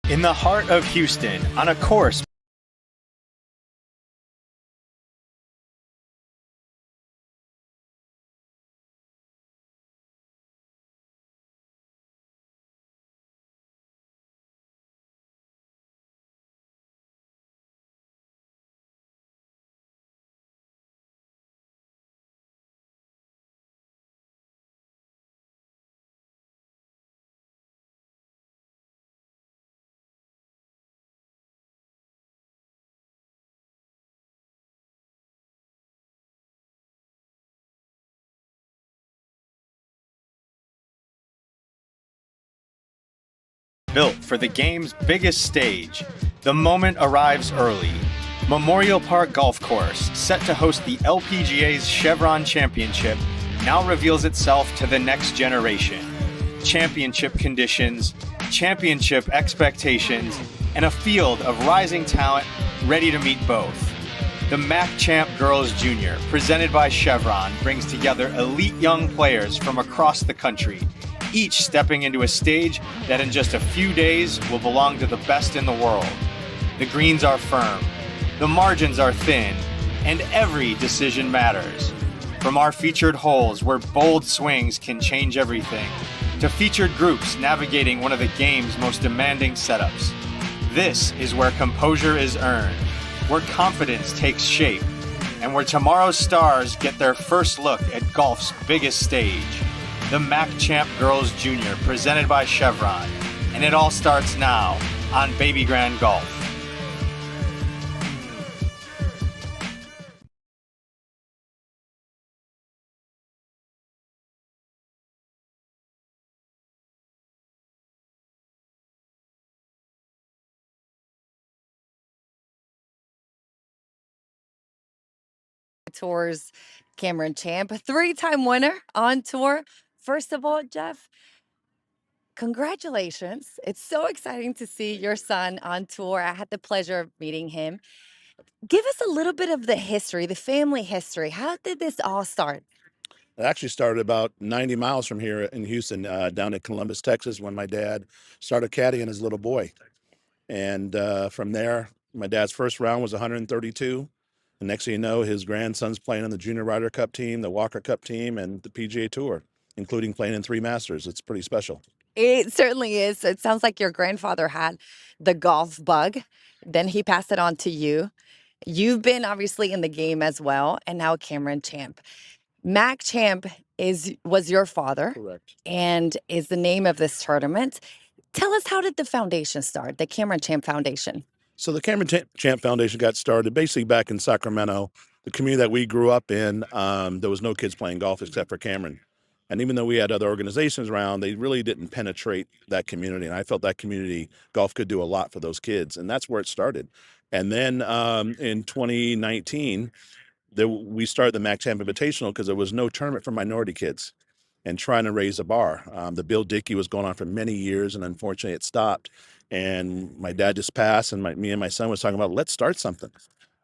In the heart of Houston, on a course built for the game's biggest stage, the moment arrives early. Memorial Park Golf Course, set to host the LPGA's Chevron Championship, now reveals itself to the next generation. Championship conditions, championship expectations, and a field of rising talent ready to meet both. The Mack Champ Girls Junior, presented by Chevron, brings together elite young players from across the country, each stepping into a stage that in just a few days will belong to the best in the world. The greens are firm, the margins are thin, and every decision matters. From our featured holes where bold swings can change everything, to featured groups navigating one of the game's most demanding setups. This is where composure is earned, where confidence takes shape, and where tomorrow's stars get their first look at golf's biggest stage. The Mack Champ Girls Junior, presented by Chevron. And it all starts now on Baby Grand Golf. Tour's Cameron Champ, a three-time winner on tour. First of all, Jeff, congratulations. It's so exciting to see your son on tour. I had the pleasure of meeting him. Give us a little bit of the history, the family history. How did this all start? It actually started about 90 miles from here in Houston, down in Columbus, Texas, when my dad started caddying as a little boy. And from there, my dad's first round was 132. And next thing you know, his grandson's playing on the Junior Ryder Cup team, the Walker Cup team, and the PGA Tour, including playing in 3 Masters. It's pretty special. It certainly is. It sounds like your grandfather had the golf bug. Then he passed it on to you. You've been obviously in the game as well, and now Cameron Champ. Mac Champ was your father. Correct. And is the name of this tournament. Tell us, how did the foundation start, the Cameron Champ Foundation? So the Cameron Champ Foundation got started basically back in Sacramento, the community that we grew up in. There was no kids playing golf except for Cameron. And even though we had other organizations around, they really didn't penetrate that community. And I felt that community golf could do a lot for those kids. And that's where it started. And then in 2019, we started the Mack Champ Invitational because there was no tournament for minority kids and trying to raise the bar. The Bill Dickey was going on for many years, and unfortunately it stopped. And my dad just passed, and me and my son was talking about, let's start something.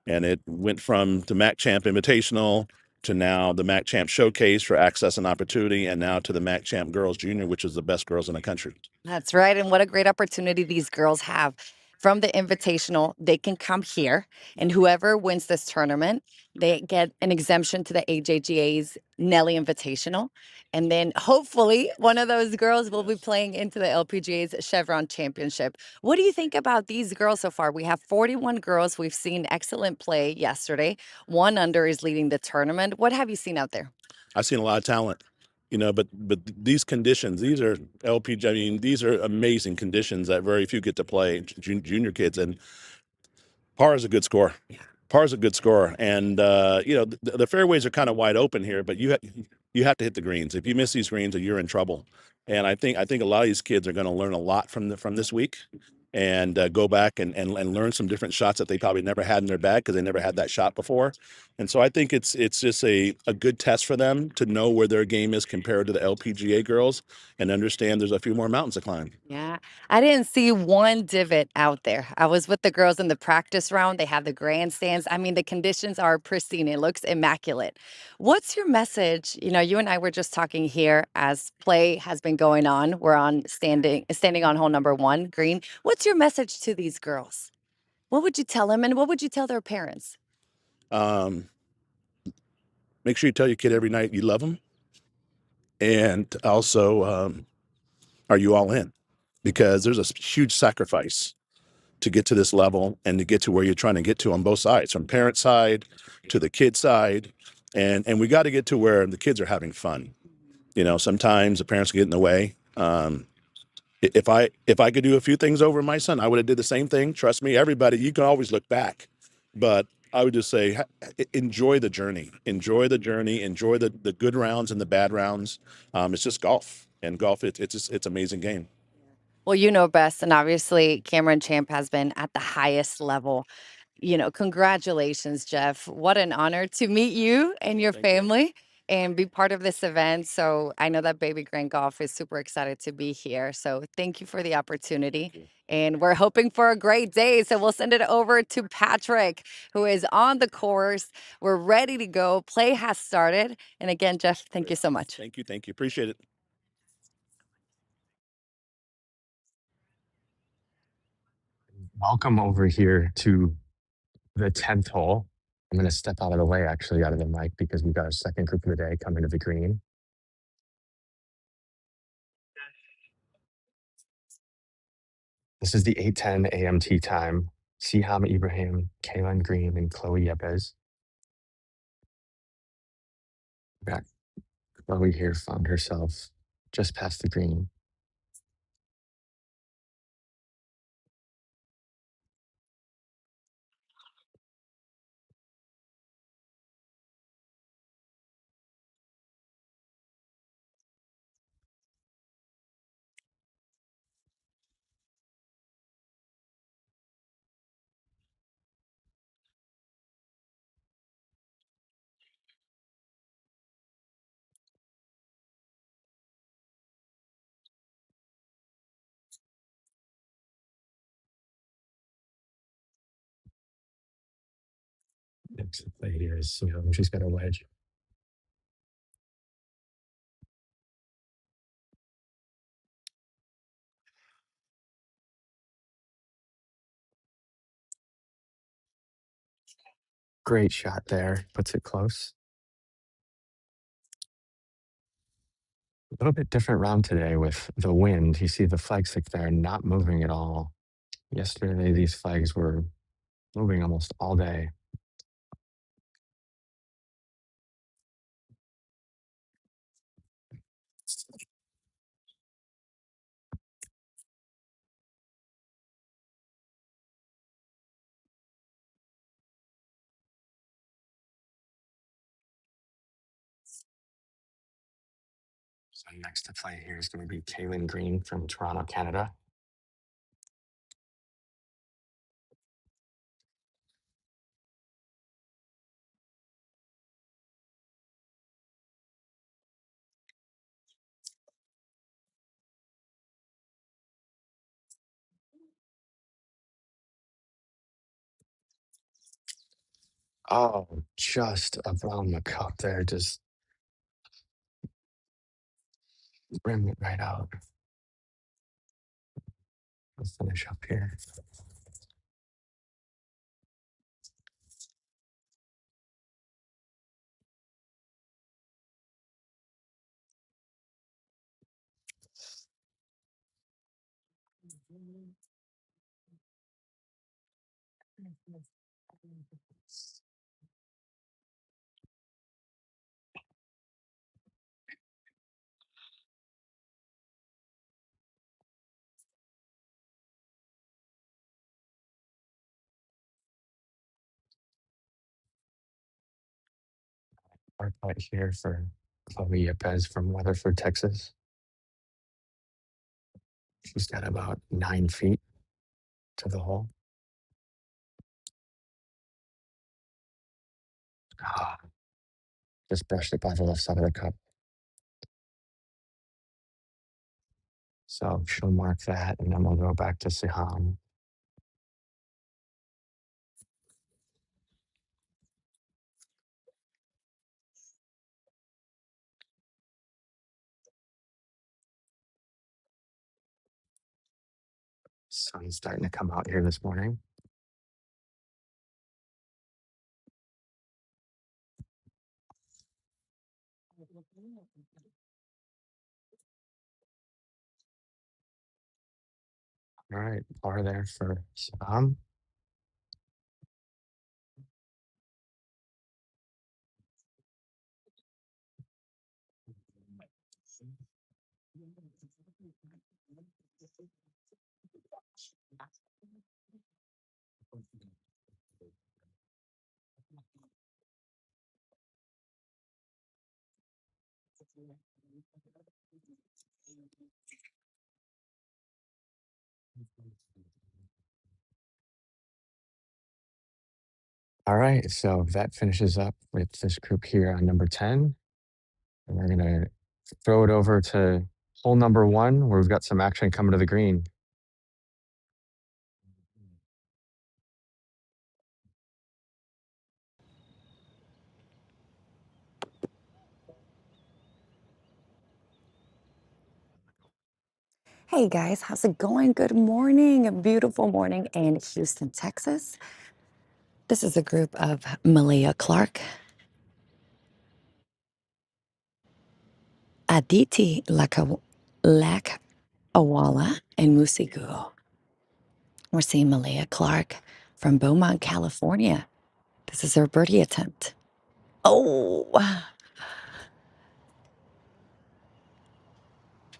And it went from the Mack Champ Invitational to now the Mack Champ Showcase for access and opportunity, and now to the Mack Champ Girls Junior, which is the best girls in the country. That's right. And what a great opportunity these girls have. From the invitational, they can come here, and whoever wins this tournament, they get an exemption to the AJGA's Nelly Invitational. And then hopefully one of those girls will be playing into the LPGA's Chevron Championship. What do you think about these girls so far? We have 41 girls. We've seen excellent play yesterday. 1 under is leading the tournament. What have you seen out there? I've seen a lot of talent. But these conditions, these are LPG. I mean, these are amazing conditions that very few get to play, junior kids. And par is a good score. Par is a good score. And the fairways are kind of wide open here, but you have to hit the greens. If you miss these greens, you're in trouble. And I think a lot of these kids are going to learn a lot from this week, and go back and learn some different shots that they probably never had in their bag because they never had that shot before. And so I think it's just a good test for them to know where their game is compared to the LPGA girls and understand there's a few more mountains to climb. Yeah, I didn't see one divot out there. I was with the girls in the practice round. They have the grandstands. I mean, the conditions are pristine. It looks immaculate. What's your message? You know, you and I were just talking here as play has been going on. We're on standing on hole number 1, green. What's your message to these girls? What would you tell them, and what would you tell their parents? Um, Make sure you tell your kid every night you love them, and also, are you all in? Because there's a huge sacrifice to get to this level and to get to where you're trying to get to on both sides, from parent side to the kid side, and we got to get to where the kids are having fun. You know, sometimes the parents get in the way. If I could do a few things over my son, I would have did the same thing. Trust me, everybody, you can always look back, but I would just say enjoy the journey, enjoy the journey, enjoy the good rounds and the bad rounds. It's just golf, and golf it's amazing game. Well, you know best, and obviously Cameron Champ has been at the highest level. You know, congratulations, Jeff. What an honor to meet you and your Thank you. family and be part of this event. So I know that Baby Grand Golf is super excited to be here. So thank you for the opportunity. And we're hoping for a great day. So we'll send it over to Patrick, who is on the course. We're ready to go. Play has started. And again, Jeff, thank you so much. Thank you, appreciate it. Welcome over here to the 10th hole. I'm going to step out of the way, actually, out of the mic, because we've got our second group of the day coming to the green. This is the 8:10 a.m. tee time. Siham Ibrahim, Kaylin Green, and Chloe Yepes. Back. Chloe here found herself just past the green. Next to play here is, she's got a wedge. Great shot there. Puts it close. A little bit different round today with the wind. You see the flag stick there not moving at all. Yesterday, these flags were moving almost all day. So next to play here is going to be Kaylin Green from Toronto, Canada. Oh, just around the cup there, just bring it right out. Let's finish up here. Our putt here for Chloe Yepes from Weatherford, Texas. She's got about 9 feet to the hole. Ah, just brushed it by the left side of the cup. So she'll mark that, and then we'll go back to Siham. Sun's starting to come out here this morning. All right, par there for Siham. All right, so that finishes up with this group here on number 10. And we're going to throw it over to hole number 1, where we've got some action coming to the green. Hey guys, how's it going? Good morning. A beautiful morning in Houston, Texas. This is a group of Malia Clark, Aditi Lakawala, and Musigu. We're seeing Malia Clark from Beaumont, California. This is her birdie attempt. Oh,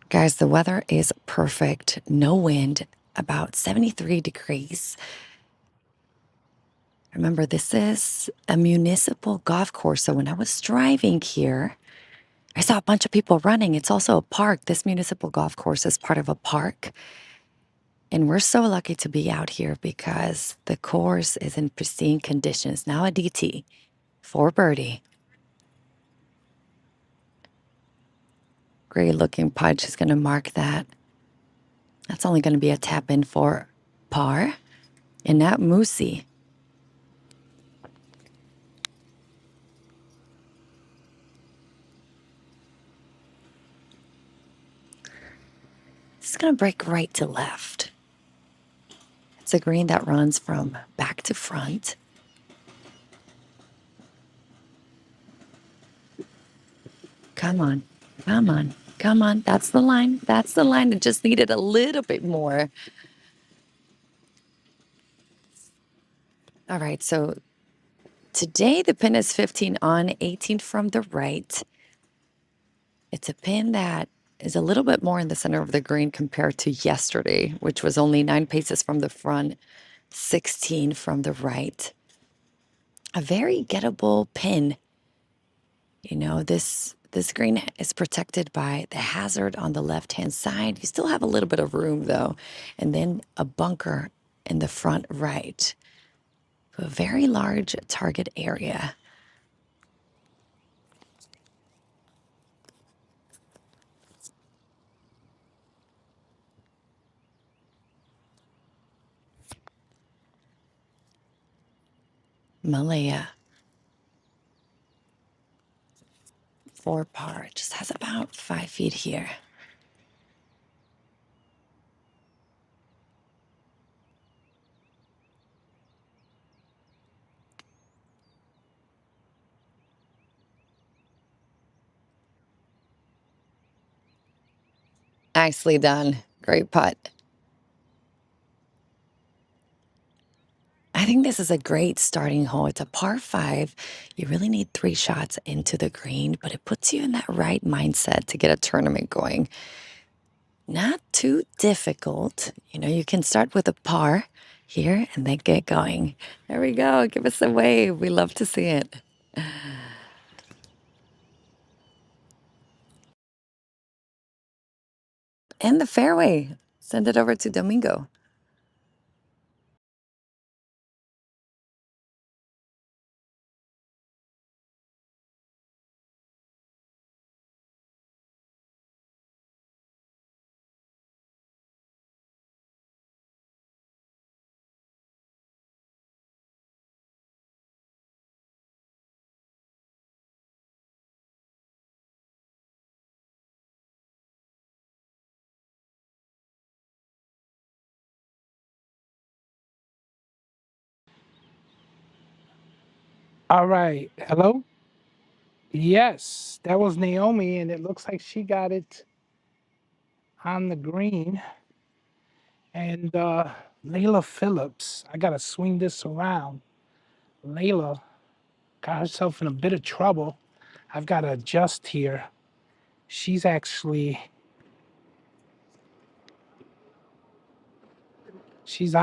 guys, the weather is perfect. No wind, about 73 degrees. Remember, this is a municipal golf course. So when I was driving here, I saw a bunch of people running. It's also a park. This municipal golf course is part of a park. And we're so lucky to be out here because the course is in pristine conditions. Now a DT for birdie. Great looking putt. She's going to mark that. That's only going to be a tap in for par. And now Moosey. It's going to break right to left. It's a green that runs from back to front. Come on, come on, come on. That's the line. That's the line. It just needed a little bit more. All right, so today the pin is 15 on, 18 from the right. It's a pin that is a little bit more in the center of the green compared to yesterday, which was only 9 paces from the front, 16 from the right. A very gettable pin. You know, this green is protected by the hazard on the left-hand side. You still have a little bit of room though, and then a bunker in the front right. A very large target area. Malaya. 4 par. Just has about 5 feet here. Nicely done. Great putt. I think this is a great starting hole. It's a par 5. You really need 3 shots into the green, but it puts you in that right mindset to get a tournament going. Not too difficult. You know, you can start with a par here and then get going. There we go. Give us a wave. We love to see it. And the fairway. Send it over to Domingo. All right. Hello? Yes, that was Naomi, and it looks like she got it on the green. And Layla Phillips, I got to swing this around. Layla got herself in a bit of trouble. I've got to adjust here. She's out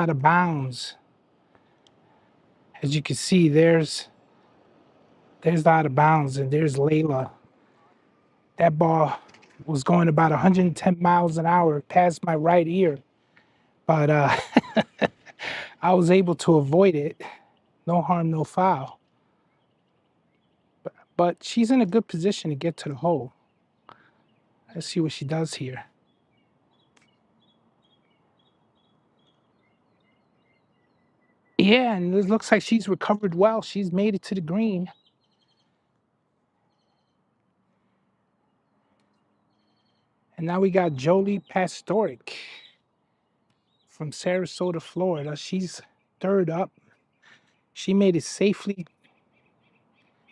of bounds. As you can see, there's the out of bounds, and there's Layla. That ball was going about 110 miles an hour past my right ear, but I was able to avoid it. No harm, no foul. But she's in a good position to get to the hole. Let's see what she does here. Yeah, and it looks like she's recovered well. She's made it to the green. And now we got Jolie Pastoric from Sarasota, Florida. She's third up. She made it safely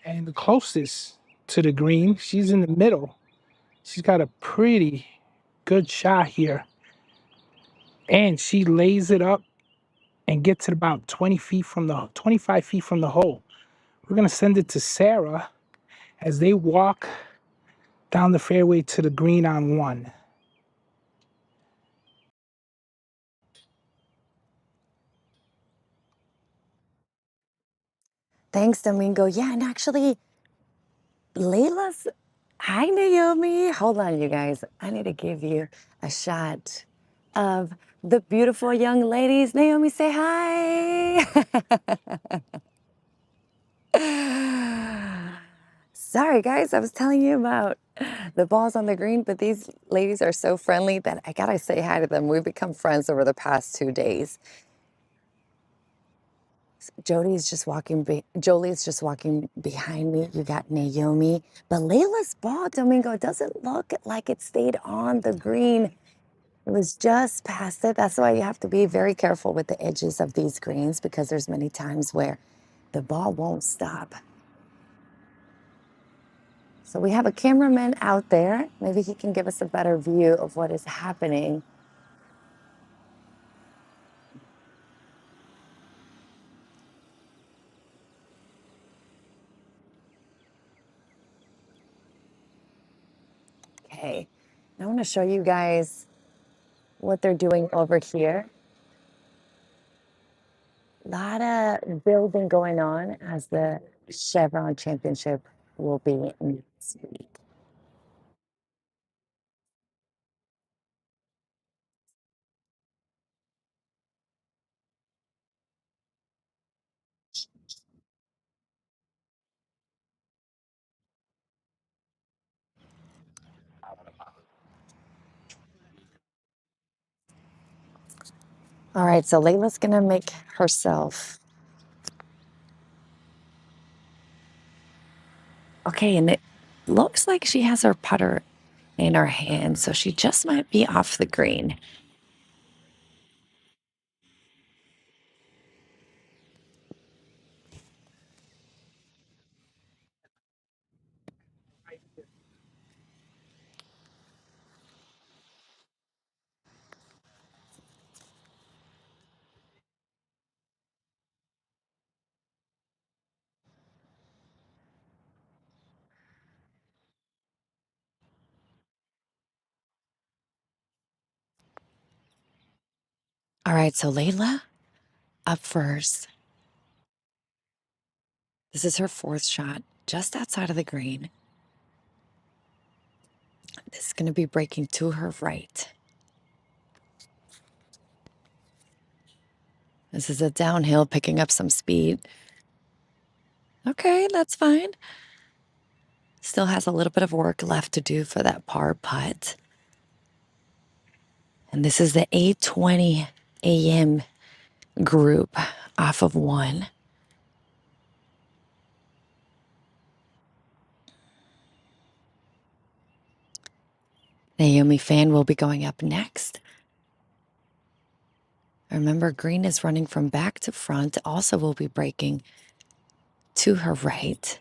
and the closest to the green. She's in the middle. She's got a pretty good shot here. And she lays it up and gets it about 25 feet from the hole. We're gonna send it to Sarah as they walk down the fairway to the green on one. Thanks, Domingo. Yeah, and actually, Layla's. Hi, Naomi. Hold on, you guys. I need to give you a shot of the beautiful young ladies. Naomi, say hi. Sorry, guys. I was telling you about the balls on the green, but these ladies are so friendly that I gotta say hi to them. We've become friends over the past 2 days. Jolie's just walking behind me. You got Naomi. But Layla's ball, Domingo, doesn't look like it stayed on the green. It was just past it. That's why you have to be very careful with the edges of these greens because there's many times where the ball won't stop. So we have a cameraman out there. Maybe he can give us a better view of what is happening. Okay, I want to show you guys what they're doing over here. A lot of building going on as the Chevron Championship will be next week. All right, so Layla's gonna make herself. Okay, and it looks like she has her putter in her hand, so she just might be off the green. All right, so Layla up first. This is her fourth shot, just outside of the green. This is gonna be breaking to her right. This is a downhill, picking up some speed. Okay, that's fine. Still has a little bit of work left to do for that par putt. And this is the 8:20 a.m. group off of one. Naomi Fan will be going up next. Remember, green is running from back to front. Also will be breaking to her right.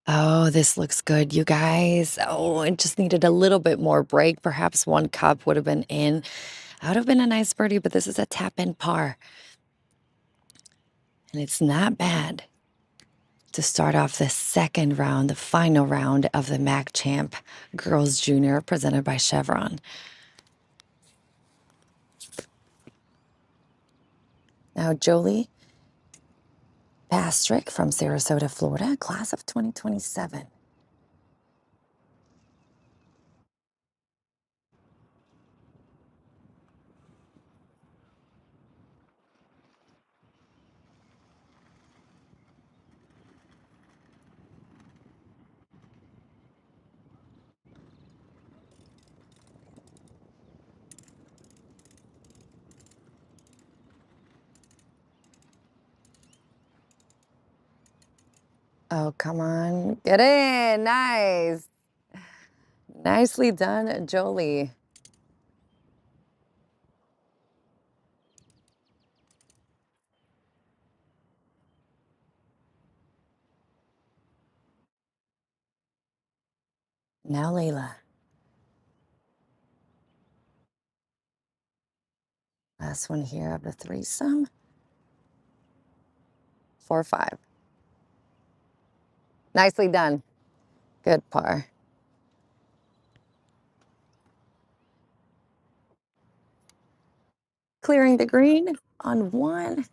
Oh, this looks good, you guys. Oh, it just needed a little bit more break. Perhaps one cup would have been in. That would have been a nice birdie, but this is a tap-in par. And it's not bad to start off the second round, the final round of the Mack Champ Girls Junior presented by Chevron. Now, Jolie Pastrick from Sarasota, Florida, class of 2027. Oh, come on. Get in. Nice. Nicely done, Jolie. Now, Layla. Last one here of the threesome. 4-5. Nicely done. Good par. Clearing the green on one.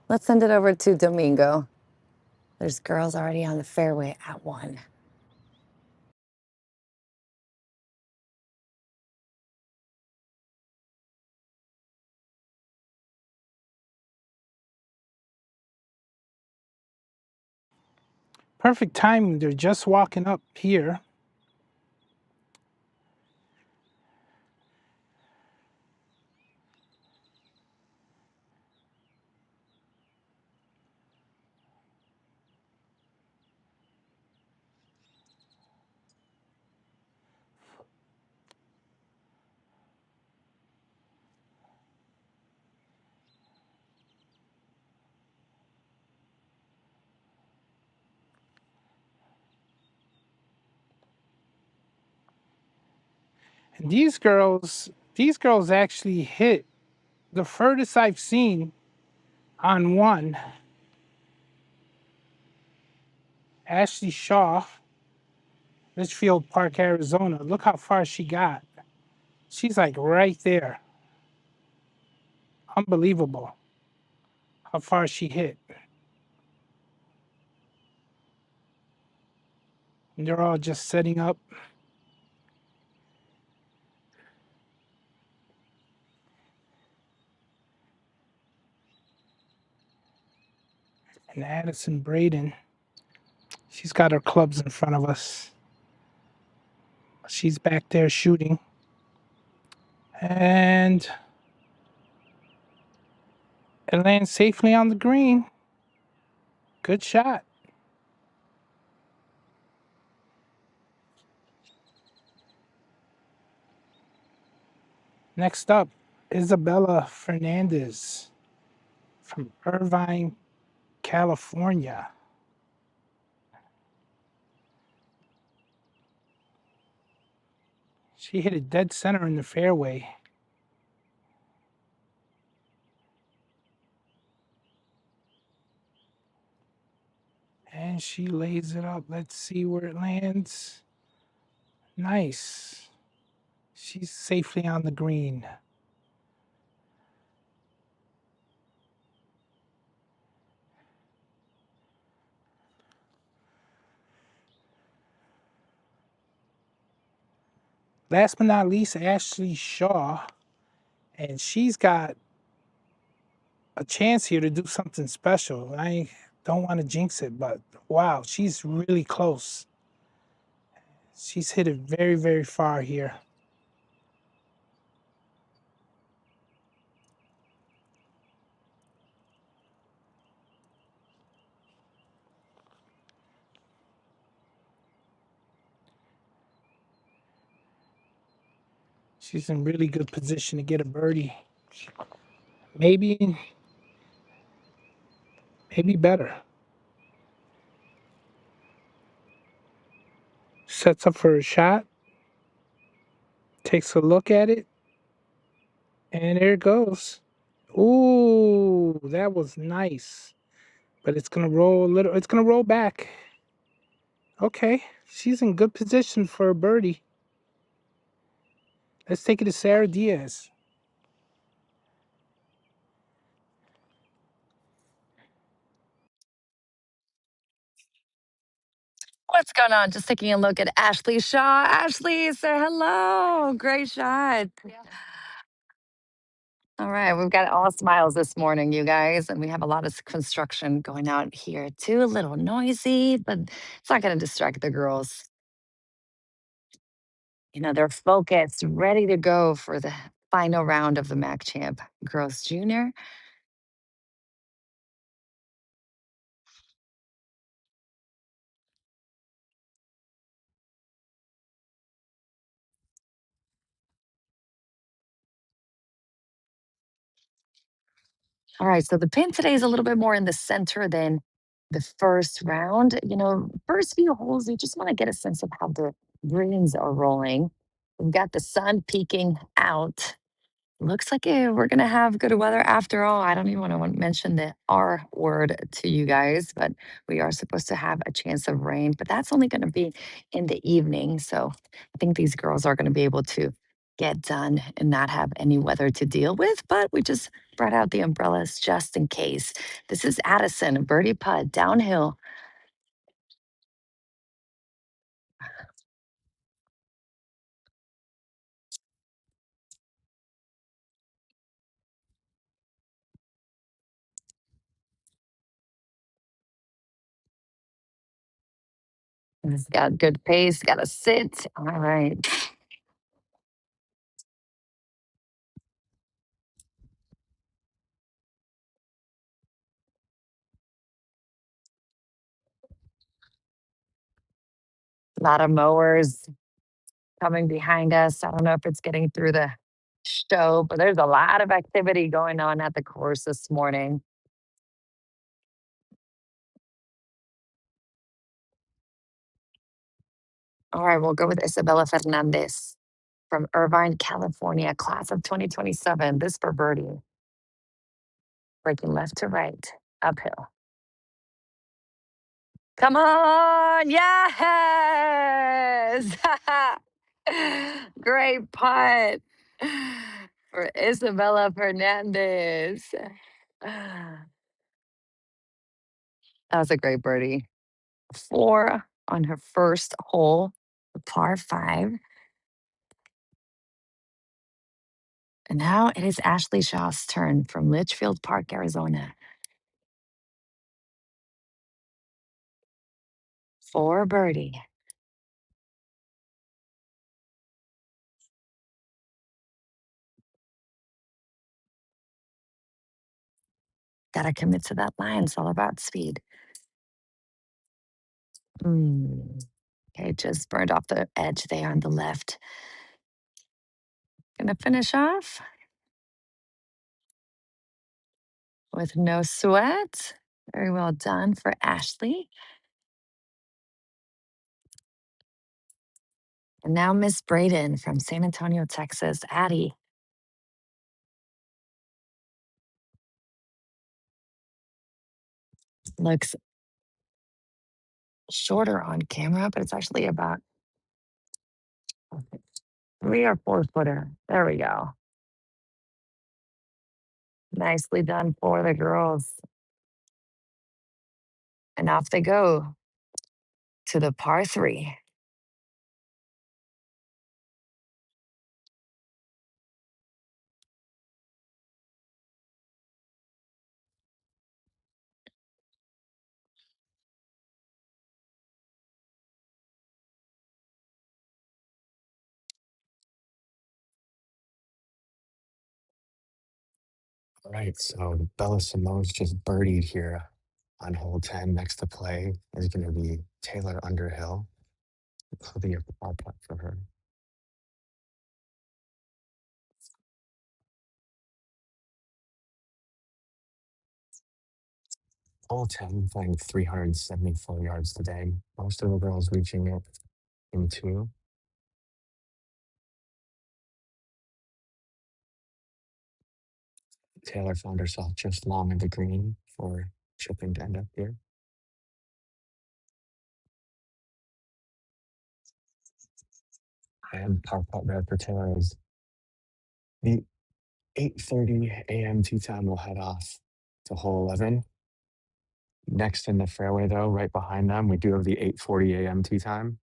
Let's send it over to Domingo. There's girls already on the fairway at one. Perfect timing. They're just walking up here. And these girls actually hit the furthest I've seen on one. Ashley Shaw, Litchfield Park, Arizona. Look how far she got. She's like right there. Unbelievable how far she hit. And they're all just setting up. And Addison Braden, she's got her clubs in front of us. She's back there shooting. And it lands safely on the green. Good shot. Next up, Isabella Fernandez from Irvine, California. She hit it dead center in the fairway. And she lays it up. Let's see where it lands. Nice. She's safely on the green. Last but not least, Ashley Shaw. And she's got a chance here to do something special. I don't want to jinx it, but wow, she's really close. She's hit it very, very far here. She's in really good position to get a birdie. Maybe better. Sets up for a shot, takes a look at it, and there it goes. Ooh, that was nice. But it's gonna roll a little. It's gonna roll back. Okay, she's in good position for a birdie. Let's take it to Sarah Diaz. What's going on? Just taking a look at Ashley Shaw. Ashley, say hello. Great shot. All right, we've got all smiles this morning, you guys, and we have a lot of construction going out here too. A little noisy, but it's not going to distract the girls. You know, they're focused, ready to go for the final round of the Mac Champ Girls Junior. All right, so the pin today is a little bit more in the center than the first round. You know, first few holes, you just want to get a sense of how the greens are rolling. We've got the sun peeking out. Looks like we're going to have good weather after all. I don't even want to mention the R word to you guys, but we are supposed to have a chance of rain, but that's only going to be in the evening. So I think these girls are going to be able to get done and not have any weather to deal with, but we just brought out the umbrellas just in case. This is Addison, birdie putt downhill. It's got good pace, got to sit. All right. A lot of mowers coming behind us. I don't know if it's getting through the show, but there's a lot of activity going on at the course this morning. All right, we'll go with Isabella Fernandez from Irvine, California, class of 2027. This for birdie. Breaking left to right, uphill. Come on, yes! Great putt for Isabella Fernandez. That was a great birdie. 4 on her first hole, a par 5. And now it is Ashley Shaw's turn from Litchfield Park, Arizona. For birdie. Gotta commit to that line. It's all about speed. Okay, just burned off the edge there on the left. Gonna finish off with no sweat. Very well done for Ashley. And now Miss Braden from San Antonio, Texas. Addie. Looks shorter on camera, but it's actually about 3 or 4 footer. There we go. Nicely done for the girls. And off they go to the par 3. All right, so Bella Simone's just birdied here on hole 10. Next to play is going to be Taylor Underhill. It'll be a par putt for her. all 10 playing 374 yards today. Most of the girls reaching it in two. Taylor found herself just long in the green for chipping to end up here. And par putt there for Taylor is the 8:30 a.m. tee time will head off to hole 11. Next in the fairway, though, right behind them, we do have the 8:40 a.m. tee time.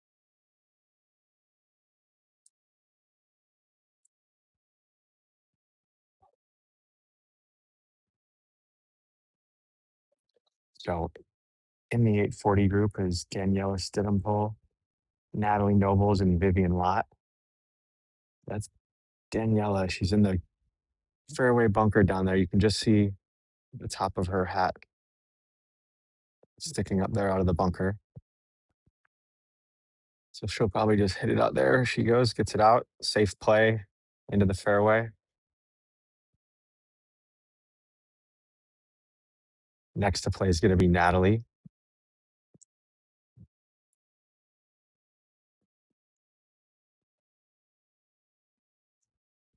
So in the 8:40 group is Daniela Stidham, Natalie Nobles, and Vivian Lott. That's Daniela. She's in the fairway bunker down there. You can just see the top of her hat sticking up there out of the bunker. So she'll probably just hit it out there. She goes, gets it out, safe play into the fairway. Next to play is going to be Natalie.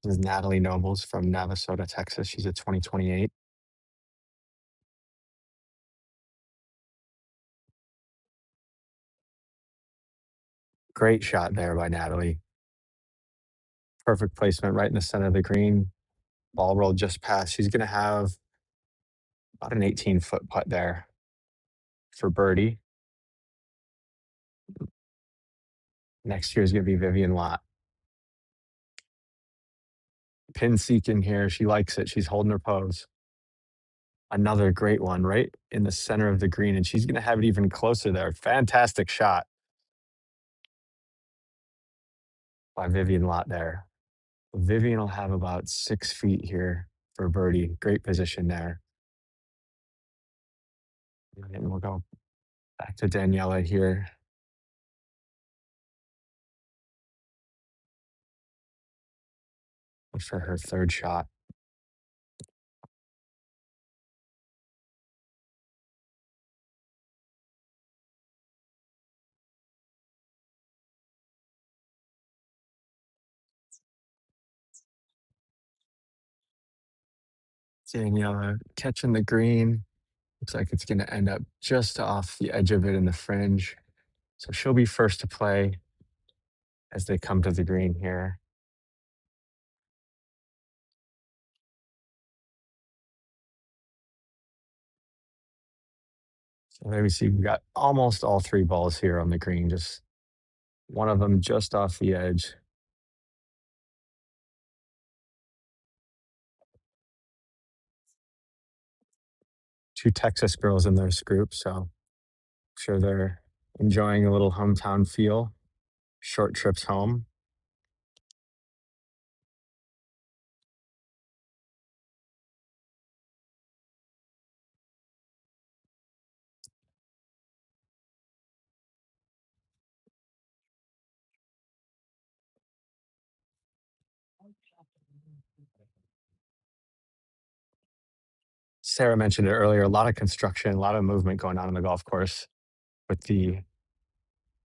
This is Natalie Nobles from Navasota, Texas. She's a 2028. Great shot there by Natalie. Perfect placement right in the center of the green. Ball rolled just past. She's going to have about an 18-foot putt there for birdie. Next year is going to be Vivian Lott. Pin seeking here. She likes it. She's holding her pose. Another great one right in the center of the green, and she's going to have it even closer there. Fantastic shot by Vivian Lott there. Vivian will have about 6 feet here for birdie. Great position there. And we'll go back to Daniela here. For her third shot. Daniela catching the green. Looks like it's going to end up just off the edge of it in the fringe. So she'll be first to play as they come to the green here. So there we see we've got almost all three balls here on the green, just one of them just off the edge. Two Texas girls in this group, so I'm sure they're enjoying a little hometown feel. Short trips home. Sarah mentioned it earlier, a lot of construction, a lot of movement going on the golf course with the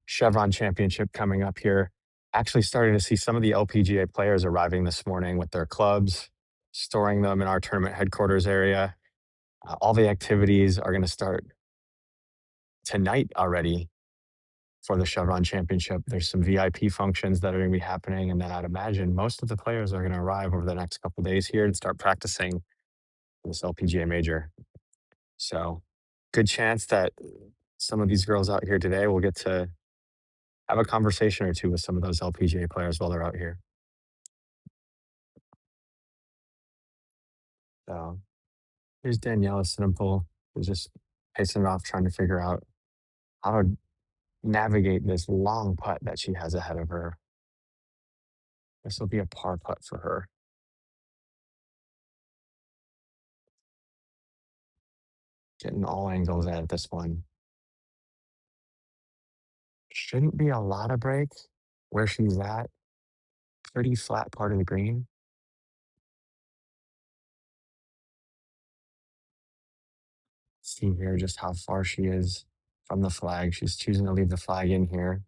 Chevron Championship coming up here. Actually starting to see some of the LPGA players arriving this morning with their clubs, storing them in our tournament headquarters area. All the activities are going to start tonight already for the Chevron Championship. There's some VIP functions that are going to be happening, and then I'd imagine most of the players are going to arrive over the next couple of days here and start practicing this LPGA major. So good chance that some of these girls out here today will get to have a conversation or two with some of those LPGA players while they're out here. So here's Daniela Simple, who's just pacing it off, trying to figure out how to navigate this long putt that she has ahead of her. This will be a par putt for her. Getting all angles at this one. Shouldn't be a lot of break where she's at. Pretty flat part of the green. see here just how far she is from the flag. She's choosing to leave the flag in here.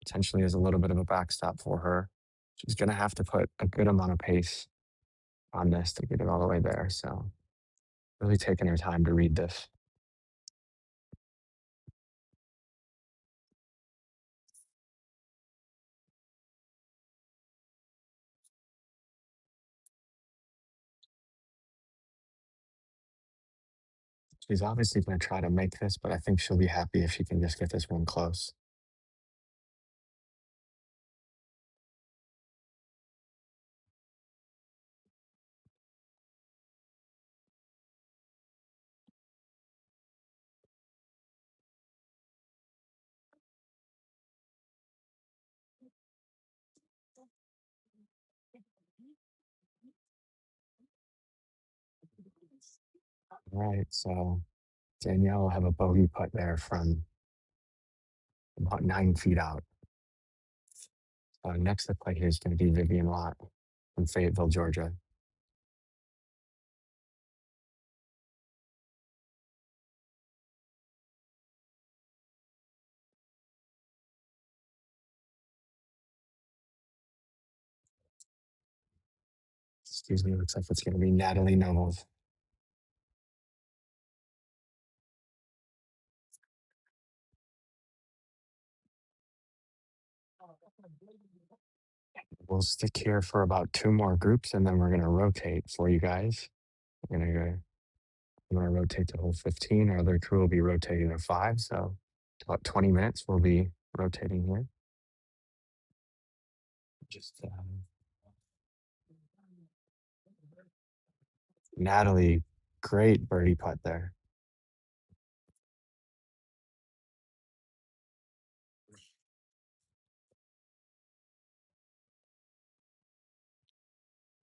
Potentially is a little bit of a backstop for her. She's going to have to put a good amount of pace on this to get it all the way there. So really taking her time to read this. She's obviously going to try to make this, but I think she'll be happy if she can just get this one close. All right, so Danielle will have a bogey putt there from about 9 feet out. Next to play here is going to be Vivian Lott from Fayetteville, Georgia. Excuse me, looks like it's going to be Natalie Nobles. We'll stick here for about 2 more groups, and then we're going to rotate for you guys. We're going to go. I'm going to rotate to hole 15. Our other crew will be rotating to 5. So about 20 minutes, we'll be rotating here. Just Natalie, great birdie putt there.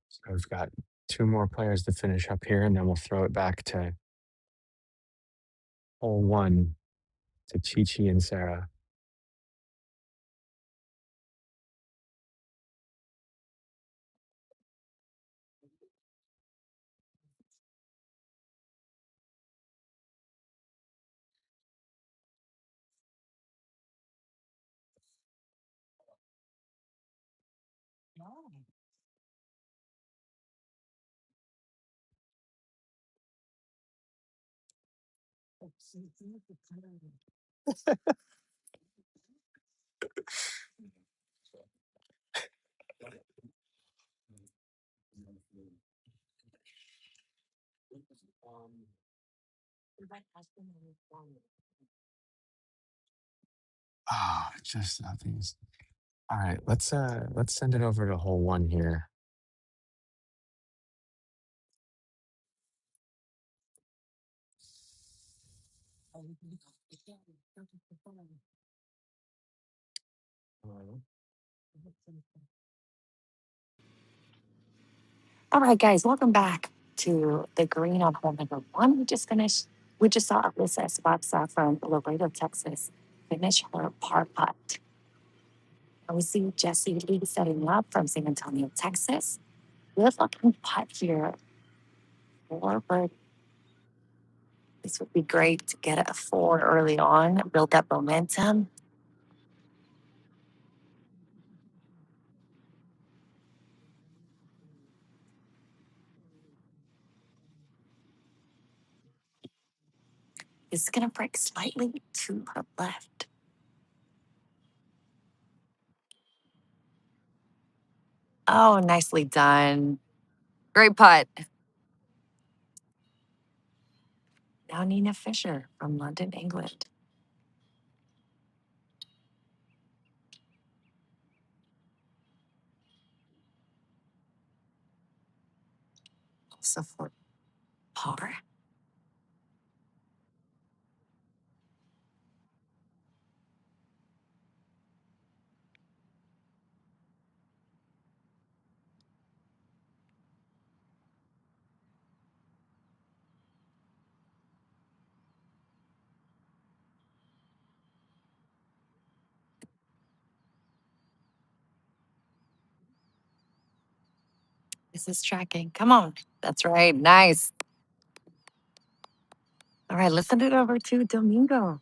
So we've got 2 more players to finish up here, and then we'll throw it back to hole 1 to Chi-Chi and Sarah. Ah, just nothing. All right, let's send it over to hole 1 here. All right, guys, welcome back to the green on hole number 1. We just finished. We just saw Alyssa Esparza from Laredo, Texas, finish her par putt. And we see Jesse Lee setting up from San Antonio, Texas. Good looking putt here. But this would be great to get a 4 early on, build that momentum. It's going to break slightly to her left. Oh, nicely done. Great putt. Now Nina Fisher from London, England. Also for par. This is tracking. Come on. That's right. Nice. All All right, let's send it over to Domingo.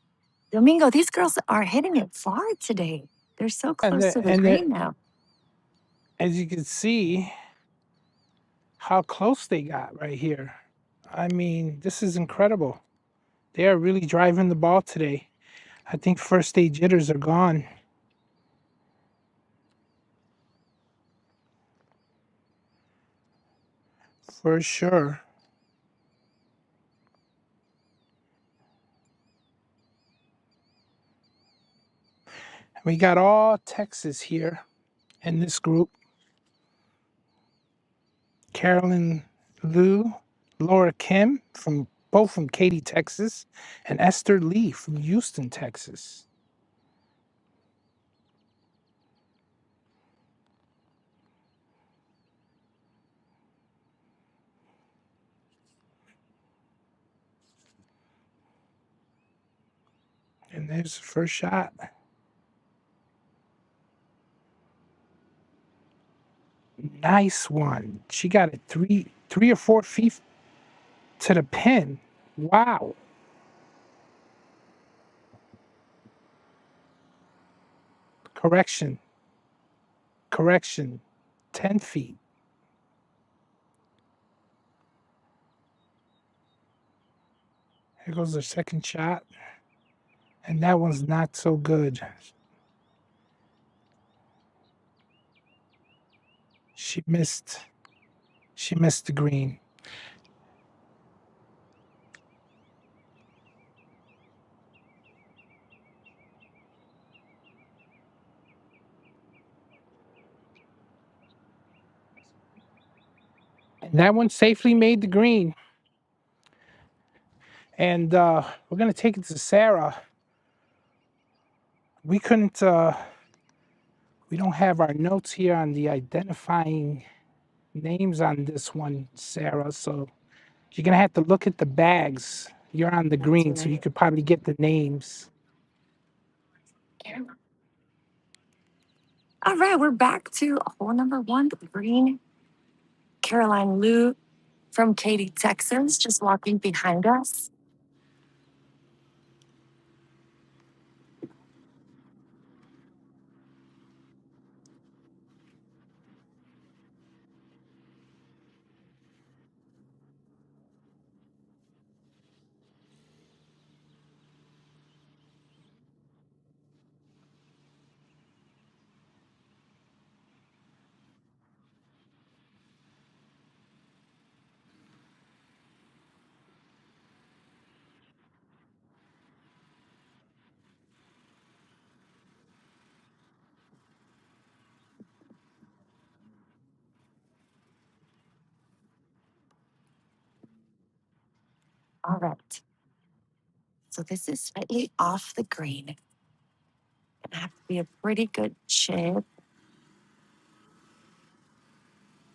Domingo, these girls are hitting it far today. They're so And close to the and green now. as you can see, how close they got right here. I mean, this is incredible. They are really driving the ball today. I think first stage jitters are gone. For sure. We got all Texas here in this group. Carolyn Liu, Laura Kim from both from Katy, Texas, and Esther Lee from Houston, Texas. And there's the first shot. Nice one. She got it three or 4 feet to the pin. Wow. Correction. 10 feet. Here goes the second shot. And that one's not so good. She missed. She missed the green. And that one safely made the green. And we're going to take it to Sarah. We couldn't, we don't have our notes here on the identifying names on this one, Sarah. So you're going to have to look at the bags. You're on the green, so you could probably get the names. All right, we're back to hole number 1, the green. Caroline Liu from Katy, Texas, just walking behind us. All right. So this is slightly off the green. Gonna have to be a pretty good chip.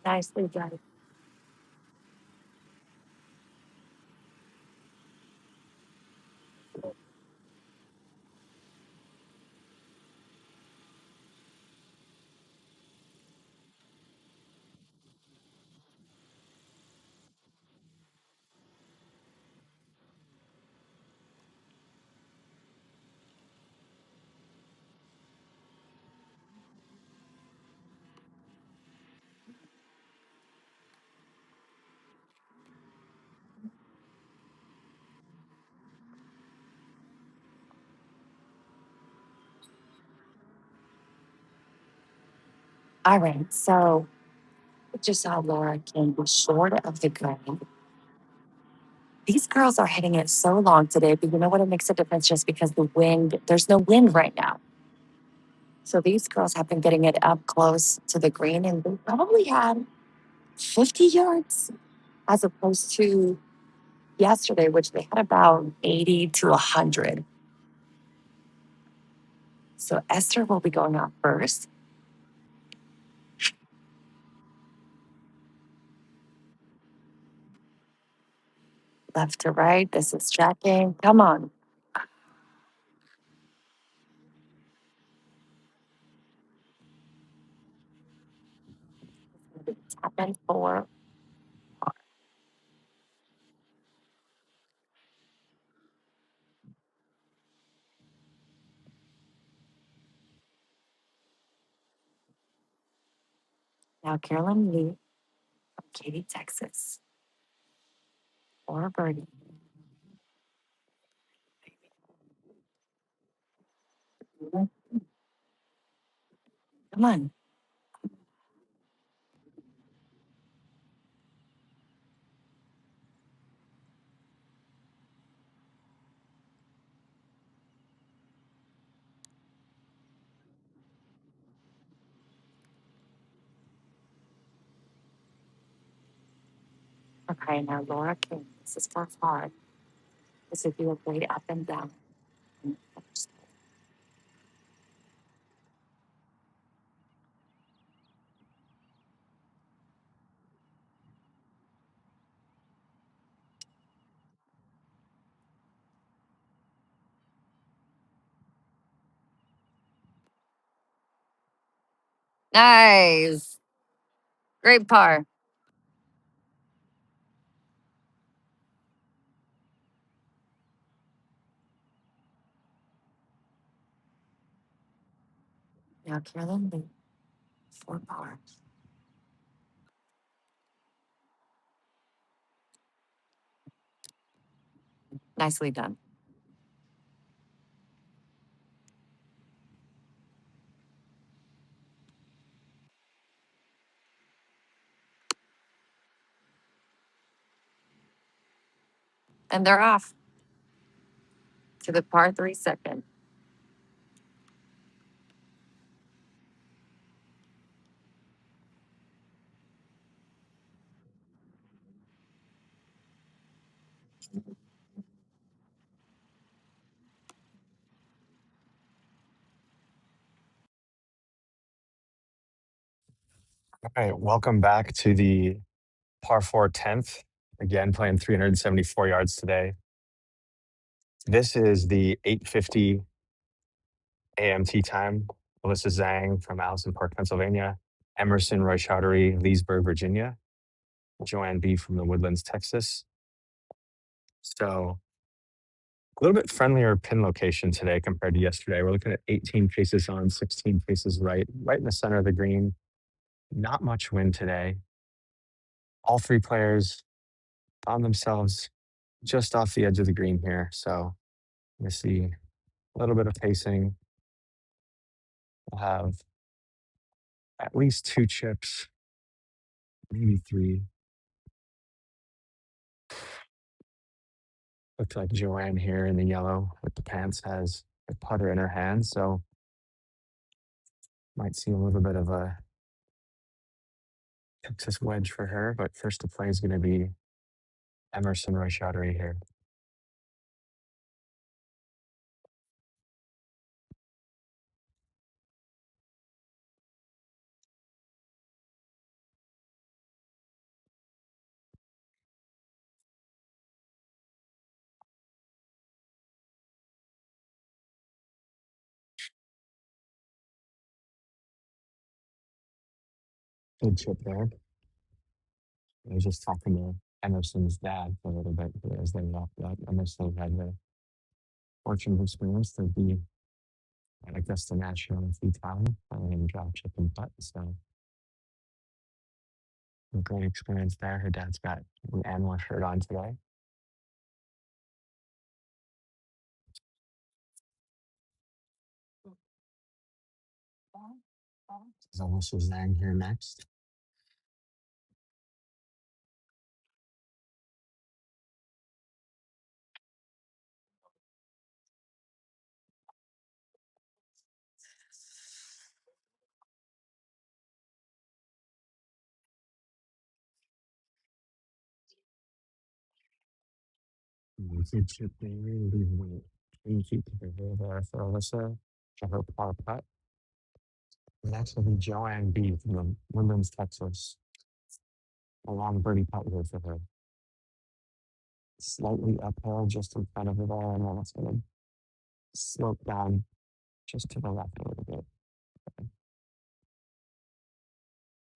Nicely done. All right, so we just saw Laura Kim be short of the green. These girls are hitting it so long today, but you know what? It makes a difference just because the wind, there's no wind right now. So these girls have been getting it up close to the green, and they probably had 50 yards as opposed to yesterday, which they had about 80 to 100. So Esther will be going out first. Left to right, this is checking. Come on. Tap in 4. Now Carolyn Lee from Katy, Texas, for a birdie. Come on. Okay, now Laura King. This is for hard. This would be a great up and down. Nice. Great par. Now Carolyn Lee, for par. Nicely done. And they're off to the par 3 second. All right, welcome back to the par 4 10th. Again, playing 374 yards today. This is the 8:50 a.m. tee time. Melissa Zhang from Allison Park, Pennsylvania. Emerson Roy Chowdhury, Leesburg, Virginia. Joanne B. from the Woodlands, Texas. So a little bit friendlier pin location today compared to yesterday. We're looking at 18 paces on, 16 paces right in the center of the green. Not much wind today. All three players found themselves just off the edge of the green here. So you see a little bit of pacing. We'll have at least 2 chips, maybe 3. Looks like Joanne here in the yellow with the pants has a putter in her hand. So might see a little bit of a Texas wedge for her. But first to play is going to be Emerson Roy Chowdhury here. Good chip there. I was just talking to Emerson's dad for a little bit as they walked up. Emerson had the fortunate experience to be at Augusta National a few times and drop chip and putt. So a great experience there. Her dad's got an Anwar shirt on today. So Melissa Zhang here next. Good chip there. Leaving 3 feet to the hill there for Alyssa for her par putt. Next will be Joanne B. from the Woodlands, Texas. A long birdie putt here for her. Slightly uphill just in front of her there, and then it's going to slope down just to the left a little bit.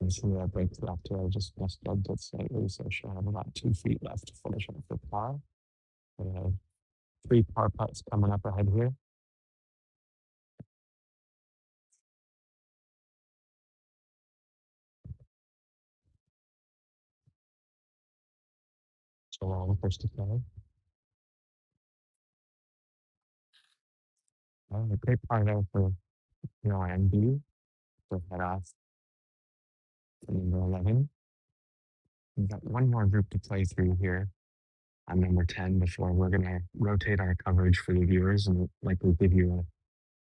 You see that break left here, just misjudged it slightly, so she'll have about 2 feet left to finish off the par. We have 3 par putts coming up ahead here. So we're on the first to play. A great part of for NB to head off to number 11. We've got one more group to play through here on number 10 before we're going to rotate our coverage for the viewers and likely give you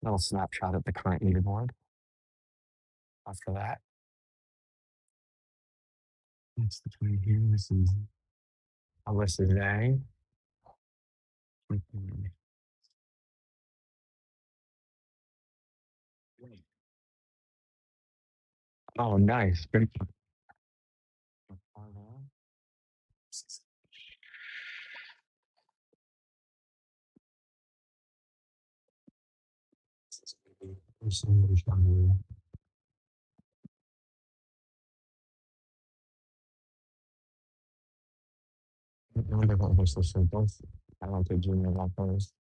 a little snapshot of the current leaderboard. After that, that's the play here. This is Alyssa Zhang. Oh, nice. Great. No different versus both talented junior golfers.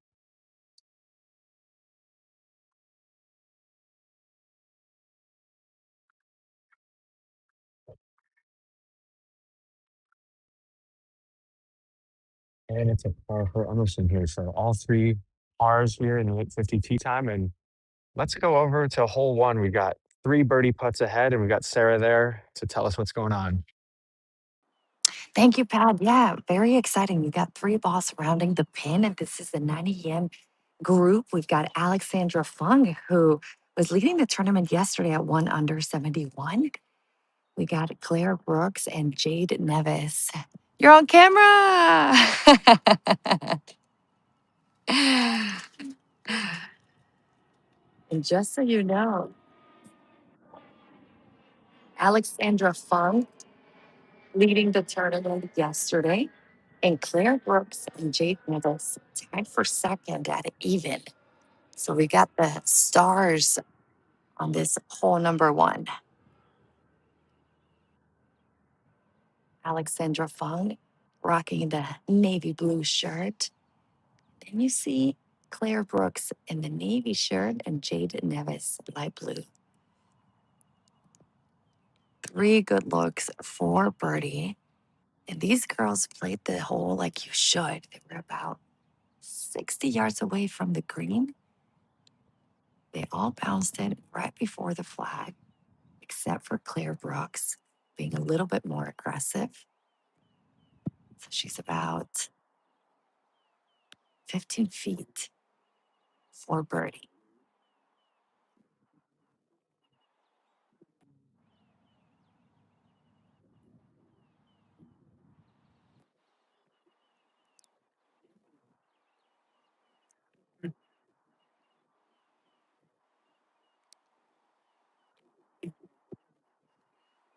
And it's a par for Emerson here. So all three pars here in the 850 tee time. And let's go over to hole one. We got 3 birdie putts ahead, and we got Sarah there to tell us what's going on. Thank you, Pat. Yeah, very exciting. We got 3 balls surrounding the pin, and this is the 9 a.m. group. We've got Alexandra Fung, who was leading the tournament yesterday at 1 under 71. We got Claire Brooks and Jade Nevis. You're on camera. And just so you know, Alexandra Fung leading the tournament yesterday, and Claire Brooks and Jade Nevis tied for second at even. So we got the stars on this hole number 1. Alexandra Fung rocking the navy blue shirt. Then you see Claire Brooks in the navy shirt and Jade Nevis light blue. 3 good looks for birdie. And these girls played the hole like you should. They were about 60 yards away from the green. They all bounced it right before the flag, except for Claire Brooks being a little bit more aggressive. So she's about 15 feet for birdie.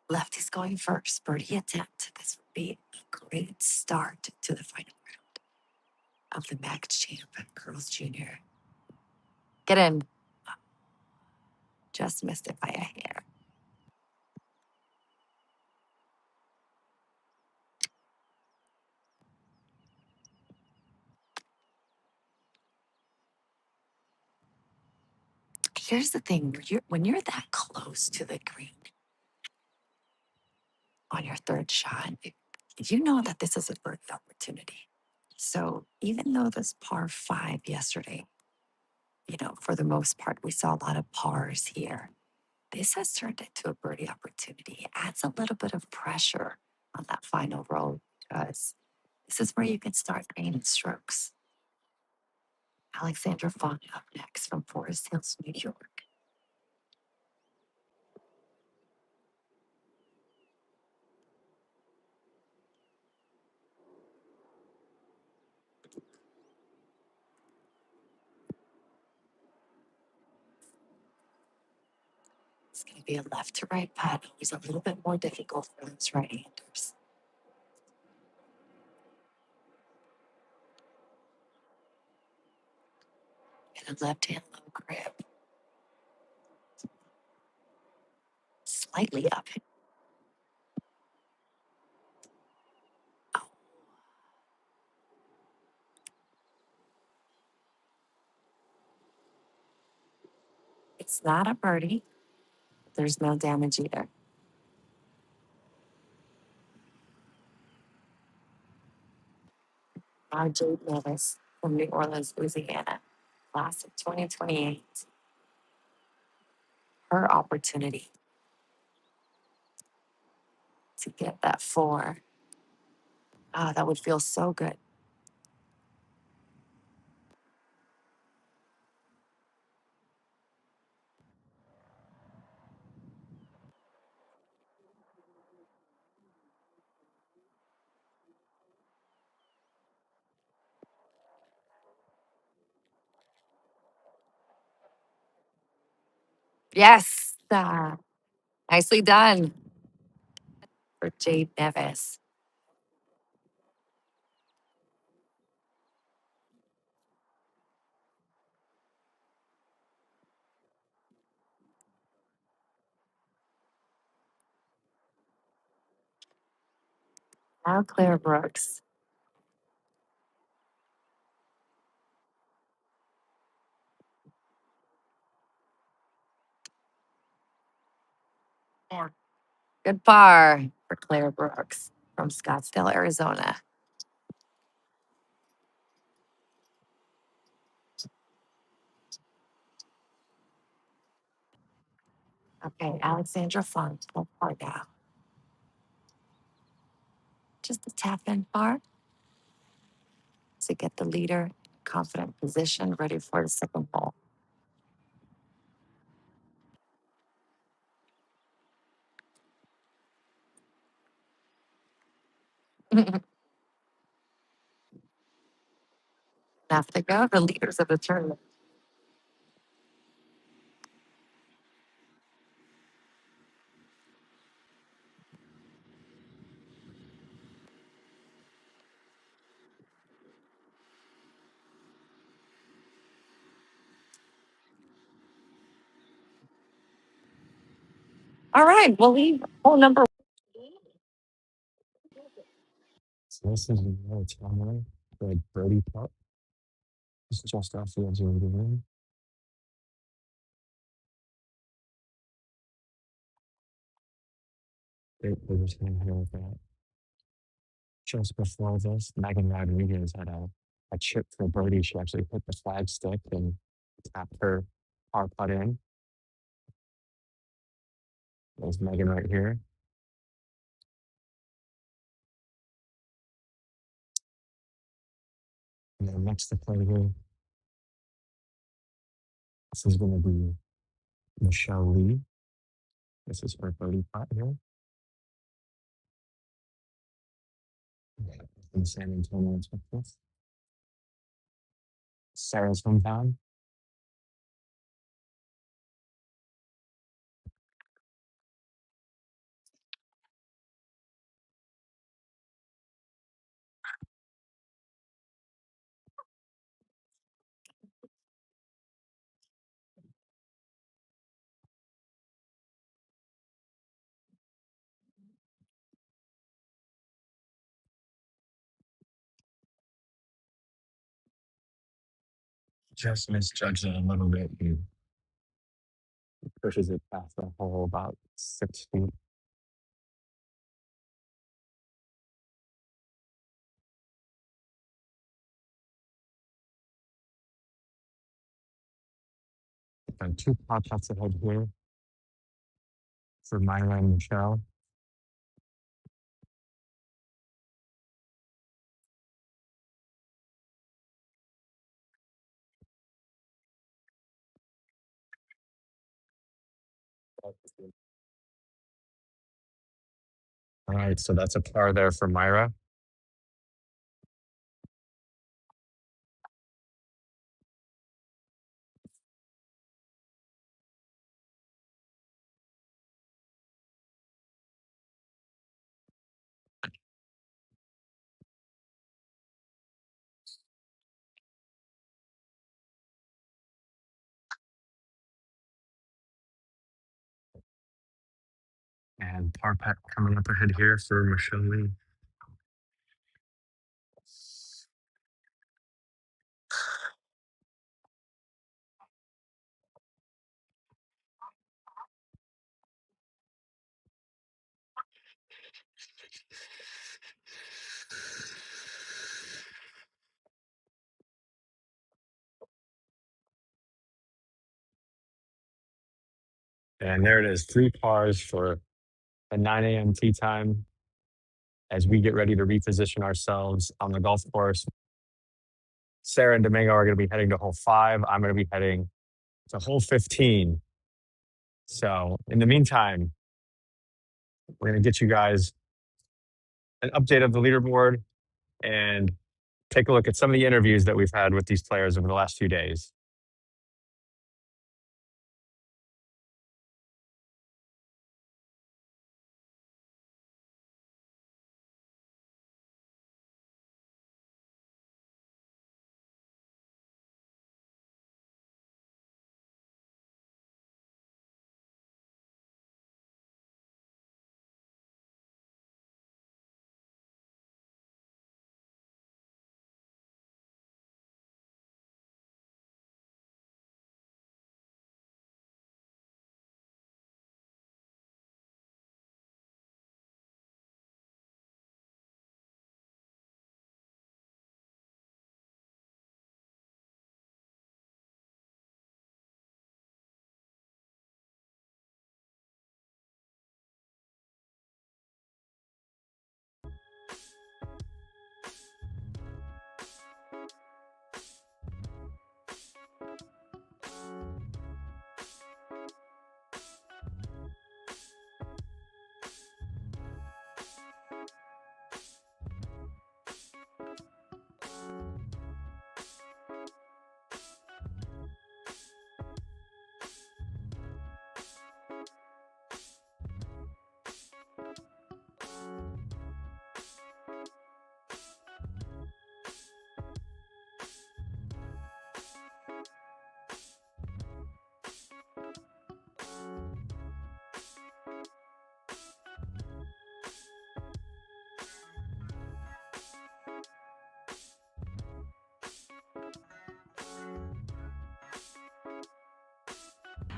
Lefty's going first. Birdie attempt. This would be a great start to the final round of the Mack Champ Girls Junior. Get in. Just missed it by a hair. Here's the thing: when you're that close to the green on your third shot, you know that this is a birdie opportunity. So even though this par 5 yesterday, for the most part, we saw a lot of pars here. This has turned into a birdie opportunity. It adds a little bit of pressure on that final roll because this is where you can start gaining strokes. Alexandra Fong up next from Forest Hills, New York. It's going to be a left to right putt. Always a little bit more difficult for those right-handers. And a left-hand low grip. Slightly up. Oh, it's not a birdie. There's no damage either. Now Jade Nevis from New Orleans, Louisiana, class of 2028. Her opportunity to get that 4. Ah, that would feel so good. Yes. Nicely done for Jade Nevis. Now Claire Brooks. Good par for Claire Brooks from Scottsdale, Arizona. Okay, Alexandra Funk, full par now. Just a tap in par to get the leader in confident position, ready for the second hole. Enough to go, the leaders of the tournament. All right, we'll leave hole number. So this is another timeline for a birdie putt. This is just off the edge of the room. Great position here with that. Just before this, Megan Rodriguez had a chip for birdie. She actually hit the flag stick and tapped her par putt in. There's Megan right here. And then next to play here, this is going to be Michelle Lee. This is her birdie putt here in San Antonio, Texas. Sarah's hometown. Just misjudged it a little bit. He pushes it past the hole about 6 feet. And 2 pot shots ahead here for Myra and Michelle. All right, so that's a par there for Myra. And par putt coming up ahead here for Michelle Lee. And there it is, 3 pars for the 9 a.m. tee time as we get ready to reposition ourselves on the golf course. Sarah and Domingo are going to be heading to hole 5. I'm going to be heading to hole 15. So in the meantime, we're going to get you guys an update of the leaderboard and take a look at some of the interviews that we've had with these players over the last few days.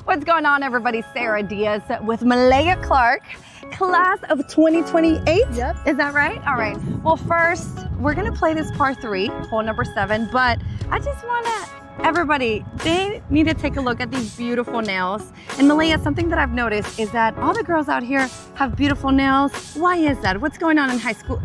What's going on, everybody? Sarah Diaz with Malaya Clark, class of 2028. Yep. Is that right? All right. Well, first, we're going to play this par 3, hole number 7, but I just want to, everybody, they need to take a look at these beautiful nails. And Malaya, something that I've noticed is that all the girls out here have beautiful nails. Why is that? What's going on in high school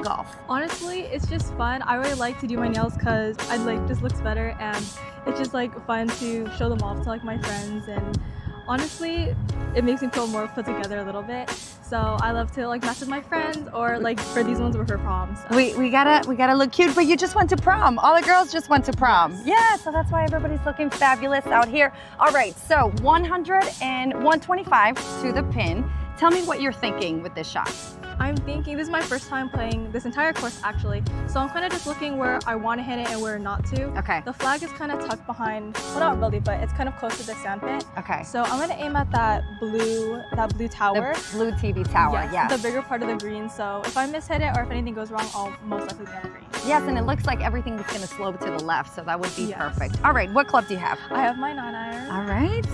golf? Honestly, it's just fun. I really like to do my nails because I like just looks better, and it's just like fun to show them off to like my friends, and honestly it makes me feel more put together a little bit. So I love to like match with my friends, or like for these ones were for prom. So. We gotta look cute, but you just went to prom. All the girls just went to prom. Yes. Yeah, so that's why everybody's looking fabulous out here. All right, so 100 and 125 to the pin. Tell me what you're thinking with this shot. I'm thinking, this is my first time playing this entire course actually, so I'm kind of just looking where I want to hit it and where not to. Okay. The flag is kind of tucked behind, well not really, but it's kind of close to the sandpit. Okay. So I'm going to aim at that blue tower. The blue TV tower, yes. The bigger part of the green, so if I miss hit it or if anything goes wrong, I'll most likely be on the green. Yes, and it looks like everything is going to slope to the left, so that would be perfect. All right, what club do you have? I have my 9-iron. All right.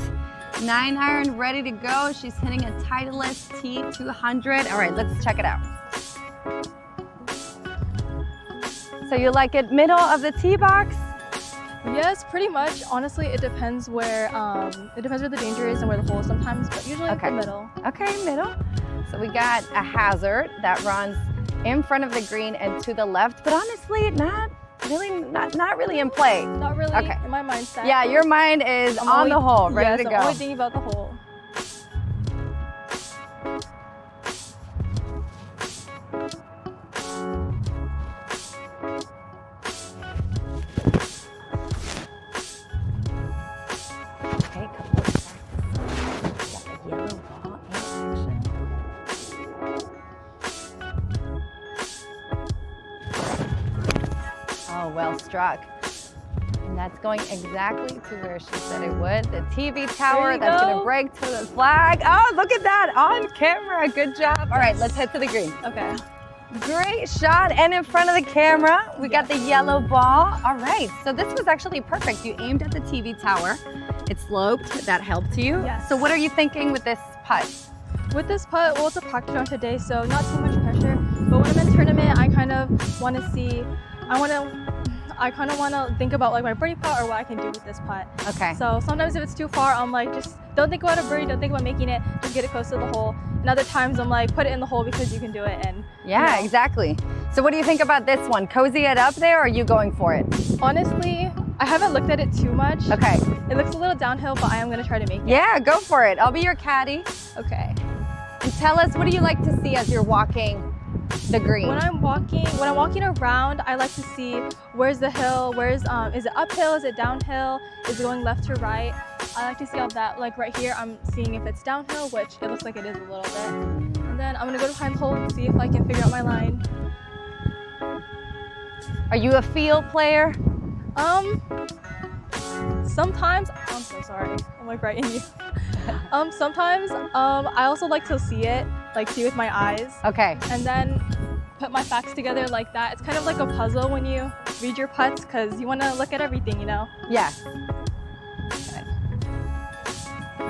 9-iron ready to go. She's hitting a Titleist T200. All right, let's check it out. So you like it middle of the tee box? Yes, pretty much. Honestly, it depends where the danger is and where the hole is sometimes, but usually the middle. Okay, middle. So we got a hazard that runs in front of the green and to the left, but honestly, not really in play. Not really in my mindset. Yeah, your mind is on the hole, ready to go. I'm only thinking about the hole. Okay, couple of practice. Got the yellow ball in action. Oh, well struck. And that's going exactly to where she said it would. The TV tower that's going to break to the flag. Oh, look at that on camera. Good job. All right, let's head to the green. Okay. Great shot. And in front of the camera, we got the yellow ball. All right, so this was actually perfect. You aimed at the TV tower. It sloped. That helped you. Yes. So what are you thinking with this putt? With this putt, well, it's a practice round today, so not too much pressure. But when I'm in a tournament, I kind of want to see, I I kind of want to think about like my birdie putt or what I can do with this putt. Okay. So sometimes if it's too far, I'm like, just don't think about a birdie, don't think about making it, just get it close to the hole. And other times I'm like, put it in the hole because you can do it. And Yeah, you know. exactly. So what do you think about this one? Cozy it up there, or are you going for it? Honestly, I haven't looked at it too much. Okay. It looks a little downhill, but I am going to try to make it. Yeah, go for it. I'll be your caddy. Okay. And tell us, what do you like to see as you're walking the green? When I'm walking around, I like to see where's the hill, is it uphill, is it downhill, is it going left to right? I like to see all that. Like right here, I'm seeing if it's downhill, which it looks like it is a little bit. And then I'm gonna go behind the hole and see if I can figure out my line. Are you a field player? Sometimes, I'm so sorry, I'm like right in you. Sometimes, I also like to see it, like see with my eyes. Okay. And then put my facts together like that. It's kind of like a puzzle when you read your putts because you want to look at everything, you know? Yes. Okay.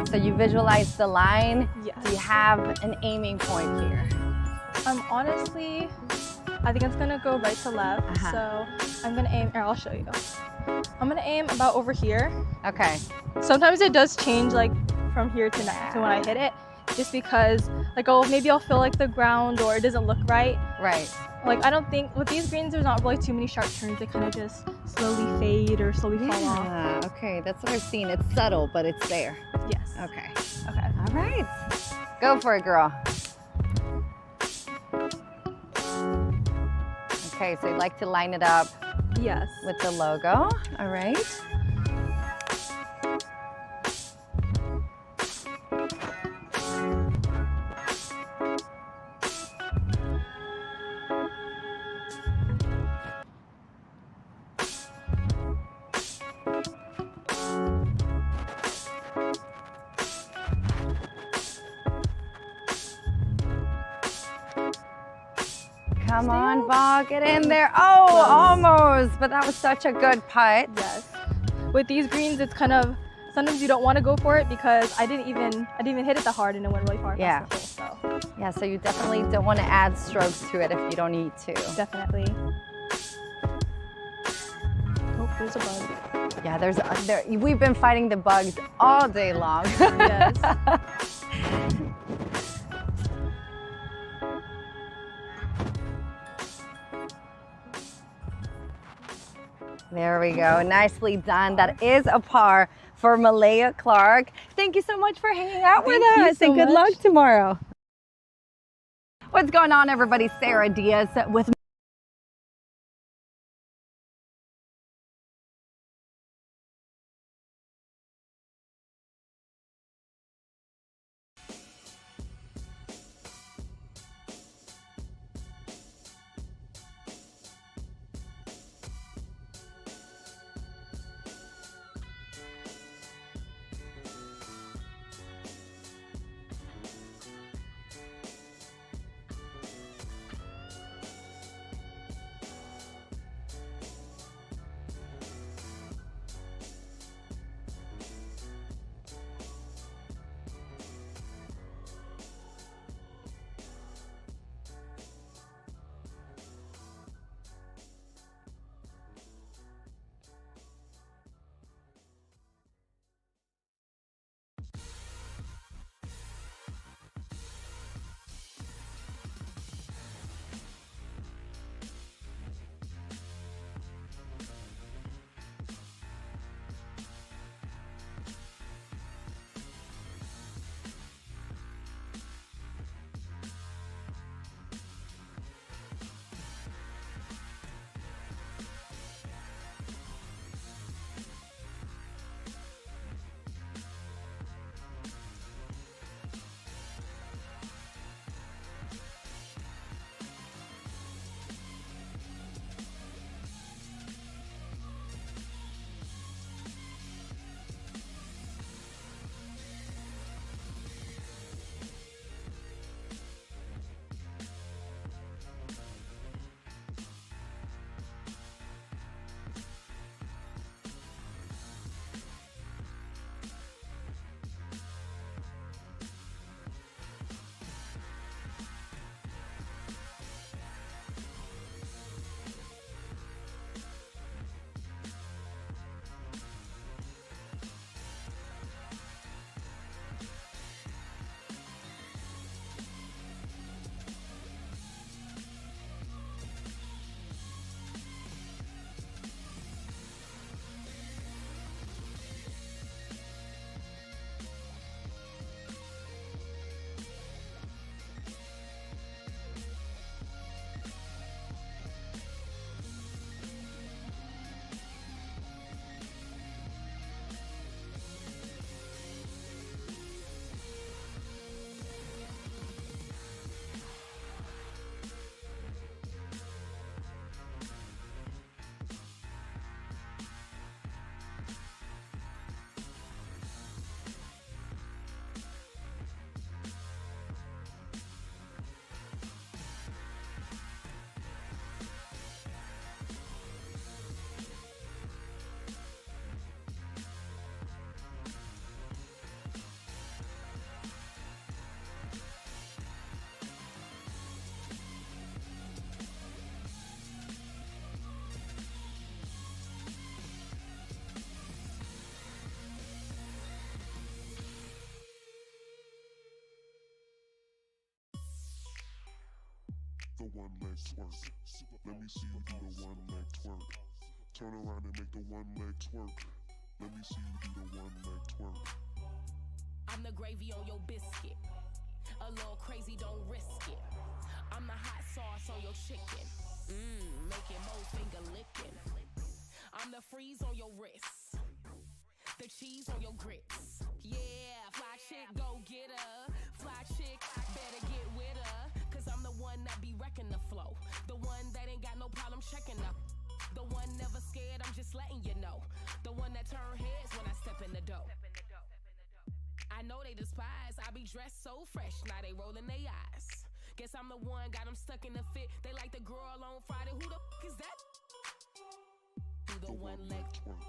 So you visualize the line. Yes. Do you have an aiming point here? Honestly, I think it's gonna go right to left. So I'm gonna aim, here, I'll show you. I'm gonna aim about over here. Okay. Sometimes it does change like from here to next to when I hit it, just because like, oh, maybe I'll feel like the ground or it doesn't look right. Right. Like I don't think, with these greens, there's not really too many sharp turns. They kind of just slowly fade or slowly fall off. Yeah, okay, that's what I've seen. It's subtle, but it's there. Yes. Okay. Okay. All right. Go for it, girl. Okay, so you'd like to line it up Yes. with the logo. All right. Come on, ball, get in there. Oh, almost, but that was such a good putt. Yes. With these greens, it's kind of, sometimes you don't want to go for it because I didn't even hit it that hard and it went really far Yeah. past the hole, so. Yeah, so you definitely don't want to add strokes to it if you don't need to. Definitely. Oh, there's a bug. Yeah, we've been fighting the bugs all day long. Yes. There we go. Nicely done. That is a par for Malaya Clark. Thank you so much for hanging out with Thank you us, so and good much. luck tomorrow. What's going on, everybody? Sarah Diaz with the one leg twerk. Let me see you do the one leg twerk. Turn around and make the one leg twerk. Let me see you do the one leg twerk. I'm the gravy on your biscuit. A little crazy, don't risk it. I'm the hot sauce on your chicken. Making mo finger licking. I'm the freeze on your wrist. The cheese on your grits. Yeah, fly chick, go get her. Fly chick, better get with her. Cause I'm the one that be wrecking the flow. The one that ain't got no problem checking up. The one never scared, I'm just letting you know. The one that turn heads when I step in the dough. I know they despise, I be dressed so fresh, now they rolling their eyes. Guess I'm the one, got them stuck in the fit. They like the girl on Friday, who the f*** is that? Do the one leg twerk.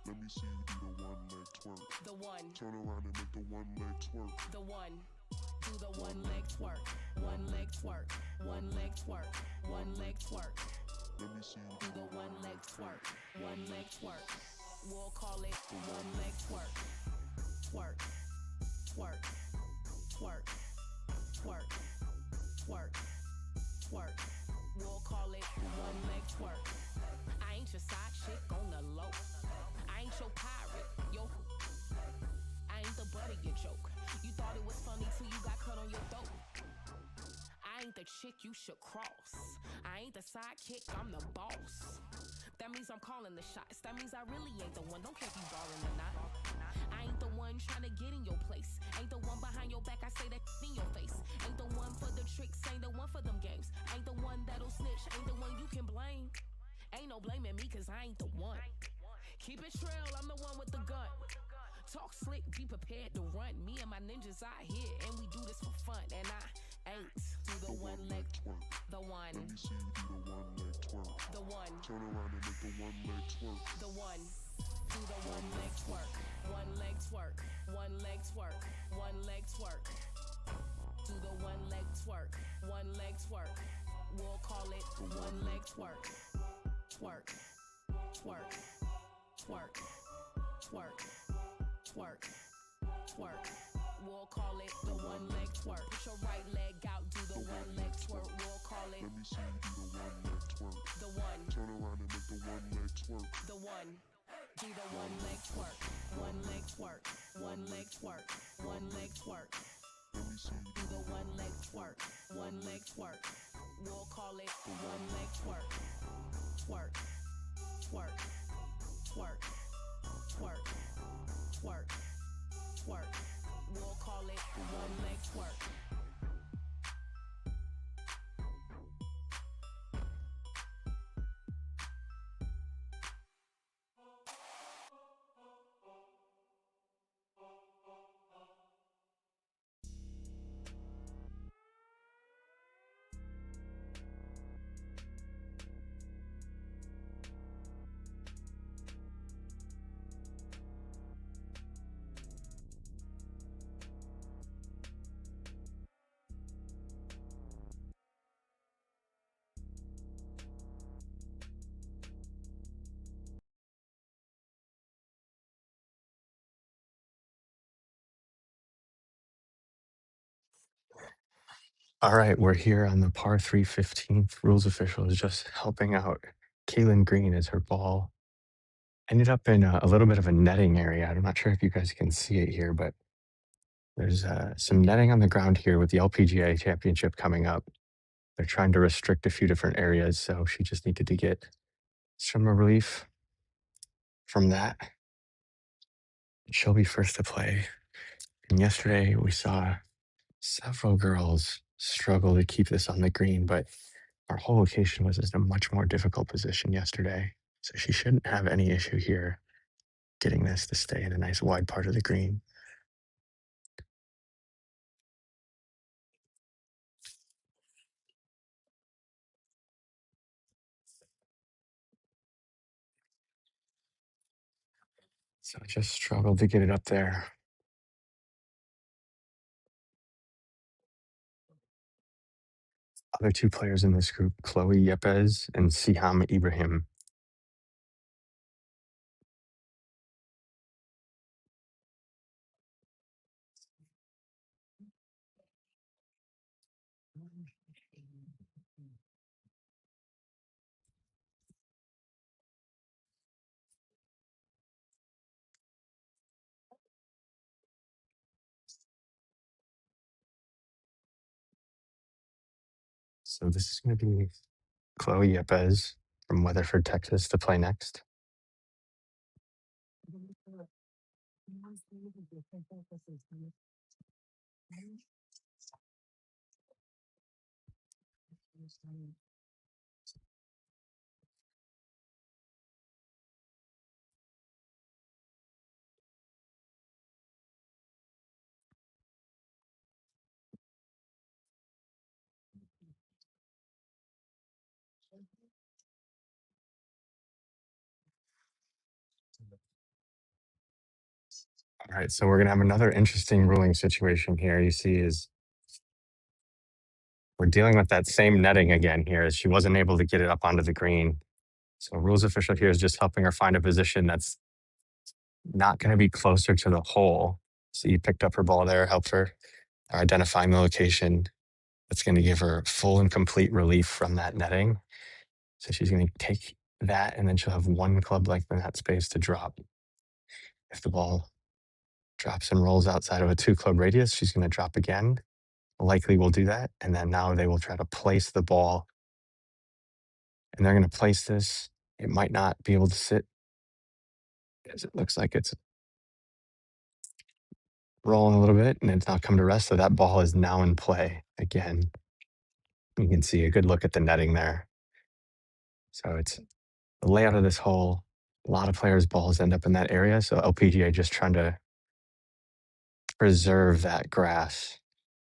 Let me see you do the one leg twerk. The one. Turn around and make the one leg twerk. The one. Do the one leg twerk. One leg twerk. One leg twerk. One leg twerk. Let me see you do the one leg twerk. One leg twerk. We'll call it the one leg twerk. Twerk. Twerk. Twerk. Twerk. Twerk. Twerk. We'll call it the one leg twerk. I ain't your side chick on the low. I ain't your pirate, yo. I ain't the butt of your joke. You thought it was funny till you got cut on your throat. I ain't the chick you should cross. I ain't the sidekick, I'm the boss. That means I'm calling the shots. That means I really ain't the one. Don't care if you ballin' or not. I ain't the one trying to get in your place. Ain't the one behind your back, I say that in your face. Ain't the one for the tricks, ain't the one for them games. Ain't the one that'll snitch, ain't the one you can blame. Ain't no blaming me cause I ain't the one. Keep it trail, I'm the one with the gun. Talk slick, be prepared to run. Me and my ninjas out here and we do this for fun. And I ain't do the one leg twerk. The one. Let me see you do the one leg twerk. The one. Turn around and make the one leg twerk. The one. Do the one leg twerk. One leg twerk. One leg twerk. One leg twerk. Do the one leg twerk. One leg twerk. We'll call it the one leg twerk. Twerk. Twerk. Twerk. Twerk. Twerk. Twerk. We'll call it the one leg twerk. Put your right leg out, do the one leg twerk. We'll call it. Let me see you do the one leg twerk. The one. Turn around and make the one leg twerk. The one. Do the one leg twerk. One leg twerk. One leg twerk. One leg twerk. Let me see you do the one leg twerk. One leg twerk. We'll call it the one leg twerk. Twerk. Twerk. Twerk. Twerk. Twerk. Twerk. We'll call it the one leg twerk. All right, we're here on the par 3 15th. Rules official is just helping out Kaylin Green as her ball ended up in a little bit of a netting area. I'm not sure if you guys can see it here, but there's some netting on the ground here with the LPGA championship coming up. They're trying to restrict a few different areas, so she just needed to get some relief from that. She'll be first to play. And yesterday we saw several girls struggle to keep this on the green, but our whole location was in a much more difficult position yesterday. So she shouldn't have any issue here getting this to stay in a nice wide part of the green. So I just struggled to get it up there. Other two players in this group, Chloe Yepes and Siham Ibrahim. So this is going to be Chloe Yepes from Weatherford, Texas, to play next. All right, so we're going to have another interesting ruling situation here. You see is we're dealing with that same netting again here as she wasn't able to get it up onto the green. So rules official here is just helping her find a position that's not going to be closer to the hole. So you picked up her ball there, helped her identifying the location that's going to give her full and complete relief from that netting. So she's going to take that and then she'll have one club length in that space to drop. If the ball drops and rolls outside of a 2-club radius, she's going to drop again. Likely will do that. And then now they will try to place the ball. And they're going to place this. It might not be able to sit as it looks like it's rolling a little bit and it's not come to rest. So that ball is now in play again. You can see a good look at the netting there. So it's the layout of this hole. A lot of players' balls end up in that area. So LPGA just trying to preserve that grass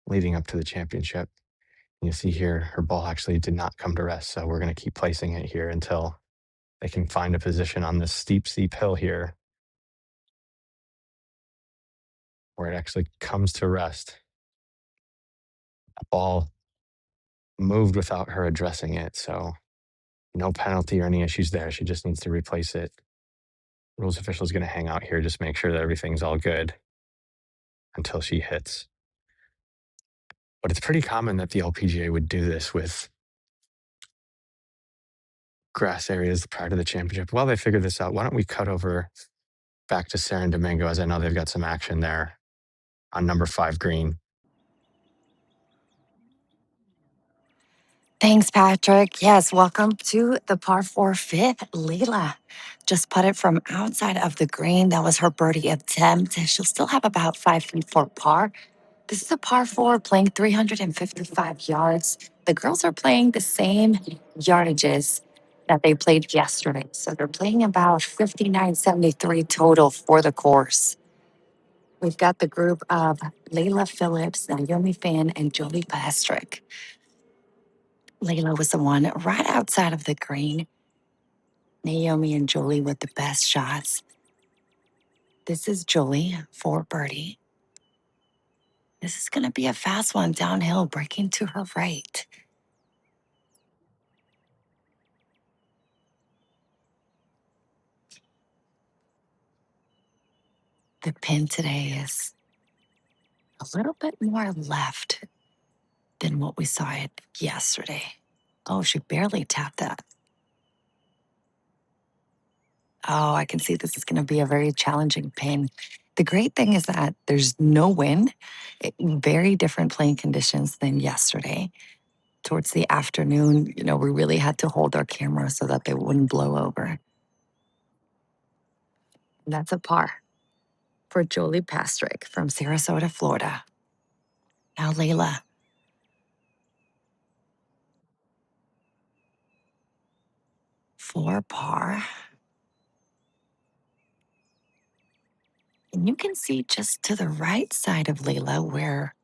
leading up to the championship. You see here, her ball actually did not come to rest. So we're going to keep placing it here until they can find a position on this steep hill here where it actually comes to rest. The ball moved without her addressing it. So no penalty or any issues there. She just needs to replace it. Rules official is going to hang out here, just make sure that everything's all good until she hits. But it's pretty common that the LPGA would do this with grass areas prior to the championship. While they figure this out, why don't we cut over back to Sarah and Domingo, as I know they've got some action there on number 5 green. Thanks, Patrick. Yes, welcome to the par 4 fifth. Leila just putted from outside of the green. That was her birdie attempt. She'll still have about 5 feet for par. This is a par 4 playing 355 yards. The girls are playing the same yardages that they played yesterday. So they're playing about 59.73 total for the course. We've got the group of Layla Phillips, Naomi Fan, and Jolie Pastrick. Layla was the one right outside of the green. Naomi and Jolie with the best shots. This is Jolie for birdie. This is going to be a fast one downhill, breaking to her right. The pin today is a little bit more left than what we saw it yesterday. Oh, she barely tapped that. Oh, I can see this is going to be a very challenging pin. The great thing is that there's no wind, very different playing conditions than yesterday. Towards the afternoon, we really had to hold our camera so that they wouldn't blow over. And that's a par for Jolie Pastrick from Sarasota, Florida. Now, Layla. For par. And you can see just to the right side of Layla where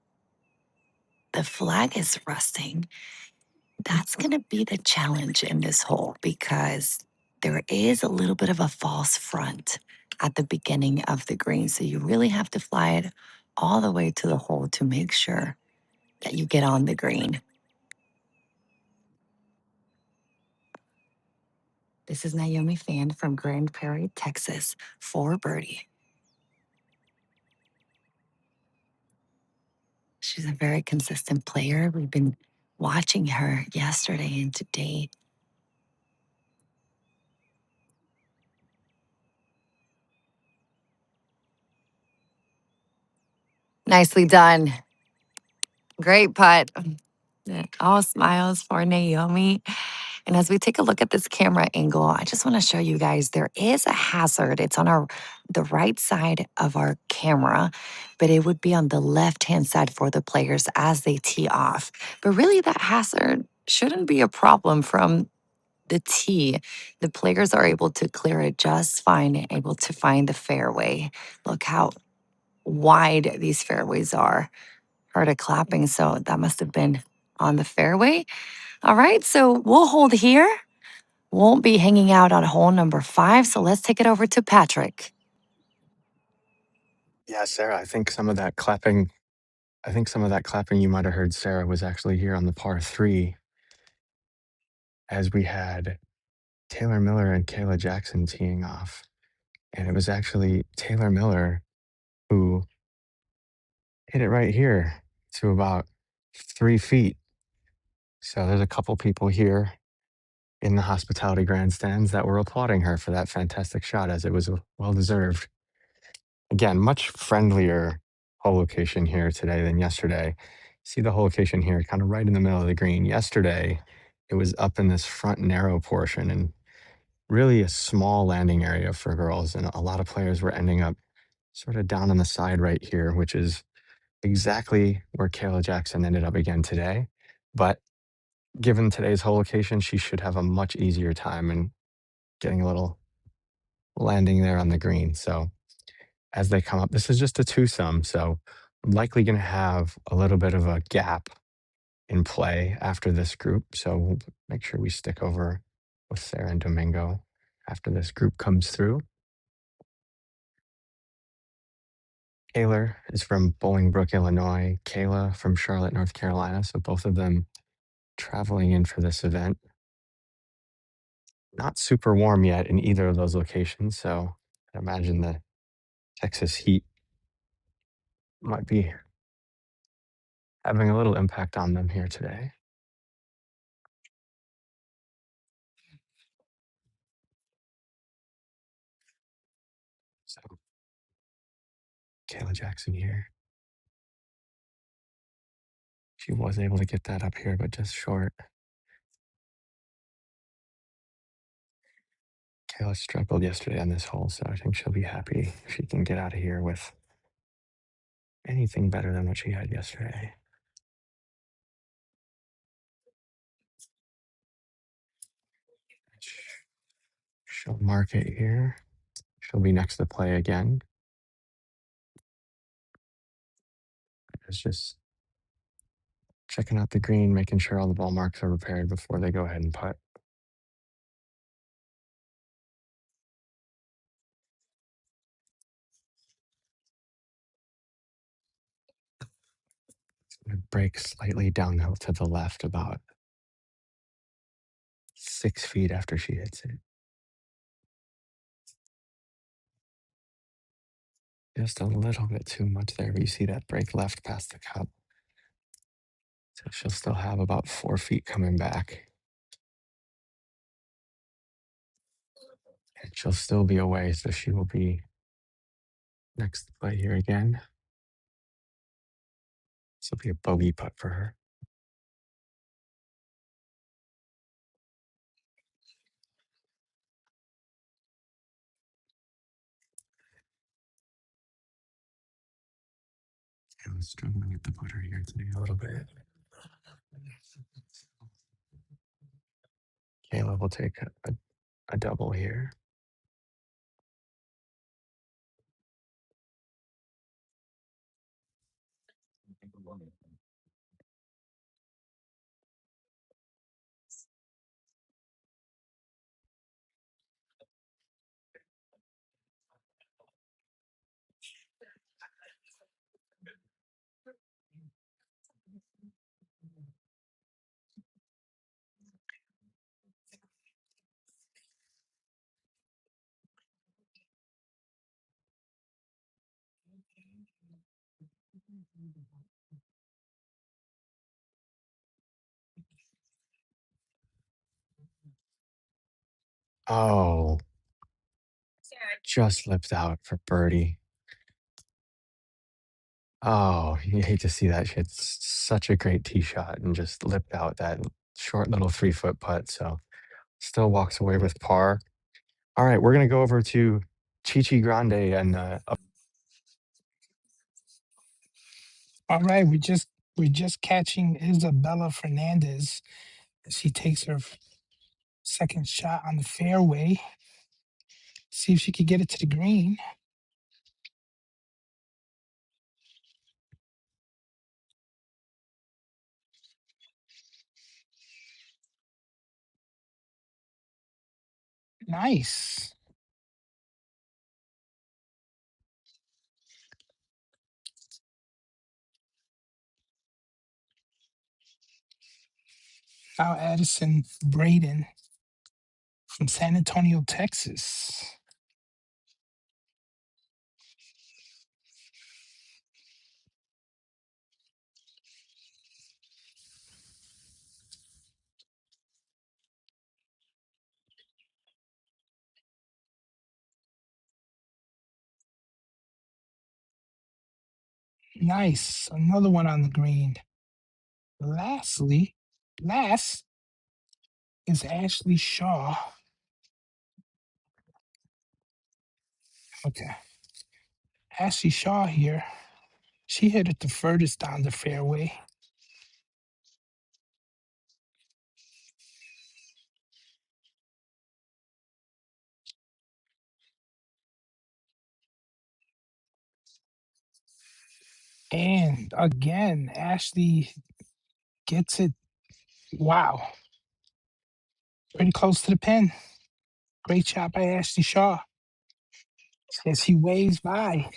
the flag is resting. That's going to be the challenge in this hole because there is a little bit of a false front at the beginning of the green. So you really have to fly it all the way to the hole to make sure that you get on the green. This is Naomi Fan from Grand Prairie, Texas, for birdie. She's a very consistent player. We've been watching her yesterday and today. Nicely done. Great putt. All smiles for Naomi. And as we take a look at this camera angle, I just want to show you guys there is a hazard. It's on the right side of our camera, but it would be on the left-hand side for the players as they tee off. But really that hazard shouldn't be a problem from the tee. The players are able to clear it just fine, able to find the fairway. Look how wide these fairways are. Heard a clapping, so that must have been on the fairway. All right, so we'll hold here. Won't be hanging out on hole number 5, so let's take it over to Patrick. Yeah, Sarah, I think some of that clapping you might have heard, Sarah, was actually here on the par 3 as we had Taylor Miller and Kayla Jackson teeing off. And it was actually Taylor Miller who hit it right here to about 3 feet. So there's a couple people here in the hospitality grandstands that were applauding her for that fantastic shot, as it was well deserved. Again, much friendlier hole location here today than yesterday. See the hole location here, kind of right in the middle of the green. Yesterday, it was up in this front narrow portion and really a small landing area for girls. And a lot of players were ending up sort of down on the side right here, which is exactly where Kayla Jackson ended up again today. But given today's hole location, she should have a much easier time in getting a little landing there on the green. So as they come up, this is just a twosome. So I'm likely going to have a little bit of a gap in play after this group. So we'll make sure we stick over with Sarah and Domingo after this group comes through. Taylor is from Bolingbrook, Illinois. Kayla from Charlotte, North Carolina. So both of them traveling in for this event. Not super warm yet in either of those locations. So I imagine the Texas heat might be having a little impact on them here today. So Kayla Jackson here. She was able to get that up here, but just short. Kayla struggled yesterday on this hole, so I think she'll be happy if she can get out of here with anything better than what she had yesterday. She'll mark it here. She'll be next to play again. It's just checking out the green, making sure all the ball marks are repaired before they go ahead and putt. It's going to break slightly downhill to the left, about 6 feet after she hits it. Just a little bit too much there, but you see that break left past the cup. So she'll still have about 4 feet coming back. And she'll still be away, so she will be next to play here again. This will be a bogey putt for her. I was struggling with the putter here today a little bit. Kayla will take a double here. Oh, just lipped out for birdie. Oh, you hate to see that. She had such a great tee shot and just lipped out that short little 3-foot putt. So still walks away with par. All right, we're gonna go over to Chichi Grande and All right, we're just catching Isabella Fernandez as she takes her second shot on the fairway. See if she could get it to the green. Nice. Now Addison Braden from San Antonio, Texas. Nice. Another one on the green. Last is Ashley Shaw. Okay. Ashley Shaw here. She hit it the furthest down the fairway. And again, Ashley gets it. Wow. Pretty close to the pin. Great shot by Ashley Shaw. As he waves by,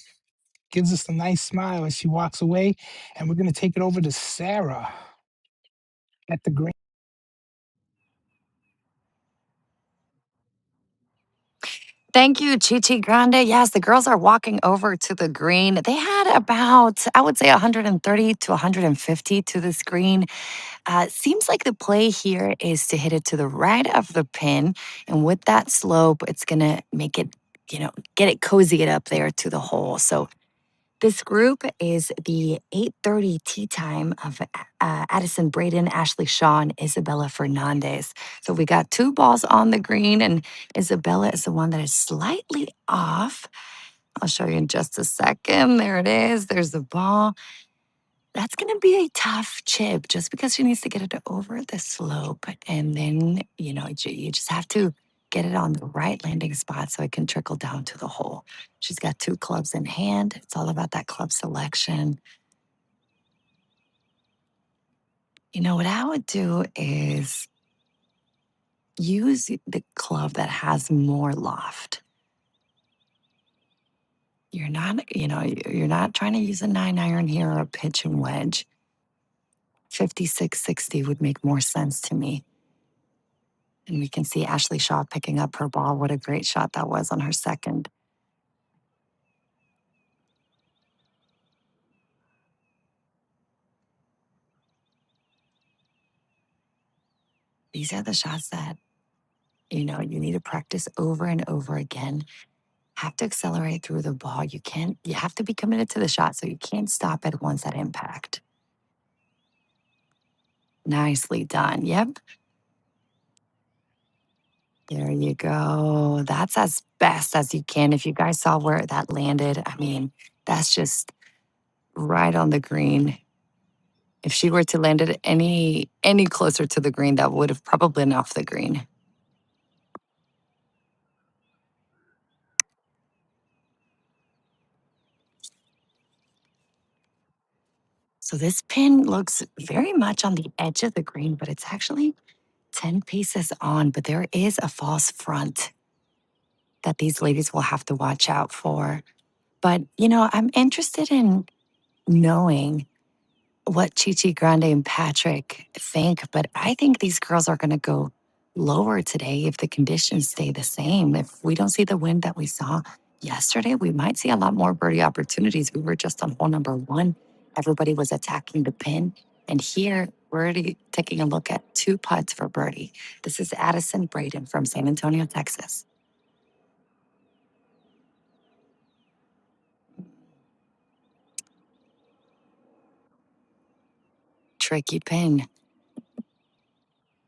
gives us a nice smile as she walks away. And we're going to take it over to Sarah at the green. Thank you, Chichi Grande. Yes, the girls are walking over to the green. They had about, I would say, 130 to 150 to this green. Seems like the play here is to hit it to the right of the pin. And with that slope, it's going to make it, get it cozy it up there to the hole. So this group is the 8:30 tea time of Addison Braden, Ashley Shaw, and Isabella Fernandez. So we got two balls on the green, and Isabella is the one that is slightly off. I'll show you in just a second. There it is. There's the ball. That's going to be a tough chip just because she needs to get it over the slope. And then, you just have to get it on the right landing spot so it can trickle down to the hole. She's got two clubs in hand. It's all about that club selection. What I would do is use the club that has more loft. You're not trying to use a 9-iron here or a pitch and wedge. 5660 would make more sense to me. And we can see Ashley Shaw picking up her ball. What a great shot that was on her second. These are the shots that, you need to practice over and over again. Have to accelerate through the ball. You have to be committed to the shot, so you can't stop it once at impact. Nicely done. Yep. There you go. That's as best as you can. If you guys saw where that landed, I mean, that's just right on the green. If she were to land it any closer to the green, that would have probably been off the green. So this pin looks very much on the edge of the green, but it's actually 10 paces on. But there is a false front that these ladies will have to watch out for. But, I'm interested in knowing what Chichi Grande and Patrick think, but I think these girls are going to go lower today if the conditions stay the same. If we don't see the wind that we saw yesterday, we might see a lot more birdie opportunities. We were just on hole number 1. Everybody was attacking the pin. And here, we're already taking a look at 2 putts for birdie. This is Addison Braden from San Antonio, Texas. tricky pin.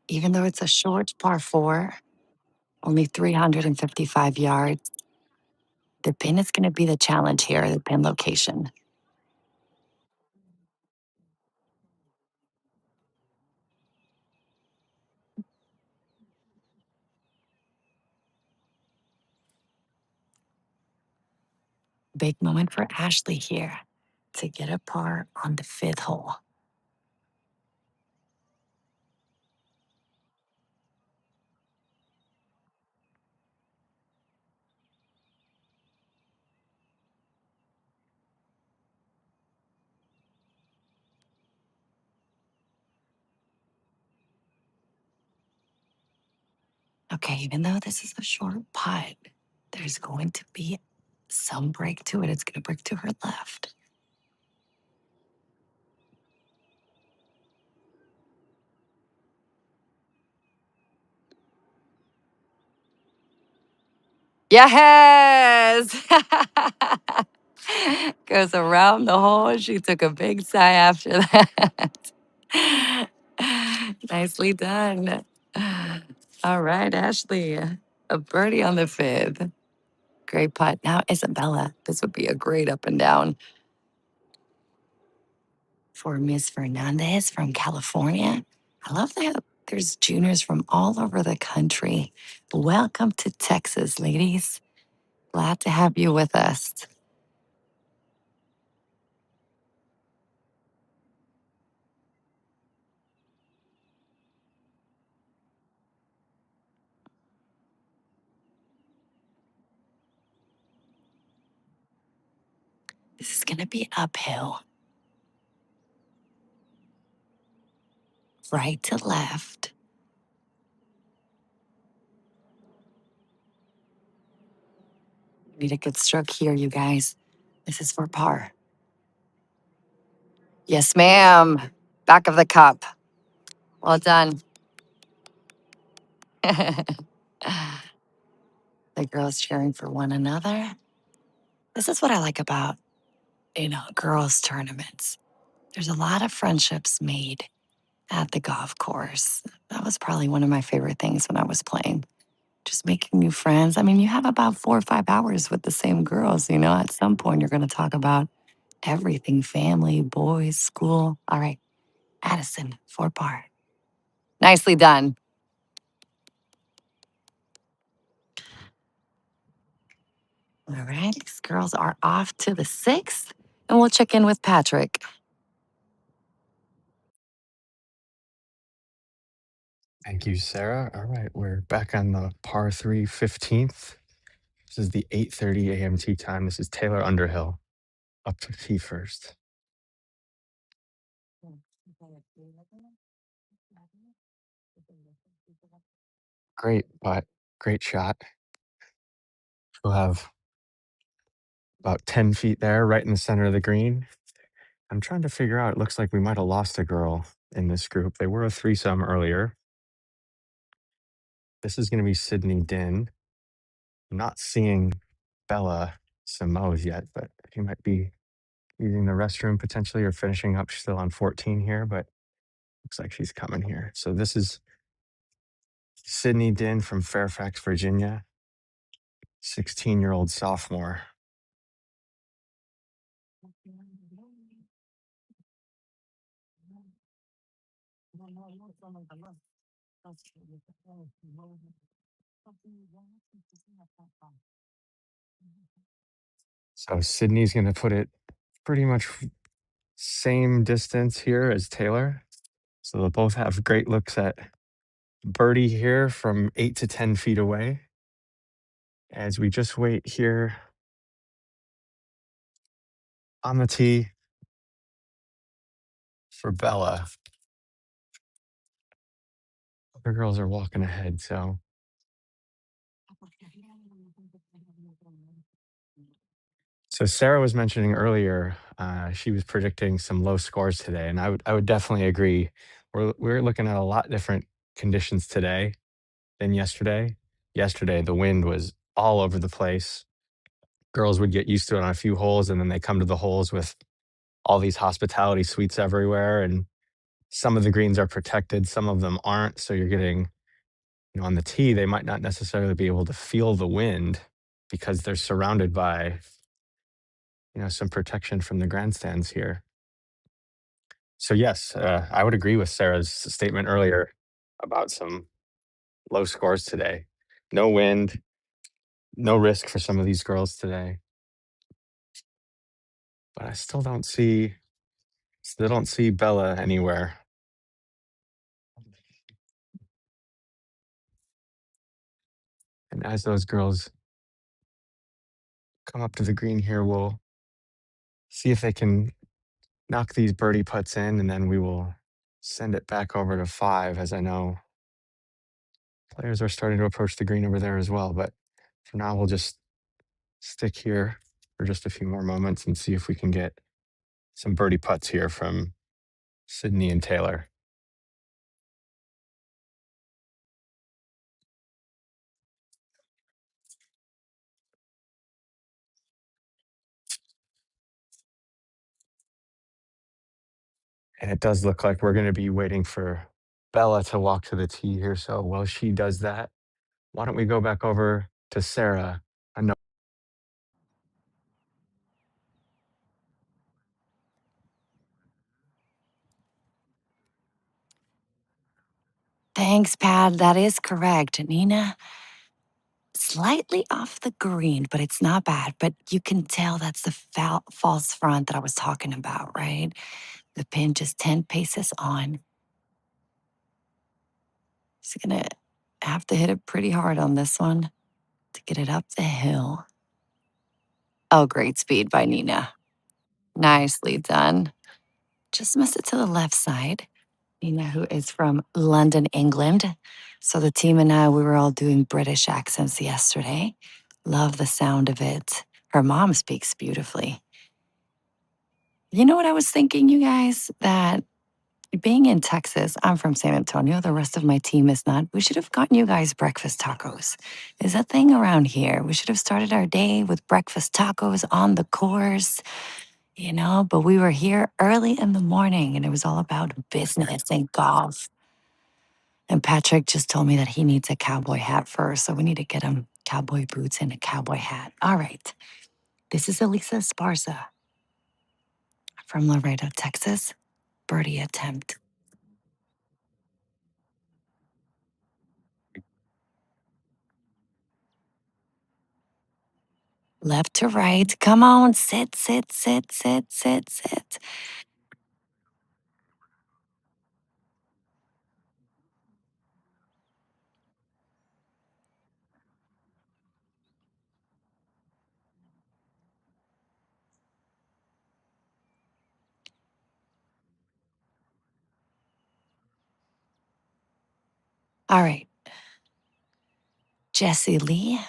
Even though it's a short par four, only 355 yards, the pin is going to be the challenge here, the pin location. Big moment for Ashley here to get a par on the fifth hole. Okay, even though this is a short putt, there's going to be some break to it. It's going to break to her left. Yes! Goes around the hole. She took a big sigh after that. Nicely done. All right, Ashley. A birdie on the fifth. Great putt. Now, Isabella, this would be a great up and down for Miss Fernandez from California. I love that there's juniors from all over the country. Welcome to Texas, ladies. Glad to have you with us. This is going to be uphill, right to left. Need a good stroke here, you guys. This is for par. Yes, ma'am. Back of the cup. Well done. The girls cheering for one another. This is what I like about, girls' tournaments. There's a lot of friendships made at the golf course. That was probably one of my favorite things when I was playing. Just making new friends. I mean, you have about 4 or 5 hours with the same girls, At some point, you're going to talk about everything family, boys, school. All right, Addison, 4 par. Nicely done. All right, these girls are off to the sixth, and we'll check in with Patrick. Thank you, Sarah. All right, we're back on the par 3 15th. This is the 8:30 a.m. tee time. This is Taylor Underhill up to tee first. Great putt, great shot. We'll have about 10 feet there, right in the center of the green. I'm trying to figure out, it looks like we might have lost a girl in this group. They were a threesome earlier. This is going to be Sydney Din. I'm not seeing Bella Simoes yet, but she might be using the restroom potentially or finishing up. She's still on 14 here, but looks like she's coming here. So this is Sydney Din from Fairfax, Virginia, 16-year-old sophomore. So Sydney's going to put it pretty much same distance here as Taylor. So they'll both have great looks at birdie here from 8 to 10 feet away. As we just wait here on the tee for Bella. Other girls are walking ahead, so. So Sarah was mentioning earlier, she was predicting some low scores today, and I would definitely agree. We're looking at a lot different conditions today than yesterday. Yesterday, the wind was all over the place. Girls would get used to it on a few holes, and then they come to the holes with all these hospitality suites everywhere, and some of the greens are protected, some of them aren't. So you're getting, on the tee, they might not necessarily be able to feel the wind because they're surrounded by, some protection from the grandstands here. So yes, I would agree with Sarah's statement earlier about some low scores today. No wind, no risk for some of these girls today. But I still don't see Bella anywhere. And as those girls come up to the green here, we'll see if they can knock these birdie putts in, and then we will send it back over to 5, as I know players are starting to approach the green over there as well. But for now, we'll just stick here for just a few more moments and see if we can get some birdie putts here from Sydney and Taylor. And it does look like we're going to be waiting for Bella to walk to the tee here. So while she does that, why don't we go back over to Sarah? I know. Thanks, Pat. That is correct. Nina, slightly off the green, but it's not bad. But you can tell that's the false front that I was talking about, right? The pin just 10 paces on. She's going to have to hit it pretty hard on this one to get it up the hill. Oh, great speed by Nina. Nicely done. Just missed it to the left side. Nina, who is from London, England. So the team and I, we were all doing British accents yesterday. Love the sound of it. Her mom speaks beautifully. You know what I was thinking, you guys? That being in Texas, I'm from San Antonio. The rest of my team is not. We should have gotten you guys breakfast tacos. Is that thing around here? We should have started our day with breakfast tacos on the course, but we were here early in the morning and it was all about business and golf. And Patrick just told me that he needs a cowboy hat first. So we need to get him cowboy boots and a cowboy hat. All right. This is Elisa Esparza from Laredo, Texas. Birdie attempt. Left to right. Come on. Sit, sit, sit, sit, sit, sit. All right. Jessie Lee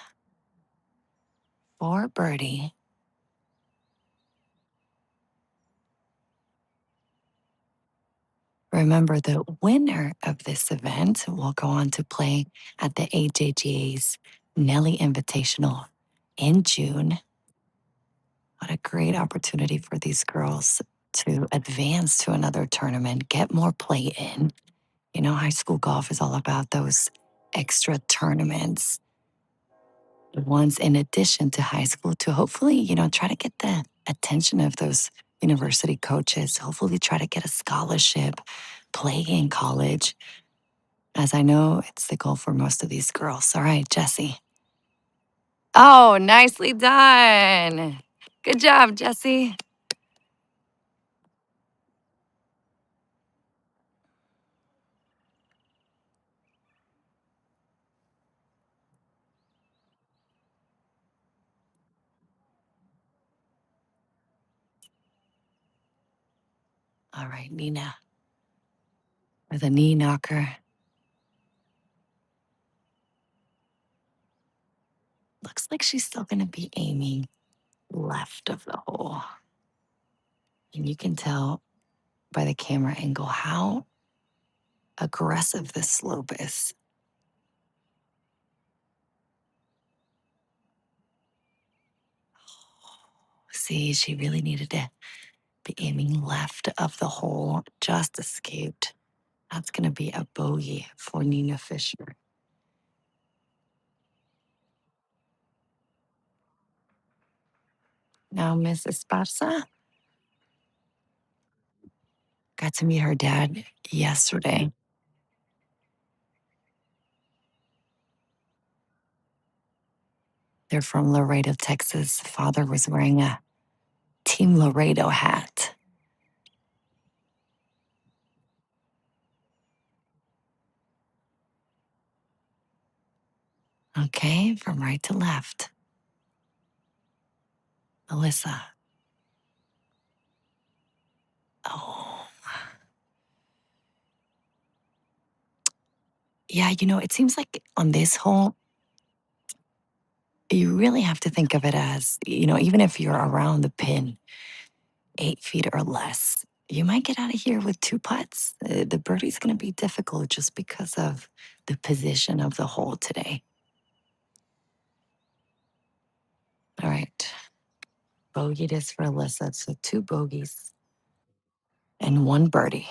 for birdie. Remember, the winner of this event will go on to play at the AJGA's Nelly Invitational in June. What a great opportunity for these girls to advance to another tournament, get more play in. High school golf is all about those extra tournaments, the ones in addition to high school, to hopefully, try to get the attention of those university coaches, hopefully try to get a scholarship, play in college, as I know it's the goal for most of these girls. All right, Jessie. Oh, nicely done. Good job, Jessie. All right, Nina, with a knee knocker. Looks like she's still going to be aiming left of the hole. And you can tell by the camera angle how aggressive this slope is. See, she really needed to Be aiming left of the hole, just escaped. That's going to be a bogey for Nina Fisher. Now, Miss Esparza got to meet her dad yesterday. They're from Laredo, Texas. Father was wearing a Team Laredo hat. Okay, from right to left. Alyssa. Oh. Yeah, it seems like on this hole, you really have to think of it as, even if you're around the pin, 8 feet or less, you might get out of here with 2 putts. The birdie's going to be difficult just because of the position of the hole today. All right. Bogey it is for Alyssa. So 2 bogeys and 1 birdie.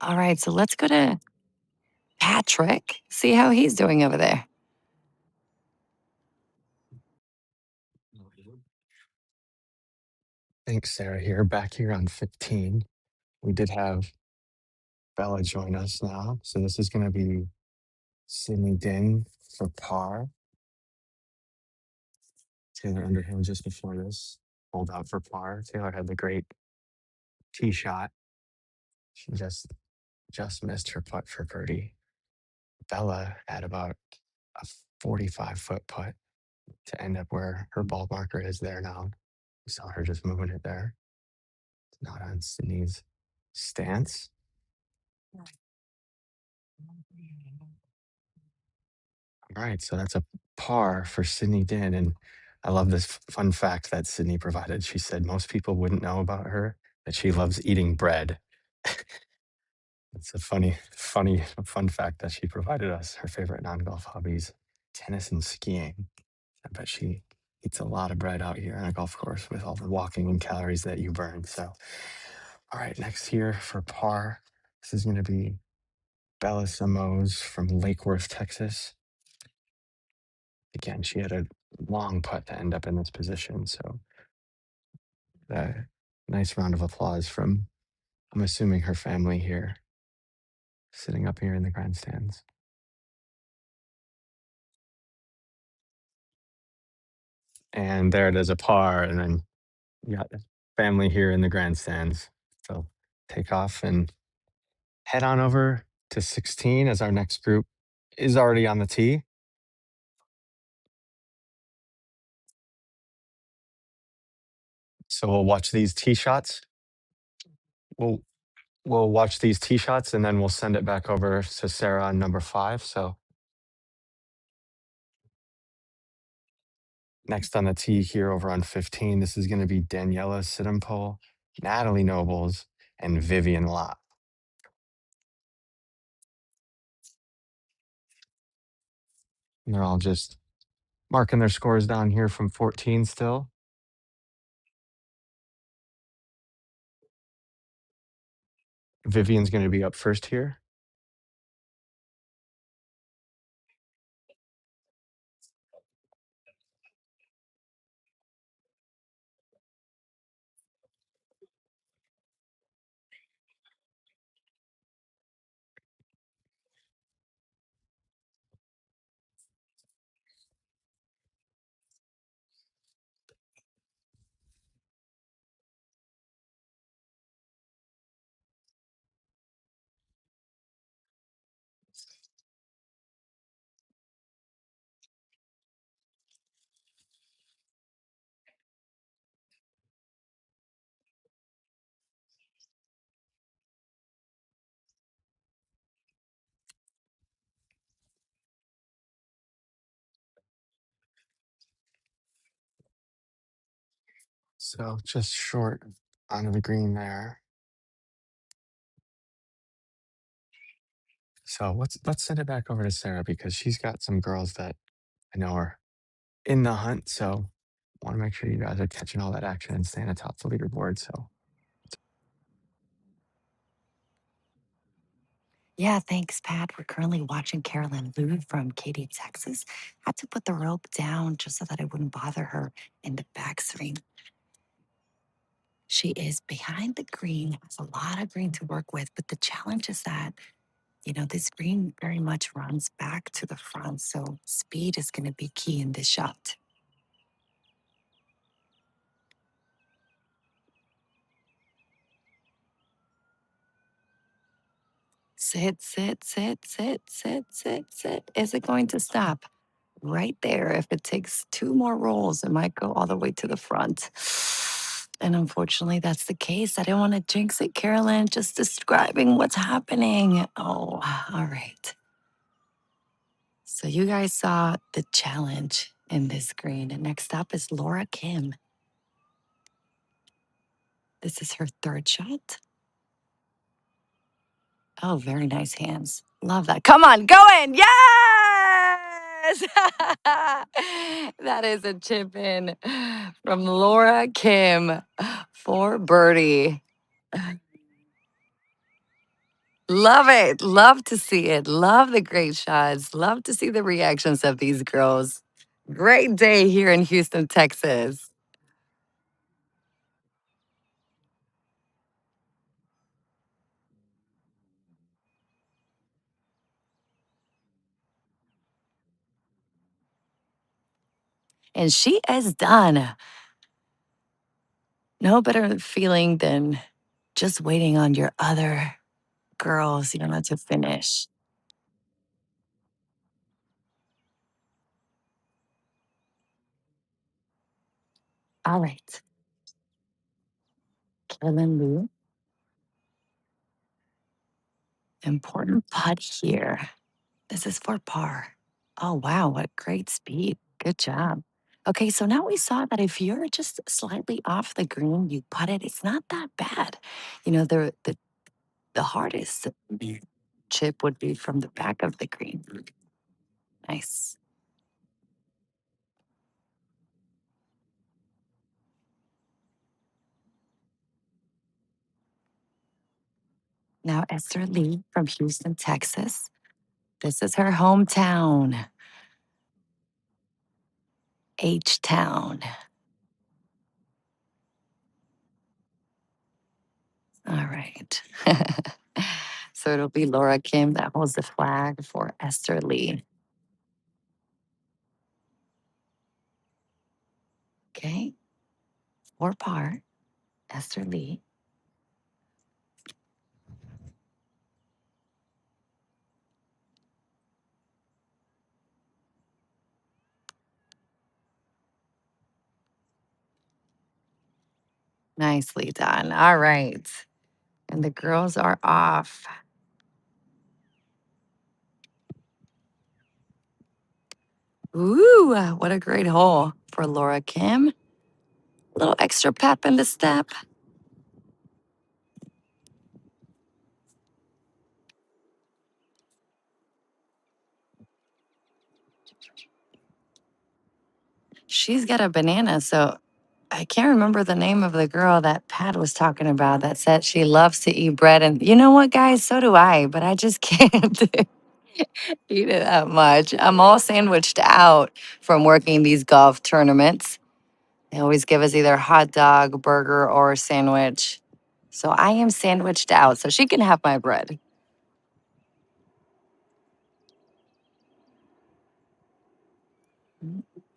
All right, so let's go to Patrick, see how he's doing over there. Thanks, Sarah. Here, back here on 15. We did have Bella join us now. So this is going to be Sydney Din for par. Taylor Underhill just before this pulled out for par. Taylor had the great tee shot. She just missed her putt for birdie. Bella had about a 45-foot putt to end up where her ball marker is there now. We saw her just moving it there. It's not on Sydney's stance. All right, so that's a par for Sydney Din. And I love this fun fact that Sydney provided. She said most people wouldn't know about her, that she loves eating bread. It's a fun fact that she provided us. Her favorite non-golf hobbies, tennis and skiing. I bet she eats a lot of bread out here on a golf course with all the walking and calories that you burn. So, all right, next here for par, this is going to be Bella Samos from Lake Worth, Texas. Again, she had a long putt to end up in this position. So, a nice round of applause from, I'm assuming, her family here, sitting up here in the grandstands. And there it is, a par. And then you got family here in the grandstands. So take off and head on over to 16 as our next group is already on the tee. So we'll watch these tee shots. We'll we'll watch these tee shots and then we'll send it back over to Sarah on number 5. So next on the tee here over on 15, this is going to be Daniela Siddempole, Natalie Nobles, and Vivian Lott. And they're all just marking their scores down here from 14 still. Vivian's going to be up first here. So just short onto the green there. So let's send it back over to Sarah because she's got some girls that I know are in the hunt. So want to make sure you guys are catching all that action and staying atop the leaderboard. So Yeah, thanks, Pat. We're currently watching Carolyn Lou from Katy, Texas. Had to put the rope down just so that I wouldn't bother her in the backswing. She is behind the green, has a lot of green to work with, but the challenge is that, this green very much runs back to the front. So speed is going to be key in this shot. Sit, sit, sit, sit, sit, sit, sit. Is it going to stop? Right there. If it takes two more rolls, it might go all the way to the front. And unfortunately, that's the case. I didn't want to jinx it, Carolyn, just describing what's happening. Oh, all right. So you guys saw the challenge in this screen. And next up is Laura Kim. This is her third shot. Oh, very nice hands. Love that. Come on, go in. Yes! That is a chip in from Laura Kim for birdie. Love it. Love to see it. Love the great shots. Love to see the reactions of these girls. Great day here in Houston, Texas. And she is done. No better feeling than just waiting on your other girls, to finish. All right. Carolyn Lou, important putt here. This is for par. Oh, wow. What great speed. Good job. Okay, so now we saw that if you're just slightly off the green, you putt it, it's not that bad. The hardest chip would be from the back of the green. Nice. Now, Esther Lee from Houston, Texas. This is her hometown, H Town. All right. So it'll be Laura Kim that holds the flag for Esther Lee. Okay. For par, Esther Lee. Nicely done. All right. And the girls are off. Ooh, what a great hole for Laura Kim. A little extra pep in the step. She's got a banana, so I can't remember the name of the girl that Pat was talking about that said she loves to eat bread. And you know what, guys? So do I, but I just can't eat it that much. I'm all sandwiched out from working these golf tournaments. They always give us either hot dog, burger, or sandwich. So I am sandwiched out, so she can have my bread.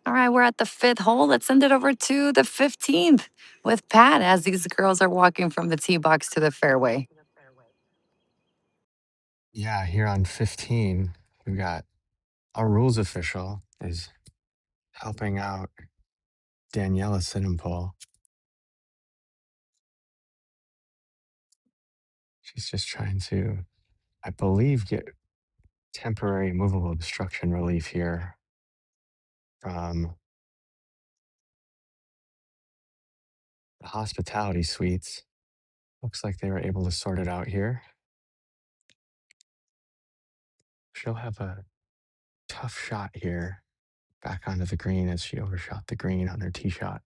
All right, we're at the fifth hole. Let's send it over to the 15th with Pat as these girls are walking from the tee box to the fairway. yeah, here on 15, we've got our rules official is helping out Daniela Sittenpool. She's just trying to, I believe, get temporary movable obstruction relief here from the hospitality suites. Looks like they were able to sort it out here. She'll have a tough shot here back onto the green as she overshot the green on her tee shot.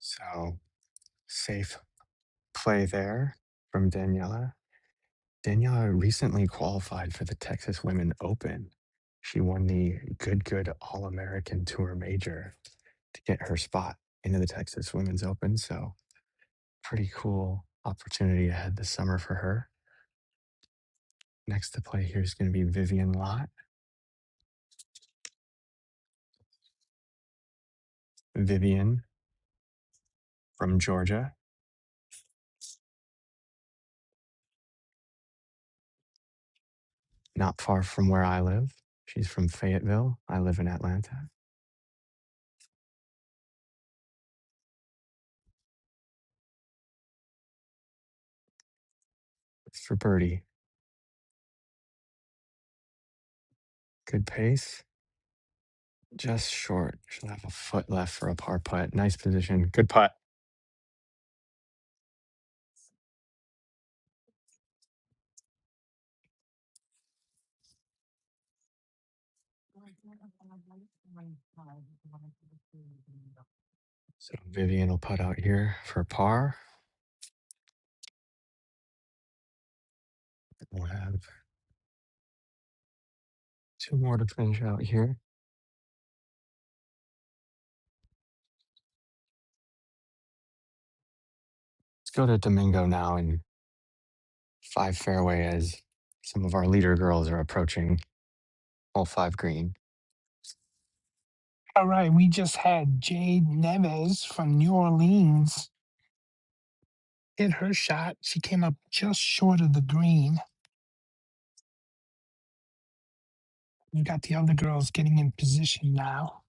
So safe play there from Daniela. Daniela recently qualified for the Texas Women Open. She won the Good All American Tour Major to get her spot into the Texas Women's Open. So, pretty cool opportunity ahead this summer for her. Next to play here is going to be Vivian Lott. Vivian from Georgia. Not far from where I live. She's from Fayetteville. I live in Atlanta. It's for birdie. Good pace. Just short. She'll have a foot left for a par putt. Nice position. Good putt. So Vivian will putt out here for par. We'll have 2 more to finish out here. Let's go to Domingo now in 5 fairway as some of our leader girls are approaching hole 5 green. All right, we just had Jade Neves from New Orleans hit her shot. She came up just short of the green. We got the other girls getting in position now.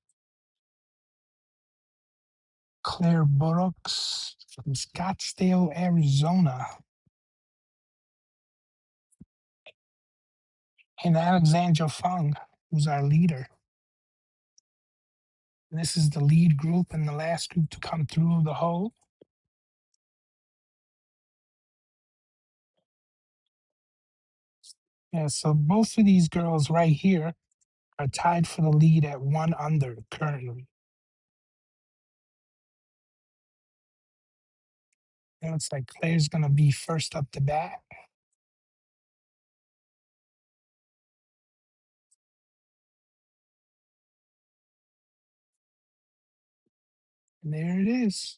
Claire Brooks from Scottsdale, Arizona. And Alexandra Fung, who's our leader. This is the lead group and the last group to come through the hole. Yeah, so both of these girls right here are tied for the lead at 1 under currently. It looks like Claire's going to be first up to bat. And there it is.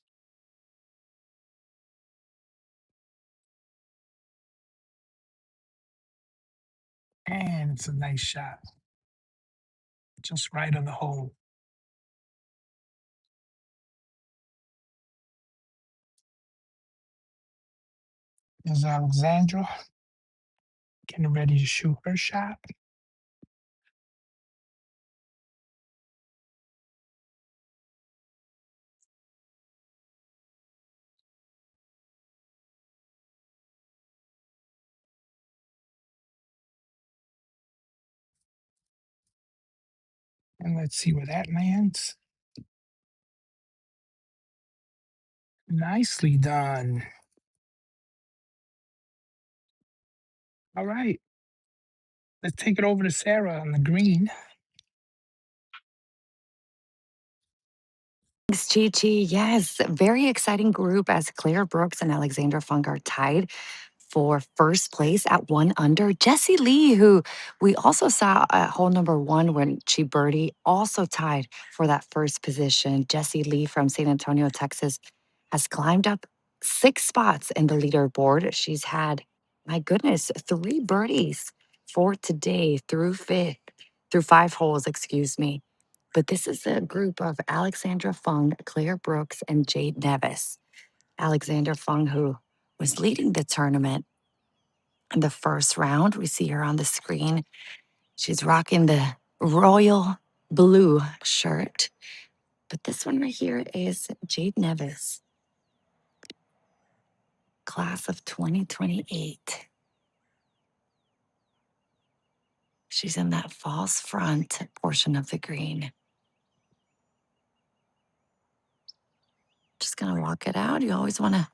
And it's a nice shot. Just right on the hole. There's Alexandra getting ready to shoot her shot. And let's see where that lands. Nicely done. All right. Let's take it over to Sarah on the green. Thanks, Chi Chi. Yes, very exciting group as Claire Brooks and Alexandra Fung are tied for first place at 1 under. Jessie Lee, who we also saw at hole number 1 when she birdie, also tied for that first position. Jessie Lee from San Antonio, Texas, has climbed up 6 spots in the leaderboard. She's had, my goodness, 3 birdies for today through 5 holes, excuse me. But this is a group of Alexandra Fung, Claire Brooks, and Jade Nevis. Alexander Fung, who was leading the tournament in the first round. We see her on the screen. She's rocking the royal blue shirt. But this one right here is Jade Nevis, class of 2028. She's in that false front portion of the green. Just gonna walk it out. You always wanna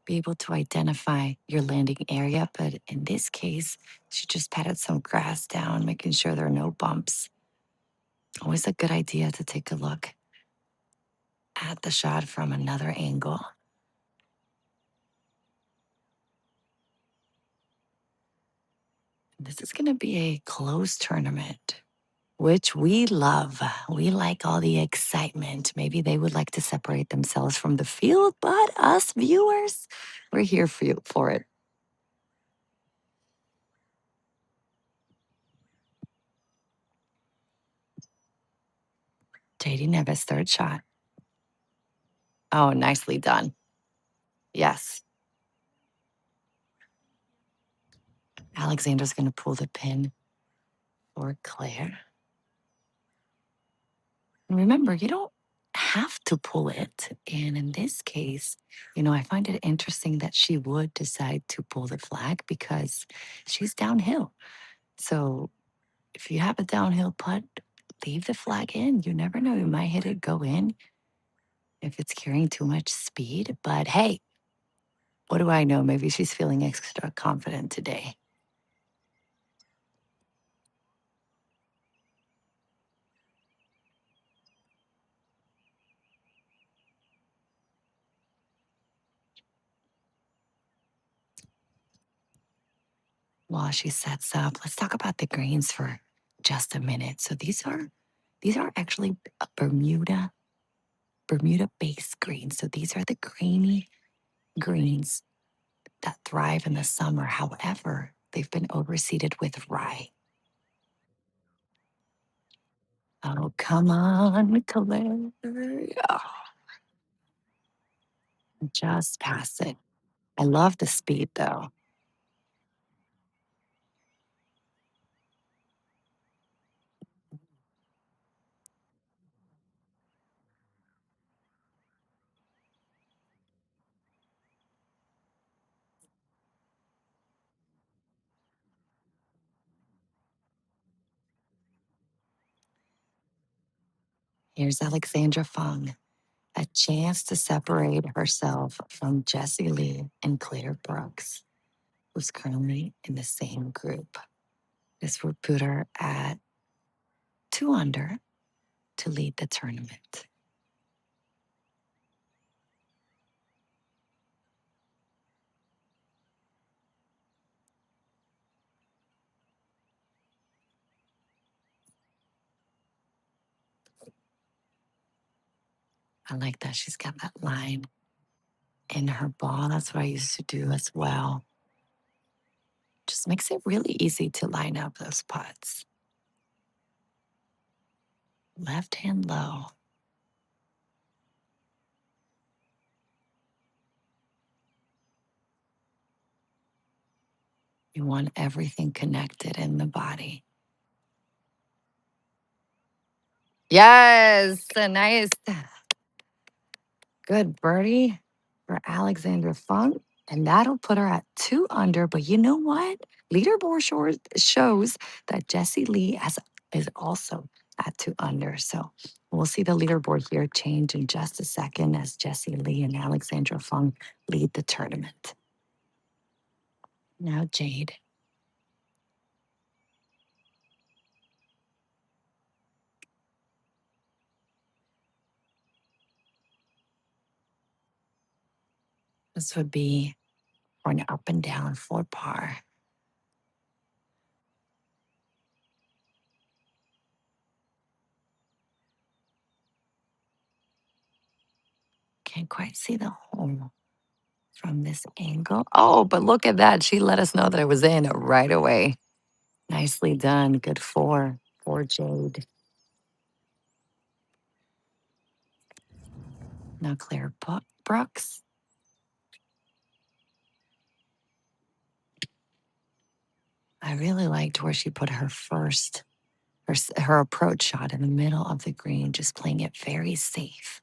be able to identify your landing area, but in this case, she just patted some grass down, making sure there are no bumps. Always a good idea to take a look at the shot from another angle. This is gonna be a close tournament, which we love. We like all the excitement. Maybe they would like to separate themselves from the field, but us viewers, we're here for you for it. JD Nevis, third shot. Oh, nicely done. Yes. Alexander's going to pull the pin for Claire. And remember, you don't have to pull it. And in this case, I find it interesting that she would decide to pull the flag because she's downhill. So if you have a downhill putt, leave the flag in. You never know. You might hit it, go in if it's carrying too much speed. But hey, what do I know? Maybe she's feeling extra confident today. While she sets up, let's talk about the greens for just a minute. So these are actually a Bermuda base greens. So these are the creamy greens that thrive in the summer. However, they've been overseeded with rye. Oh, come on, Claire. Oh, just pass it. I love the speed though. Here's Alexandra Fung, a chance to separate herself from Jessie Lee and Claire Brooks, who's currently in the same group. This would put her at 2 under to lead the tournament. I like that she's got that line in her ball. That's what I used to do as well. Just makes it really easy to line up those putts. Left hand low. You want everything connected in the body. Yes, a nice, good birdie for Alexandra Funk. And that'll put her at 2 under. But you know what? Leaderboard shows that Jessie Lee is also at 2 under. So we'll see the leaderboard here change in just a second as Jessie Lee and Alexandra Funk lead the tournament. Now, Jade. This would be for an up and down for par. Can't quite see the hole from this angle. Oh, but look at that. She let us know that it was in right away. Nicely done. Good for Jade. Now Claire Brooks. I really liked where she put her approach shot in the middle of the green, just playing it very safe.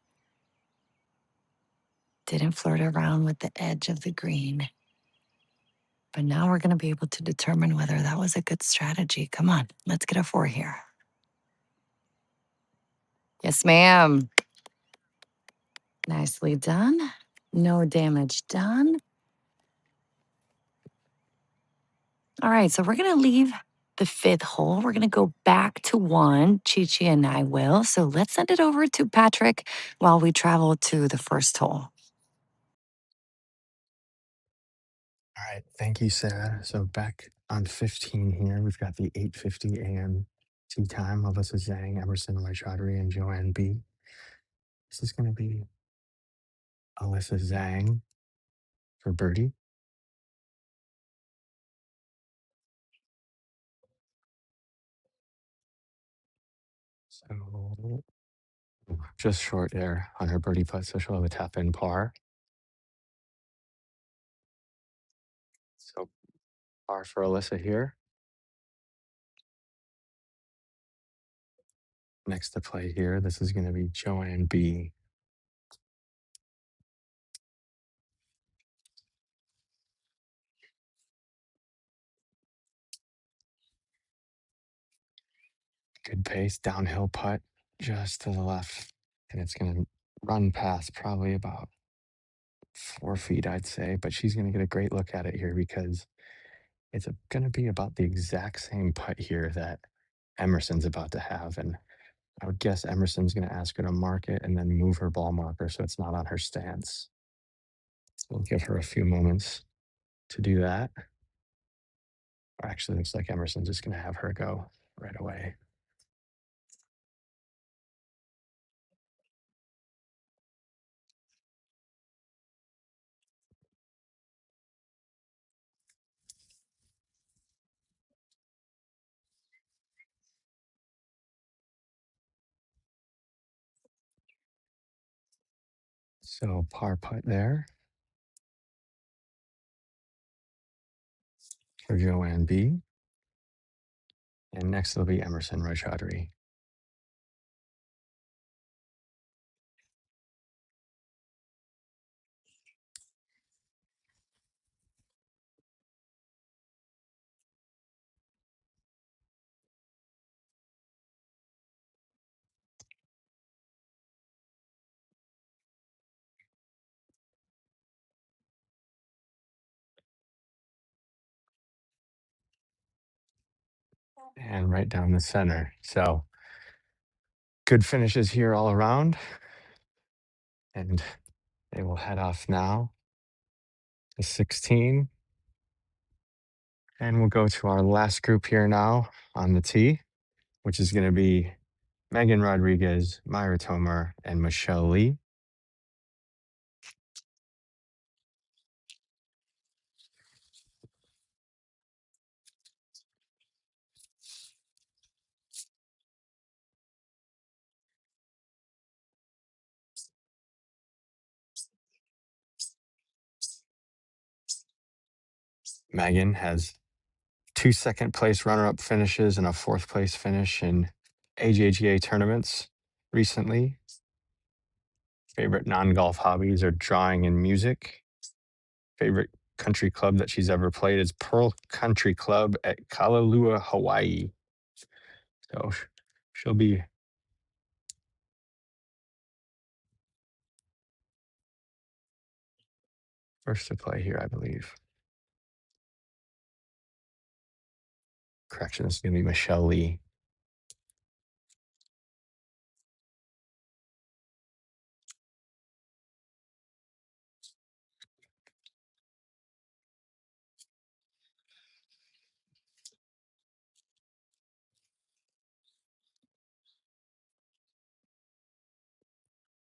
Didn't flirt around with the edge of the green. But now we're going to be able to determine whether that was a good strategy. Come on, let's get a 4 here. Yes, ma'am. Nicely done. No damage done. All right, so we're going to leave the 5th hole. We're going to go back to 1. Chi-Chi and I will. So let's send it over to Patrick while we travel to the 1st hole. All right, thank you, Sarah. So back on 15 here, we've got the 8:50 a.m. tea time. Alyssa Zhang, Emerson Roy Chaudhary, and Joanne B. This is going to be Alyssa Zhang for birdie. So just short there on her birdie putt, so she'll have a tap in par. So par for Alyssa here. Next to play here, this is going to be Joanne B. Good pace, downhill putt just to the left. And it's going to run past probably about 4 feet, I'd say. But she's going to get a great look at it here because it's going to be about the exact same putt here that Emerson's about to have. And I would guess Emerson's going to ask her to mark it and then move her ball marker so it's not on her stance. So we'll give her a few moments to do that. Or actually, looks like Emerson's just going to have her go right away. So par putt there for Joanne B. And next will be Emerson Roy Chaudhary. And right down the center. So good finishes here all around. And they will head off now to 16. And we'll go to our last group here now on the tee, which is going to be Megan Rodriguez, Myra Tomer, and Michelle Lee. Megan has 2 second-place runner-up finishes and a 4th-place finish in AJGA tournaments recently. Favorite non-golf hobbies are drawing and music. Favorite country club that she's ever played is Pearl Country Club at Kalalua, Hawaii. So she'll be first to play here, I believe. Correction, this is going to be Michelle Lee.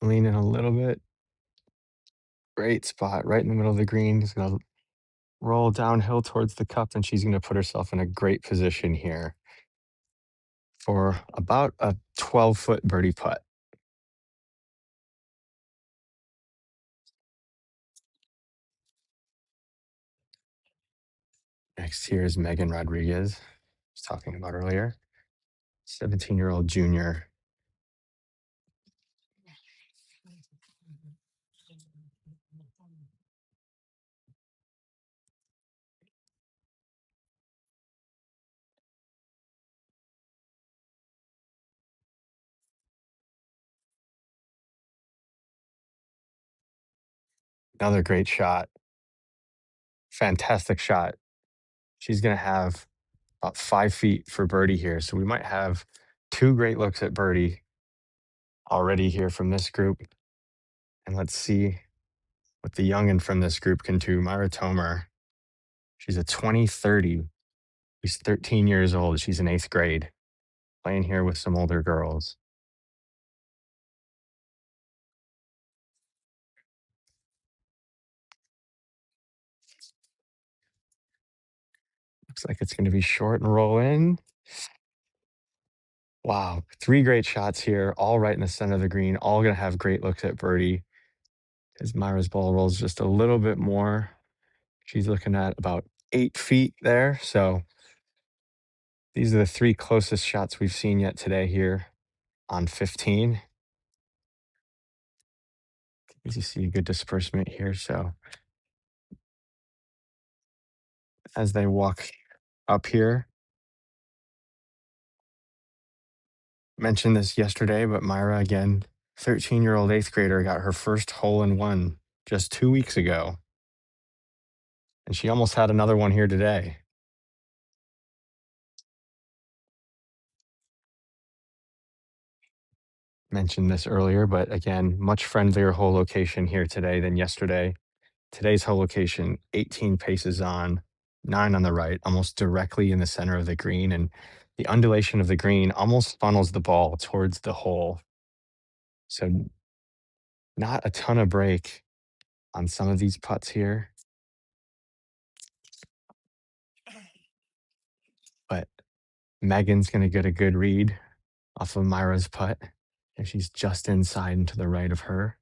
Lean in a little bit. Great spot right in the middle of the green. She's going to roll downhill towards the cup, and she's going to put herself in a great position here for about a 12-foot birdie putt. Next here is Megan Rodriguez, I was talking about earlier, 17-year-old junior. Another great shot. Fantastic shot. She's going to have about 5 feet for birdie here. So we might have 2 great looks at birdie already here from this group. And let's see what the youngin from this group can do. Myra Tomer. She's a 2030. She's 13 years old. She's in 8th grade, playing here with some older girls. Looks like it's going to be short and roll in. Wow, 3 great shots here, all right in the center of the green, all going to have great looks at birdie. As Myra's ball rolls just a little bit more. She's looking at about 8 feet there. So these are the 3 closest shots we've seen yet today here on 15. As you see a good disbursement here. So as they walk up here, mentioned this yesterday, but Myra, again, 13-year-old 8th grader, got her first hole-in-one just 2 weeks ago. And she almost had another one here today. Mentioned this earlier, but again, much friendlier hole location here today than yesterday. Today's hole location, 18 paces on, 9 on the right, almost directly in the center of the green. And the undulation of the green almost funnels the ball towards the hole. So not a ton of break on some of these putts here. But Megan's going to get a good read off of Myra's putt. And she's just inside and to the right of her.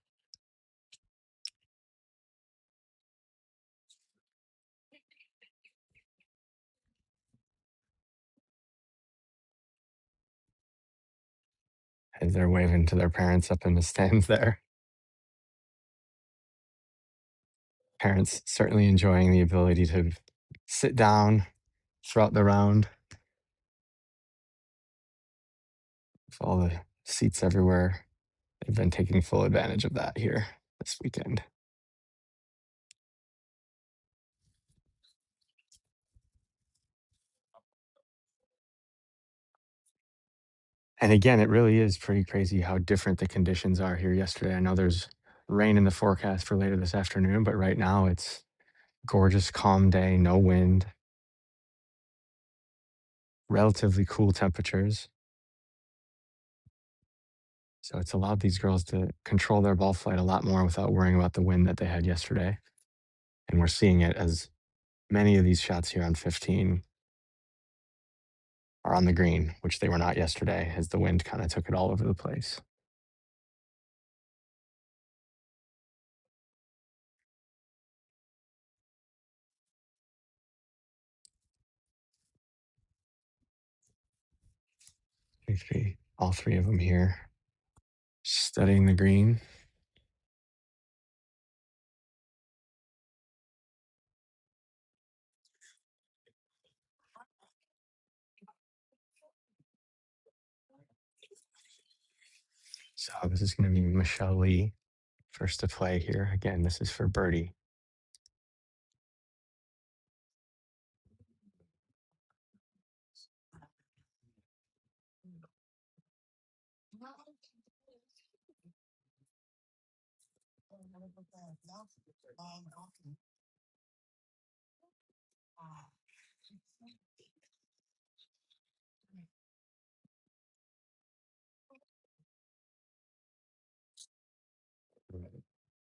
As they're waving to their parents up in the stands there. Parents certainly enjoying the ability to sit down throughout the round. With all the seats everywhere. They've been taking full advantage of that here this weekend. And again, it really is pretty crazy how different the conditions are here yesterday. I know there's rain in the forecast for later this afternoon, but right now it's gorgeous, calm day, no wind, relatively cool temperatures. So it's allowed these girls to control their ball flight a lot more without worrying about the wind that they had yesterday. And we're seeing it as many of these shots here on 15 are on the green, which they were not yesterday, as the wind kind of took it all over the place. All 3 of them here, studying the green. So this is going to be Michelle Lee, first to play here. Again, this is for birdie.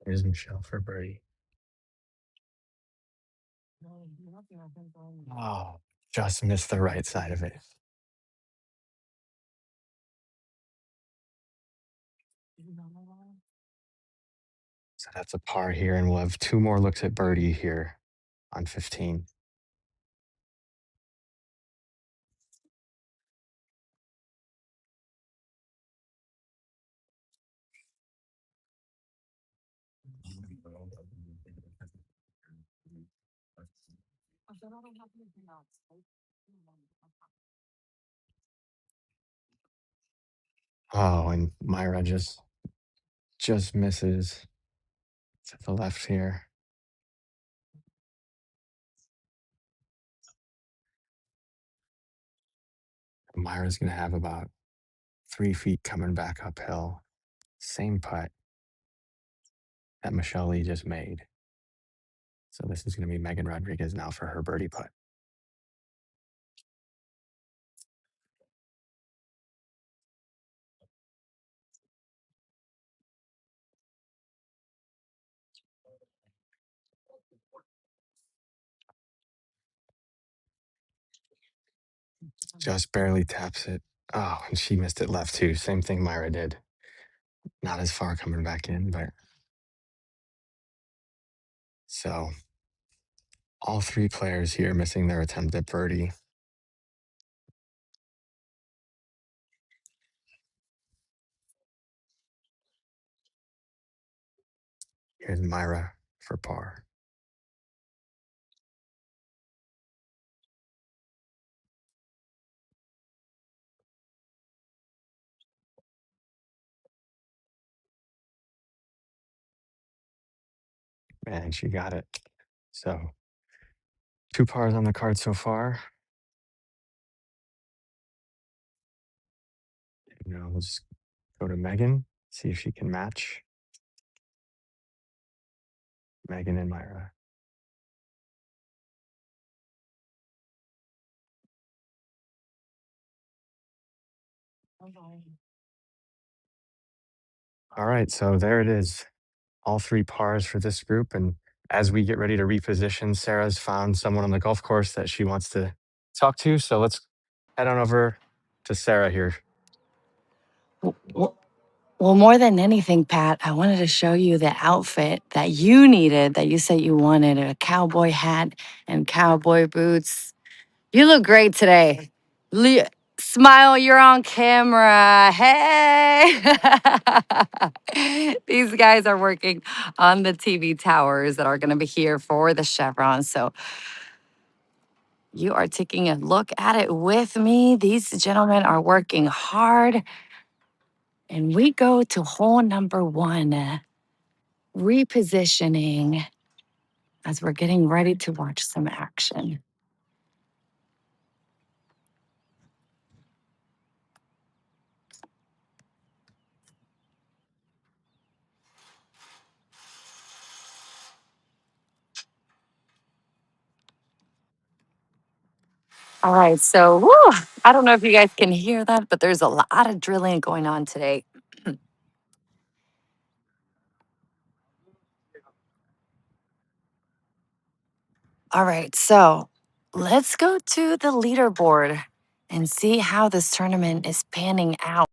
Here's Michelle for birdie. Oh, just missed the right side of it. So that's a par here, and we'll have 2 more looks at birdie here on 15. Oh, and Myra just misses to the left here. Myra's gonna have about 3 feet coming back uphill. Same putt that Michelle Lee just made. So this is gonna be Megan Rodriguez now for her birdie putt. Just barely taps it. Oh, and she missed it left too. Same thing Myra did. Not as far coming back in, but so all 3 players here missing their attempt at birdie. Here's Myra for par. And she got it. So 2 pars on the card so far. We'll just go to Megan, see if she can match Megan and Myra. All right, so there it is. All 3 pars for this group. And as we get ready to reposition, Sarah's found someone on the golf course that she wants to talk to. So let's head on over to Sarah here. Well, more than anything, Pat, I wanted to show you the outfit that you needed, that you said you wanted a cowboy hat and cowboy boots. You look great today. Smile, you're on camera. Hey! These guys are working on the TV towers that are going to be here for the Chevron. So you are taking a look at it with me. These gentlemen are working hard. And we go to hole number 1, repositioning as we're getting ready to watch some action. All right, so I don't know if you guys can hear that, but there's a lot of drilling going on today. All right, so let's go to the leaderboard and see how this tournament is panning out.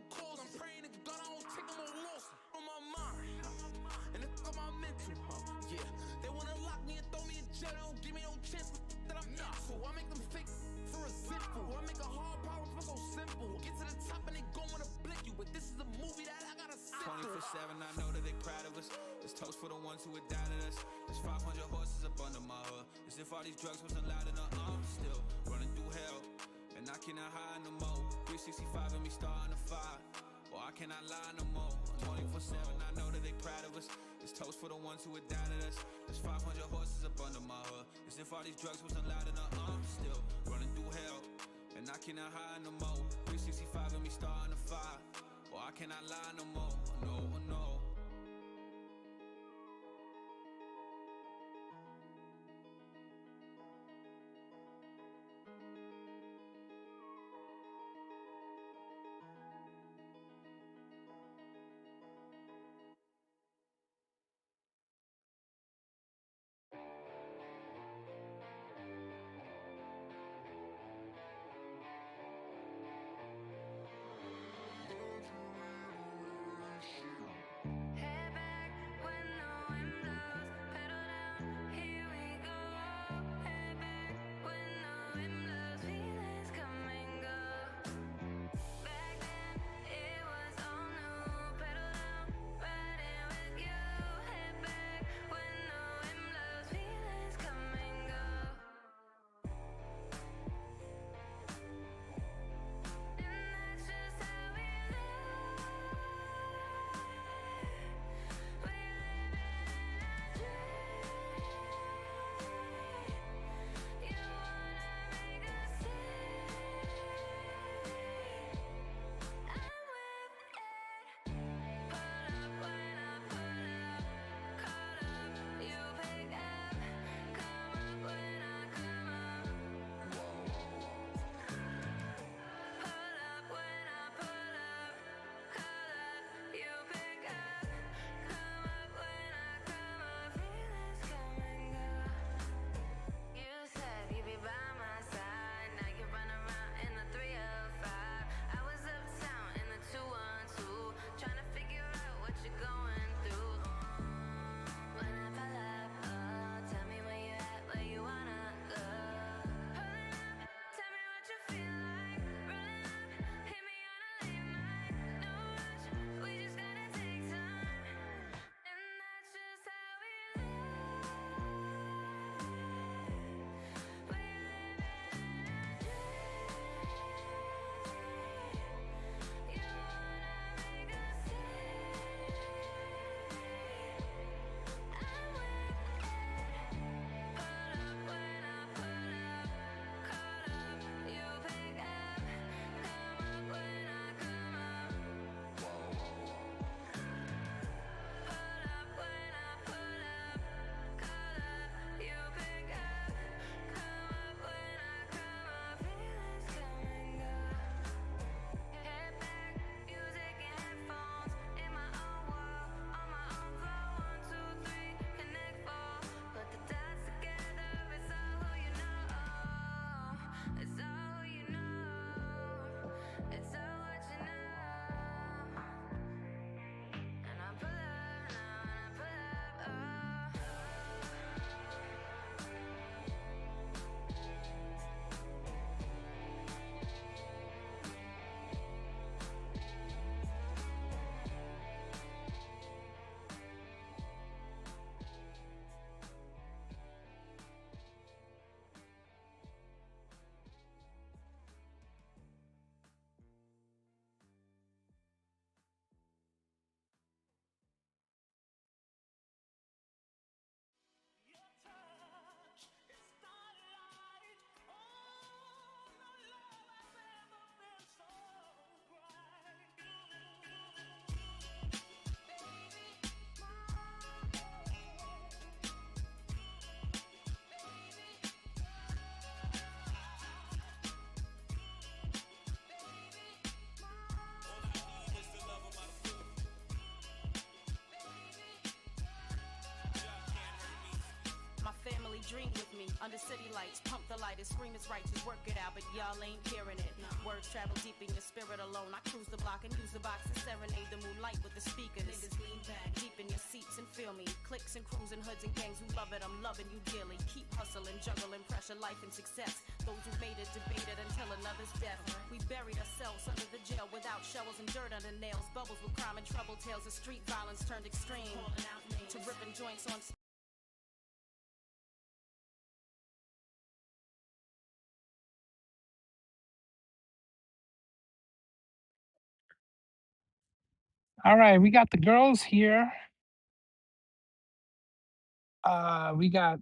Calls, I'm praying to God I don't take no loss on my mind. And it's on my mental. Yeah, they wanna lock me and throw me in jail. They don't give me no chance that I'm not. So I make them fake for a simple. I make a hard power for so simple. Get to the top and they gon' wanna blick you. But this is a movie that I gotta sit 24/7, I know that they proud of us. It's toast for the ones who doubted us. There's 500 horses up under my hood. As if all these drugs wasn't loud enough. I'm still running through hell. And I cannot hide no more. 365 and me starting to fire. Well, I cannot lie no more. 24/7, I know that they proud of us. It's toast for the ones who doubted us. There's 500 horses up under my hood. As if all these drugs wasn't loud enough. I'm still running through hell. And I cannot hide no more. 365 and me starting to fire. Well, I cannot lie no more. No, no. Under city lights, pump the light and scream it's righteous, work it out, but y'all ain't hearing it. Words travel deep in your spirit alone. I cruise the block and use the box to serenade the moonlight with the speakers. Niggas lean back, deep in your seats and feel me. Clicks and crews and hoods and gangs who love it, I'm loving you dearly. Keep hustling, juggling pressure, life and success. Those who made it debated until another's death. We buried ourselves under the jail without shovels and dirt under nails. Bubbles with crime and trouble tales of street violence turned extreme. To ripping joints on. All right, we got the girls here. We got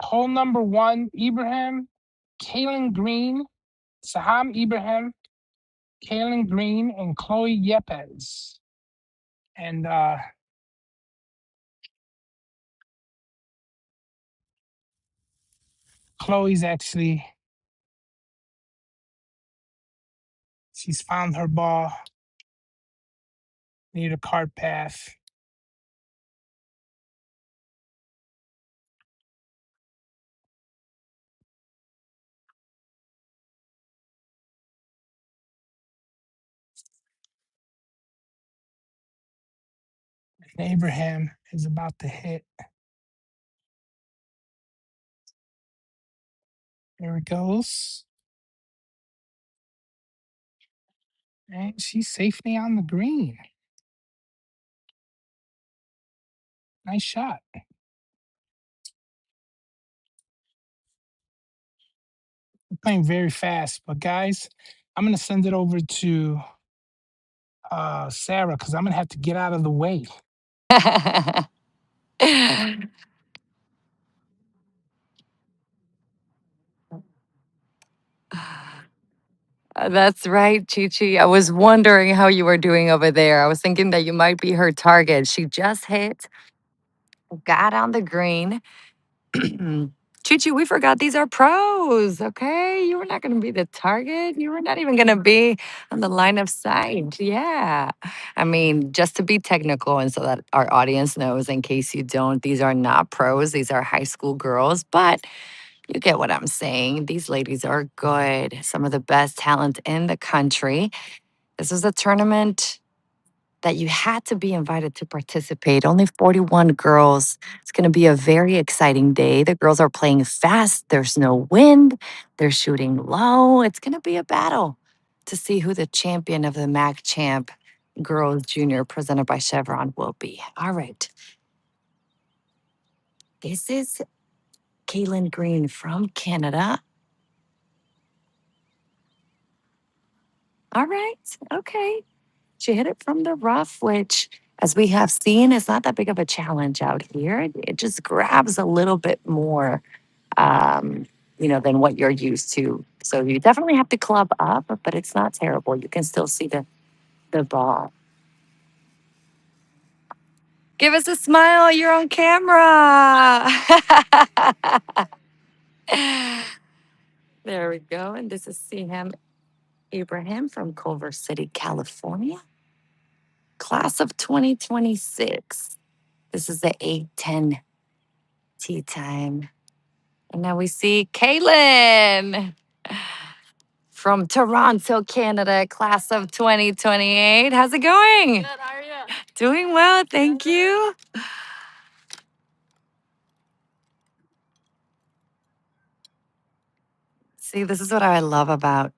hole number 1, Ibrahim, Kaylin Green, Saham Ibrahim, Kaylin Green, and Chloe Yepes. And Chloe's actually, she's found her ball near the cart path. And Abraham is about to hit. There it goes. And she's safely on the green. Nice shot. Playing very fast, but guys, I'm gonna send it over to Sarah because I'm gonna have to get out of the way. That's right, Chi. I was wondering how you were doing over there. I was thinking that you might be her target. She just hit, got on the green. Chi, we forgot these are pros, okay? You were not going to be the target. You were not even going to be on the line of sight. Yeah. I mean, just to be technical and so that our audience knows, in case you don't, these are not pros. These are high school girls, but you get what I'm saying. These ladies are good. Some of the best talent in the country. This was a tournament that you had to be invited to participate. Only 41 girls. It's going to be a very exciting day. The girls are playing fast. There's no wind. They're shooting low. It's going to be a battle to see who the champion of the Mack Champ Girls Junior presented by Chevron will be. All right. This is Kaylin Green from Canada. All right. Okay. She hit it from the rough, which, as we have seen, is not that big of a challenge out here. It just grabs a little bit more, than what you're used to. So you definitely have to club up, but it's not terrible. You can still see the ball. Give us a smile. You're on camera. There we go. And this is Siham Abraham from Culver City, California. Class of 2026. This is the 8:10 tea time. And now we see Kaylin from Toronto, Canada, class of 2028. How's it going? Good, how are you? Doing well, thank you. See, this is what I love about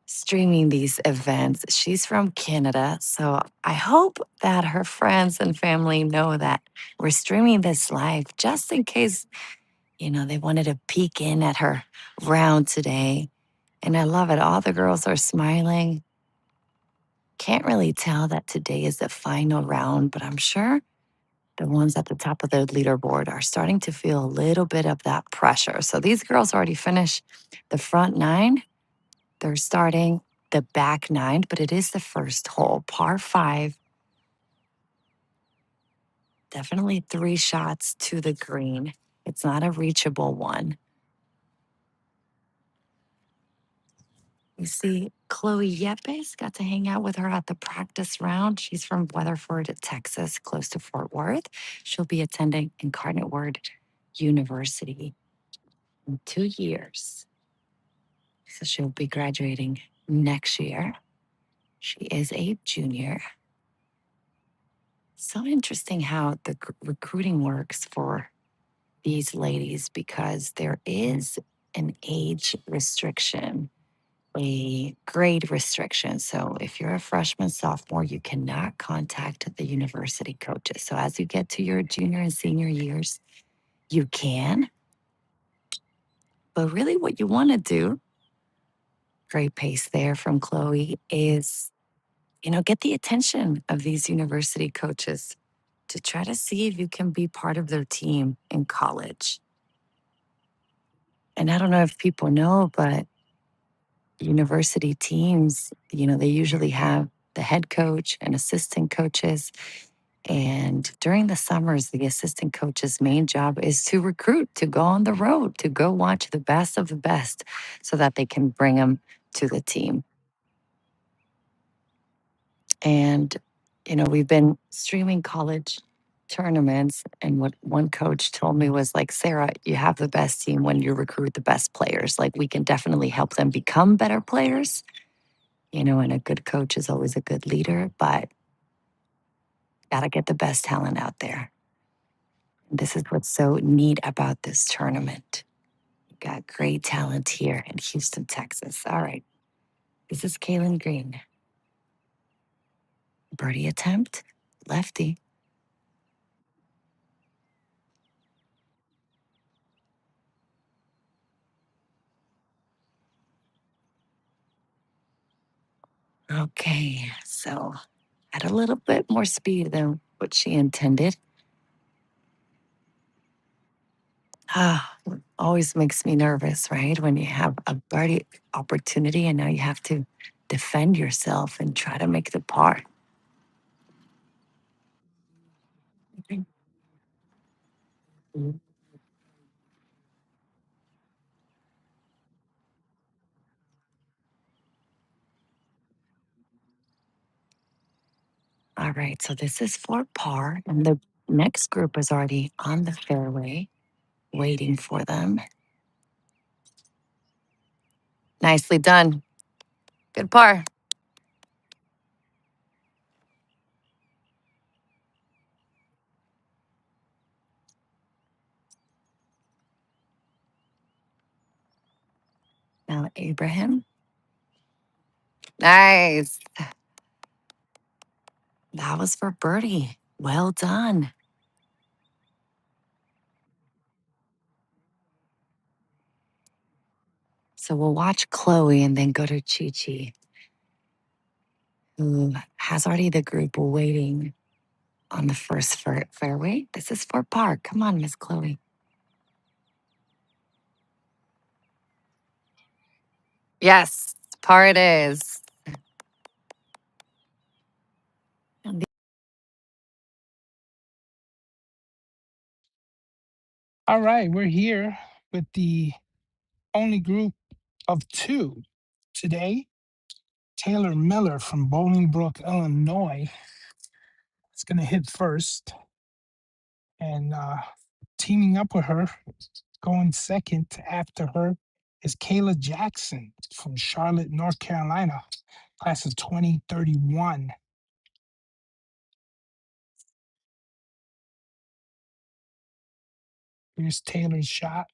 streaming these events. She's from Canada, so I hope that her friends and family know that we're streaming this live just in case, they wanted to peek in at her round today. And I love it. All the girls are smiling. Can't really tell that today is the final round, but I'm sure the ones at the top of the leaderboard are starting to feel a little bit of that pressure. So these girls already finished the front 9. They're starting the back 9, but it is the first hole, par 5. Definitely 3 shots to the green. It's not a reachable one. You see, Chloe Yepes got to hang out with her at the practice round. She's from Weatherford, Texas, close to Fort Worth. She'll be attending Incarnate Word University. in 2 years. So she'll be graduating next year. She is a junior. So interesting how the recruiting works for these ladies because there is an age restriction, a grade restriction. So if you're a freshman, sophomore, you cannot contact the university coaches. So as you get to your junior and senior years, you can. But really, what you want to do, great pace there from Chloe, is get the attention of these university coaches to try to see if you can be part of their team in college. And I don't know if people know, but university teams, they usually have the head coach and assistant coaches. And during the summers, the assistant coach's main job is to recruit, to go on the road, to go watch the best of the best so that they can bring them to the team. And, we've been streaming college tournaments. And what one coach told me was like, Sarah, you have the best team when you recruit the best players. Like, we can definitely help them become better players, and a good coach is always a good leader, but got to get the best talent out there. This is what's so neat about this tournament. You got great talent here in Houston, Texas. All right. This is Kaylin Green. Birdie attempt, lefty. Okay, so had a little bit more speed than what she intended. Always makes me nervous, right? When you have a birdie opportunity and now you have to defend yourself and try to make the par. All right, so this is for par, and the next group is already on the fairway waiting for them. Nicely done. Good par. Now, Abraham. Nice. That was for birdie. Well done. So we'll watch Chloe and then go to Chi Chi, who has already the group waiting on the first fairway. This is for par. Come on, Miss Chloe. Yes, par it is. And All right, we're here with the only group of two today. Taylor Miller from Bolingbrook, Illinois, is going to hit first. And teaming up with her, going second after her, is Kayla Jackson from Charlotte, North Carolina, class of 2031. Here's Taylor's shot.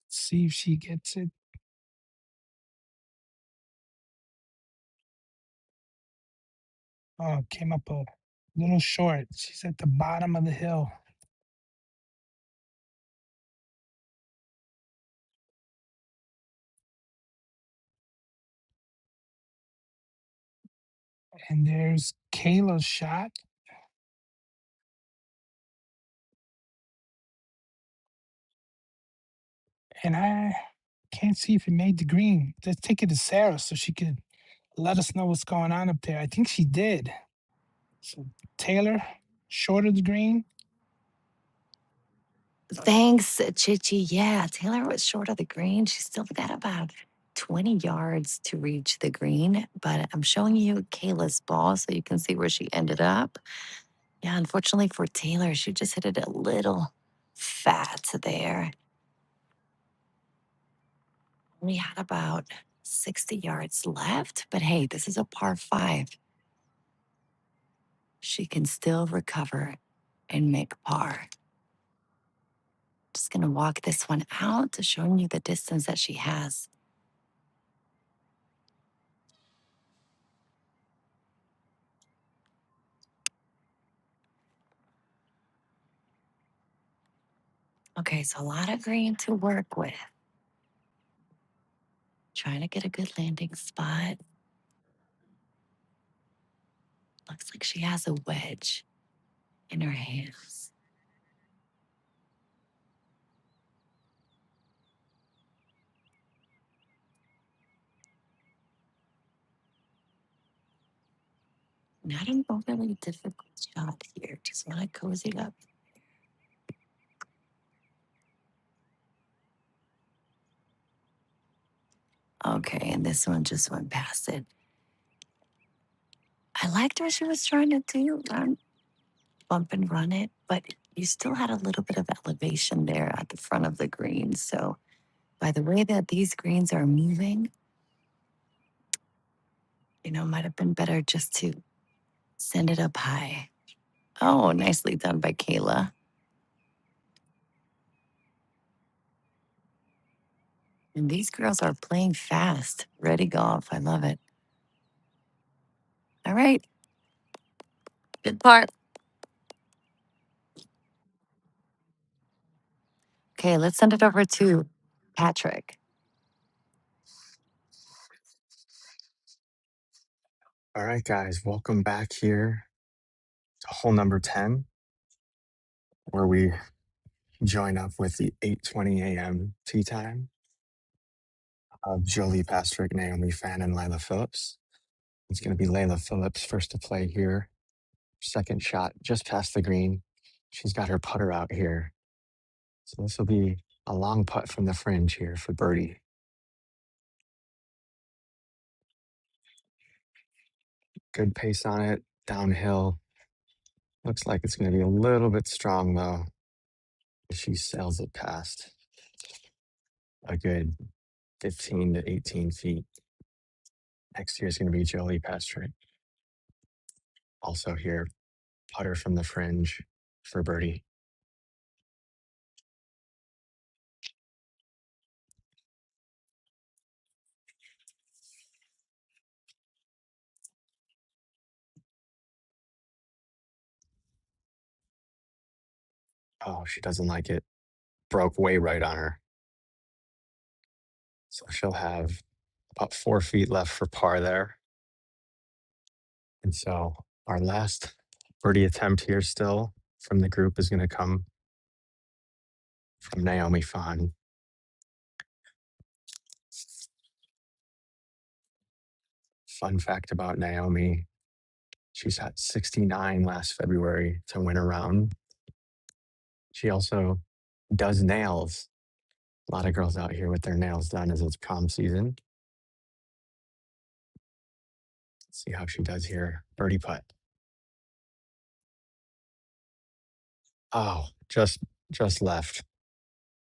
See if she gets it. Oh, came up a little short. She's at the bottom of the hill. And there's Kayla's shot. And I can't see if it made the green. Let's take it to Sarah so she could let us know what's going on up there. I think she did. So Taylor, short of the green. thanks, Chichi. Yeah, Taylor was short of the green. She still got about 20 yards to reach the green, but I'm showing you Kayla's ball so you can see where she ended up. Yeah, unfortunately for Taylor, she just hit it a little fat there. We had about 60 yards left, but hey, this is a par 5. She can still recover and make par. Just gonna walk this one out to show you the distance that she has. Okay, so a lot of green to work with. Trying to get a good landing spot. Looks like she has a wedge in her hands. Not an overly difficult shot here. Just want to cozy up. Okay, and this one just went past it. I liked what she was trying to do, bump and run it, but you still had a little bit of elevation there at the front of the green. So by the way that these greens are moving, might have been better just to send it up high. Oh, nicely done by Kayla. And these girls are playing fast. Ready golf. I love it. All right. Good part. Okay, let's send it over to Patrick. All right, guys, welcome back here to hole number 10, where we join up with the 8:20 a.m. tee time of Jolie Pastrick, Naomi Fan, and Layla Phillips. It's going to be Layla Phillips first to play here. Second shot just past the green. She's got her putter out here. So this will be a long putt from the fringe here for birdie. Good pace on it, downhill. Looks like it's going to be a little bit strong, though. She sails it past a good 15 to 18 feet. Next year is going to be Jolie Pastrick. Also here, putter from the fringe for birdie. Oh, she doesn't like it. Broke way right on her. So she'll have about 4 feet left for par there. And so our last birdie attempt here still from the group is going to come from Naomi Fan. Fun fact about Naomi, she's had 69 last February to win a round. She also does nails. A lot of girls out here with their nails done as it's prom season. Let's see how she does here. Birdie putt. Oh, just left.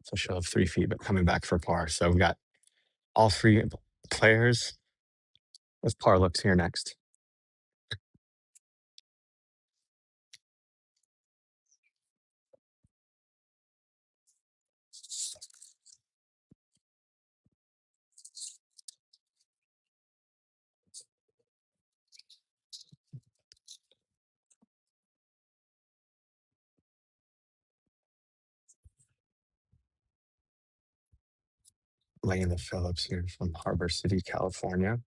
So she'll have 3 feet, but coming back for par. So we've got all 3 players with par looks here next. Layla Phillips here from Harbor City, California.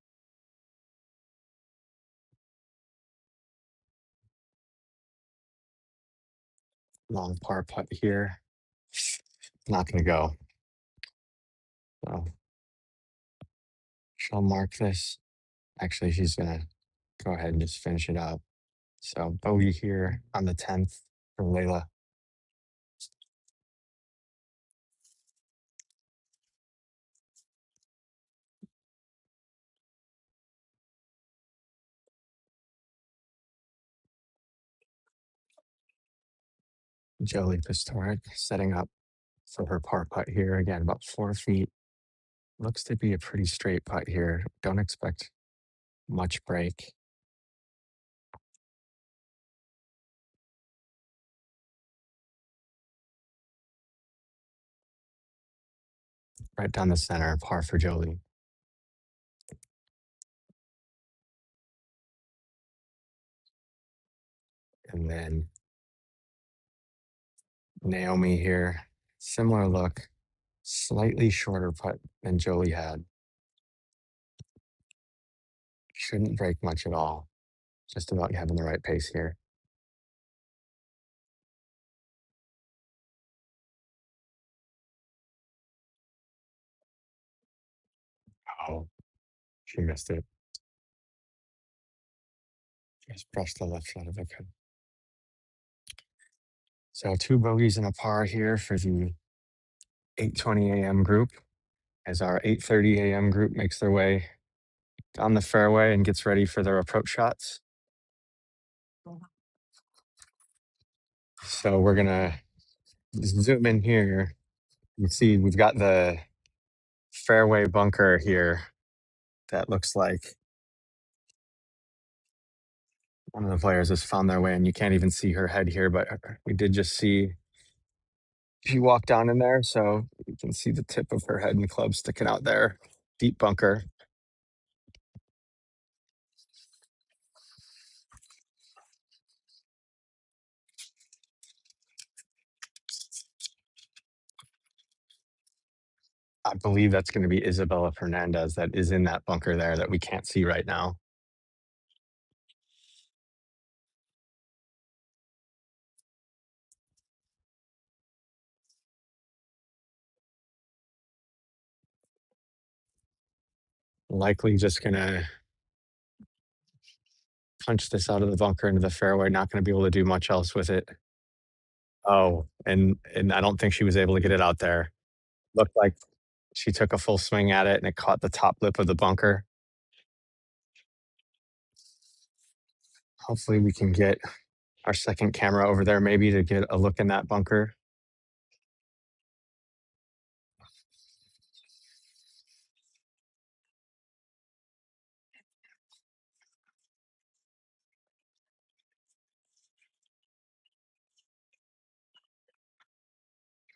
Long par putt here. Not going to go. So she'll mark this. Actually, she's going to go ahead and just finish it up. So bogey here on the 10th for Layla. Jolie Pistoric setting up for her par putt here. Again, about 4 feet. Looks to be a pretty straight putt here. Don't expect much break. Right down the center, par for Jolie. And then Naomi here, similar look, slightly shorter putt than Jolie had. Shouldn't break much at all. Just about having the right pace here. Oh, she missed it. Just brushed the left side of the cup. So 2 bogeys and a par here for the 8:20 a.m. group, as our 8:30 a.m. group makes their way down the fairway and gets ready for their approach shots. So we're gonna zoom in here. You see we've got the fairway bunker here that looks like one of the players has found their way, and you can't even see her head here, but we did just see she walked down in there, so you can see the tip of her head and club sticking out there. Deep bunker. I believe that's going to be Isabella Fernandez that is in that bunker there that we can't see right now. Likely just going to punch this out of the bunker into the fairway. Not going to be able to do much else with it. Oh, and I don't think she was able to get it out there. Looked like she took a full swing at it and it caught the top lip of the bunker. Hopefully we can get our second camera over there maybe to get a look in that bunker.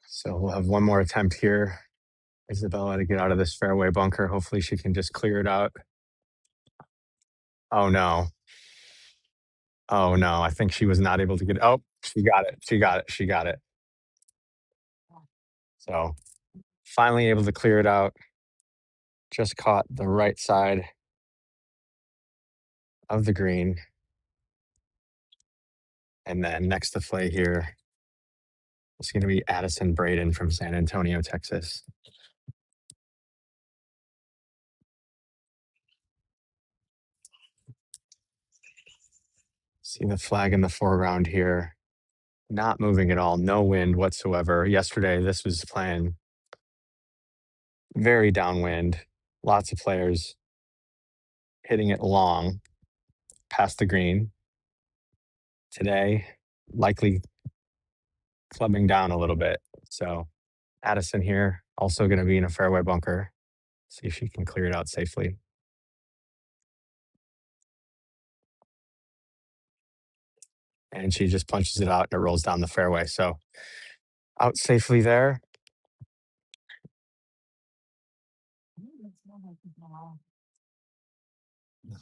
So we'll have one more attempt here. Isabella to get out of this fairway bunker. Hopefully she can just clear it out. Oh no. Oh no. I think she was not able to get. Oh, she got it. She got it. She got it. So finally able to clear it out. Just caught the right side of the green. And then next to play here is going to be Addison Braden from San Antonio, Texas. See the flag in the foreground here. Not moving at all. No wind whatsoever. Yesterday, this was playing very downwind. Lots of players hitting it long past the green. Today, likely clubbing down a little bit. So Addison here, also going to be in a fairway bunker. See if she can clear it out safely. And she just punches it out and it rolls down the fairway. So out safely there.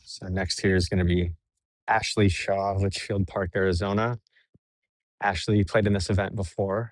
So next here is going to be Ashley Shaw of Litchfield Park, Arizona. Ashley played in this event before.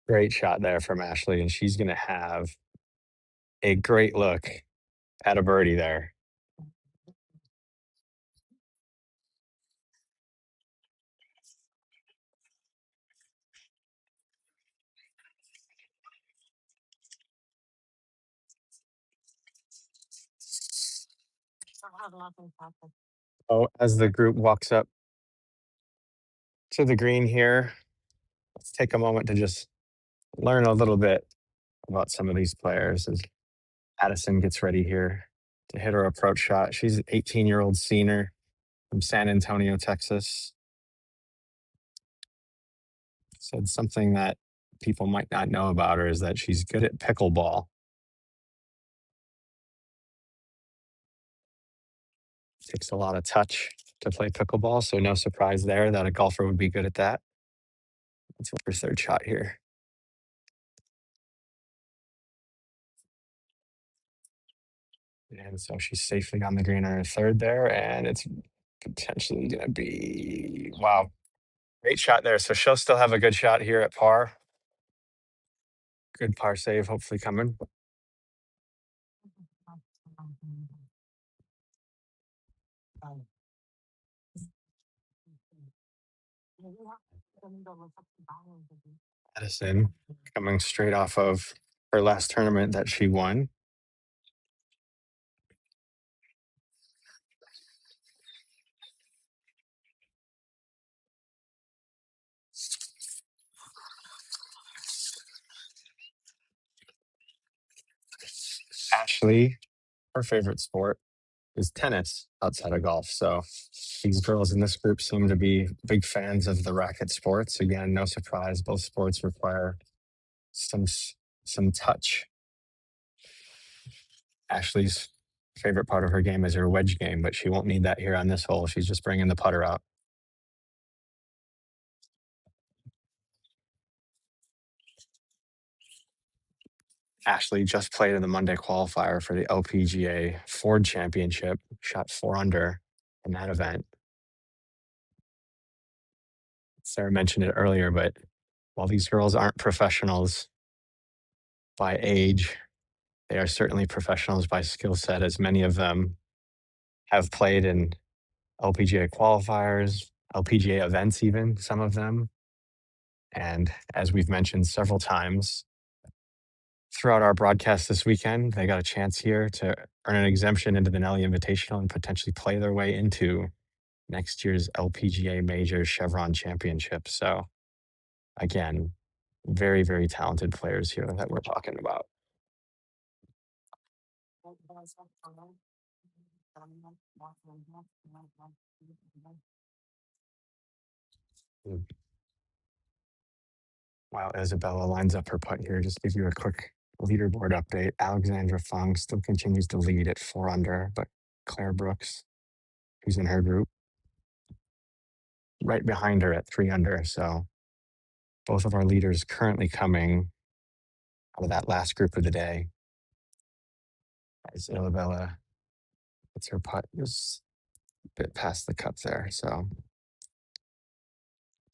Great shot there from Ashley, and she's going to have a great look at a birdie there. Oh, as the group walks up to the green here, let's take a moment to just learn a little bit about some of these players as Addison gets ready here to hit her approach shot. She's an 18-year-old senior from San Antonio, Texas. Said something that people might not know about her is that she's good at pickleball. Takes a lot of touch to play pickleball, so no surprise there that a golfer would be good at that. Let's hope her third shot here. And so she's safely on the green on her third there, and it's potentially going to be, wow, great shot there. So she'll still have a good shot here at par. Good par save, hopefully coming. Addison coming straight off of her last tournament that she won. Ashley, her favorite sport is tennis outside of golf. So these girls in this group seem to be big fans of the racket sports. Again, no surprise, both sports require some some touch. Ashley's favorite part of her game is her wedge game, but she won't need that here on this hole. She's just bringing the putter out. Ashley just played in the Monday qualifier for the LPGA Ford Championship, shot 4 under in that event. Sarah mentioned it earlier, but while these girls aren't professionals by age, they are certainly professionals by skill set, as many of them have played in LPGA qualifiers, LPGA events, even some of them. And as we've mentioned several times throughout our broadcast this weekend, they got a chance here to earn an exemption into the Nelly Invitational and potentially play their way into next year's LPGA Major Chevron Championship. So, again, very, very talented players here that we're talking about. While Isabella lines up her putt here, just give you a quick leaderboard update. Alexandra Fung still continues to lead at 4 under, but Claire Brooks, who's in her group, right behind her at 3 under. So both of our leaders currently coming out of that last group of the day. As Isabella gets her putt just a bit past the cup there. So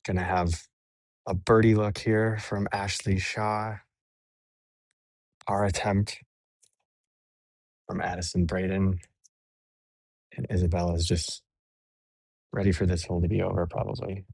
gonna have a birdie look here from Ashley Shaw. Our attempt from Addison Braden. And Isabella's just ready for this hole to be over, probably.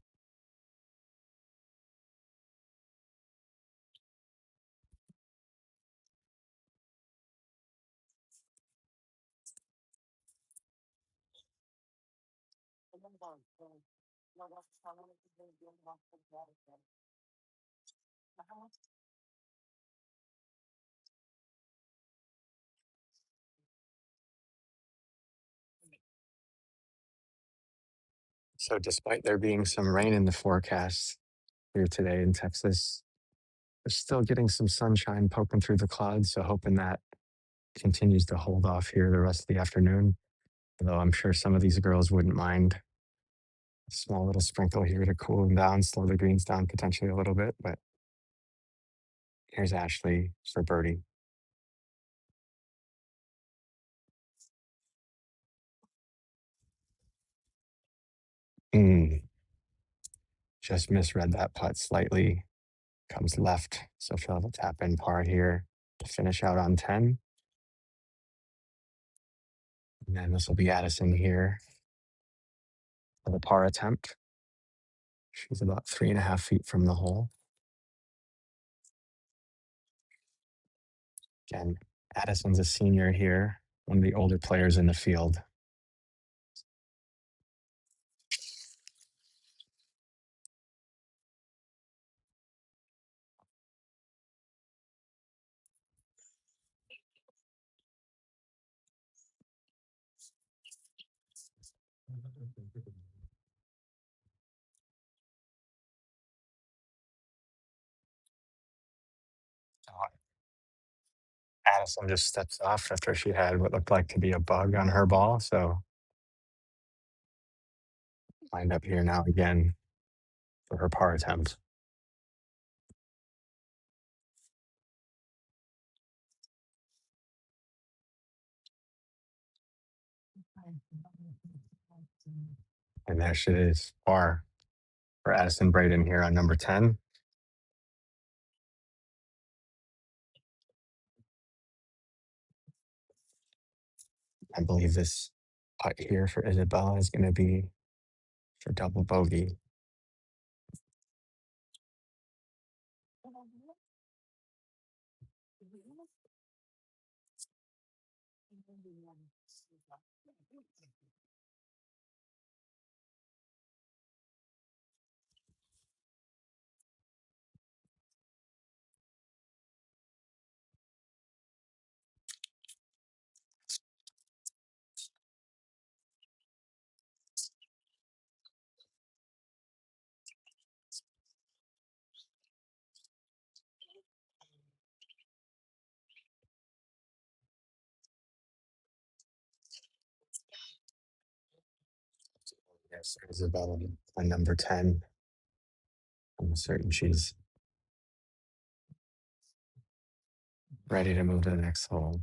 So despite there being some rain in the forecast here today in Texas, we're still getting some sunshine poking through the clouds. So hoping that continues to hold off here the rest of the afternoon. Although I'm sure some of these girls wouldn't mind a small little sprinkle here to cool them down, slow the greens down potentially a little bit. But here's Ashley for birdie. Just misread that putt slightly. Comes left, so she'll have a tap in par here to finish out on 10. And then this will be Addison here for the par attempt. She's about 3.5 feet from the hole. Again, Addison's a senior here, one of the older players in the field. Addison just steps off after she had what looked like to be a bug on her ball. So lined up here now again for her par attempt. And there she is, par for Addison Braden here on number 10. I believe this putt here for Isabella is going to be for double bogey. Yes, Isabella on number 10. I'm certain she's ready to move to the next hole.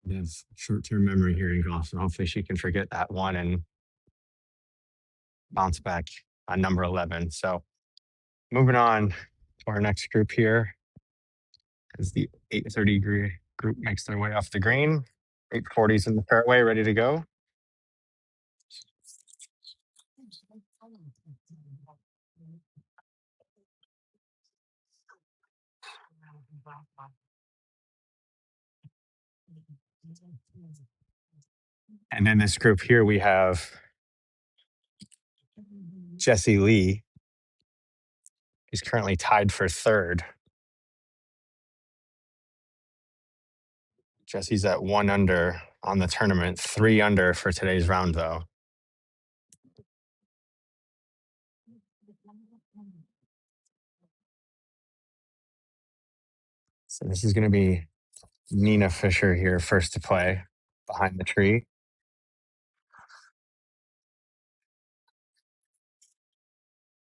We have short-term memory here in golf, so hopefully she can forget that one and bounce back on number 11. So moving on to our next group here as the 8:30 group makes their way off the green. 840s in the fairway, ready to go. And in this group here, we have Jesse Lee. He's currently tied for third. Jesse's at 1 under on the tournament, 3 under for today's round, though. So this is going to be Nina Fisher here, first to play behind the tree.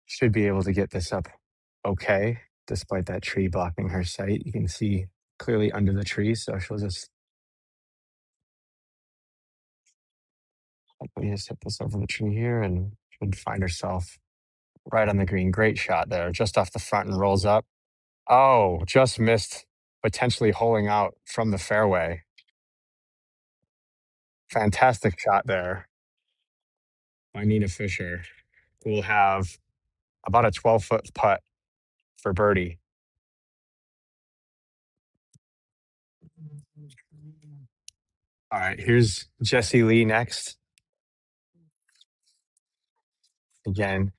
Should be able to get this up okay, despite that tree blocking her sight. You can see clearly under the tree, so she'll just hopefully just hit this over the tree here and should find herself right on the green. Great shot there, just off the front and rolls up. Oh, just missed, potentially holing out from the fairway. Fantastic shot there by Nina Fisher, who will have about a 12-foot putt for birdie. All right, here's Jesse Lee next. Again,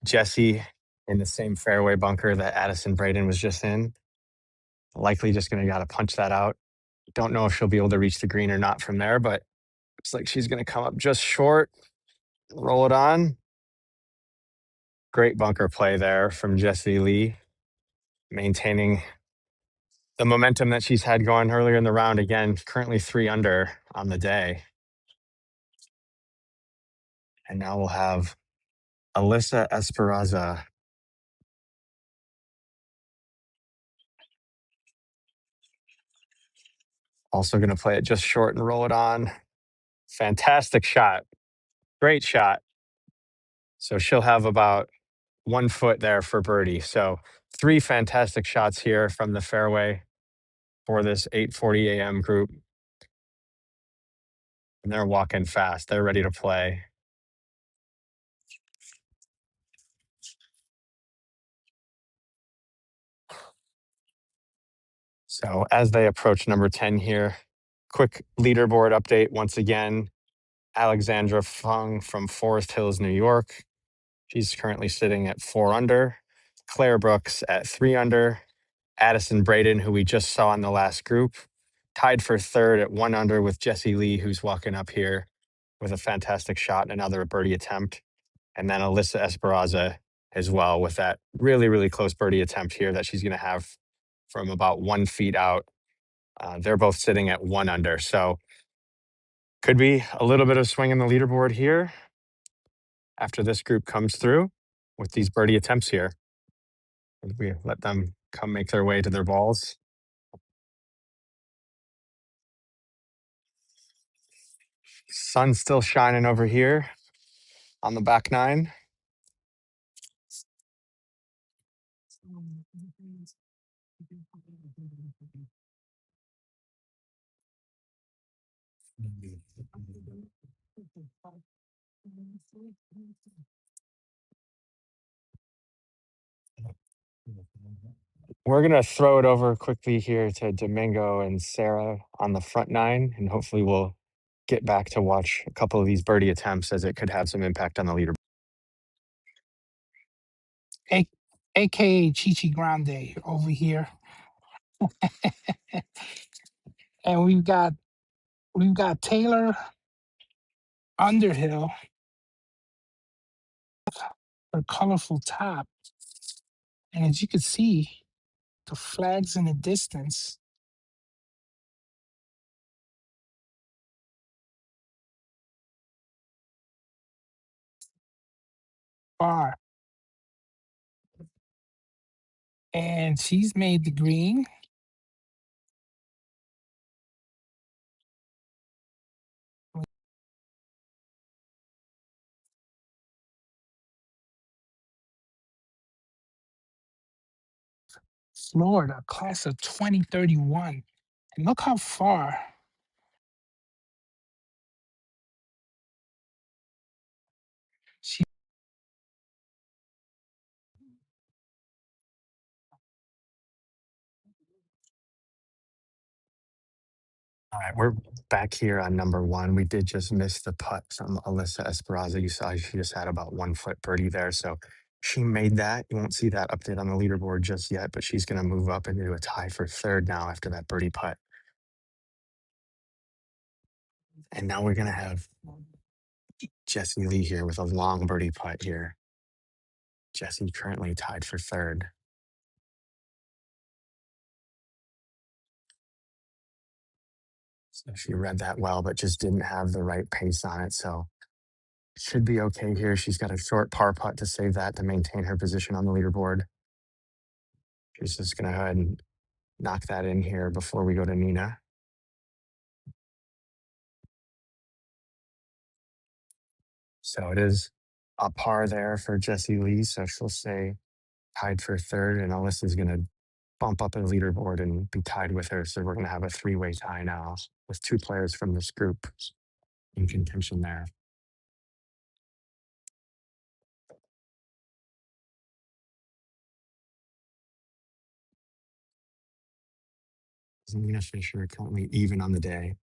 Jesse in the same fairway bunker that Addison Braden was just in. Likely just going to got to punch that out. Don't know if she'll be able to reach the green or not from there, but looks like she's going to come up just short, roll it on. Great bunker play there from Jesse Lee, maintaining the momentum that she's had going earlier in the round. Again, currently 3 under on the day. And now we'll have Alyssa Esperanza. Also going to play it just short and roll it on. Fantastic shot. Great shot. So she'll have about 1 foot there for birdie. So 3 fantastic shots here from the fairway for this 8:40 a.m. group. And they're walking fast. They're ready to play. So as they approach number 10 here, quick leaderboard update once again. Alexandra Fung from Forest Hills, New York. She's currently sitting at 4 under. Claire Brooks at 3 under. Addison Braden, who we just saw in the last group, tied for third at 1 under with Jesse Lee, who's walking up here with a fantastic shot and another birdie attempt. And then Alyssa Esperanza as well with that really, really close birdie attempt here that she's going to have from about 1 feet out. They're both sitting at 1 under. So could be a little bit of swing in the leaderboard here after this group comes through with these birdie attempts here. We let them come make their way to their balls. Sun's still shining over here on the back nine. We're going to throw it over quickly here to Domingo and Sarah on the front nine, and hopefully we'll get back to watch a couple of these birdie attempts as it could have some impact on the leaderboard. AKA Chichi Grande over here. And we've got Taylor Underhill, her colorful top. And as you can see, the flags in the distance. Far. And she's made the green. Florida, class of 2031. And look how far she. All right, we're back here on number 1. We did just miss the putt from Alyssa Esperanza. You saw she just had about 1 foot birdie there. So she made that. You won't see that update on the leaderboard just yet, but she's going to move up into a tie for 3rd now after that birdie putt. And now we're going to have Jessie Lee here with a long birdie putt here. Jessie currently tied for 3rd. So she read that well, but just didn't have the right pace on it. So should be okay here. She's got a short par putt to save that to maintain her position on the leaderboard. She's just going to go ahead and knock that in here before we go to Nina. So it is a par there for Jessie Lee. So she'll stay tied for 3rd, and Alyssa's going to bump up a leaderboard and be tied with her. So we're going to have a 3-way tie now with 2 players from this group in contention there. Nina Fisher currently even on the day.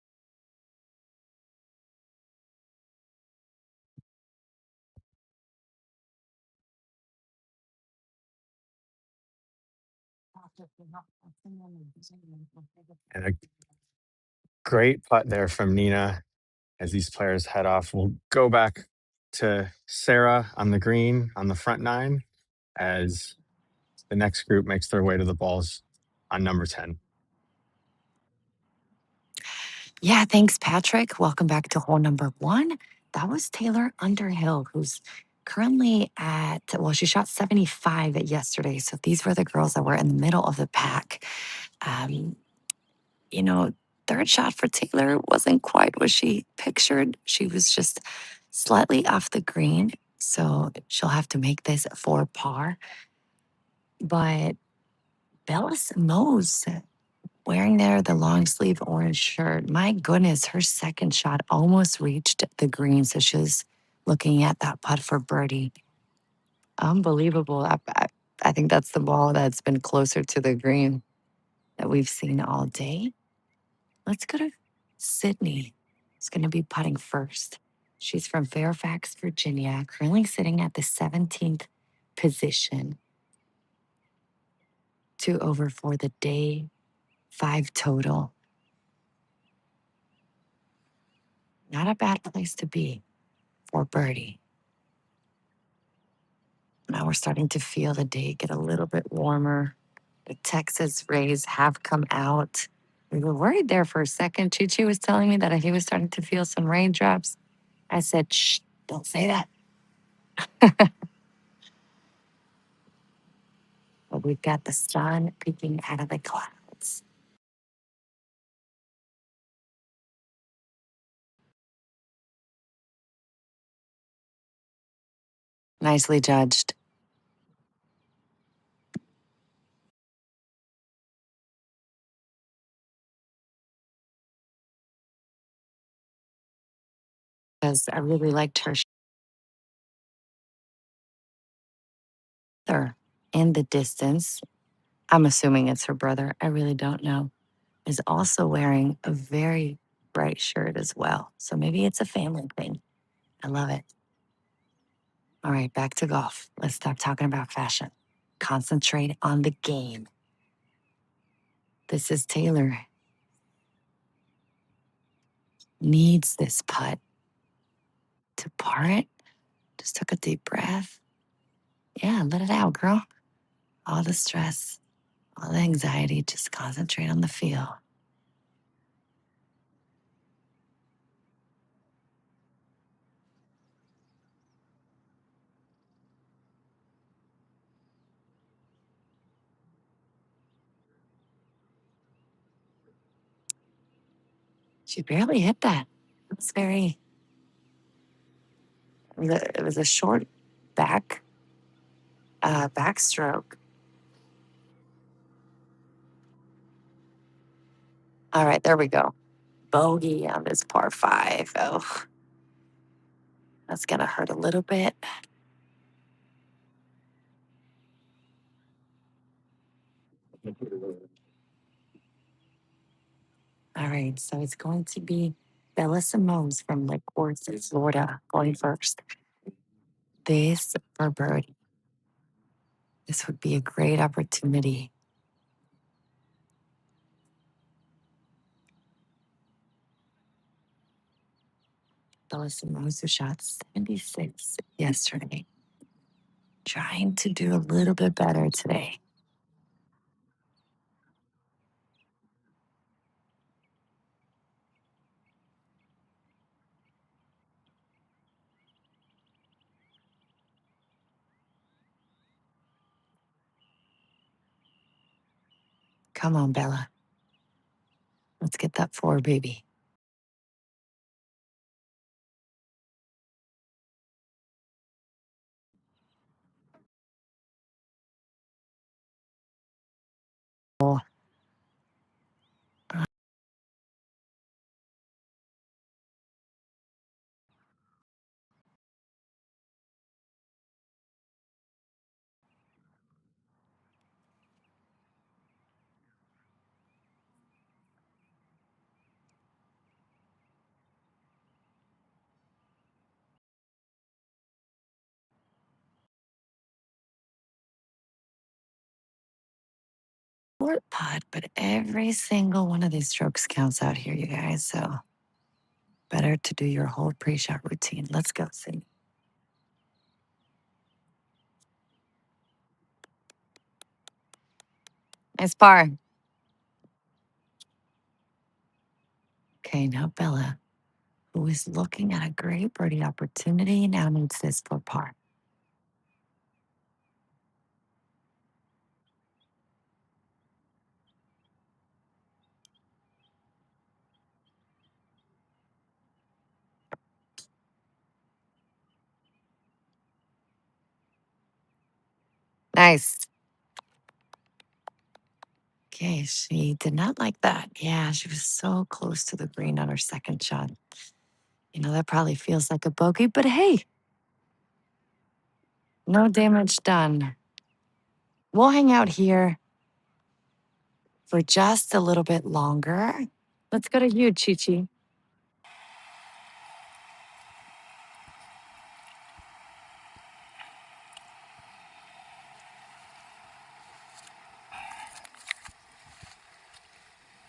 And a great putt there from Nina as these players head off. We'll go back to Sarah on the green on the front nine as the next group makes their way to the balls on number 10. Yeah, thanks, Patrick. Welcome back to hole number 1. That was Taylor Underhill, who's currently at, well, she shot 75 at yesterday. So these were the girls that were in the middle of the pack. You know, 3rd shot for Taylor wasn't quite what she pictured. She was just slightly off the green. So she'll have to make this for par. But Bella Simoes wearing there the long sleeve orange shirt. My goodness, her 2nd shot almost reached the green. So she was looking at that putt for birdie. Unbelievable. I think that's the ball that's been closer to the green that we've seen all day. Let's go to Sydney. She's going to be putting first. She's from Fairfax, Virginia, currently sitting at the 17th position. 2 over for the day, 5 total. Not a bad place to be for birdie. Now we're starting to feel the day get a little bit warmer. The Texas rays have come out. We were worried there for a second. Chi was telling me that he was starting to feel some raindrops. I said, shh, don't say that. But we've got the sun peeking out of the clouds. Nicely judged. Because I really liked her shoulder in the distance. I'm assuming it's her brother. I really don't know. Is also wearing a very bright shirt as well. So maybe it's a family thing. I love it. All right, back to golf. Let's stop talking about fashion. Concentrate on the game. This is Taylor. Needs this putt to par it. Just took a deep breath. Yeah, let it out, girl. All the stress, all the anxiety, just concentrate on the feel. She barely hit that. It was it was a short backstroke. All right, there we go. Bogey on this par five. Oh, that's gonna hurt a little bit. All right, so it's going to be Bella Simone's from Lake Worth, Florida, going first. This for birdie. This would be a great opportunity. Bella Simone, who shot 76 yesterday. Trying to do a little bit better today. Come on, Bella. Let's get that four, baby. Oh, short putt, but every single one of these strokes counts out here, you guys. So better to do your whole pre-shot routine. Let's go, Cindy. Nice par. Okay, now Bella, who is looking at a great birdie opportunity, now needs this for par. Nice. Okay, she did not like that. Yeah, she was so close to the green on her second shot. You know, that probably feels like a bogey, but hey, no damage done. We'll hang out here for just a little bit longer. Let's go to you, Chi Chi.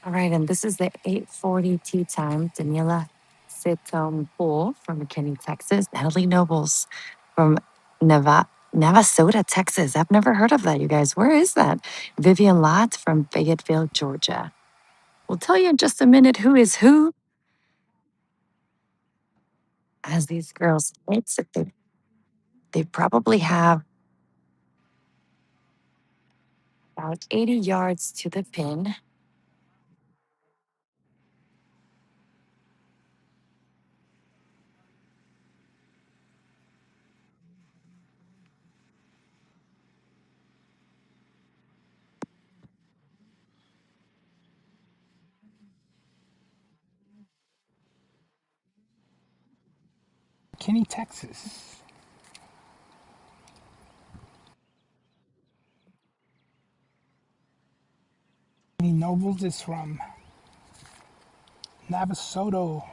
All right, and this is the 8:40 tee time. Daniela Pool from McKinney, Texas. Natalie Nobles from Navasota, Texas. I've never heard of that, you guys. Where is that? Vivian Lott from Fayetteville, Georgia. We'll tell you in just a minute who is who as these girls hit. They probably have about 80 yards to the pin. Kenny, Texas. Kenny Nobles is from Navasota,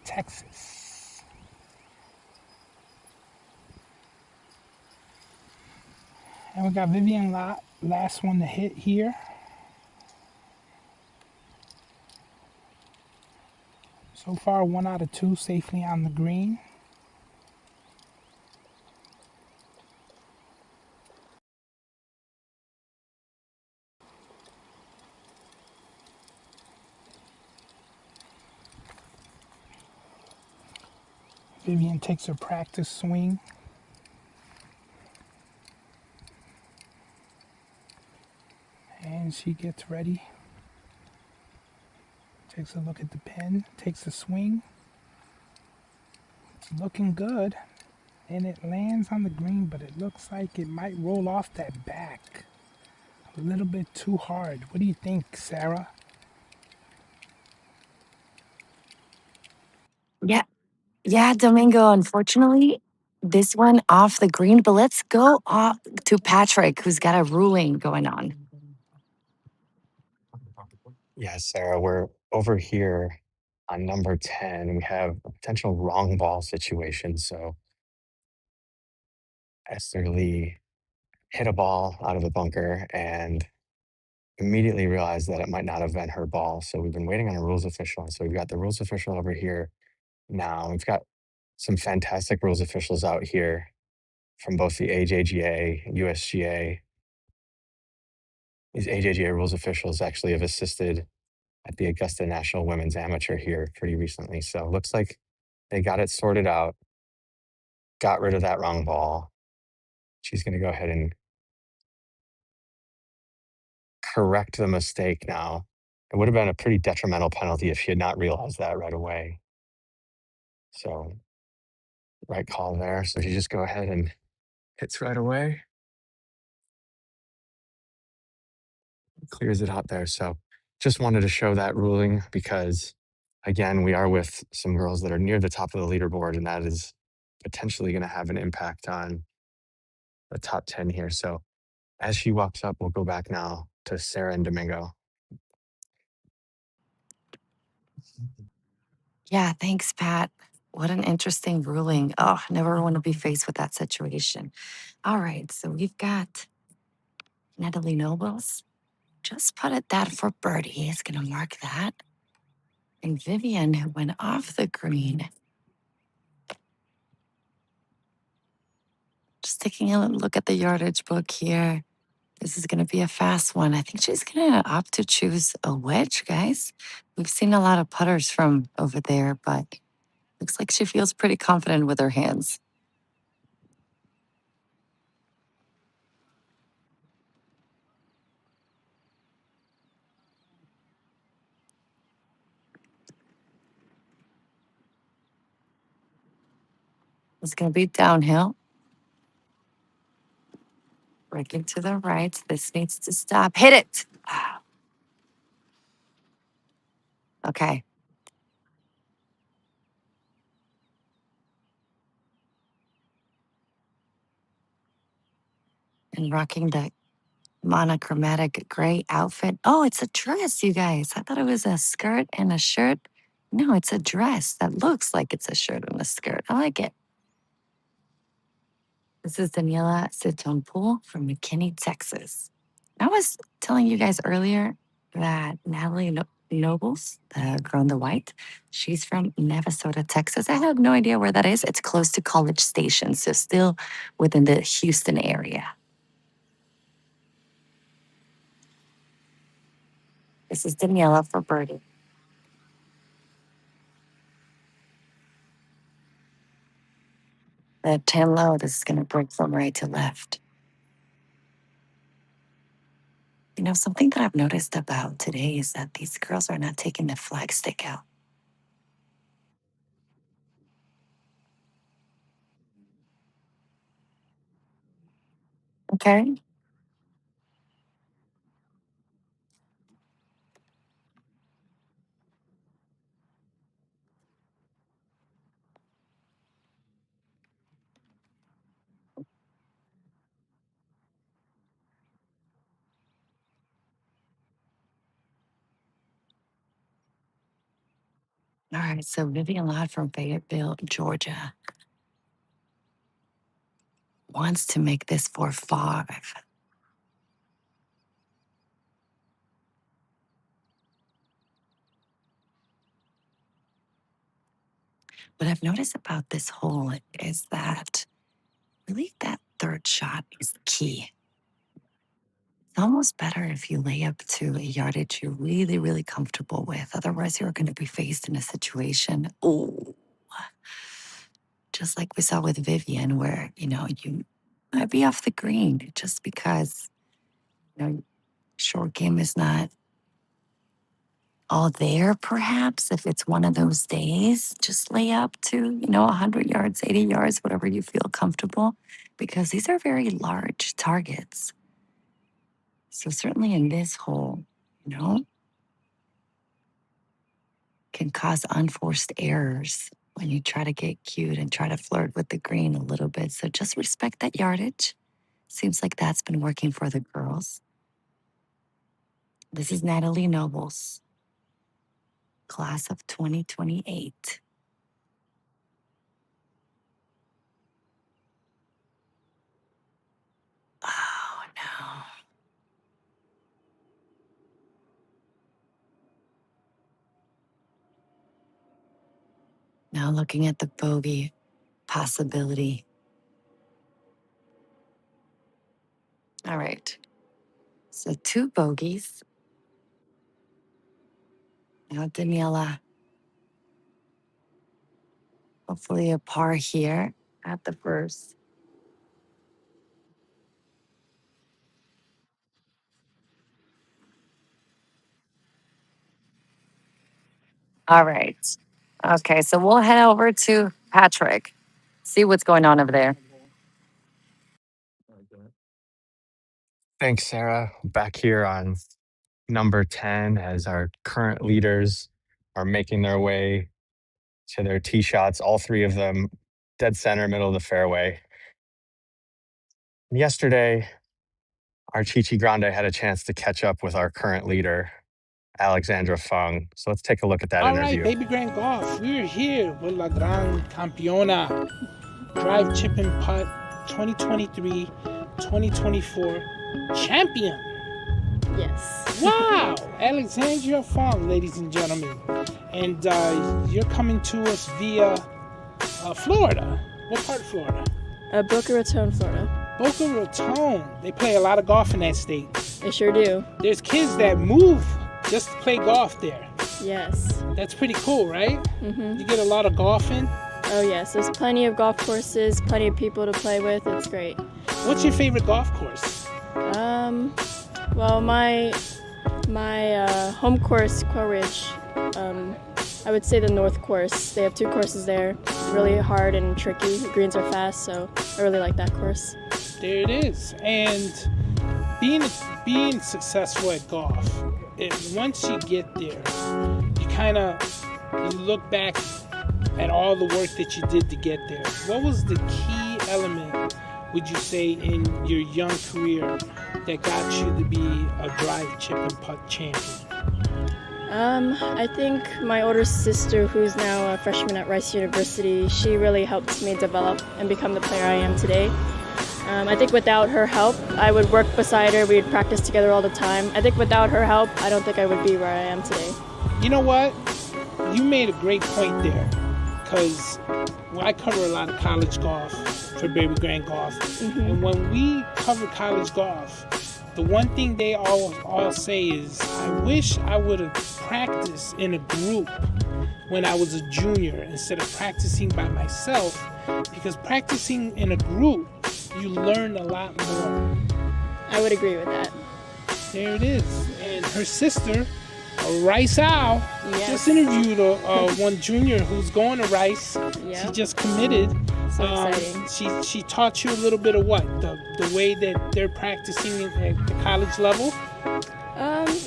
Texas. And we got Vivian Lott, last one to hit here. So far, 1 out of 2 safely on the green. Vivian takes her practice swing. And she gets ready. Takes a look at the pin, takes a swing. It's looking good. And it lands on the green, but it looks like it might roll off that back a little bit too hard. What do you think, Sarah? Yeah, yeah, Domingo. Unfortunately, this one off the green, but let's go off to Patrick, who's got a ruling going on. Yeah, Sarah, we're over here on number 10. We have a potential wrong ball situation. So Esther Lee hit a ball out of the bunker and immediately realized that it might not have been her ball. So we've been waiting on a rules official. And so we've got the rules official over here now. We've got some fantastic rules officials out here from both the AJGA, USGA. These AJGA rules officials actually have assisted at the Augusta National Women's Amateur here pretty recently. So it looks like they got it sorted out, got rid of that wrong ball. She's going to go ahead and correct the mistake now. It would have been a pretty detrimental penalty if she had not realized that right away. So, right call there. So she just go ahead and hits right away, clears it out there. So, just wanted to show that ruling because, again, we are with some girls that are near the top of the leaderboard, and that is potentially going to have an impact on the top 10 here. So, as she walks up, we'll go back now to Sarah and Domingo. Yeah, thanks, Pat. What an interesting ruling. Oh, never want to be faced with that situation. All right, so we've got Natalie Nobles. Just put it that for birdie. It's going to mark that. And Vivian, who went off the green. Just taking a look at the yardage book here. This is going to be a fast one. I think she's going to opt to choose a wedge, guys. We've seen a lot of putters from over there, but looks like she feels pretty confident with her hands. It's going to be downhill. Breaking to the right. This needs to stop. Hit it. Okay. And rocking the monochromatic gray outfit. Oh, it's a dress, you guys. I thought it was a skirt and a shirt. No, it's a dress that looks like it's a shirt and a skirt. I like it. This is Daniela Sitonpool from McKinney, Texas. I was telling you guys earlier that Natalie Nobles, the girl in the white. She's from Navasota, Texas. I have no idea where that is. It's close to College Station, so still within the Houston area. This is Daniela for birdie. The 10 low, this is going to break from right to left. You know, something that I've noticed about today is that these girls are not taking the flag stick out. Okay. All right. So Vivian Lott from Fayetteville, Georgia, wants to make this 4-5. What I've noticed about this hole is that really that third shot is key. It's almost better if you lay up to a yardage you're really, really comfortable with. Otherwise, you're going to be faced in a situation, just like we saw with Vivian, where, you know, you might be off the green just because, you know, short game is not all there, perhaps. If it's one of those days, just lay up to, you know, 100 yards, 80 yards, whatever you feel comfortable, because these are very large targets. So certainly in this hole, you know, can cause unforced errors when you try to get cute and try to flirt with the green a little bit. So just respect that yardage. Seems like that's been working for the girls. This is Natalie Nobles, class of 2028. Oh, no. Now looking at the bogey possibility. All right. So 2 bogeys. Now Daniela, hopefully a par here at the first. All right. Okay, so we'll head over to Patrick, see what's going on over there. Thanks, Sarah. Back here on number 10 as our current leaders are making their way to their tee shots, all 3 of them dead center, middle of the fairway. Yesterday, our Chichi Grande had a chance to catch up with our current leader, Alexandra Fung. So let's take a look at that All right, interview. Baby Grand Golf. We're here with La Gran Campeona. Drive, chip, and putt 2023, 2024 champion. Yes. Wow. Alexandria Fong, ladies and gentlemen. And you're coming to us via Florida. What part of Florida? Boca Raton, Florida. Boca Raton. They play a lot of golf in that state. They sure do. There's kids that move just to play golf there. Yes. That's pretty cool, right? Mm-hmm. You get a lot of golfing. Oh, yes. There's plenty of golf courses, plenty of people to play with. It's great. What's your favorite golf course? Well, my home course, Quail Ridge, I would say the North course. They have 2 courses there. Really hard and tricky. The greens are fast, so I really like that course. There it is. And being successful at golf, once you get there, you look back at all the work that you did to get there. What was the key element, would you say, in your young career that got you to be a drive, chip, and putt champion? I think my older sister, who's now a freshman at Rice University, she really helped me develop and become the player I am today. I think without her help, I would work beside her. We'd practice together all the time. I think without her help, I don't think I would be where I am today. You know what? You made a great point there, because I cover a lot of college golf for Baby Grand Golf, and when we cover college golf, the one thing they all say is, I wish I would have practiced in a group when I was a junior instead of practicing by myself, because practicing in a group, you learn a lot more. I would agree with that. There it is. And her sister, Rice Owl, Yes. just interviewed one junior who's going to Rice. Yeah. She just committed. So exciting. She taught you a little bit of what? The way that they're practicing at the college level?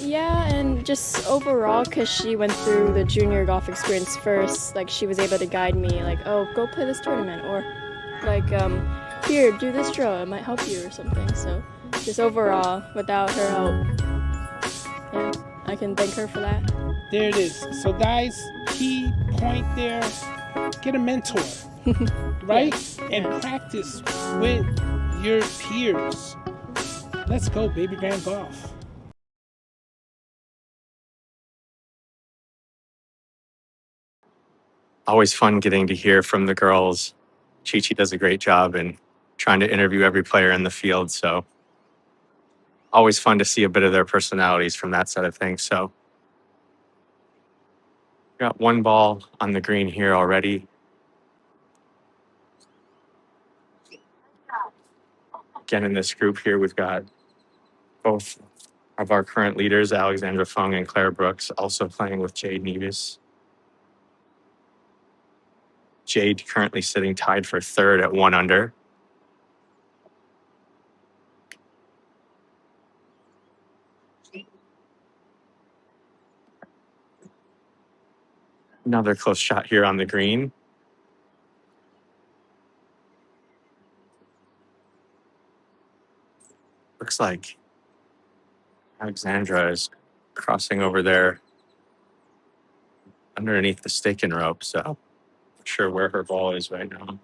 Yeah, and just overall, because she went through the junior golf experience first, like she was able to guide me, like, oh, go play this tournament, or like, here, do this drill, it might help you or something. So just overall, without her help, yeah, I can thank her for that. There it is. So guys, key point there, get a mentor, right? Yes. And practice with your peers. Let's go, Baby Grand Golf. Always fun getting to hear from the girls. Chi-Chi does a great job in trying to interview every player in the field. So always fun to see a bit of their personalities from that side of things. So got one ball on the green here already. Again, in this group here, we've got both of our current leaders, Alexandra Fung and Claire Brooks, also playing with Jade Nevis. Jade currently sitting tied for third at 1 under. Another close shot here on the green. Looks like Alexandra is crossing over there underneath the staking rope, so not sure where her ball is right now.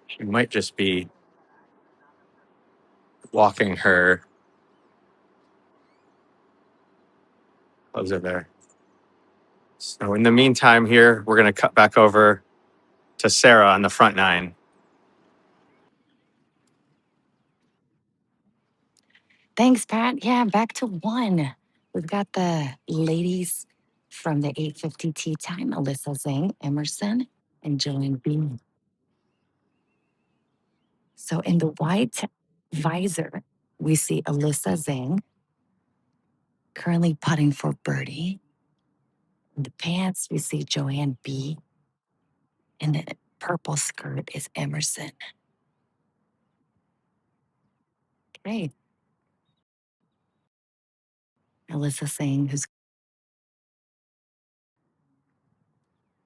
She might just be walking her closer there. So in the meantime here, we're going to cut back over to Sarah on the front nine. Thanks, Pat. Yeah, back to 1. We've got the ladies from the 8:50 tee time, Alyssa Zhang, Emerson, and Joanne Bean. So in the white visor, we see Alyssa Zhang currently putting for birdie. In the pants, we see Joanne B. And the purple skirt is Emerson. Great. Alyssa Zhang, who's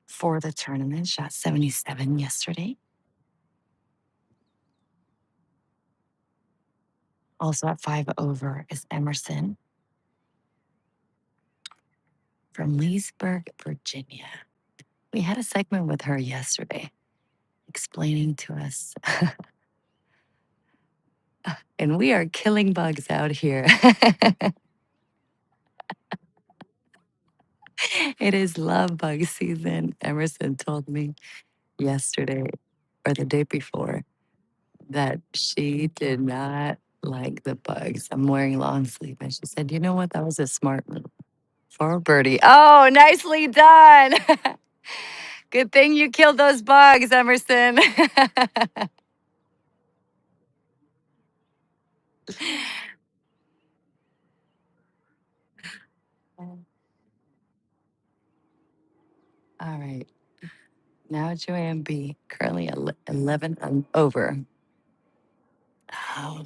for the tournament, shot 77 yesterday. Also at 5 over is Emerson from Leesburg, Virginia. We had a segment with her yesterday explaining to us, and we are killing bugs out here. It is love bug season. Emerson told me yesterday or the day before that she did not like the bugs. I'm wearing long sleeve. And she said, you know what? That was a smart move for a birdie. Oh, nicely done. Good thing you killed those bugs, Emerson. All right. Now Joanne B. Currently 11 over. Oh,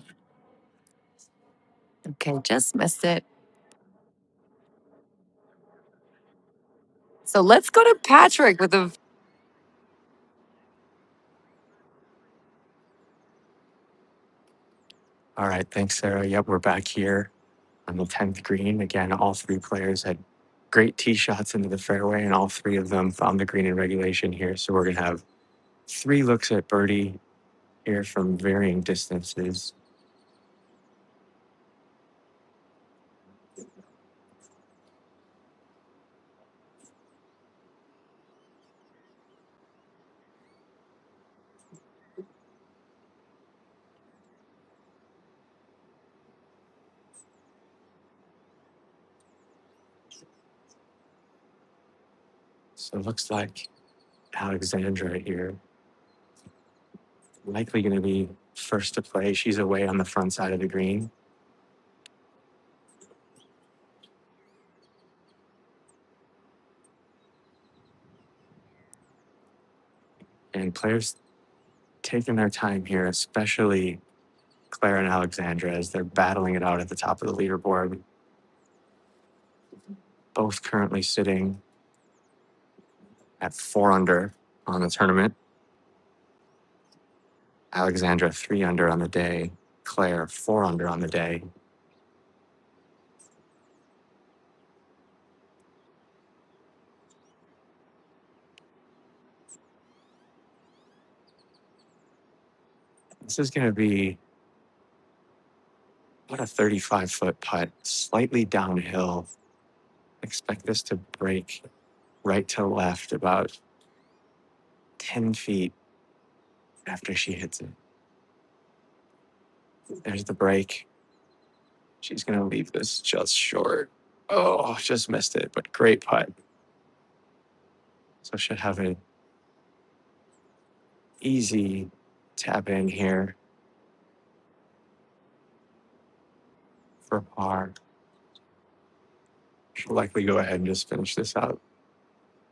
okay. Just missed it. So let's go to Patrick with a. All right, thanks, Sarah. Yep, we're back here on the 10th green. Again, all 3 players had great tee shots into the fairway, and all 3 of them found the green in regulation here. So we're going to have 3 looks at birdie here from varying distances. So it looks like Alexandra here likely going to be first to play. She's away on the front side of the green. And players taking their time here, especially Claire and Alexandra, as they're battling it out at the top of the leaderboard. Both currently sitting at 4 under on the tournament. Alexandra 3 under on the day. Claire 4 under on the day. This is going to be about a 35-foot putt, slightly downhill. Expect this to break right to left about 10 feet after she hits it. There's the break. She's going to leave this just short. Oh, just missed it, but great putt. So should have an easy tap in here for par. She'll likely go ahead and just finish this out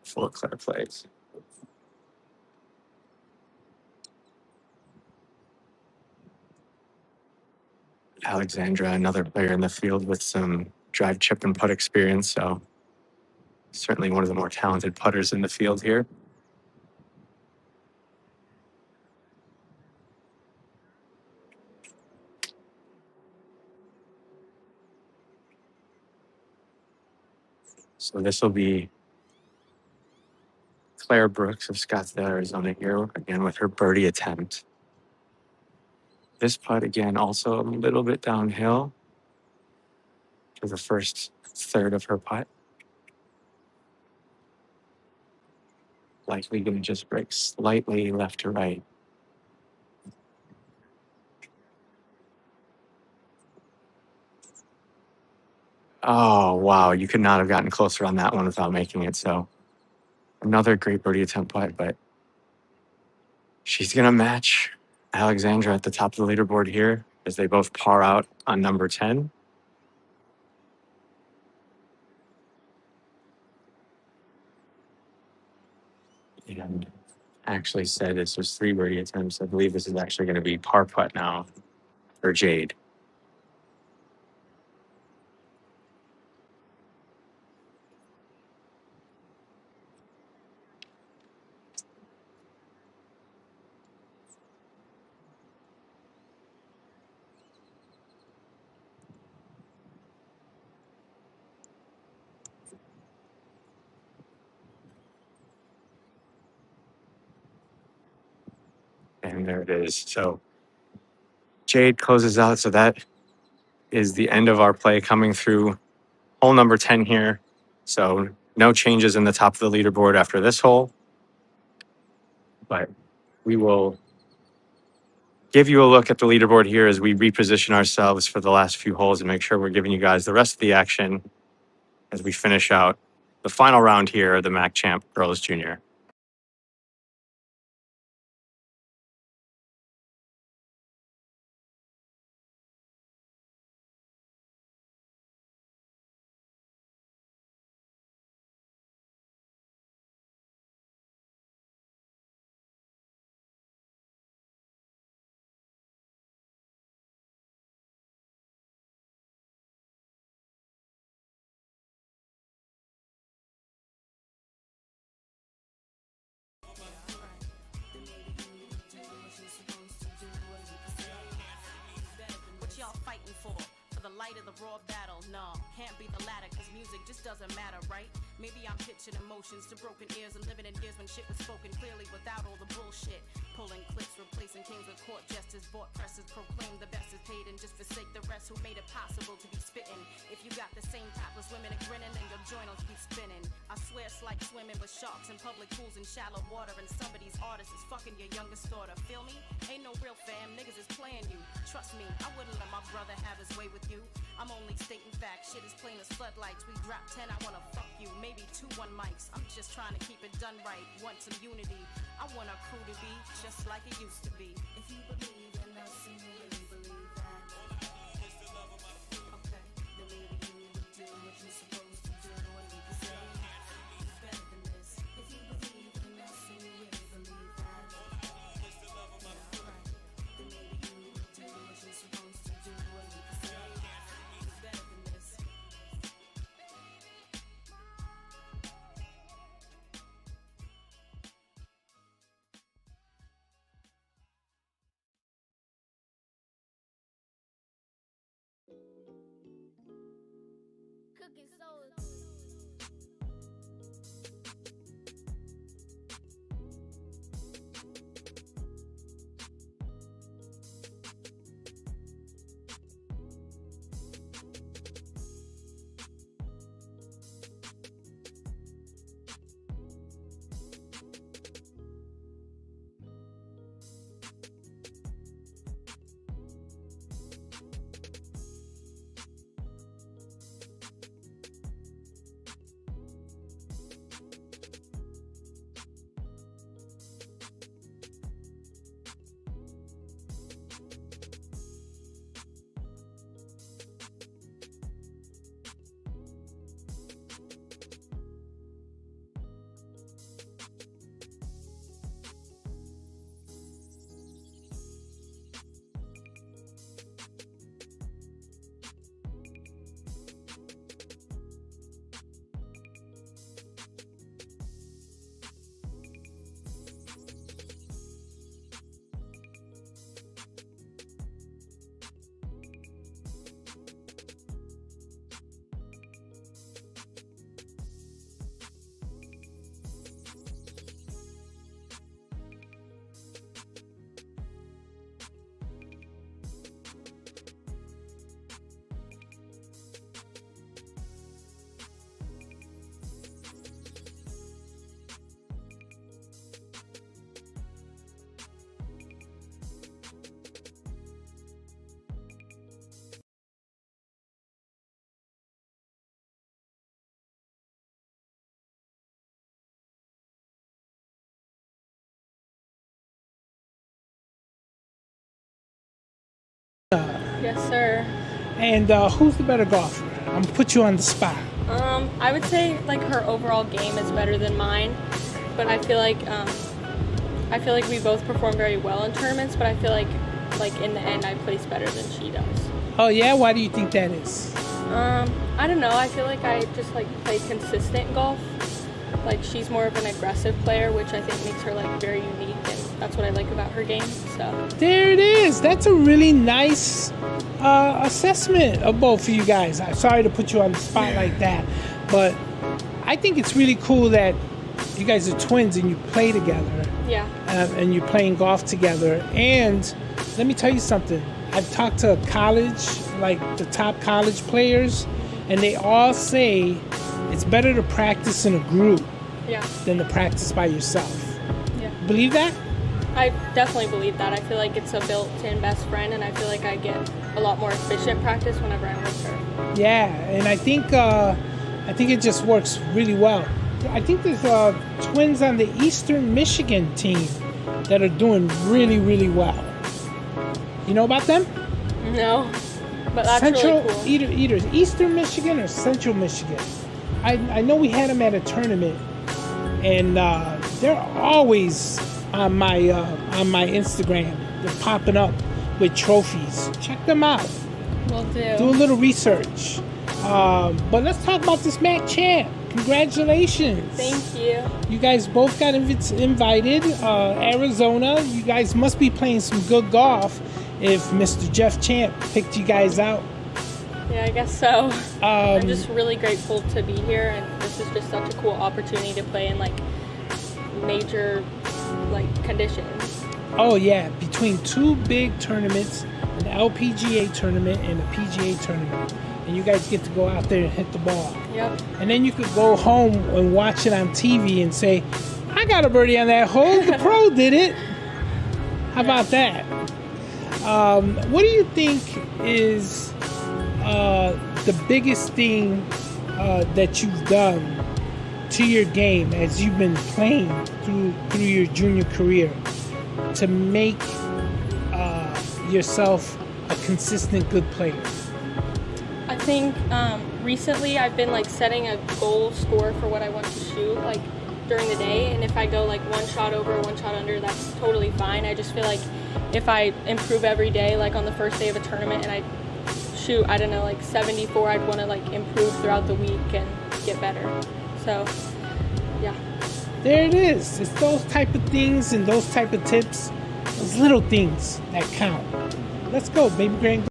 before Claire plays. Alexandra, another player in the field with some drive, chip, and putt experience, so certainly one of the more talented putters in the field here. So this will be Claire Brooks of Scottsdale, Arizona here, again with her birdie attempt. This putt, again, also a little bit downhill for the first third of her putt. Likely going to just break slightly left to right. Oh, wow. You could not have gotten closer on that one without making it. So another great birdie attempt putt, but she's going to match Alexandra at the top of the leaderboard here as they both par out on number 10. And actually said this was 3 birdie attempts. I believe this is actually going to be par putt now for Jade. And there it is. So Jade closes out. So that is the end of our play coming through hole number 10 here. So no changes in the top of the leaderboard after this hole. But we will give you a look at the leaderboard here as we reposition ourselves for the last few holes and make sure we're giving you guys the rest of the action as we finish out the final round here of the Mack Champ Girls Junior. Light of the raw battle, no, can't be the latter, cause music just doesn't matter, right? Maybe I'm pitching emotions to broken ears and living in years when shit was spoken clearly without all the bullshit. Pulling clips, replacing kings with court jesters, bought presses, proclaim the best is paid, and just forsake the rest who made it possible to be spitting. If you got the same topless women and grinning, then your joint will keep spinning. I swear it's like swimming with sharks in public pools in shallow water, and somebody's artist is fucking your youngest daughter. Feel me? Ain't no real fam, niggas is playing you. Trust me, I wouldn't let my brother have his way with you. I'm only stating facts, shit is plain as floodlights. We drop 10, I wanna fuck you, maybe 2-1 mics. I'm just trying to keep it done right, want some unity. I want our crew to be just like it used to be. If you believe in us and you really believe that, okay, then maybe you would do what you're supposed to do and you can say it's better than this. If you believe in us and you really believe that, alright, then maybe you would do what you're supposed to do and you can say it's better than this. Cooking soul. Yes, sir. And who's the better golfer? I'm gonna put you on the spot. I would say like her overall game is better than mine, but I feel like we both perform very well in tournaments. But I feel like in the end I place better than she does. Oh yeah, why do you think that is? I don't know. I feel like I just like play consistent golf. Like she's more of an aggressive player, which I think makes her like very unique, and that's what I like about her game. So there it is. That's a really nice assessment of both of you guys. I'm sorry to put you on the spot like that, but I think it's really cool that you guys are twins and you play together. Yeah. And you're playing golf together. And let me tell you something. I've talked to college, like the top college players, and they all say it's better to practice in a group than to practice by yourself. Yeah. Believe that? I definitely believe that. I feel like it's a built-in best friend, and I feel like I get a lot more efficient practice whenever I'm with her. Yeah, and I think it just works really well. I think there's twins on the Eastern Michigan team that are doing really, really well. You know about them? No, but that's Central, really cool. Either Eastern Michigan or Central Michigan. I know we had them at a tournament, and they're always on my Instagram. They're popping up with trophies. Check them out. Will do. Do a little research. But let's talk about this Mack champ. Congratulations. Thank you. You guys both got invited. Arizona, you guys must be playing some good golf if Mr. Jeff Champ picked you guys out. Yeah, I guess so. I'm just really grateful to be here, and this is just such a cool opportunity to play in like major conditions. Oh yeah, between two big tournaments, an LPGA tournament and a PGA tournament, and you guys get to go out there and hit the ball. Yep. And then you could go home and watch it on TV and say, I got a birdie on that hole, the pro did it. How about that? What do you think is the biggest thing that you've done to your game as you've been playing through your junior career to make yourself a consistent good player? I think recently I've been like setting a goal score for what I want to shoot like during the day, and if I go like one shot over, one shot under, that's totally fine. I just feel like if I improve every day, like on the first day of a tournament and I shoot, I don't know, like 74, I'd want to like improve throughout the week and get better. So yeah, there it is. It's those type of things and those type of tips, those little things that count. Let's go, baby grand.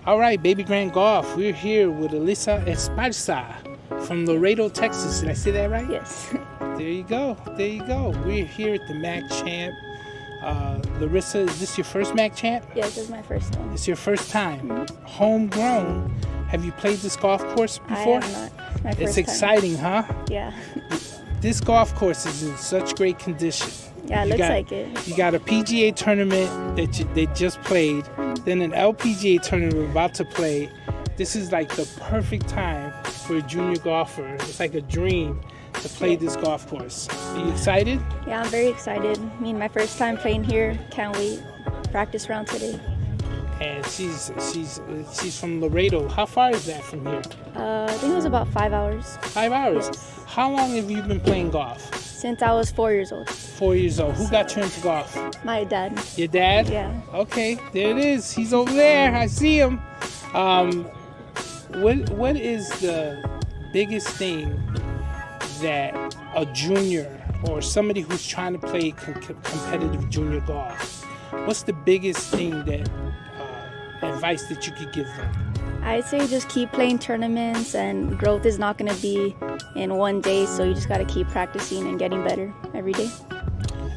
All right, Baby Grand Golf. We're here with Alyssa Esparza from Laredo, Texas. Did I say that right? yes. There you go. There you go. We're here at the Mack Champ. Larissa, is this your first Mack Champ? Yes, this is my first one. It's your first time. Homegrown. Have you played this golf course before? I have not. It's my first It's time. exciting, huh? Yeah. This golf course is in such great condition. Yeah, it looks like it. You got a PGA tournament that they just played, then an LPGA tournament we're about to play. This is like the perfect time for a junior golfer. It's like a dream to play this golf course. Are you excited? Yeah, I'm very excited. I mean, my first time playing here. Can't wait. Practice round today. And she's from Laredo. How far is that from here? I think it was about 5 hours. 5 hours. Yes. How long have you been playing golf? Since I was 4 years old. 4 years old. Who got you into golf? My dad. Your dad? Yeah. Okay, there it is. He's over there. I see him. What is the biggest thing that a junior or somebody who's trying to play competitive junior golf, what's the biggest thing that advice that you could give them? I'd say just keep playing tournaments, and growth is not going to be in one day, so you just got to keep practicing and getting better every day.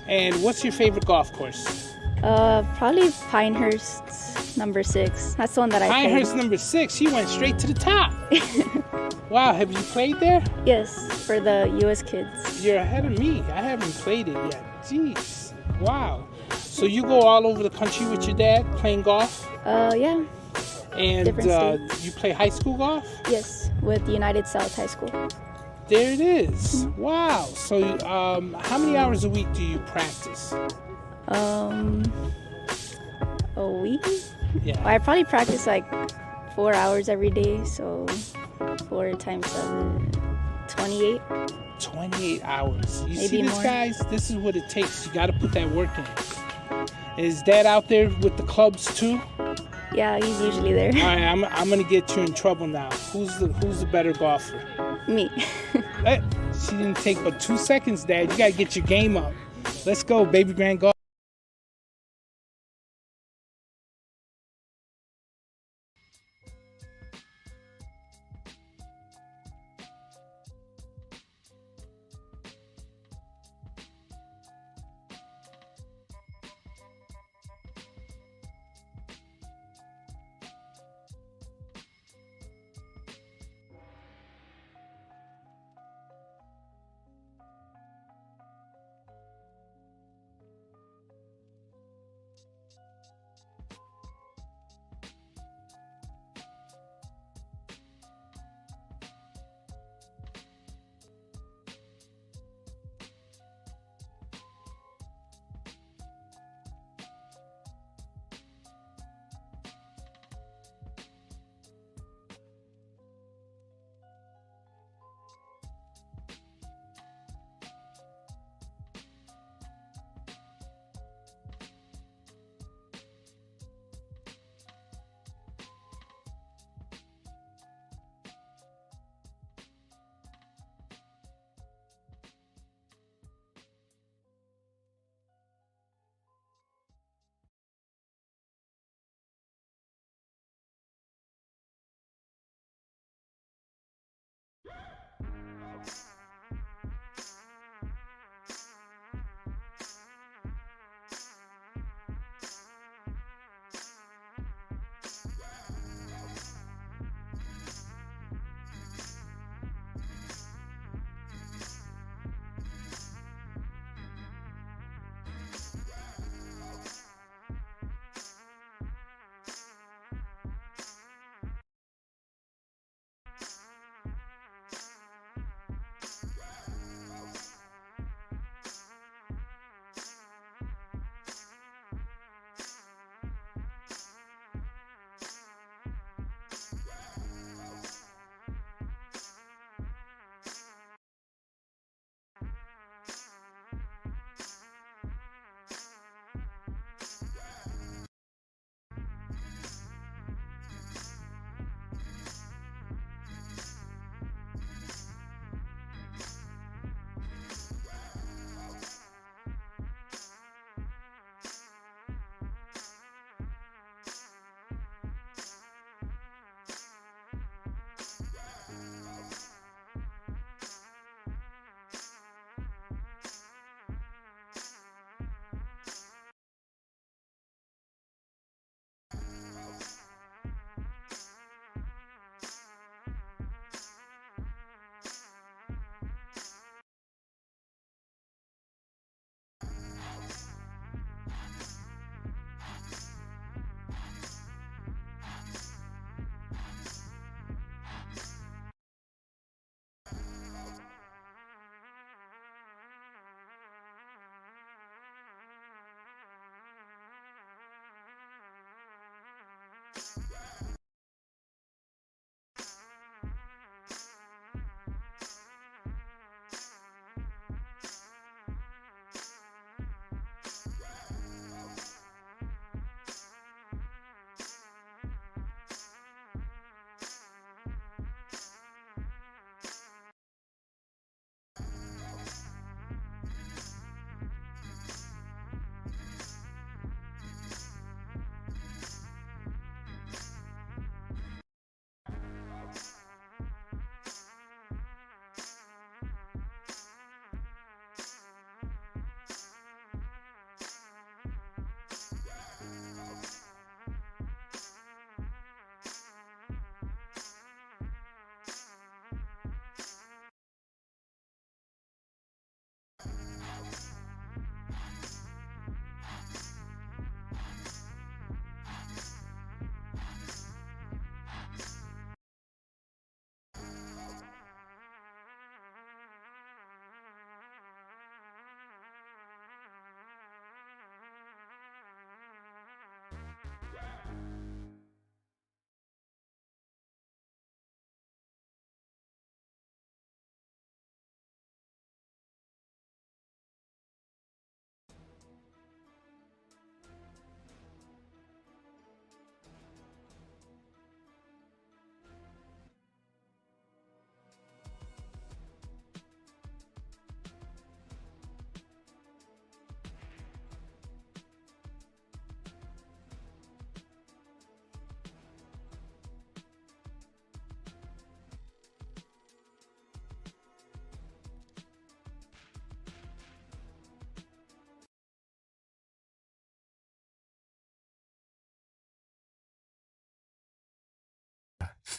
And what's your favorite golf course? Probably Pinehurst. number 6. That's the one that I played. Pinehurst number 6. She went straight to the top. Wow, have you played there? Yes, for the U.S. kids. You're ahead of me. I haven't played it yet. Jeez. Wow. So you go all over the country with your dad playing golf? Yeah. And Different states. you play high school golf? Yes, with United South High School. There it is. Wow. So how many hours a week do you practice? A week? Yeah. Well, I probably practice like 4 hours every day, so 4 times 7, 28. 28 hours. You Maybe see this, more. guys? This is what it takes. You got to put that work in. Is Dad out there with the clubs too? Yeah, he's usually there. All right, I'm gonna get you in trouble now. Who's the better golfer? Me. She didn't take but 2 seconds, Dad. You gotta get your game up. Let's go, baby grand golf.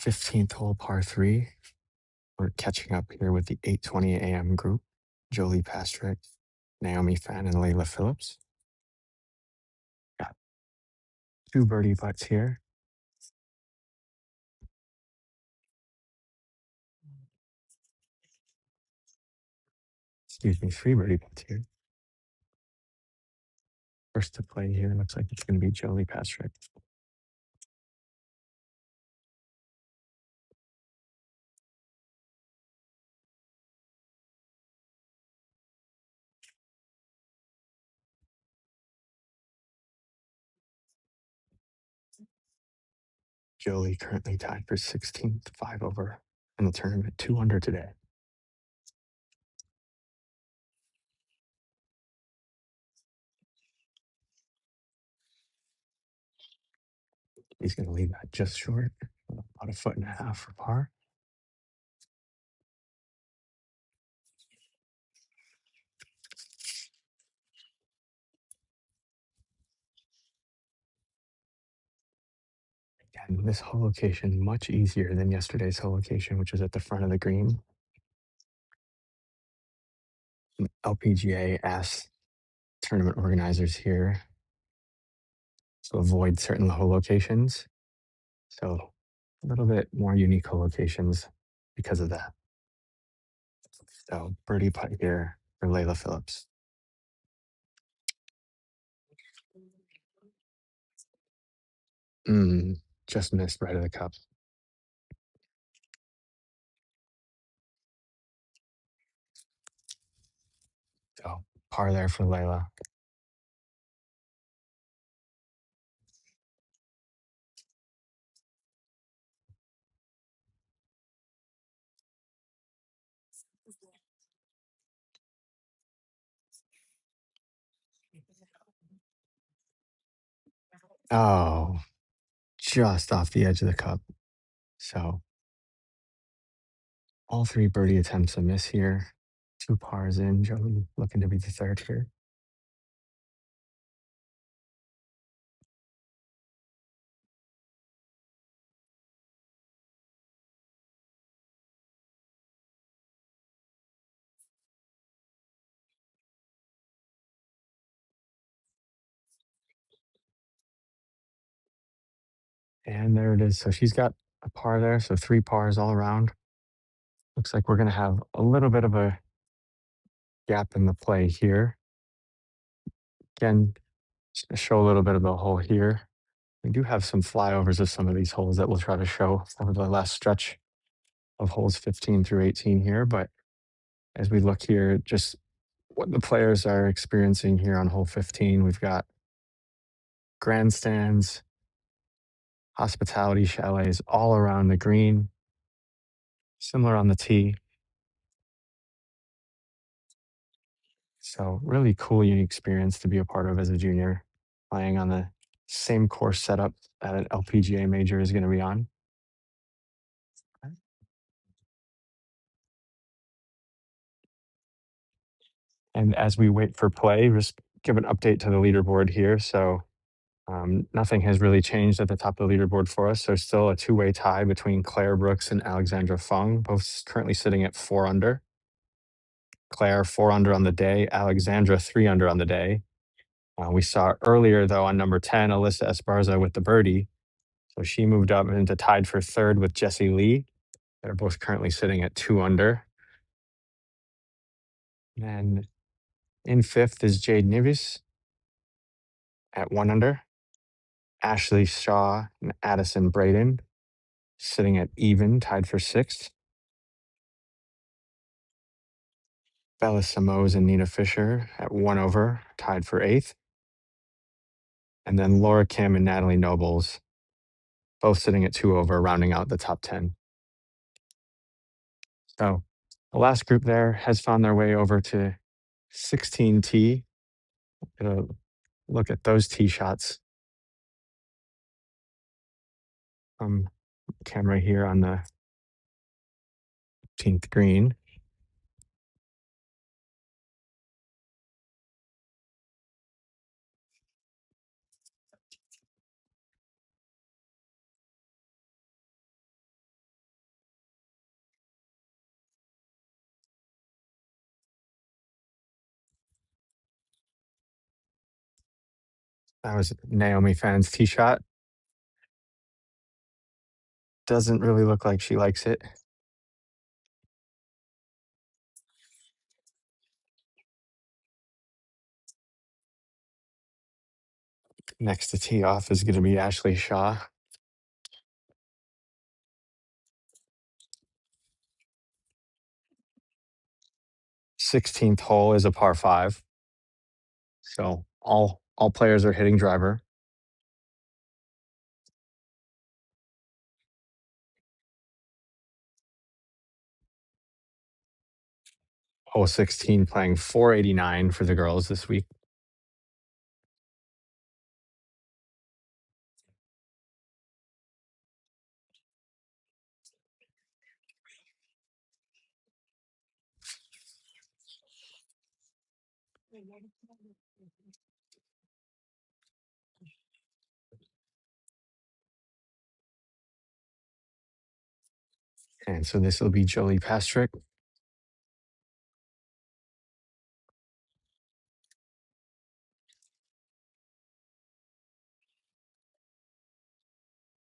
15th hole, par 3. We're catching up here with the 8:20 a.m. group. Jolie Pastrick, Naomi Fan, and Layla Phillips. Got 2 birdie putts here. Excuse me, 3 birdie putts here. First to play here looks like it's going to be Jolie Pastrick. Jolie currently tied for 16th, 5 over in the tournament, 2 under today. He's going to leave that just short, about 1.5 feet for par. Again, this hole location much easier than yesterday's hole location, which was at the front of the green. LPGA asked tournament organizers here to avoid certain hole locations. So a little bit more unique hole locations because of that. So birdie putt here for Layla Phillips. Just missed right of the cup. So par there for Layla. Oh, just off the edge of the cup. So all 3 birdie attempts a miss here. 2 pars in. Joey looking to be the third here. And there it is. So she's got a par there. So 3 pars all around. Looks like we're going to have a little bit of a gap in the play here. Again, just to show a little bit of the hole here. We do have some flyovers of some of these holes that we'll try to show over the last stretch of holes 15 through 18 here. But as we look here, just what the players are experiencing here on hole 15, we've got grandstands, hospitality chalets all around the green, similar on the tee. So really cool, unique experience to be a part of as a junior, playing on the same course setup that an LPGA major is going to be on. And as we wait for play, just give an update to the leaderboard here. So nothing has really changed at the top of the leaderboard for us. There's still a 2-way tie between Claire Brooks and Alexandra Fung, both currently sitting at 4 under. Claire 4 under on the day, Alexandra 3 under on the day. We saw earlier, though, on number 10, Alyssa Esparza with the birdie. So she moved up into tied for third with Jessie Lee. They're both currently sitting at 2 under. And in fifth is Jade Nivis at 1 under. Ashley Shaw and Addison Braden sitting at even, tied for sixth. Bella Samos and Nina Fisher at 1 over, tied for eighth. And then Laura Kim and Natalie Nobles, both sitting at 2 over, rounding out the top 10. So the last group there has found their way over to 16T. Gonna look at those tee shots from camera here on the 15th green. That was Naomi Fan's tee shot. Doesn't really look like she likes it. Next to tee off is going to be Ashley Shaw. 16th hole is a par 5. So all players are hitting driver. Hole 16 playing 489 for the girls this week. And so this will be Jolie Pastrick.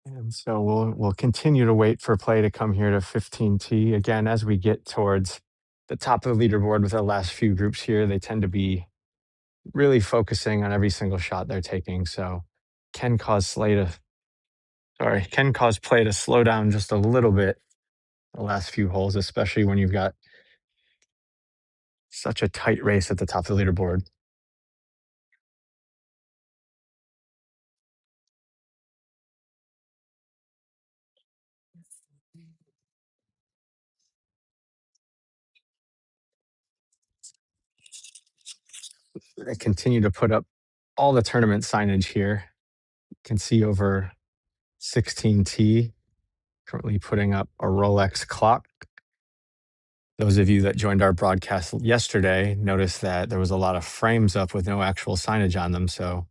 And so we'll continue to wait for play to come here to 15T. Again, as we get towards the top of the leaderboard with the last few groups here, they tend to be really focusing on every single shot they're taking. So can cause play to slow down just a little bit the last few holes, especially when you've got such a tight race at the top of the leaderboard. I continue to put up all the tournament signage here. You can see over 16T, currently putting up a Rolex clock. Those of you that joined our broadcast yesterday noticed that there was a lot of frames up with no actual signage on them. So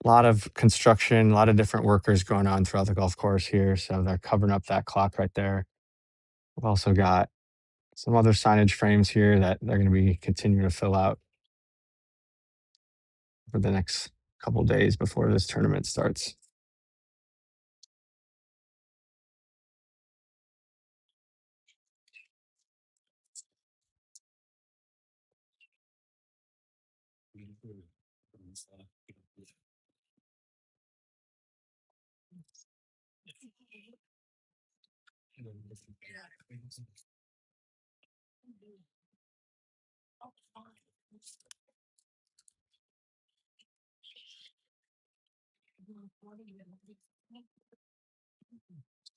a lot of construction, a lot of different workers going on throughout the golf course here. So they're covering up that clock right there. We've also got some other signage frames here that they're going to be continuing to fill out for the next couple days before this tournament starts.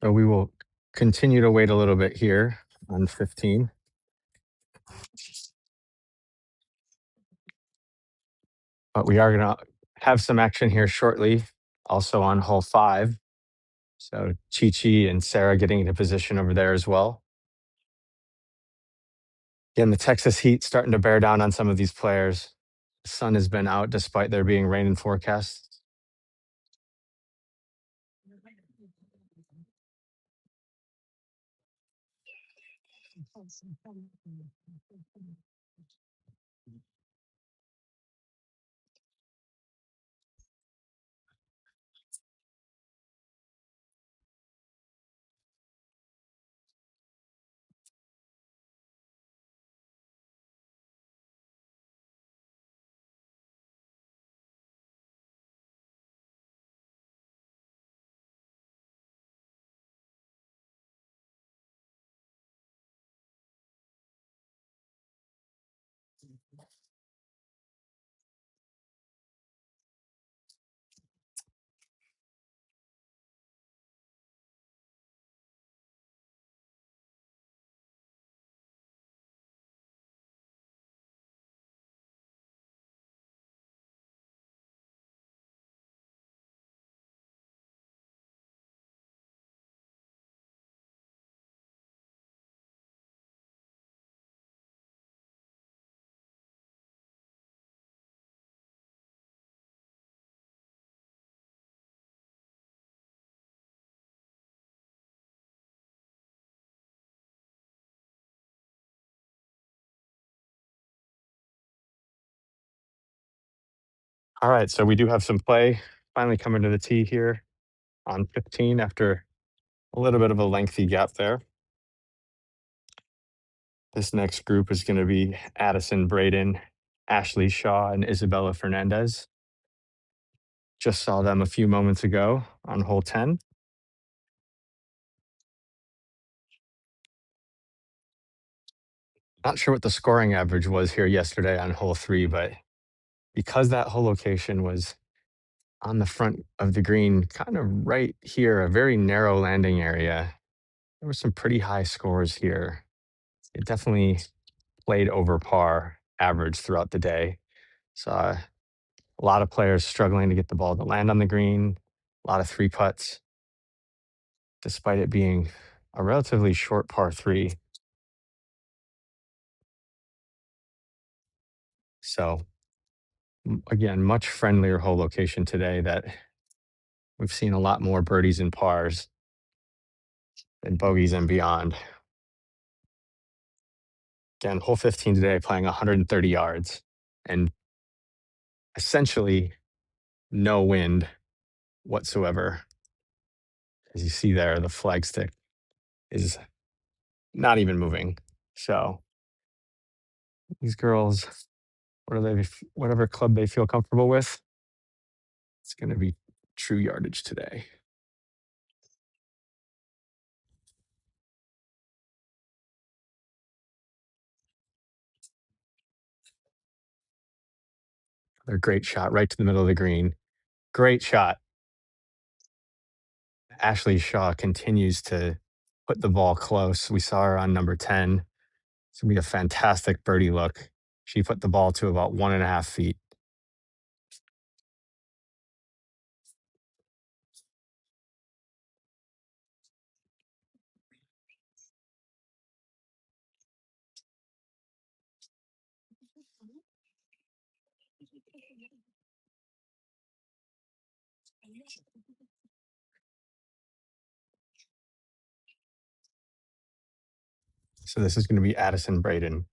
So we will continue to wait a little bit here on 15. But we are going to have some action here shortly, also on hole 5. So Chi Chi and Sarah getting into position over there as well. Again, the Texas heat starting to bear down on some of these players. The sun has been out despite there being rain in forecast. All right, so we do have some play finally coming to the tee here on 15 after a little bit of a lengthy gap there. This next group is going to be Addison Braden, Ashley Shaw, and Isabella Fernandez. Just saw them a few moments ago on hole 10. Not sure what the scoring average was here yesterday on hole 3, but because that hole location was on the front of the green, kind of right here, a very narrow landing area, there were some pretty high scores here. It definitely played over par average throughout the day. Saw a lot of players struggling to get the ball to land on the green, a lot of three putts, despite it being a relatively short par 3. So, again, much friendlier hole location today that we've seen a lot more birdies and pars than bogeys and beyond. Again, hole 15 today playing 130 yards and essentially no wind whatsoever. As you see there, the flagstick is not even moving. So these girls, whatever club they feel comfortable with, it's going to be true yardage today. Another great shot right to the middle of the green. Great shot. Ashley Shaw continues to put the ball close. We saw her on number 10. It's going to be a fantastic birdie look. She put the ball to about 1.5 feet. So this is going to be Addison Braden.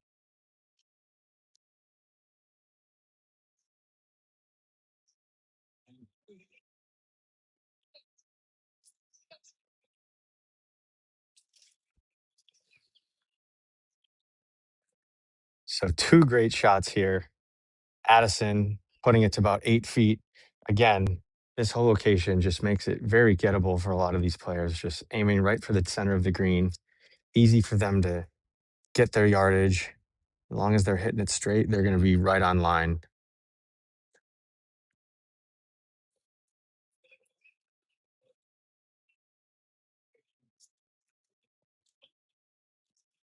So 2 great shots here. Addison putting it to about 8 feet. Again, this whole location just makes it very gettable for a lot of these players, just aiming right for the center of the green. Easy for them to get their yardage. As long as they're hitting it straight, they're going to be right on line.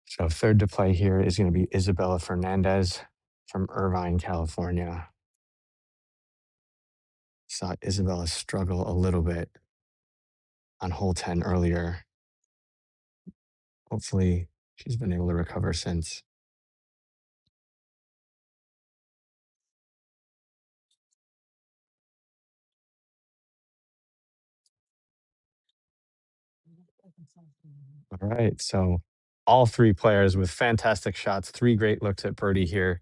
So third to play here is going to be Isabella Fernandez from Irvine, California. Saw Isabella struggle a little bit on hole 10 earlier. Hopefully she's been able to recover since. All right, so all 3 players with fantastic shots, 3 great looks at birdie here.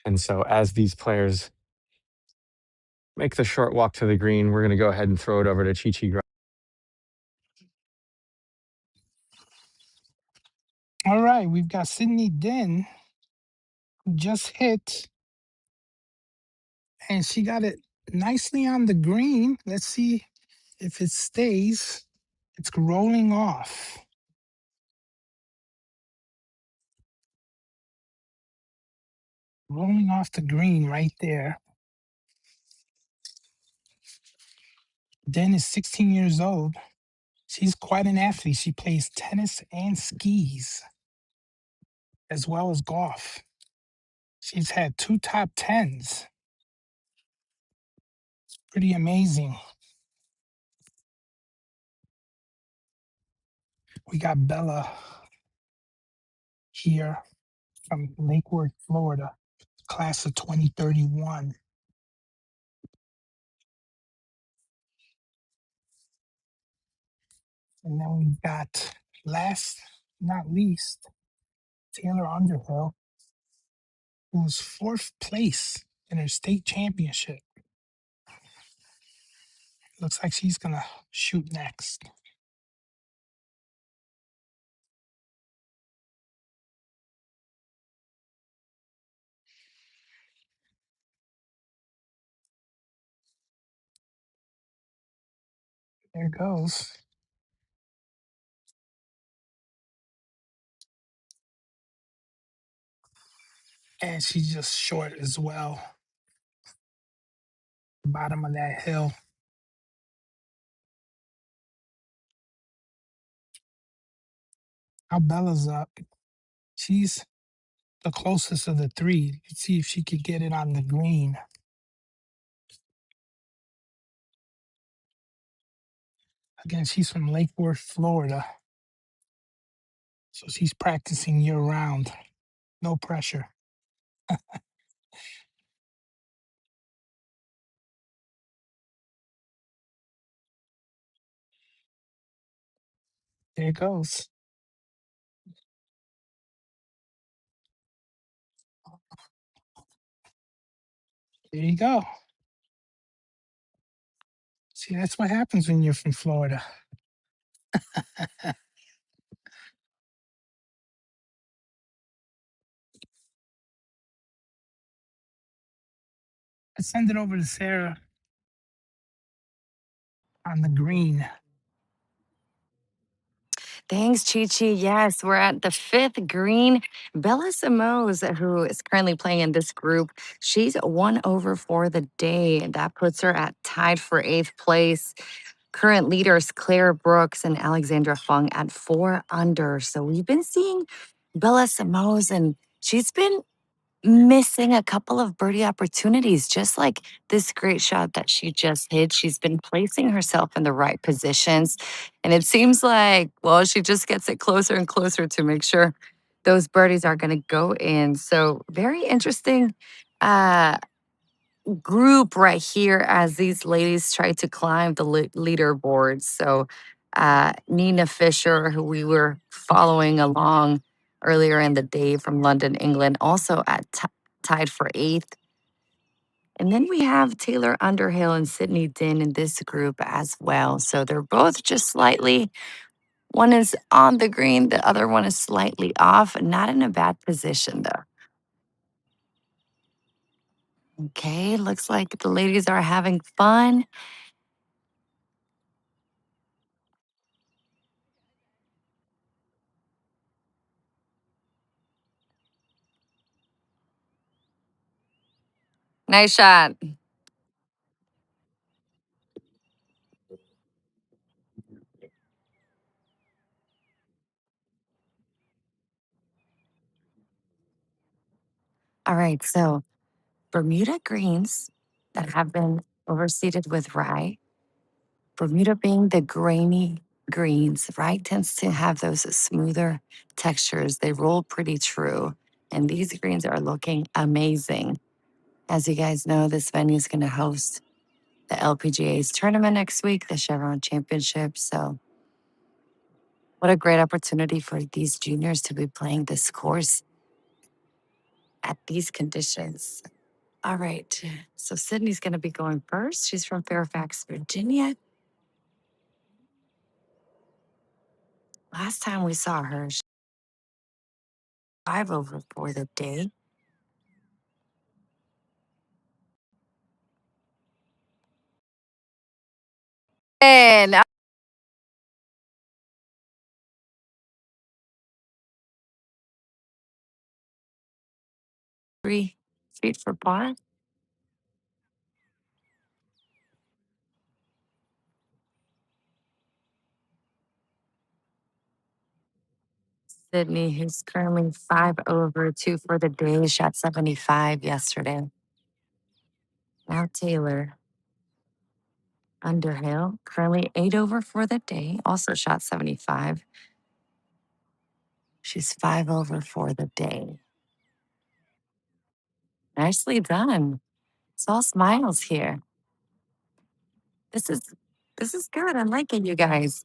And so as these players make the short walk to the green, we're going to go ahead and throw it over to Chi. All right, we've got Sydney Den, who just hit, and she got it nicely on the green. Let's see if it stays. It's rolling off. Rolling off the green right there. Den is 16 years old. She's quite an athlete. She plays tennis and skis, as well as golf. She's had 2 top 10s. Pretty amazing. We got Bella here from Lake Worth, Florida, class of 2031. And then we've got, last not least, Taylor Underhill, who was fourth place in her state championship. Looks like she's going to shoot next. There goes. And she's just short as well. Bottom of that hill. Now Bella's up. She's the closest of the three. Let's see if she could get it on the green. Again, she's from Lake Worth, Florida. So she's practicing year round. No pressure. There it goes. There you go. See, that's what happens when you're from Florida. Let's send it over to Sarah on the green. Thanks, Chi Chi. Yes, we're at the fifth green. Bella Simoes, who is currently playing in this group, she's 1 over for the day. And that puts her at tied for eighth place. Current leaders Claire Brooks and Alexandra Fung at 4 under. So we've been seeing Bella Simoes, and she's been missing a couple of birdie opportunities, just like this great shot that she just hit. She's been placing herself in the right positions. And it seems like, well, she just gets it closer and closer to make sure those birdies are going to go in. So, very interesting uh, group right here as these ladies try to climb the leaderboard. So, Nina Fisher, who we were following along earlier in the day from London, England, also at tied for eighth. And then we have Taylor Underhill and Sydney Din in this group as well. So they're both just slightly, one is on the green, the other one is slightly off, not in a bad position though. Okay, looks like the ladies are having fun. Nice shot. All right, so Bermuda greens that have been overseeded with rye. Bermuda being the grainy greens, rye tends to have those smoother textures. They roll pretty true. And these greens are looking amazing. As you guys know, this venue is going to host the LPGA's tournament next week, the Chevron Championship. So, what a great opportunity for these juniors to be playing this course at these conditions. All right. So, Sydney's going to be going first. She's from Fairfax, Virginia. Last time we saw her, she was 5 over for the day. And 3 feet for par. Sydney, who's currently 5 over 2 for the day, shot 75 yesterday. Now Taylor Underhill, currently 8 over for the day, also shot 75. She's 5 over for the day. Nicely done. It's all smiles here. This is good. I'm liking you guys.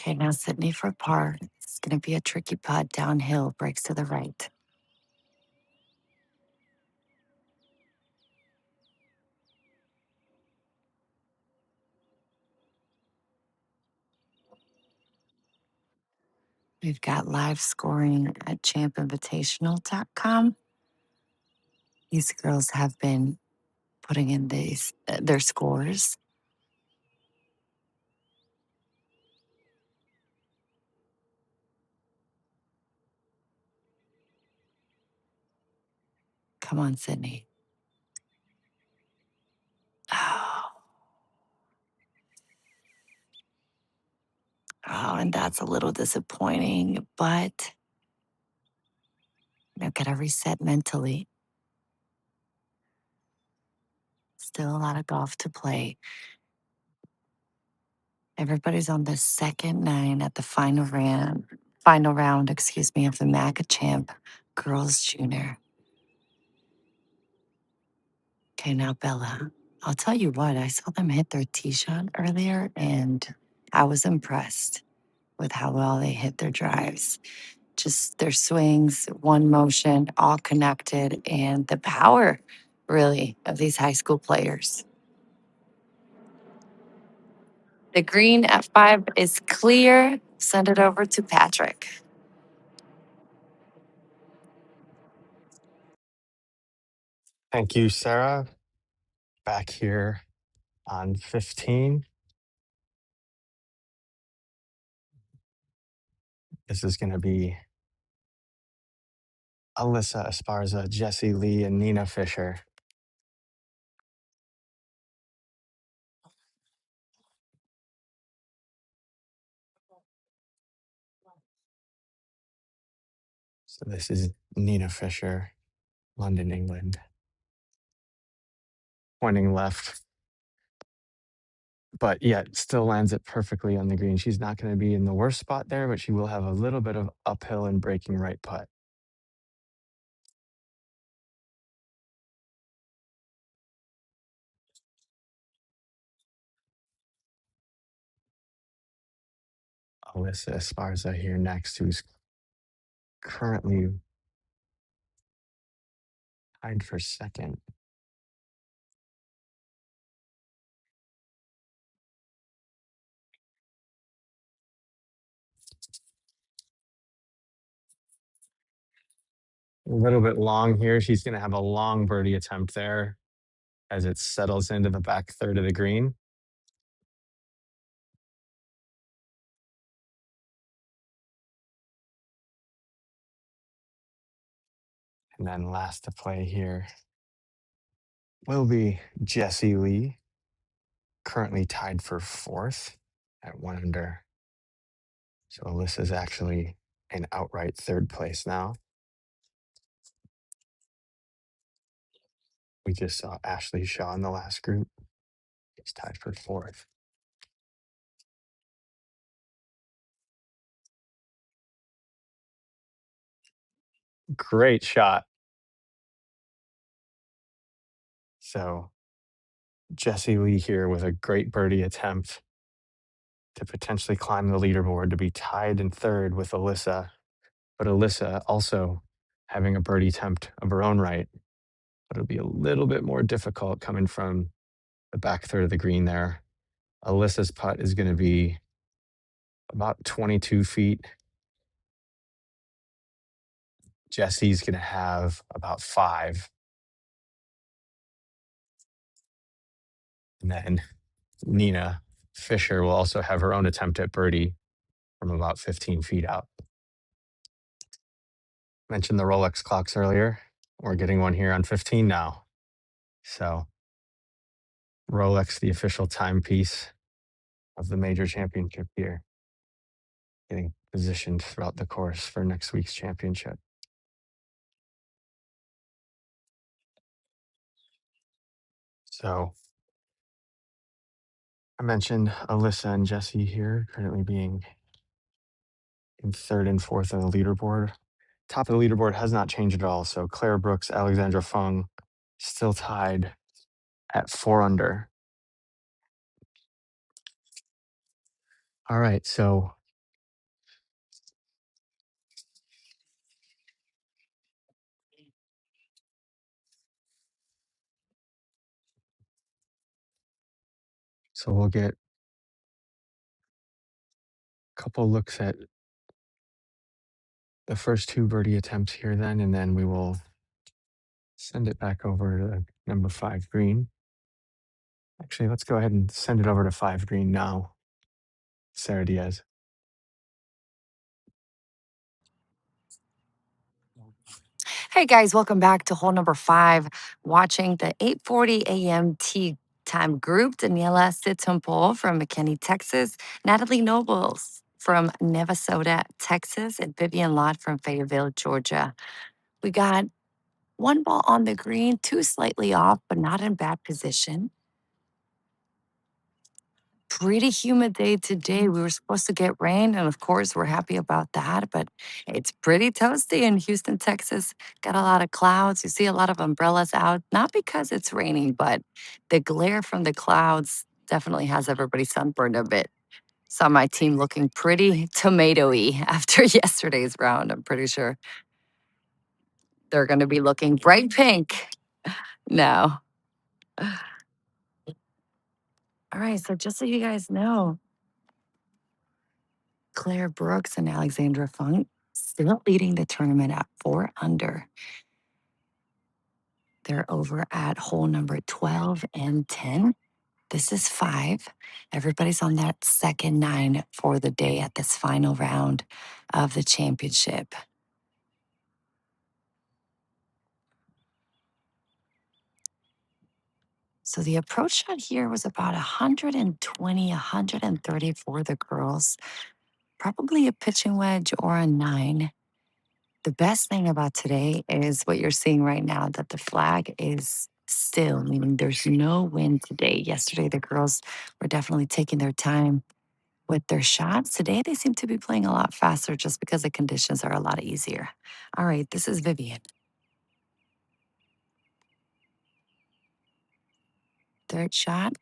Okay, now Sydney for par. It's going to be a tricky putt downhill, breaks to the right. We've got live scoring at champinvitational.com. These girls have been putting in their scores. Come on, Sydney. Oh, and that's a little disappointing, but gotta reset mentally. Still a lot of golf to play. Everybody's on the second nine at the final round, of the Mack Champ Girls Junior. Okay, now Bella. I'll tell you what, I saw them hit their tee shot earlier, and I was impressed with how well they hit their drives. Just their swings, one motion, all connected, and the power, really, of these high school players. The green at 5 is clear. Send it over to Patrick. Thank you, Sarah. Back here on 15. This is going to be Alyssa Esparza, Jessie Lee, and Nina Fisher. So this is Nina Fisher, London, England. Pointing left, but yet still lands it perfectly on the green. She's not going to be in the worst spot there, but she will have a little bit of uphill and breaking right putt. Alyssa Esparza here next, who's currently tied for second. A little bit long here. She's going to have a long birdie attempt there as it settles into the back third of the green. And then last to play here will be Jessie Lee, currently tied for fourth at 1 under. So Alyssa's actually in outright third place now. We just saw Ashley Shaw in the last group. He's tied for fourth. Great shot. So Jessie Lee here with a great birdie attempt to potentially climb the leaderboard to be tied in third with Alyssa. But Alyssa also having a birdie attempt of her own right. But it'll be a little bit more difficult coming from the back third of the green there. Alyssa's putt is going to be about 22 feet. Jessie's going to have about 5. And then Nina Fisher will also have her own attempt at birdie from about 15 feet out. Mentioned the Rolex clocks earlier. We're getting one here on 15 now. So Rolex, the official timepiece of the major championship here, getting positioned throughout the course for next week's championship. So I mentioned Alyssa and Jessie here currently being in third and fourth on the leaderboard. Top of the leaderboard has not changed at all. So Claire Brooks, Alexandra Fung still tied at 4 under. All right. So So we'll get a couple looks at the first 2 birdie attempts here then, and then we will send it back over to number 5 green. Actually, let's go ahead and send it over to 5 green now, Sarah Diaz. Hey guys, welcome back to hole number 5. Watching the 8:40 a.m. tee time group. Daniela Sittumpol from McKinney, Texas. Natalie Nobles from Navasota, Texas. And Vivian Lott from Fayetteville, Georgia. We got 1 ball on the green, 2 slightly off, but not in bad position. Pretty humid day today. We were supposed to get rain, and of course, we're happy about that. But it's pretty toasty in Houston, Texas. Got a lot of clouds. You see a lot of umbrellas out, not because it's raining, but the glare from the clouds definitely has everybody sunburned a bit. Saw my team looking pretty tomatoey after yesterday's round. I'm pretty sure they're going to be looking bright pink now. All right, so just so you guys know, Claire Brooks and Alexandra Funk still leading the tournament at 4 under. They're over at hole number 12 and 10. This is 5. Everybody's on that second 9 for the day at this final round of the championship. So the approach shot here was about 120, 130 for the girls. Probably a pitching wedge or a 9. The best thing about today is what you're seeing right now, that the flag is still, meaning there's no wind today. Yesterday, the girls were definitely taking their time with their shots. Today, they seem to be playing a lot faster just because the conditions are a lot easier. All right, this is Vivian. Third shot.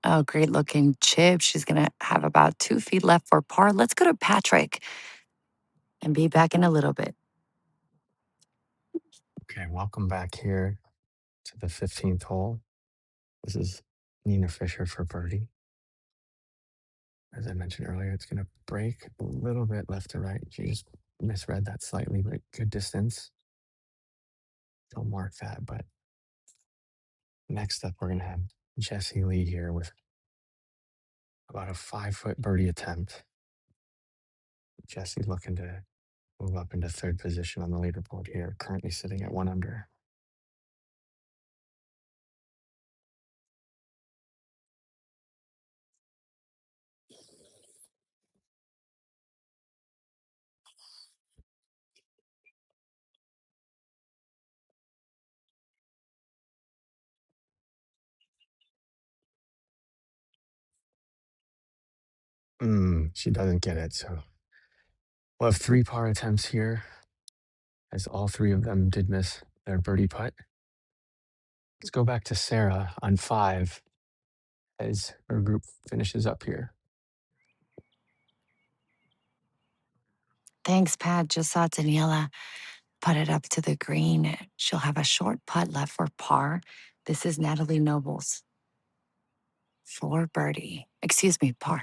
Oh, great looking chip. She's going to have about 2 feet left for par. Let's go to Patrick and be back in a little bit. Okay, welcome back here to the 15th hole. This is Nina Fisher for birdie. As I mentioned earlier, it's going to break a little bit left to right. She just misread that slightly, but good distance. Don't mark that. But next up, we're going to have Jessie Lee here with about a 5-foot birdie attempt. Jessie looking to move up into 3rd position on the leaderboard here, currently sitting at 1 under. She doesn't get it. So we'll have 3 par attempts here, as all 3 of them did miss their birdie putt. Let's go back to Sarah on 5 as her group finishes up here. Thanks, Pat. Just saw Daniela put it up to the green. She'll have a short putt left for par. This is Natalie Nobles for birdie. Excuse me, par.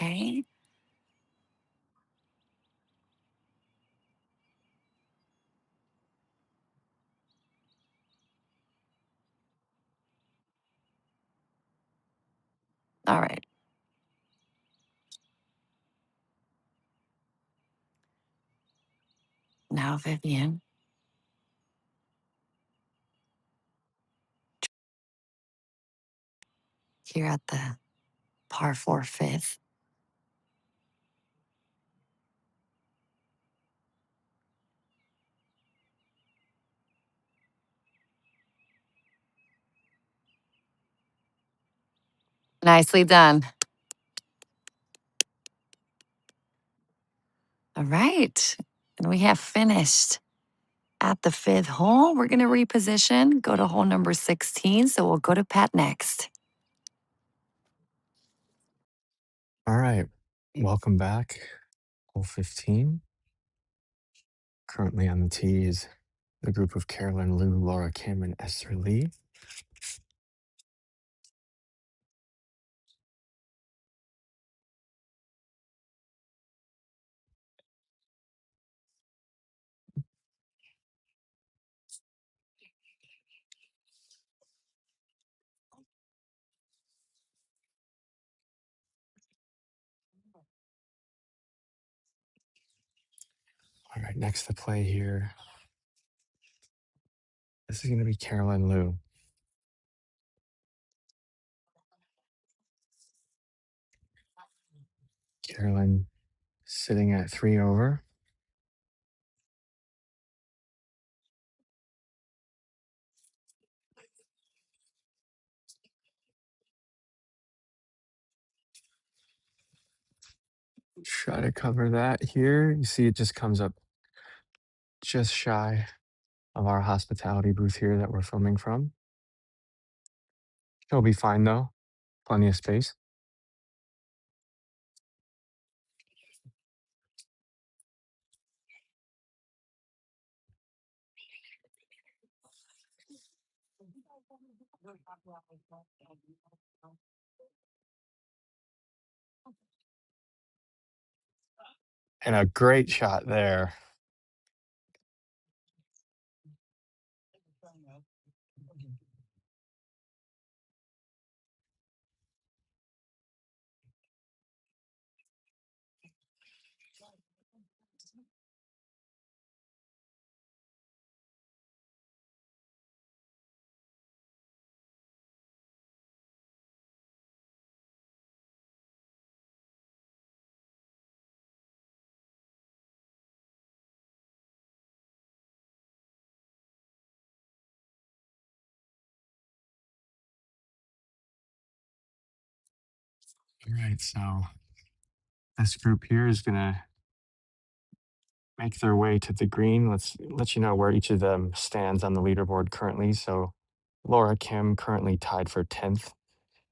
Okay. All right. Now, Vivian. Here at the par 4 fifth. Nicely done. All right. And we have finished at the 5th hole. We're going to reposition, go to hole number 16. So we'll go to Pat next. All right. Welcome back. Hole 15. Currently on the tee is the group of Carolyn Liu, Laura Kim, and Esther Lee. All right, next to play here. This is going to be Carolyn Liu. Carolyn sitting at 3 over. Try to cover that here. You see it just comes up just shy of our hospitality booth here that we're filming from. She'll be fine though. Plenty of space. And a great shot there. All right, so this group here is going to make their way to the green. Let's let you know where each of them stands on the leaderboard currently. So Laura Kim currently tied for 10th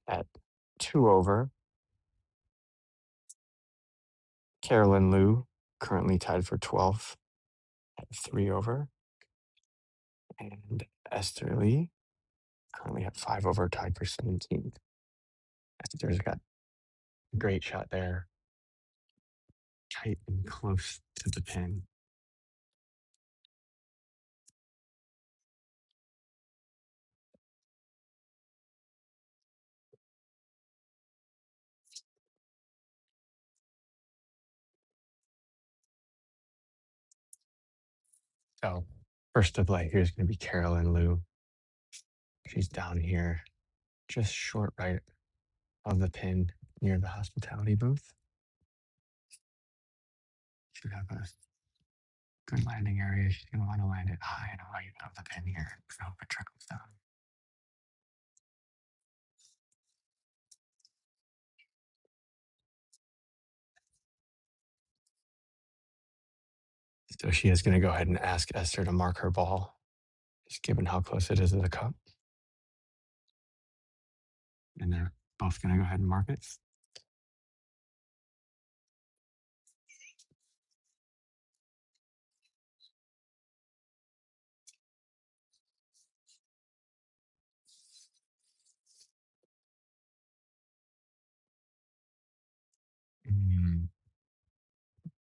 at 2 over. Carolyn Liu currently tied for 12th at 3 over. And Esther Lee currently at 5 over, tied for 17th. Esther's got a great shot there, tight and close to the pin. So first to play here is going to be Carolyn Liu. She's down here, just short right of the pin near the hospitality booth. Should have a good landing area. She's going to want to land it high and right of the pin here. So I hope it trickles down. So she is going to go ahead and ask Esther to mark her ball, just given how close it is to the cup. And they're both going to go ahead and mark it.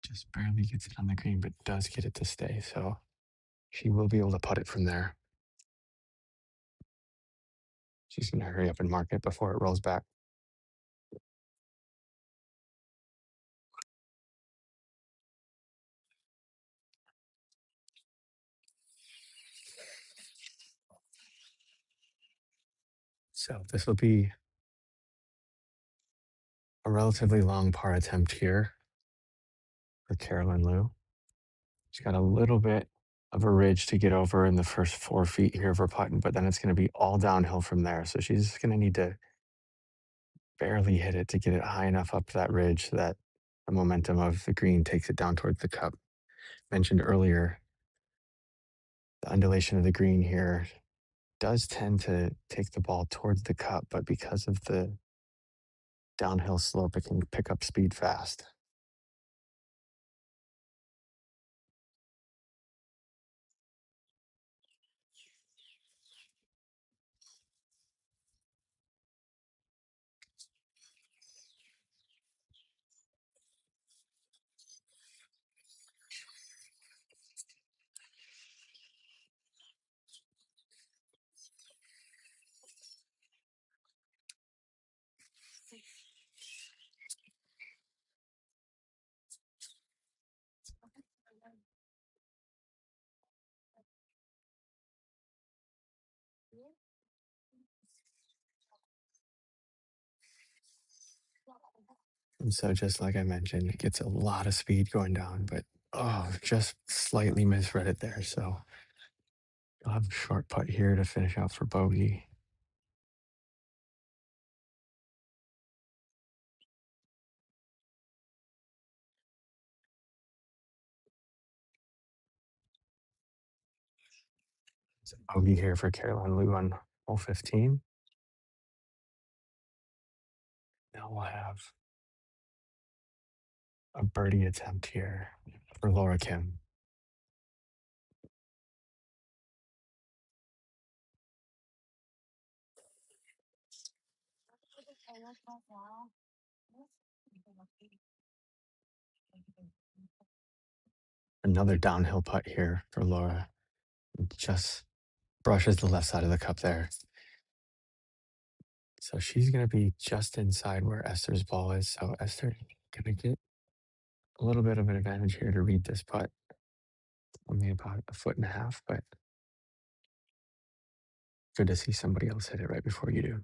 Just barely gets it on the green, but does get it to stay. So she will be able to putt it from there. She's going to hurry up and mark it before it rolls back. So this will be a relatively long par attempt here for Carolyn Liu. She's got a little bit of a ridge to get over in the first 4 feet here of her putting, but then it's going to be all downhill from there. So she's going to need to barely hit it to get it high enough up that ridge so that the momentum of the green takes it down towards the cup. mentioned earlier, the undulation of the green here does tend to take the ball towards the cup, but because of the downhill slope, it can pick up speed fast. And so, just like I mentioned, it gets a lot of speed going down, but just slightly misread it there. So, you'll have a short putt here to finish out for bogey. It's a bogey here for Caroline Liu on hole 15. Now we'll have a birdie attempt here for Laura Kim. Another downhill putt here for Laura. Just brushes the left side of the cup there. So she's going to be just inside where Esther's ball is. So Esther going to get a little bit of an advantage here to read this putt. Only about a foot and a half, but good to see somebody else hit it right before you do.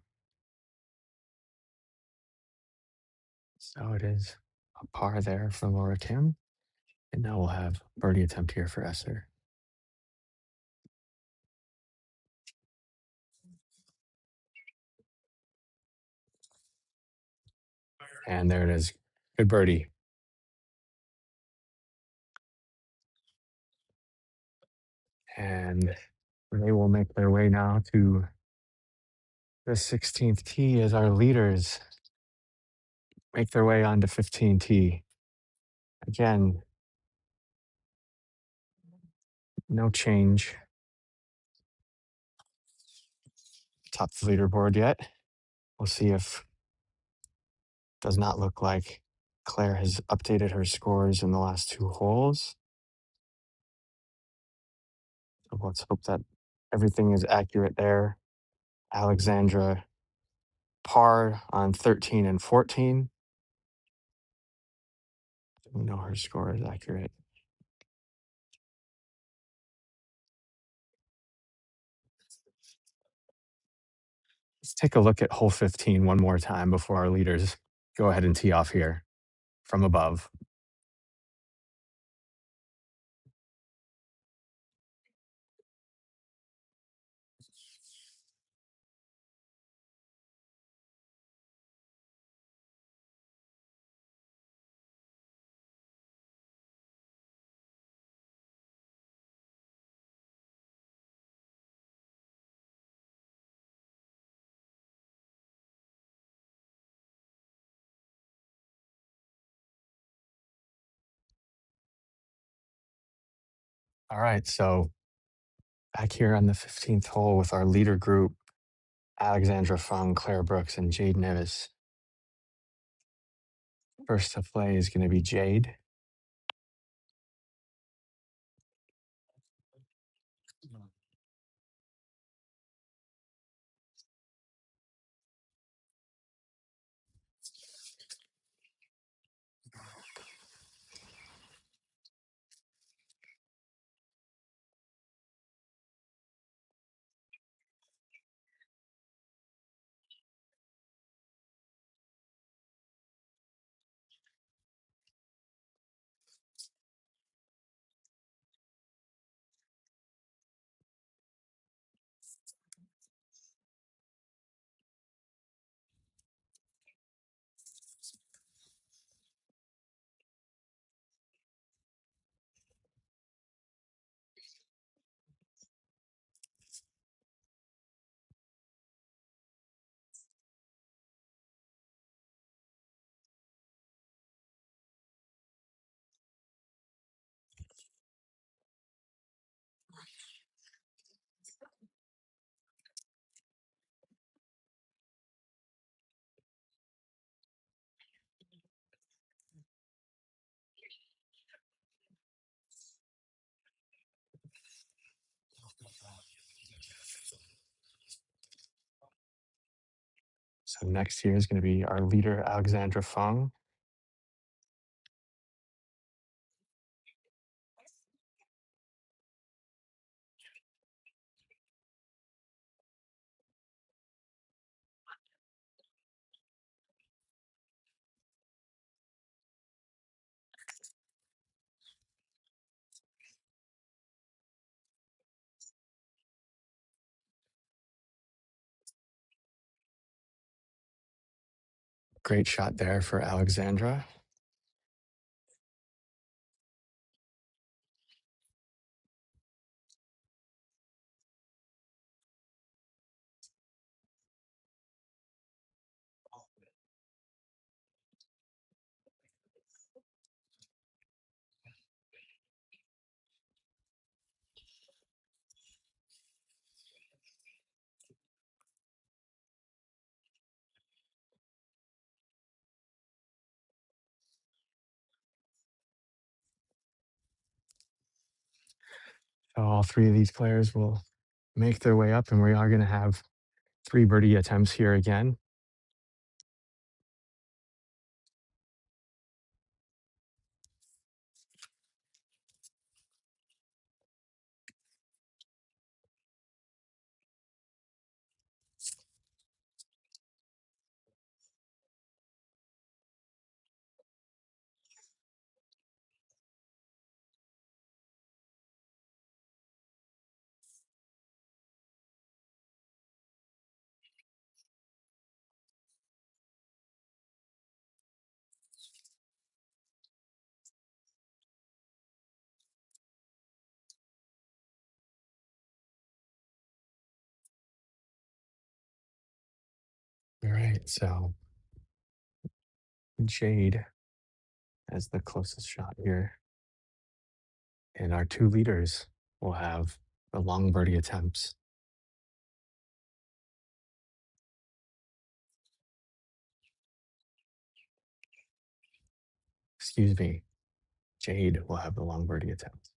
So it is a par there for Laura Kim. And now we'll have birdie attempt here for Esther. And there it is. Good birdie. And they will make their way now to the 16th tee as our leaders make their way onto 15 tee. Again, no change. Top of the leaderboard yet. We'll see if does not look like Claire has updated her scores in the last 2 holes. So let's hope that everything is accurate there. Alexandra par on 13 and 14. We know her score is accurate. Let's take a look at hole 15 one more time before our leaders go ahead and tee off here from above. All right, so back here on the 15th hole with our leader group, Alexandra Fung, Claire Brooks, and Jade Nevis. First to play is going to be Jade. So next here is going to be our leader, Alexandra Fung. Great shot there for Alexandra. So all three of these players will make their way up, and we are going to have 3 birdie attempts here again. All right, so Jade as the closest shot here. And our 2 leaders will have the long birdie attempts. Excuse me, Jade will have the long birdie attempts.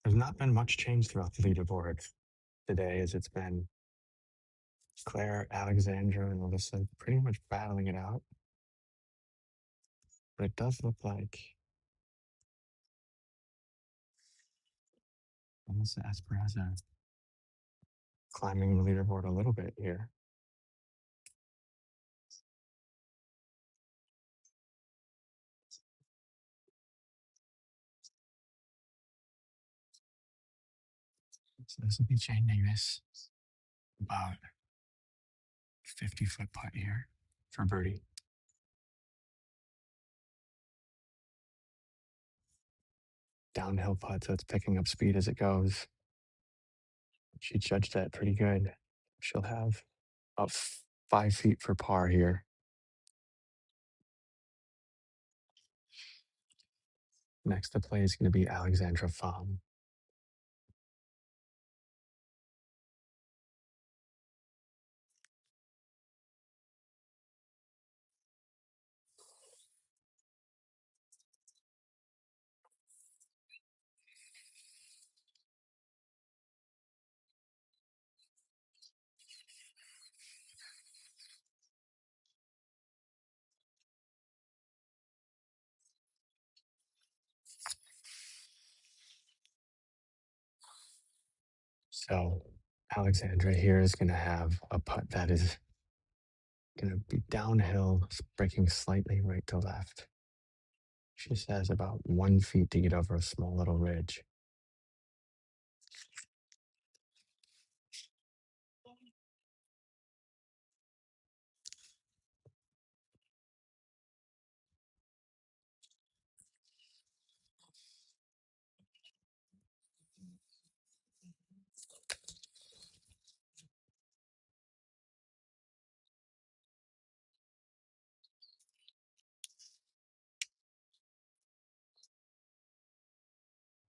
There's not been much change throughout the leaderboard today, as it's been Claire, Alexandra, and Alyssa pretty much battling it out. But it does look like Alyssa Esperanza climbing the leaderboard a little bit here. So this will be Jane Davis, about 50-foot putt here for birdie. Downhill putt, so it's picking up speed as it goes. She judged that pretty good. She'll have about 5 feet for par here. Next to play is going to be Alexandra Fong. So Alexandra here is going to have a putt that is going to be downhill, breaking slightly right to left. She says about 1 feet to get over a small little ridge.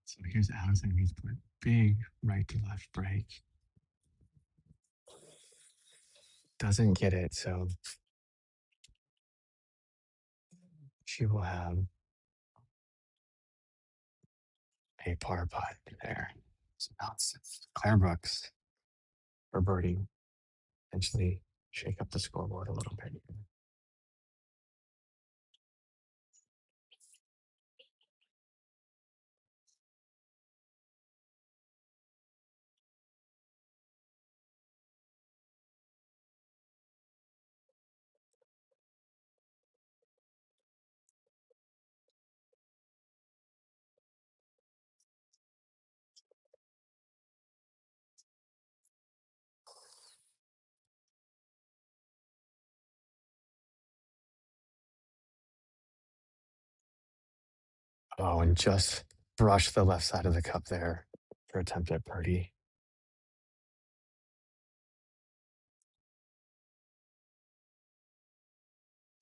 So here's Allison. He's put big right to left break. Doesn't get it, so she will have a par putt there. So now it's Claire Brooks for birdie. Eventually shake up the scoreboard a little bit. Oh, and just brush the left side of the cup there for attempt at birdie.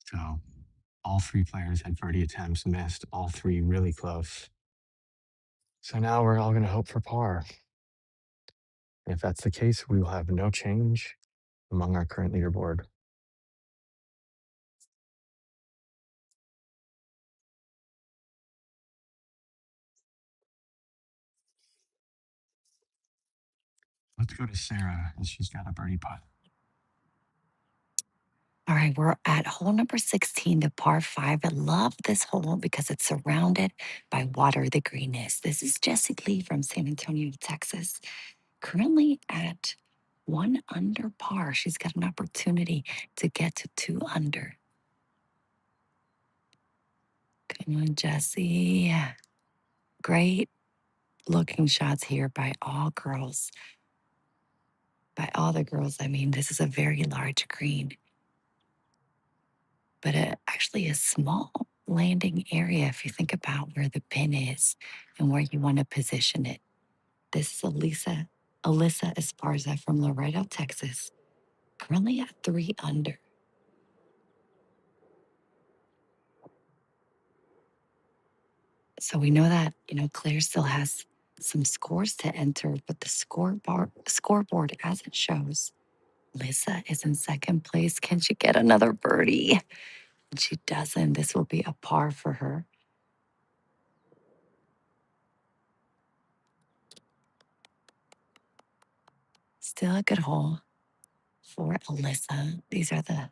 So all three players had birdie attempts, missed all three really close. So now we're all going to hope for par. And if that's the case, we will have no change among our current leaderboard. Let's go to Sarah as she's got a birdie putt. All right, we're at hole number 16, the par 5. I love this hole because it's surrounded by water. The green is. This is Jessie Lee from San Antonio, Texas. Currently at 1 under par. She's got an opportunity to get to 2 under. Come on, Jessie. Great looking shots here by all girls. By all the girls, I mean, this is a very large green, but actually a small landing area if you think about where the pin is and where you want to position it. This is Alyssa Esparza from Laredo, Texas, currently at 3 under. So we know that, Claire still has some scores to enter, but the scoreboard as it shows, Lisa is in second place. Can she get another birdie? And she doesn't. This will be a par for her. Still a good hole for Alyssa. These are the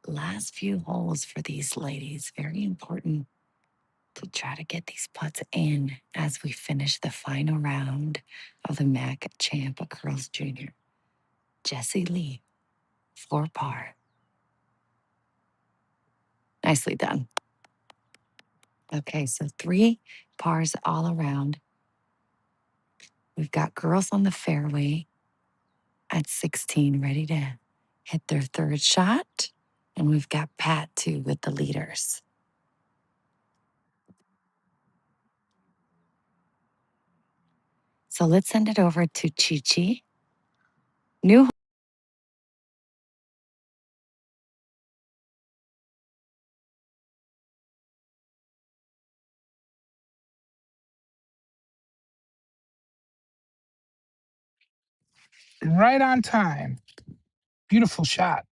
last few holes for these ladies. Very important to try to get these putts in as we finish the final round of the Mack Champ Girls Junior. Jessie Lee for par. Nicely done. Okay, so 3 pars all around. We've got girls on the fairway at 16 ready to hit their 3rd shot. And we've got Pat too with the leaders. So let's send it over to Chi Chi. New Right on time. Beautiful shot.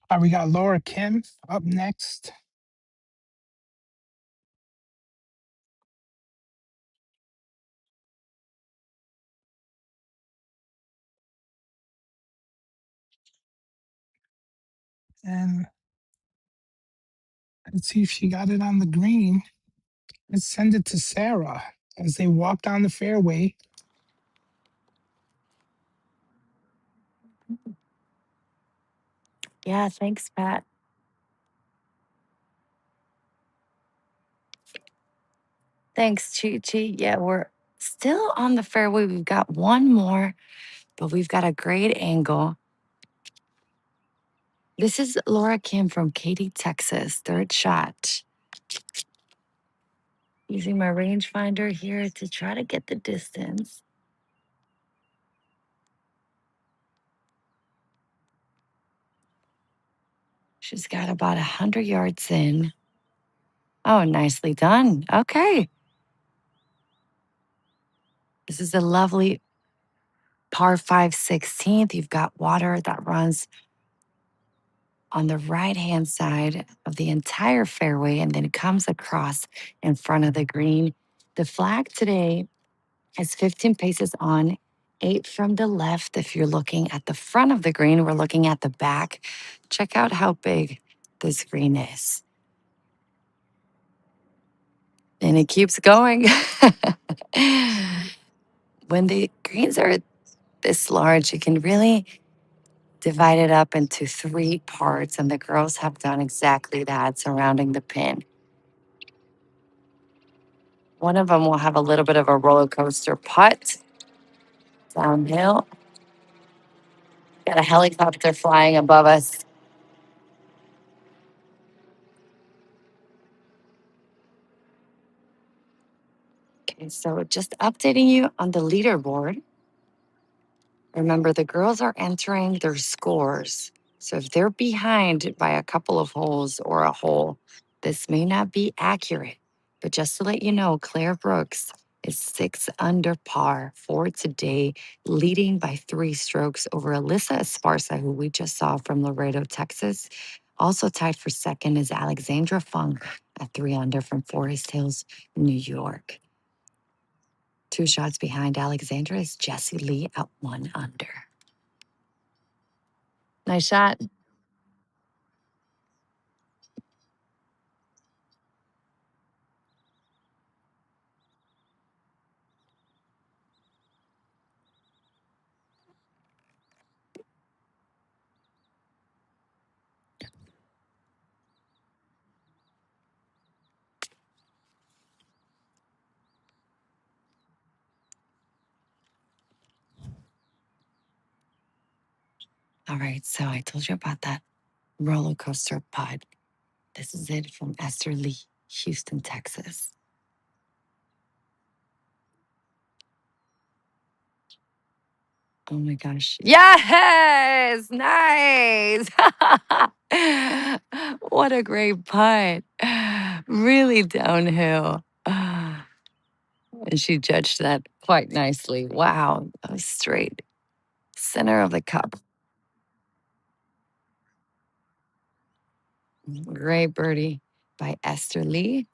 All right, we got Laura Kim up next. And let's see if she got it on the green. Let's send it to Sarah as they walk down the fairway. Yeah, thanks, Pat. Thanks, Chi Chi. Yeah, we're still on the fairway. We've got one more, but we've got a great angle. This is Laura Kim from Katy, Texas. 3rd shot. Using my rangefinder here to try to get the distance. She's got about 100 yards in. Oh, nicely done. Okay. This is a lovely par 5 16th. You've got water that runs on the right-hand side of the entire fairway and then comes across in front of the green. The flag today is 15 paces on, 8 from the left. If you're looking at the front of the green, we're looking at the back. Check out how big this green is. And it keeps going. When the greens are this large, you can really divide it up into 3 parts, and the girls have done exactly that surrounding the pin. One of them will have a little bit of a roller coaster putt downhill. Got a helicopter flying above us. Okay, so just updating you on the leaderboard. Remember, the girls are entering their scores. So if they're behind by a couple of holes or a hole, this may not be accurate. But just to let you know, Claire Brooks is 6 under par for today, leading by 3 strokes over Alyssa Esparza, who we just saw from Laredo, Texas. Also tied for second is Alexandra Funk at 3 under from Forest Hills, New York. 2 shots behind Alexandra is Jessie Lee at 1 under. Nice shot. All right, so I told you about that roller coaster pod. This is it from Esther Lee, Houston, Texas. Oh my gosh. Yes, nice. What a great putt. Really downhill. And she judged that quite nicely. Wow, that was straight center of the cup. Great birdie by Esther Lee.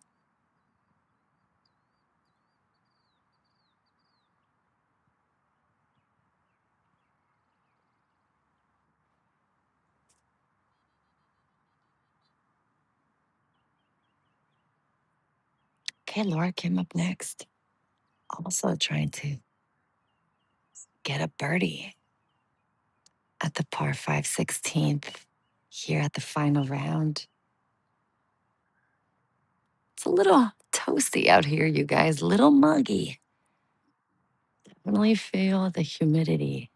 Okay, Laura came up next. Also trying to get a birdie at the par 5 16th here at the final round. It's a little toasty out here, you guys, a little muggy. Definitely feel the humidity.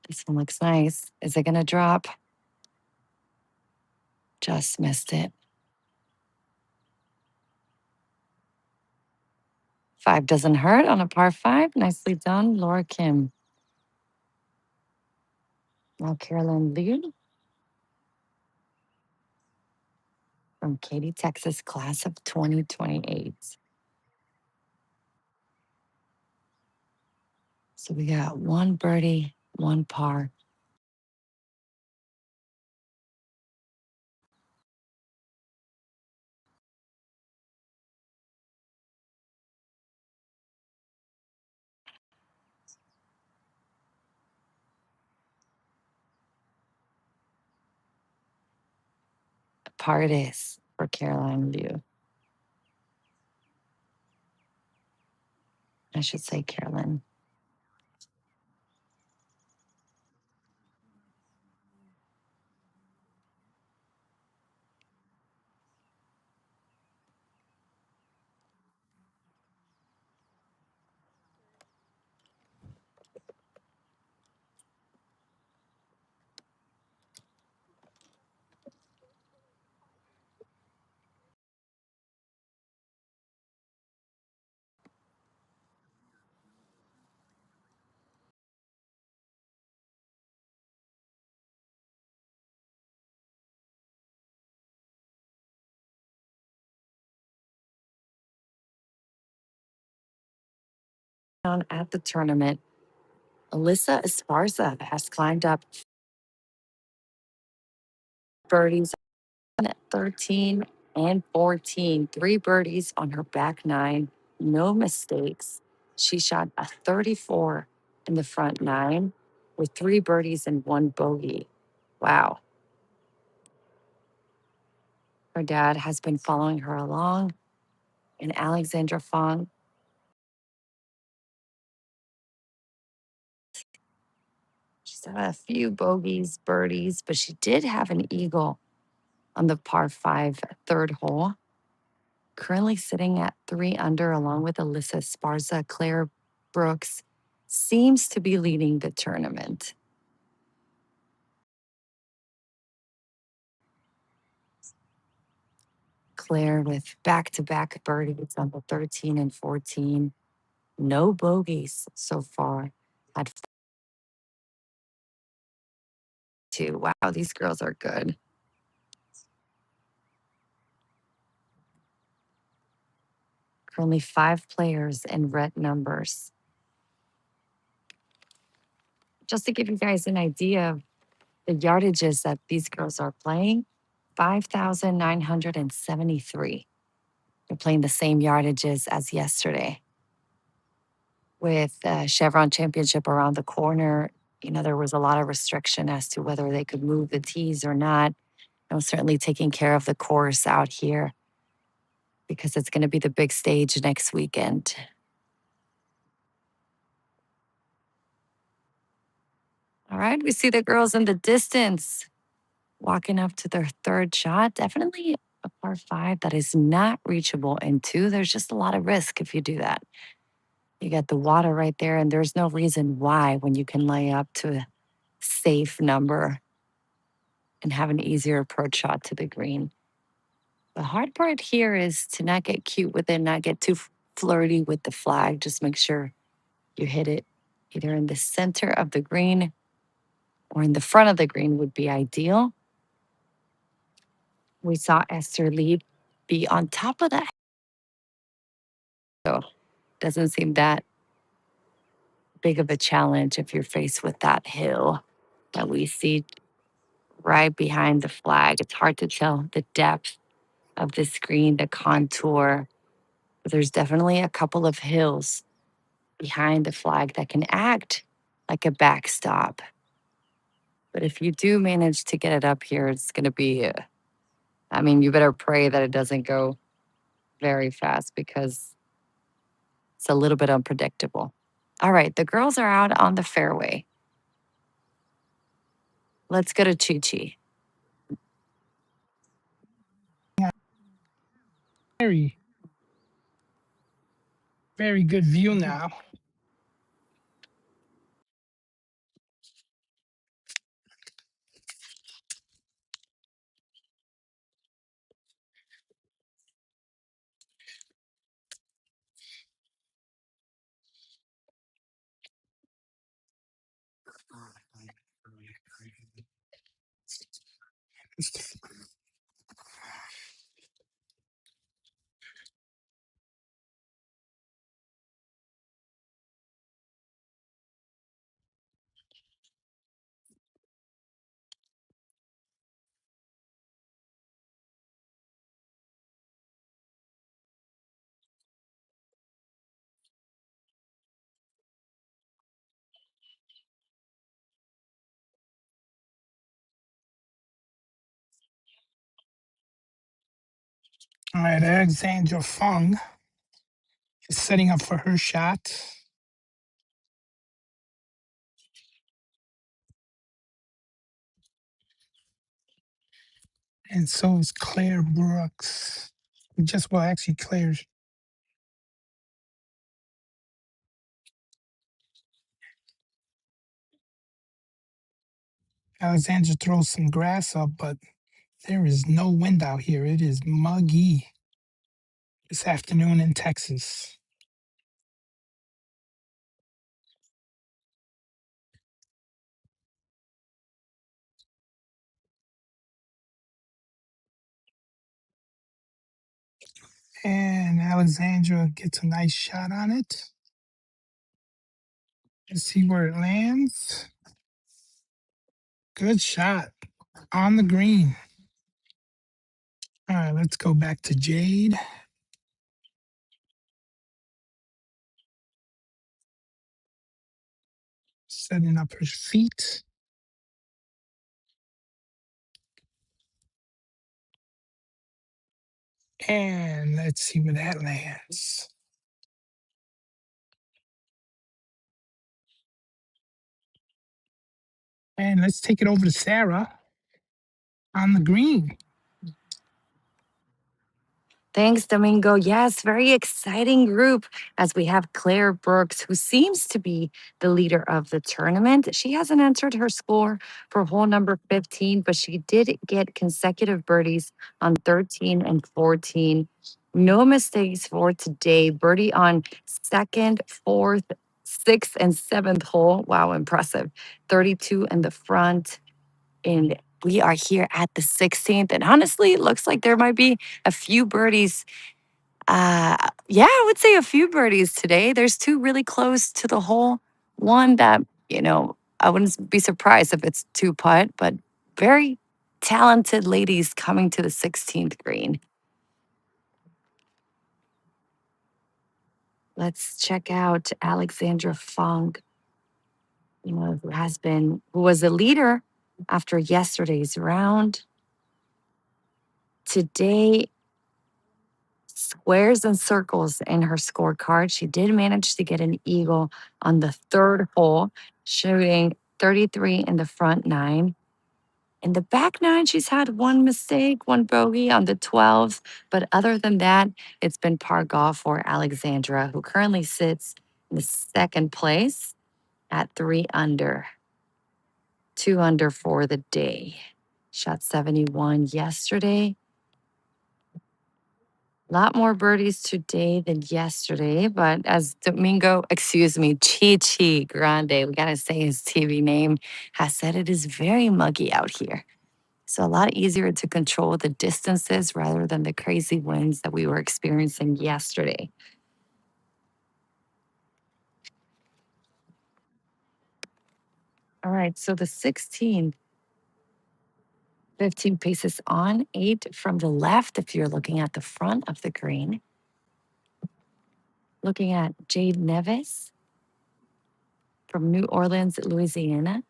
This one looks nice. Is it gonna drop? Just missed it. 5 doesn't hurt on a par 5. Nicely done, Laura Kim. Now Carolyn Liu from Katy, Texas, class of 2028. So we got 1 birdie, 1 par. Par it is for Caroline Liu. I should say Carolyn. On at the tournament, Alyssa Esparza has climbed up birdies at 13 and 14. 3 birdies on her back 9. No mistakes. She shot a 34 in the front 9 with 3 birdies and 1 bogey. Wow. Her dad has been following her along, and Alexandra Fong. She's had a few bogeys, birdies, but she did have an eagle on the par 5 third hole. Currently sitting at 3 under, along with Alyssa Esparza. Claire Brooks seems to be leading the tournament. Claire with back-to-back birdies on the 13 and 14. No bogeys so far at 2. Wow, these girls are good. Currently 5 players in red numbers. Just to give you guys an idea of the yardages that these girls are playing, 5,973. They're playing the same yardages as yesterday. With Chevron Championship around the corner, there was a lot of restriction as to whether they could move the tees or not. Certainly taking care of the course out here because it's going to be the big stage next weekend. All right, we see the girls in the distance walking up to their third shot. Definitely a par 5 that is not reachable in 2. There's just a lot of risk if you do that. You got the water right there, and there's no reason why when you can lay up to a safe number and have an easier approach shot to the green. The hard part here is to not get cute with it, not get too flirty with the flag. Just make sure you hit it either in the center of the green or in the front of the green would be ideal. We saw Esther Lee be on top of that. So doesn't seem that big of a challenge if you're faced with that hill that we see right behind the flag. It's hard to tell the depth of the screen, the contour. But there's definitely a couple of hills behind the flag that can act like a backstop. But if you do manage to get it up here, it's going to be, you better pray that it doesn't go very fast because it's a little bit unpredictable. All right, the girls are out on the fairway. Let's go to Chi Chi. Very, very good view now. All right, Alexandra Fung is setting up for her shot. And so is Claire Brooks. Actually, Claire's. Alexandra throws some grass up, but there is no wind out here. It is muggy this afternoon in Texas. And Alexandra gets a nice shot on it. Let's see where it lands. Good shot on the green. All right, let's go back to Jade. Setting up her feet. And let's see where that lands. And let's take it over to Sarah on the green. Thanks, Domingo. Yes, very exciting group as we have Claire Brooks, who seems to be the leader of the tournament. She hasn't entered her score for hole number 15, but she did get consecutive birdies on 13 and 14. No mistakes for today. Birdie on second, fourth, sixth, and seventh hole. Wow, impressive. 32 in the front. And we are here at the 16th. And honestly, it looks like there might be a few birdies. Yeah, I would say a few birdies today. There's two really close to the hole. One that, I wouldn't be surprised if it's two putt, but very talented ladies coming to the 16th green. Let's check out Alexandra Funk, who was a leader after yesterday's round. Today, squares and circles in her scorecard. She did manage to get an eagle on the third hole, shooting 33 in the front nine. In the back nine, she's had one mistake, one bogey on the 12th. But other than that, it's been par golf for Alexandra, who currently sits in the second place at 3 under, 2 under for the day. Shot 71 yesterday. A lot more birdies today than yesterday, but as Chi Grande, we gotta say his TV name, has said, it is very muggy out here. So a lot easier to control the distances rather than the crazy winds that we were experiencing yesterday. All right, so the 16, 15 paces on, 8 from the left if you're looking at the front of the green. Looking at Jade Neves from New Orleans, Louisiana.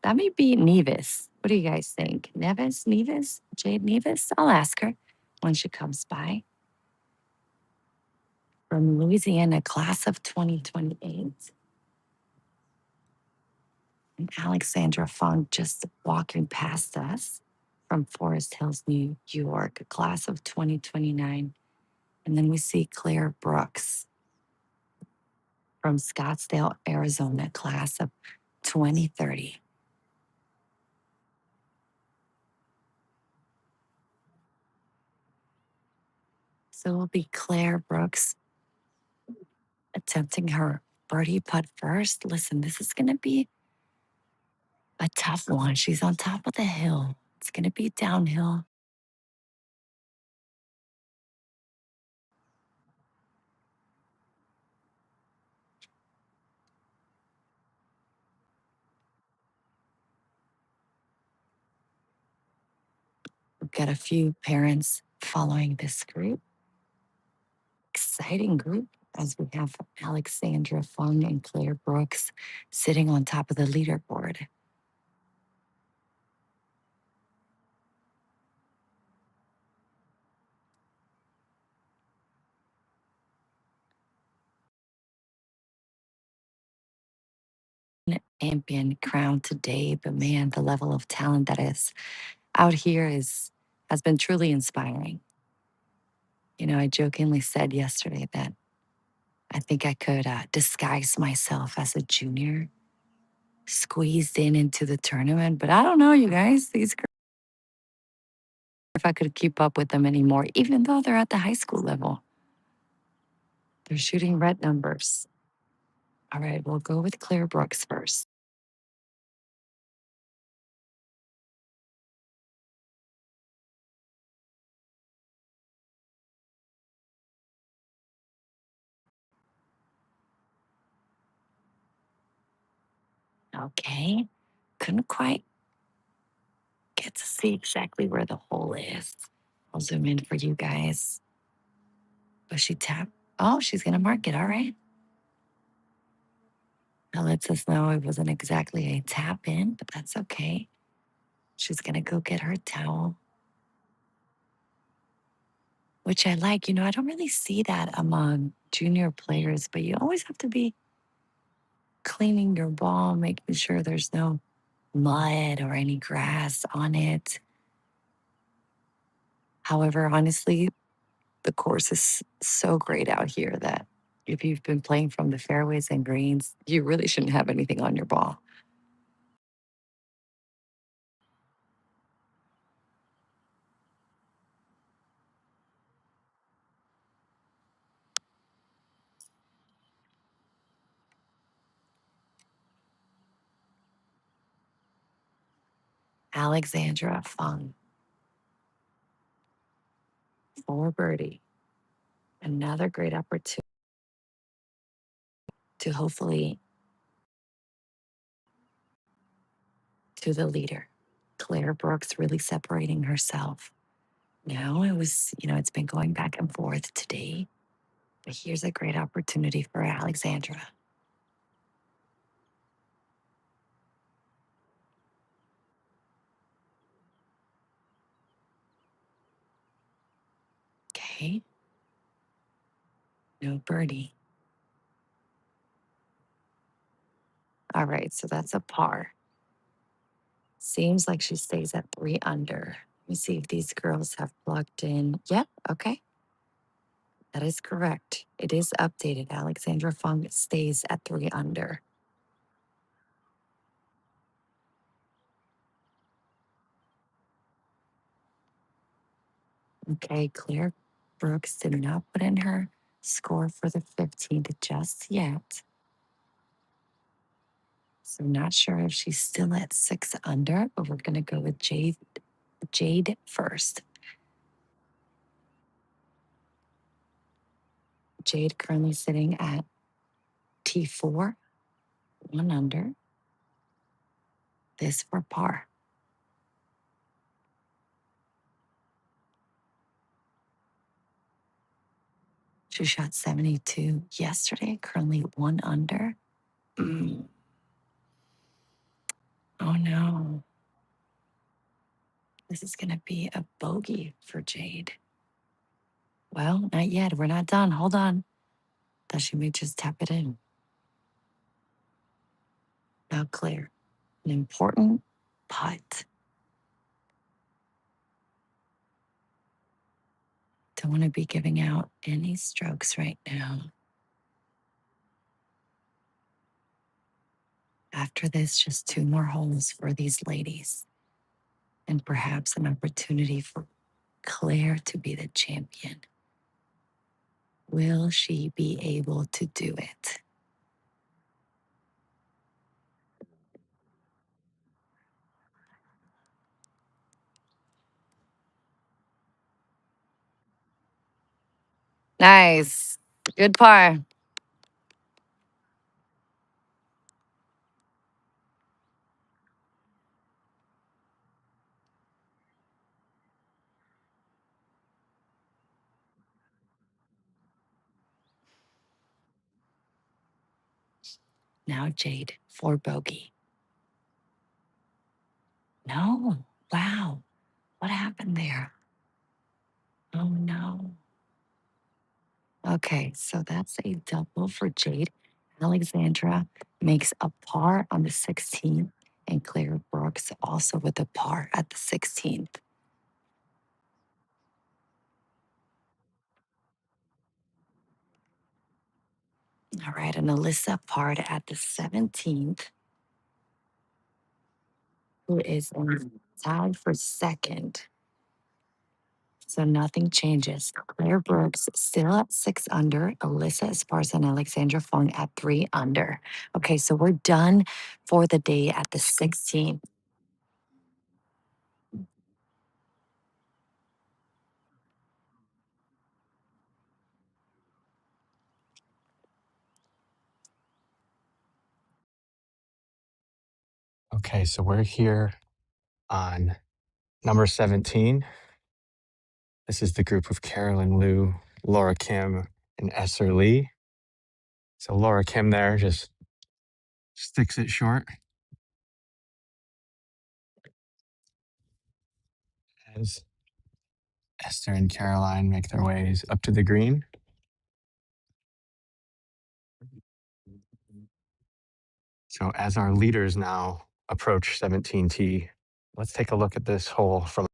That may be Nevis. What do you guys think? Nevis? Jade Nevis? I'll ask her when she comes by. From Louisiana, class of 2028. And Alexandra Funk just walking past us from Forest Hills, New York, class of 2029. And then we see Claire Brooks from Scottsdale, Arizona, class of 2030. So it'll be Claire Brooks attempting her birdie putt first. Listen, this is going to be a tough one. She's on top of the hill. It's going to be downhill. We've got a few parents following this group. Exciting group as we have Alexandra Fung and Claire Brooks sitting on top of the leaderboard. Champion crowned today, but man, the level of talent that is out here has been truly inspiring. I jokingly said yesterday that I think I could disguise myself as a junior, squeezed in into the tournament, but I don't know, you guys. These girls, if I could keep up with them anymore, even though they're at the high school level. They're shooting red numbers. All right, we'll go with Claire Brooks first. Okay. Couldn't quite get to see exactly where the hole is. I'll zoom in for you guys. But she tapped. Oh, she's going to mark it. All right. That lets us know it wasn't exactly a tap in, but that's okay. She's going to go get her towel, which I like. I don't really see that among junior players, but you always have to be cleaning your ball, making sure there's no mud or any grass on it. However, honestly, the course is so great out here that if you've been playing from the fairways and greens, you really shouldn't have anything on your ball. Alexandra Fung for birdie. Another great opportunity to hopefully to the leader. Claire Brooks really separating herself. No, it's been going back and forth today, but here's a great opportunity for Alexandra. Okay, no birdie. All right, so that's a par. Seems like she stays at 3 under. Let me see if these girls have plugged in. Yep, okay. That is correct. It is updated. Alexandra Fung stays at 3 under. Okay, Claire Brooks did not put in her score for the 15th just yet. So not sure if she's still at 6 under, but we're gonna go with Jade first. Jade currently sitting at T4, 1 under. This for par. She shot 72 yesterday, currently 1 under. Mm. Oh no. This is gonna be a bogey for Jade. Well, not yet. We're not done. Hold on. Thought she may just tap it in. Now clear. An important putt. Don't want to be giving out any strokes right now. After this, just 2 more holes for these ladies. And perhaps an opportunity for Claire to be the champion. Will she be able to do it? Nice. Good par. Now Jade for bogey. No. Wow. What happened there? Oh no. Okay, so that's a double for Jade. Alexandra makes a par on the 16th, and Claire Brooks also with a par at the 16th. All right, and Alyssa parred at the 17th, who is tied for second. So nothing changes. Claire Brooks still at 6 under. Alyssa Esparza and Alexandra Fong at 3 under. Okay, so we're done for the day at the 16th. Okay, so we're here on number 17. This is the group of Carolyn Liu, Laura Kim, and Esther Lee. So Laura Kim there just sticks it short as Esther and Caroline make their ways up to the green. So as our leaders now approach 17T, let's take a look at this hole from.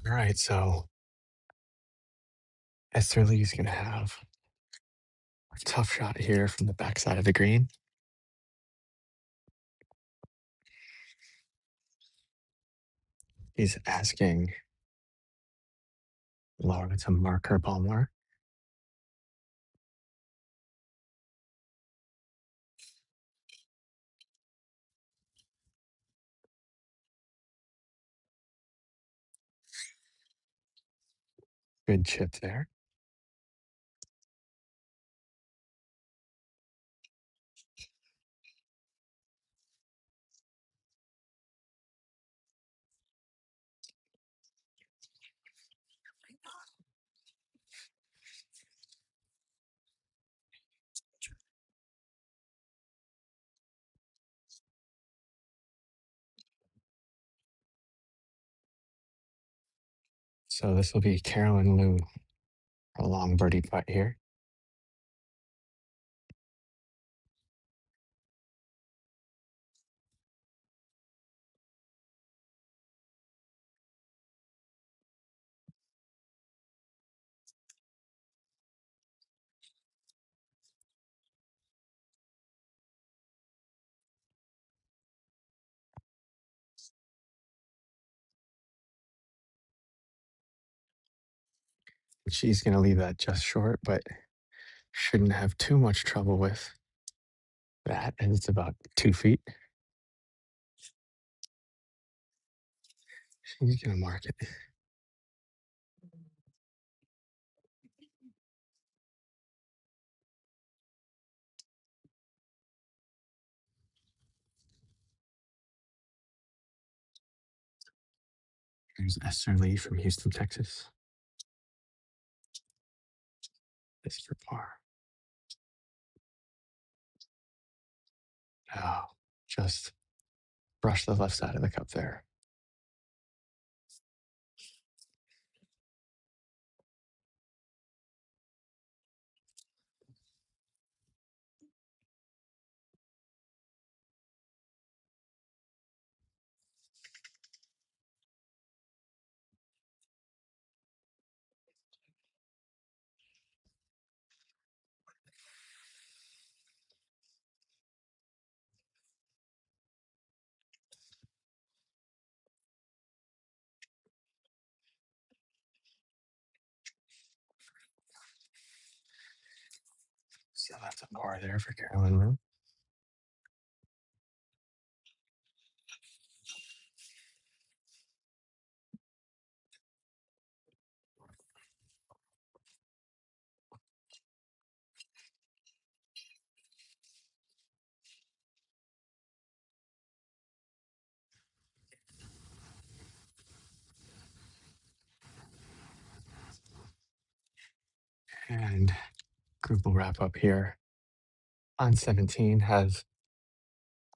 All right, so Esther Lee is going to have a tough shot here from the backside of the green. He's asking Laura to mark her ball more. Good chip there. So this will be Carolyn Liu, a long birdie putt here. She's going to leave that just short, but shouldn't have too much trouble with that, and it's about 2 feet. She's going to mark it. Here's Esther Lee from Houston, Texas. This for par. Oh, just brush the left side of the cup there. So that's a par there for Carolyn Liu. And group will wrap up here on 17 as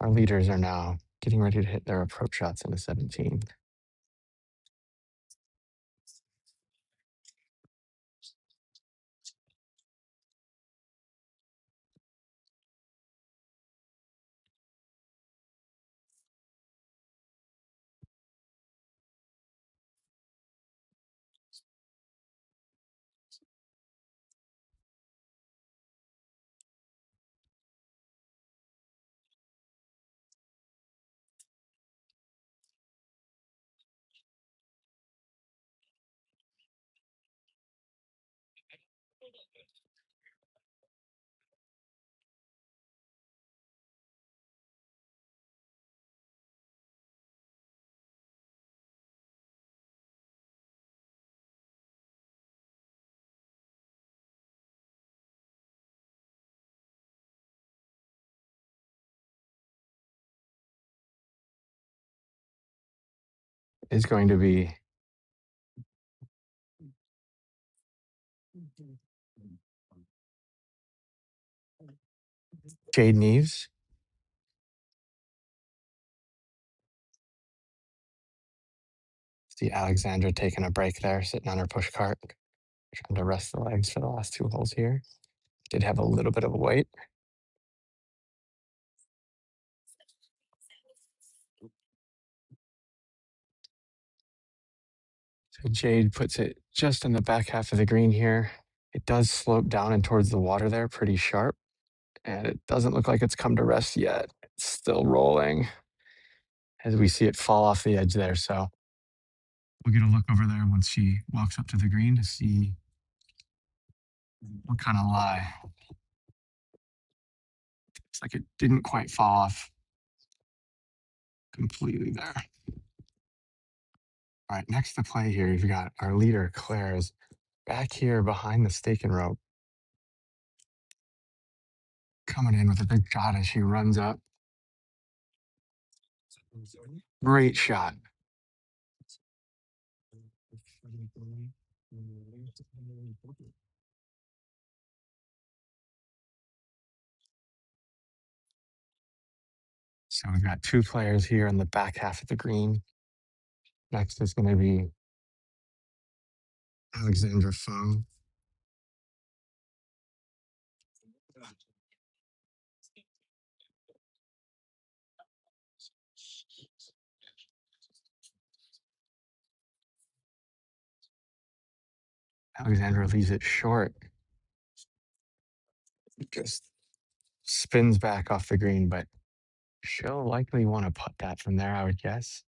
our leaders are now getting ready to hit their approach shots into 17. is going to be Jade Neves. See Alexandra taking a break there, sitting on her push cart, trying to rest the legs for the last 2 holes here. Did have a little bit of a wait. So Jade puts it just in the back half of the green here. It does slope down and towards the water there pretty sharp, and it doesn't look like it's come to rest yet. It's still rolling as we see it fall off the edge there. So we'll get a look over there once she walks up to the green to see what kind of lie. It's like it didn't quite fall off completely there. All right, next to play here, we've got our leader, Claire, is back here behind the stake and rope. Coming in with a big shot as she runs up. Great shot. So we've got 2 players here in the back half of the green. Next is going to be Alexandra Fung. Alexandra leaves it short. Just spins back off the green, but she'll likely want to putt that from there, I would guess.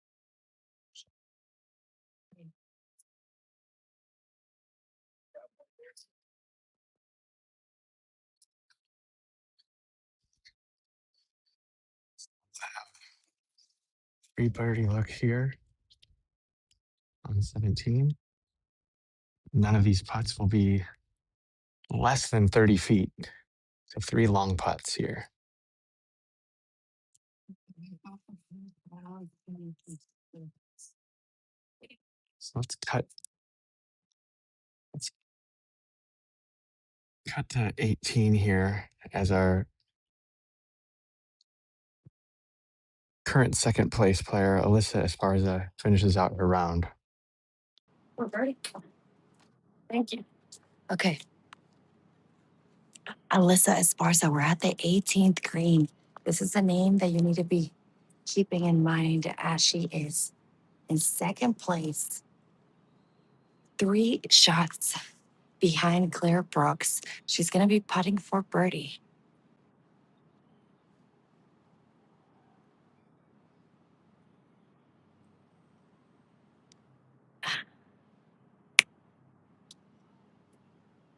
Free birdie look here on 17. None of these putts will be less than 30 feet. So 3 long putts here. So let's cut to 18 here as our current second place player, Alyssa Esparza, finishes out her round. We're ready. Thank you. Okay. Alyssa Esparza, we're at the 18th green. This is a name that you need to be keeping in mind as she is in second place, 3 shots behind Claire Brooks. She's going to be putting for birdie.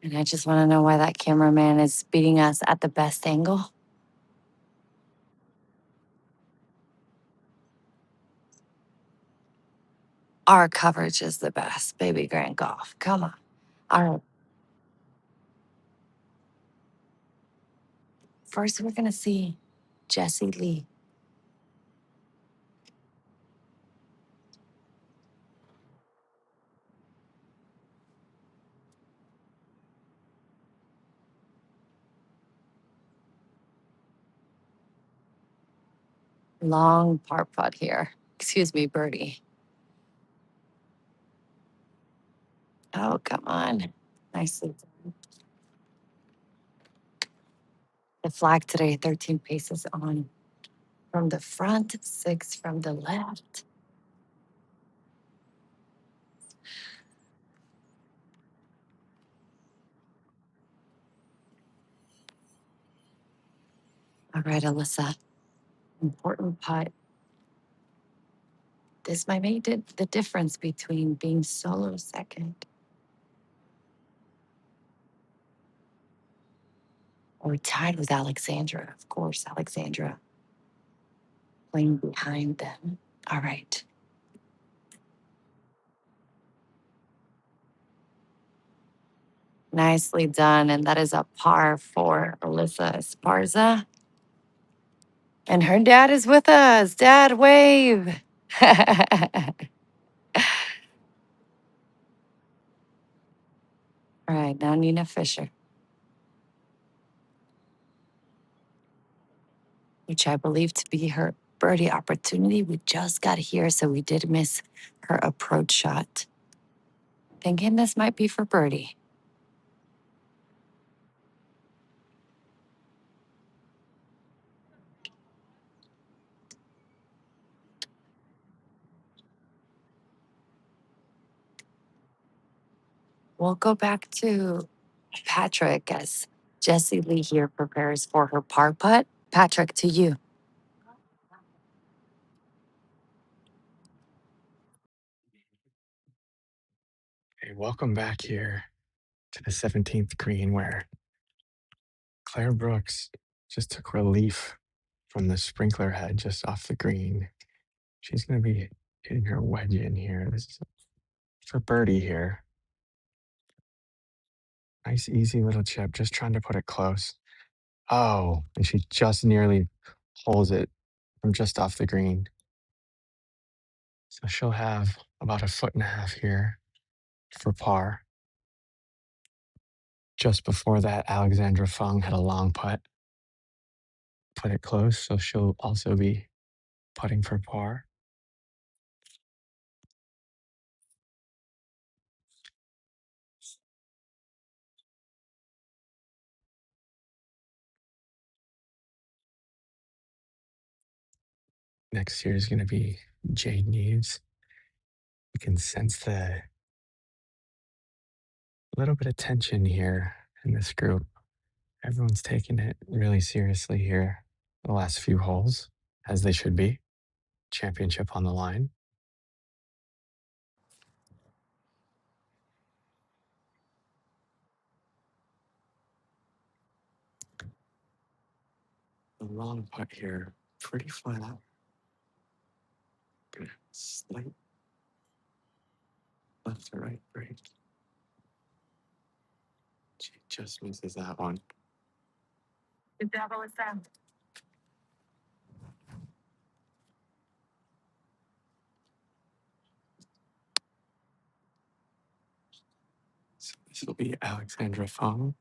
And I just want to know why that cameraman is beating us at the best angle. Our coverage is the best, baby Grand Golf. Come on. All right. First, we're going to see Jessie Lee. Long par putt here. Excuse me, birdie. Oh, come on. Nicely done. The flag today, 13 paces on from the front, 6 from the left. All right, Alyssa. Important putt. This might make the difference between being solo second or tied with Alexandra. Of course, Alexandra playing behind them. All right. Nicely done. And that is a par for Alyssa Esparza. And her dad is with us. Dad, wave. All right, now Nina Fisher, which I believe to be her birdie opportunity. We just got here, so we did miss her approach shot. Thinking this might be for birdie. We'll go back to Patrick as Jessie Lee here prepares for her par putt. Patrick, to you. Hey, welcome back here to the 17th green where Claire Brooks just took relief from the sprinkler head just off the green. She's going to be hitting her wedge in here. This is for birdie here. Nice, easy little chip, just trying to put it close. Oh, and she just nearly holds it from just off the green. So she'll have about a foot and a half here for par. Just before that, Alexandra Fung had a long putt, put it close, so she'll also be putting for par. Next year is going to be Jade Neves. You can sense the little bit of tension here in this group. Everyone's taking it really seriously here the last few holes, as they should be. Championship on the line. The long putt here, pretty flat. Slight left to right break. She just misses that one. Good job, Alyssa. So this will be Alexandra Fung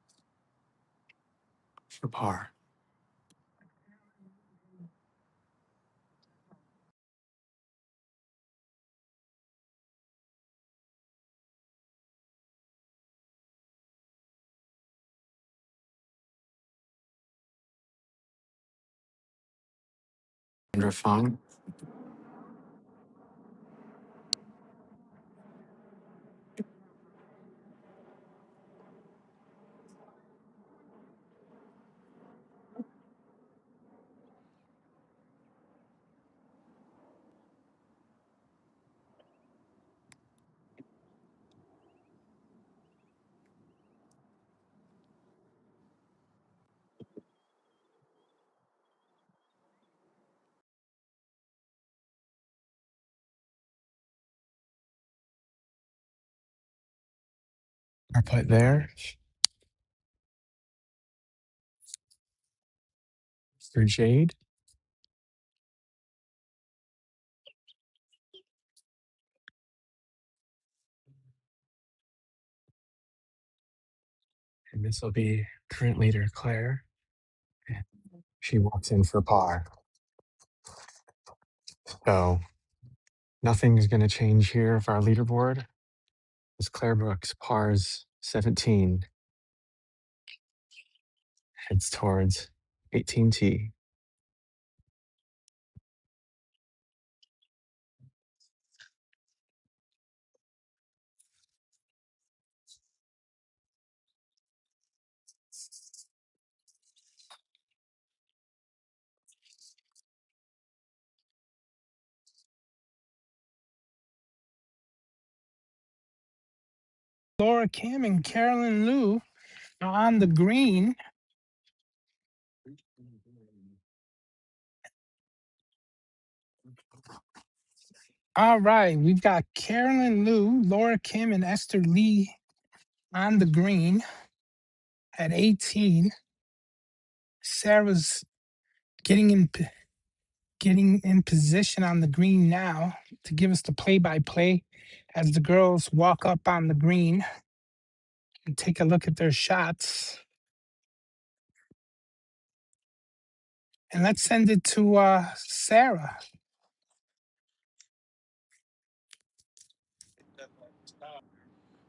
for par. Alexandra Fung. Our putt there for Jade. And this will be current leader Claire. And she walks in for par. So nothing's going to change here of our leaderboard. As Claire Brooks pars 17, heads towards 18T. Laura Kim and Carolyn Liu are on the green. All right, we've got Carolyn Liu, Laura Kim, and Esther Lee on the green at 18. Sarah's getting in position on the green now to give us the play-by-play as the girls walk up on the green. and take a look at their shots. And let's send it to Sarah.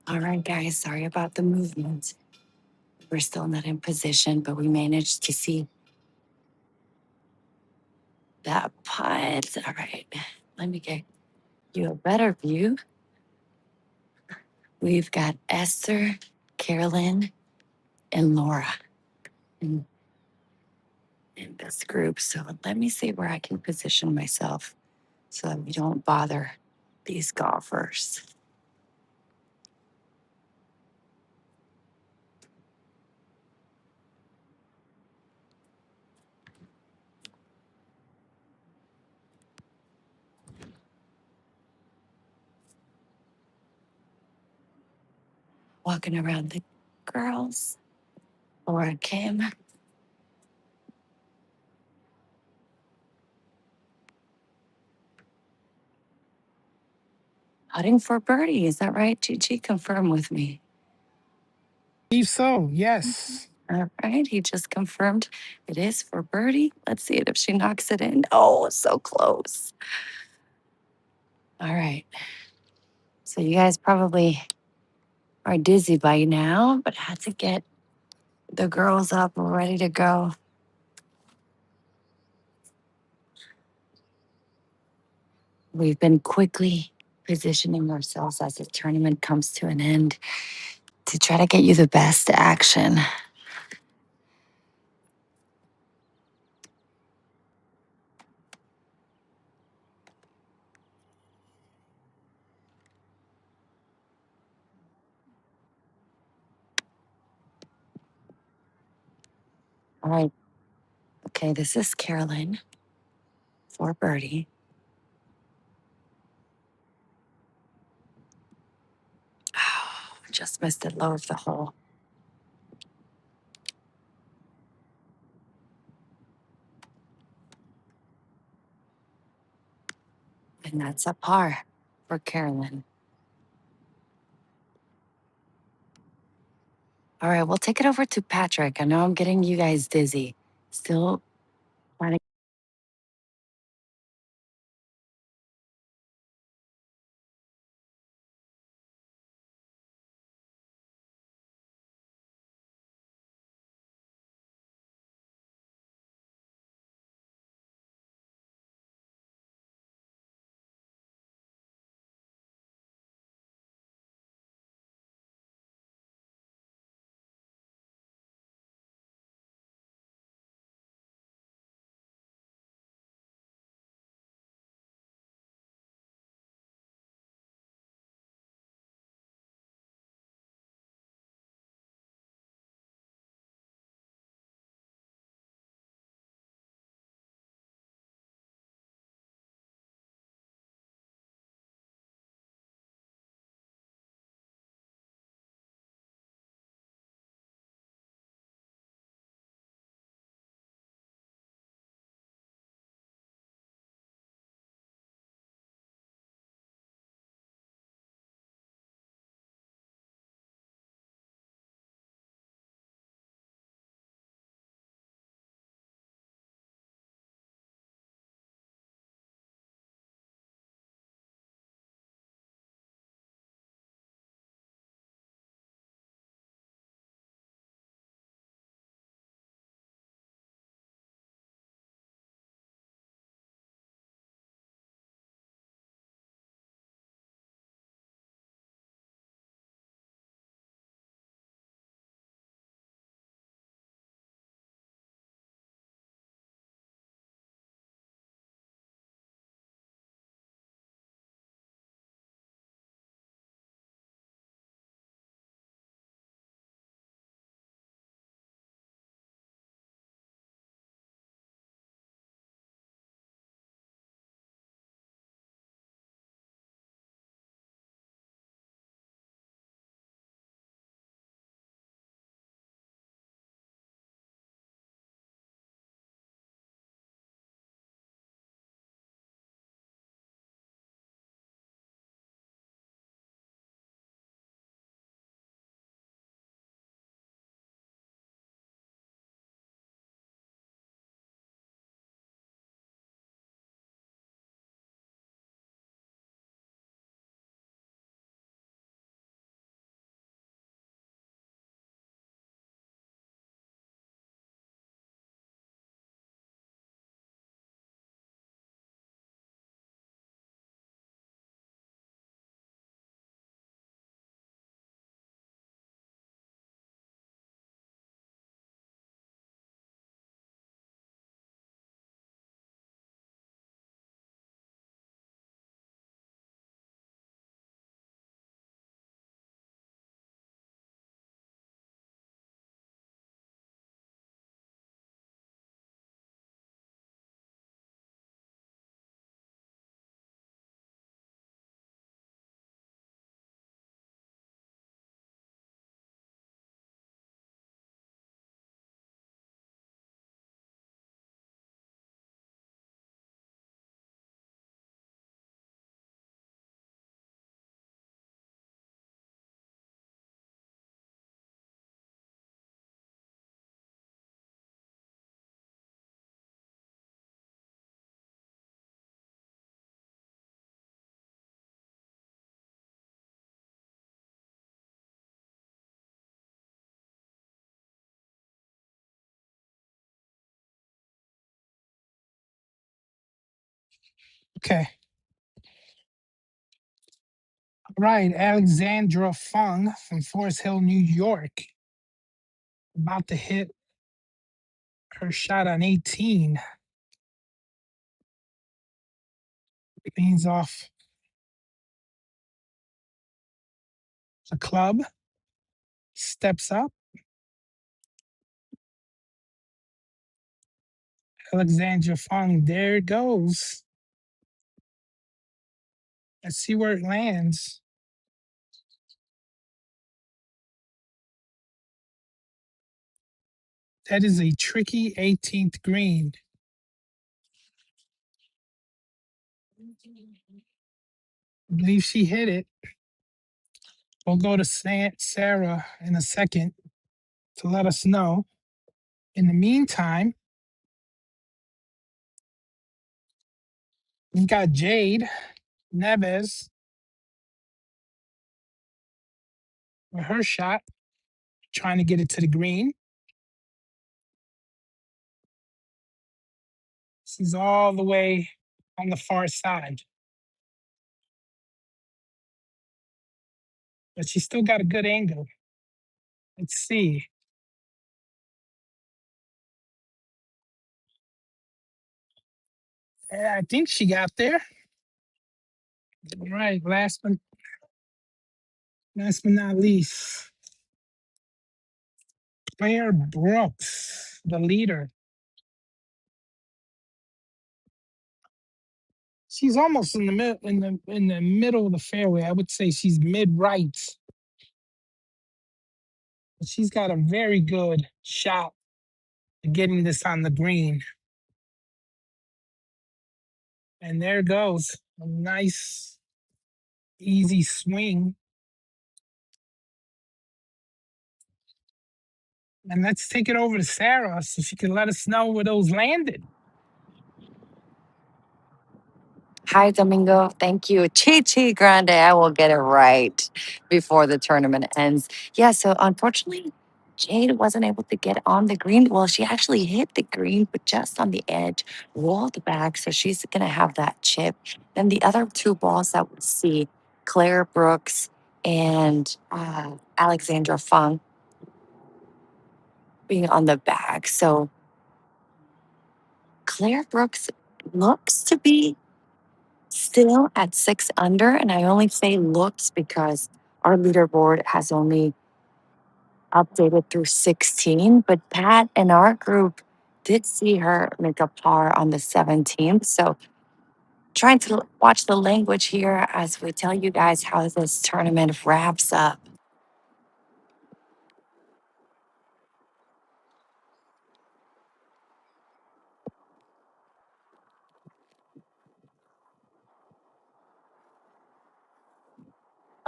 All right, guys, sorry about the movement. We're still not in position, but we managed to see that putt. All right, let me get you a better view. We've got Esther, Carolyn, and Laura in this group. So let me see where I can position myself so that we don't bother these golfers. Walking around the girls. Laura Kim. Putting for birdie. Is that right, Gigi? Confirm with me. I believe so, yes. All right, he just confirmed it is for birdie. Let's see it if she knocks it in. Oh, so close. All right. So you guys probably are dizzy by now, but had to get the girls up ready to go. We've been quickly positioning ourselves as the tournament comes to an end to try to get you the best action. All right. Okay, this is Carolyn for birdie. Oh, just missed it low of the hole. And that's a par for Carolyn. All right, we'll take it over to Patrick. I know I'm getting you guys dizzy. Still trying to Okay. All right. Alexandra Fung from Forest Hill, New York, about to hit her shot on 18. Cleans off the club, steps up. Alexandra Fung, there it goes. Let's see where it lands. That is a tricky 18th green. I believe she hit it. We'll go to Sarah in a second to let us know. In the meantime, we've got Jade Neves with her shot, trying to get it to the green. She's all the way on the far side, but she's still got a good angle. Let's see. And I think she got there. All right, last but not least, Claire Brooks, the leader. She's almost in the middle in the middle of the fairway. I would say she's mid right. But she's got a very good shot at getting this on the green. And there goes a nice, easy swing. And let's take it over to Sarah so she can let us know where those landed. Hi, Domingo. Thank you. Chi Grande. I will get it right before the tournament ends. Yeah, so unfortunately, Jade wasn't able to get on the green. Well, she actually hit the green, but just on the edge, rolled back. So she's going to have that chip. Then the other two balls that we see, Claire Brooks and Alexandra Fung being on the back. So Claire Brooks looks to be still at 6 under, and I only say looks because our leaderboard has only updated through 16. But Pat and our group did see her make a par on the 17th. So trying to watch the language here as we tell you guys how this tournament wraps up.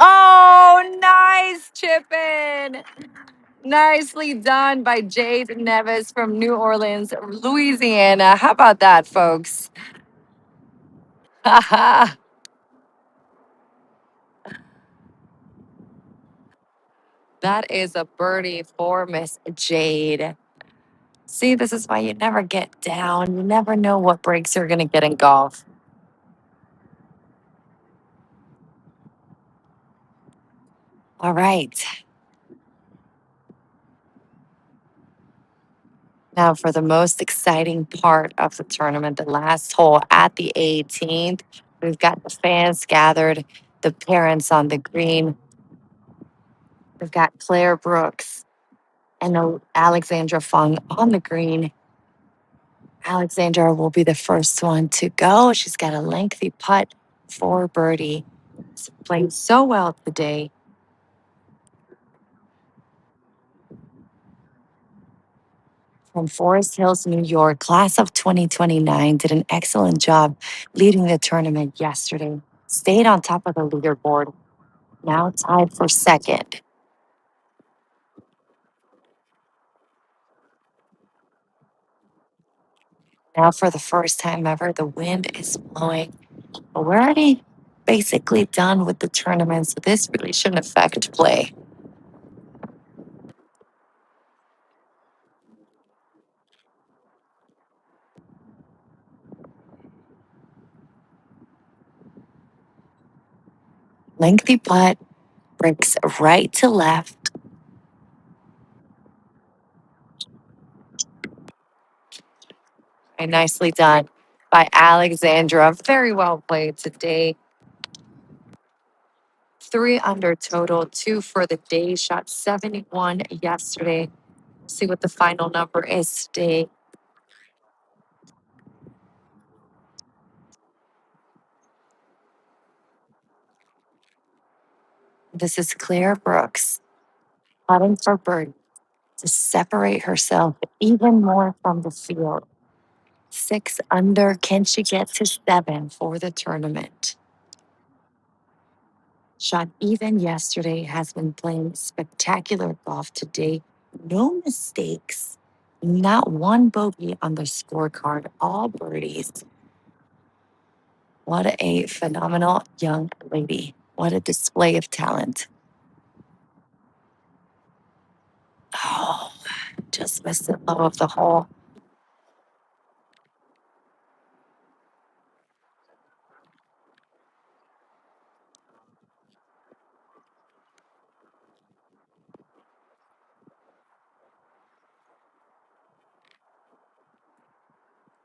Oh, nice chip in. Nicely done by Jade Neves from New Orleans, Louisiana. How about that, folks? That is a birdie for Miss Jade. See, this is why you never get down. You never know what breaks you're going to get in golf. All right. Now, for the most exciting part of the tournament, the last hole at the 18th, we've got the fans gathered, the parents on the green. We've got Claire Brooks and Alexandra Fung on the green. Alexandra will be the first one to go. She's got a lengthy putt for birdie. She's playing so well today. From Forest Hills, New York, class of 2029, did an excellent job leading the tournament yesterday. Stayed on top of the leaderboard, now tied for second. Now, for the first time ever, the wind is blowing. But we're already basically done with the tournament, so this really shouldn't affect play. Lengthy putt, breaks right to left. And nicely done by Alexandra. Very well played today. 3 under total, 2 for the day. Shot 71 yesterday. See what the final number is today. This is Claire Brooks, putting for birdie to separate herself even more from the field. 6 under. Can she get to 7 for the tournament? Shot even yesterday, has been playing spectacular golf today. No mistakes. Not one bogey on the scorecard. All birdies. What a phenomenal young lady. What a display of talent. Oh, just missed it low of the hole.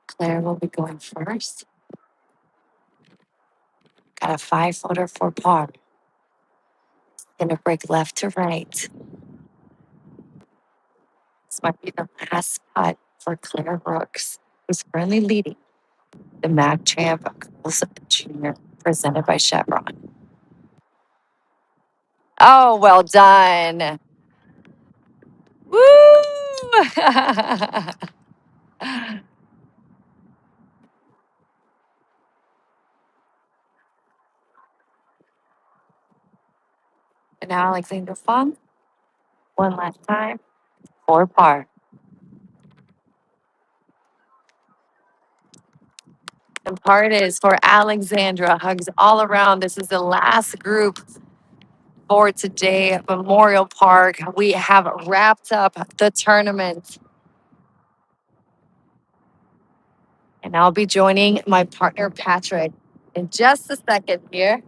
Claire will be going first. Got a 5-footer for par. Gonna break left to right. This might be the last putt for Claire Brooks, who's currently leading the Mack Champ Girls Junior, presented by Chevron. Oh, well done. Woo! And now Alexander Fung, one last time for par. And par it is for Alexandra. Hugs all around. This is the last group for today at Memorial Park. We have wrapped up the tournament. And I'll be joining my partner, Patrick, in just a second here.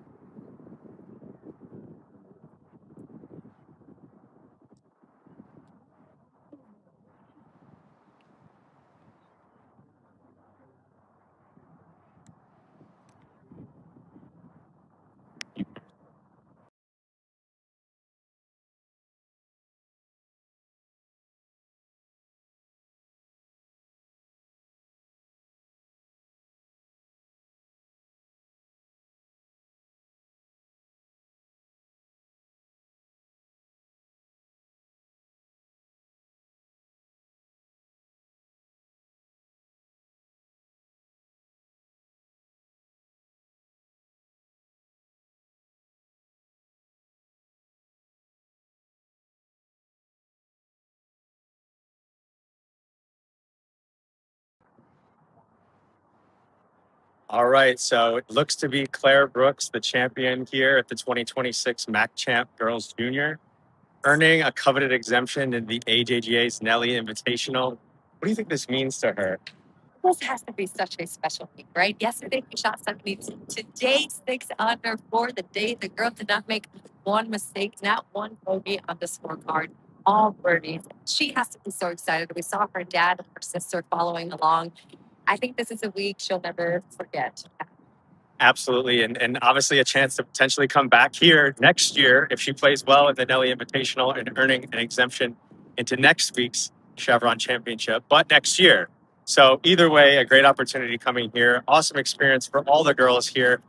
All right, so it looks to be Claire Brooks, the champion here at the 2026 Mack Champ Girls Junior, earning a coveted exemption in the AJGA's Nelly Invitational. What do you think this means to her? This has to be such a special week, right? Yesterday we shot 72. Today, 6 under for the day. The girl did not make one mistake, not one bogey on the scorecard. All birdies. She has to be so excited. We saw her dad and her sister following along. I think this is a week she'll never forget. Absolutely, and obviously a chance to potentially come back here next year if she plays well at the Nelly Invitational and earning an exemption into next week's Chevron Championship, but next year. So either way, a great opportunity coming here. Awesome experience for all the girls here.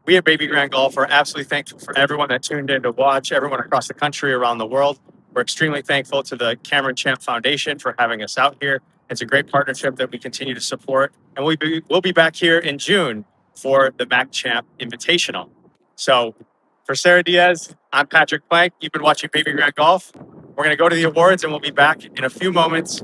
We at Baby Grand Golf are absolutely thankful for everyone that tuned in to watch, everyone across the country, around the world. We're extremely thankful to the Cameron Champ Foundation for having us out here. It's a great partnership that we continue to support. And we'll be back here in June for the Mack Champ Invitational. So for Sarah Diaz, I'm Patrick Plank. You've been watching Baby Grand Golf. We're going to go to the awards and we'll be back in a few moments.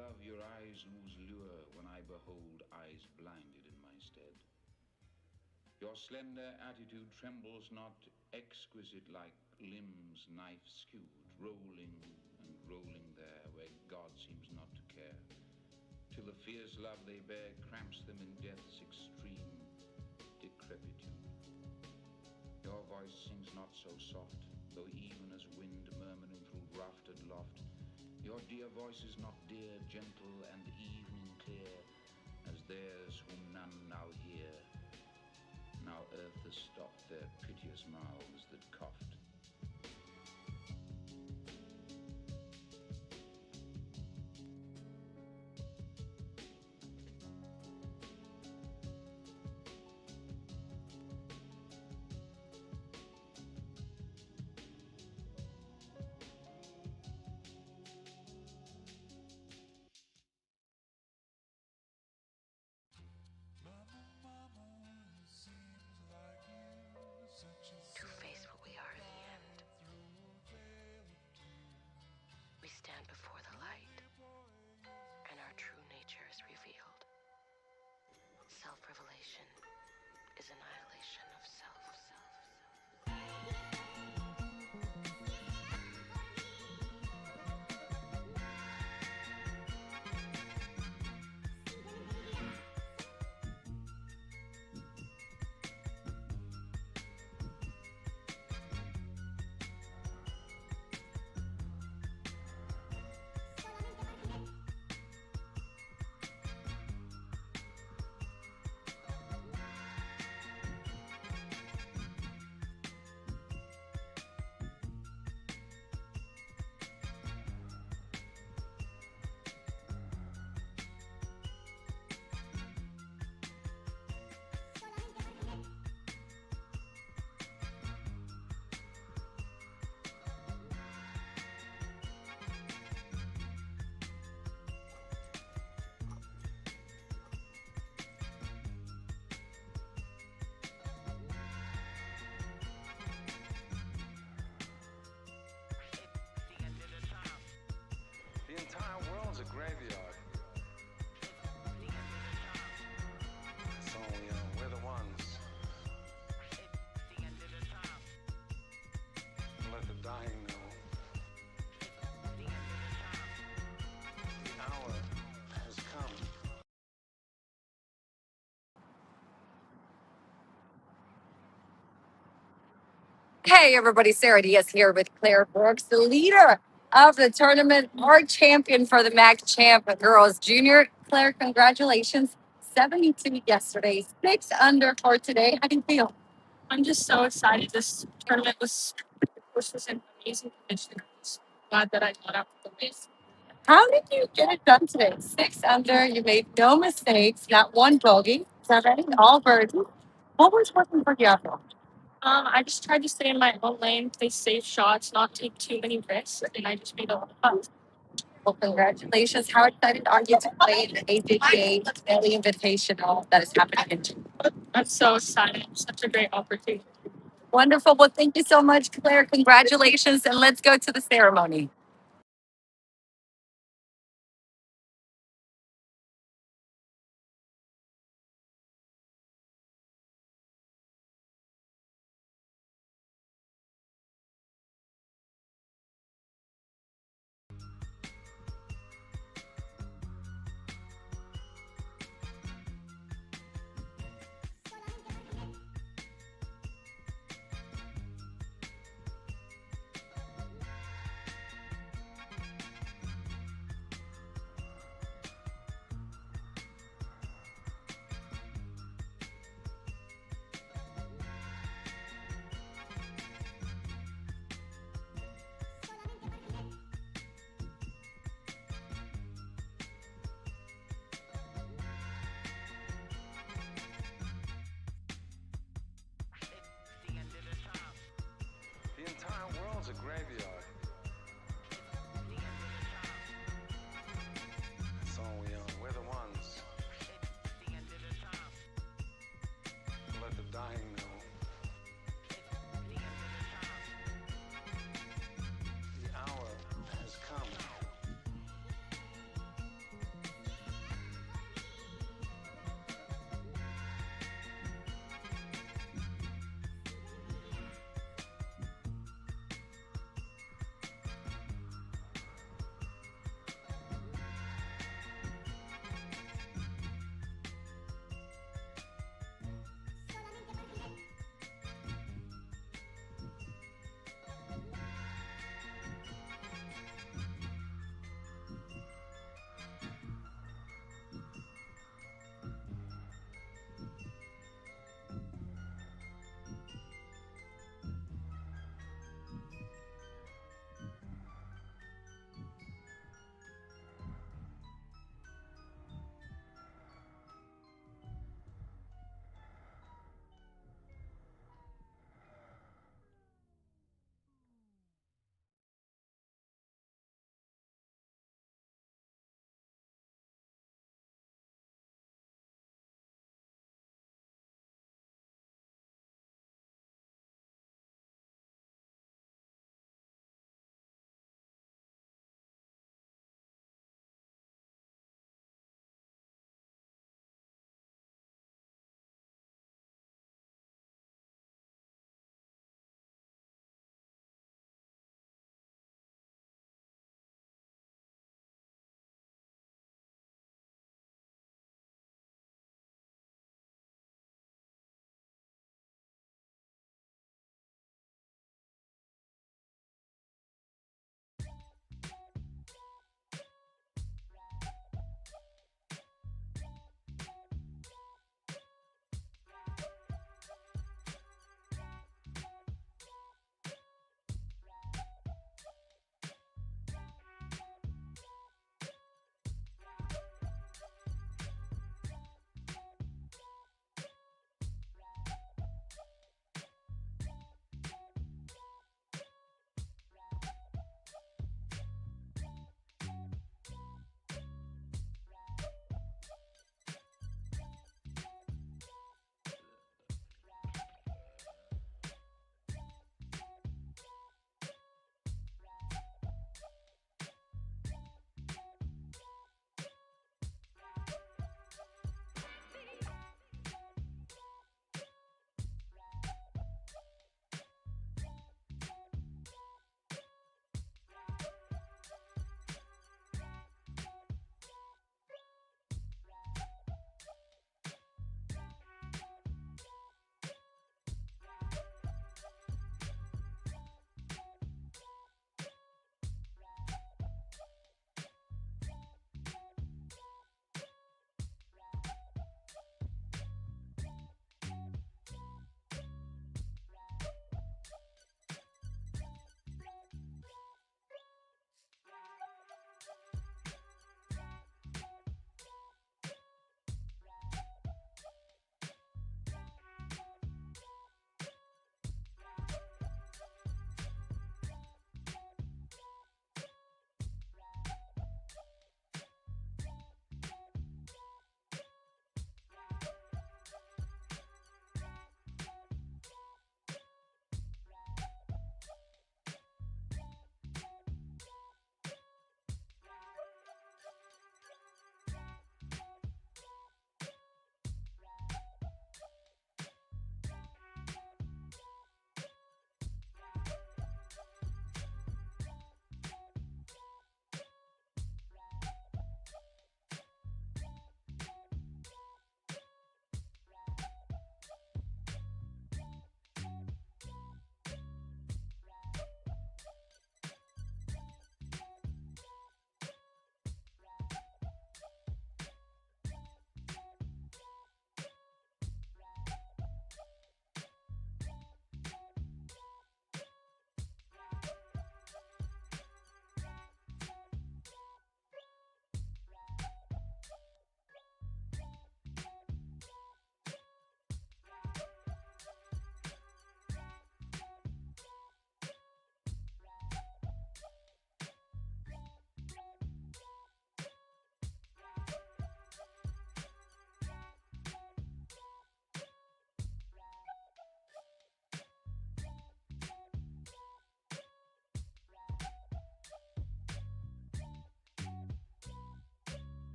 love, your eyes lose lure when I behold eyes blinded in my stead. Your slender attitude trembles not, exquisite like limbs knife skewed, rolling and rolling there where God seems not to care, till the fierce love they bear cramps them in death's extreme decrepitude. Your voice sings not so soft, though even as wind murmuring through raftered loft. Your dear voice is not dear, gentle and evening clear, as theirs whom none now hear. Now earth has stopped their piteous mouths that coughed. To face what we are in the end, we stand before the light, and our true nature is revealed. Self-revelation is annihilation of self. The entire world's a graveyard. It's only we're the ones. Let the dying know. The hour has come. Hey everybody, Sarah Diaz here with Claire Brooks, the leader of the tournament, our champion for the Mack Champ Girls Junior. Claire, congratulations. 72 yesterday, 6 under for today. How do you feel? I'm just so excited. This tournament was in amazing condition. Glad that I got out for the race. How did you get it done today? 6 under, you made no mistakes, not one bogey, 7, all birdies. What was working for you out there? I just tried to stay in my own lane, play safe shots, not take too many risks, and I just made a lot of putts. Well, congratulations. How excited are you to play the AJGA Daily Invitational that is happening in June? I'm so excited. Such a great opportunity. Wonderful. Well, thank you so much, Claire. Congratulations, and let's go to the ceremony.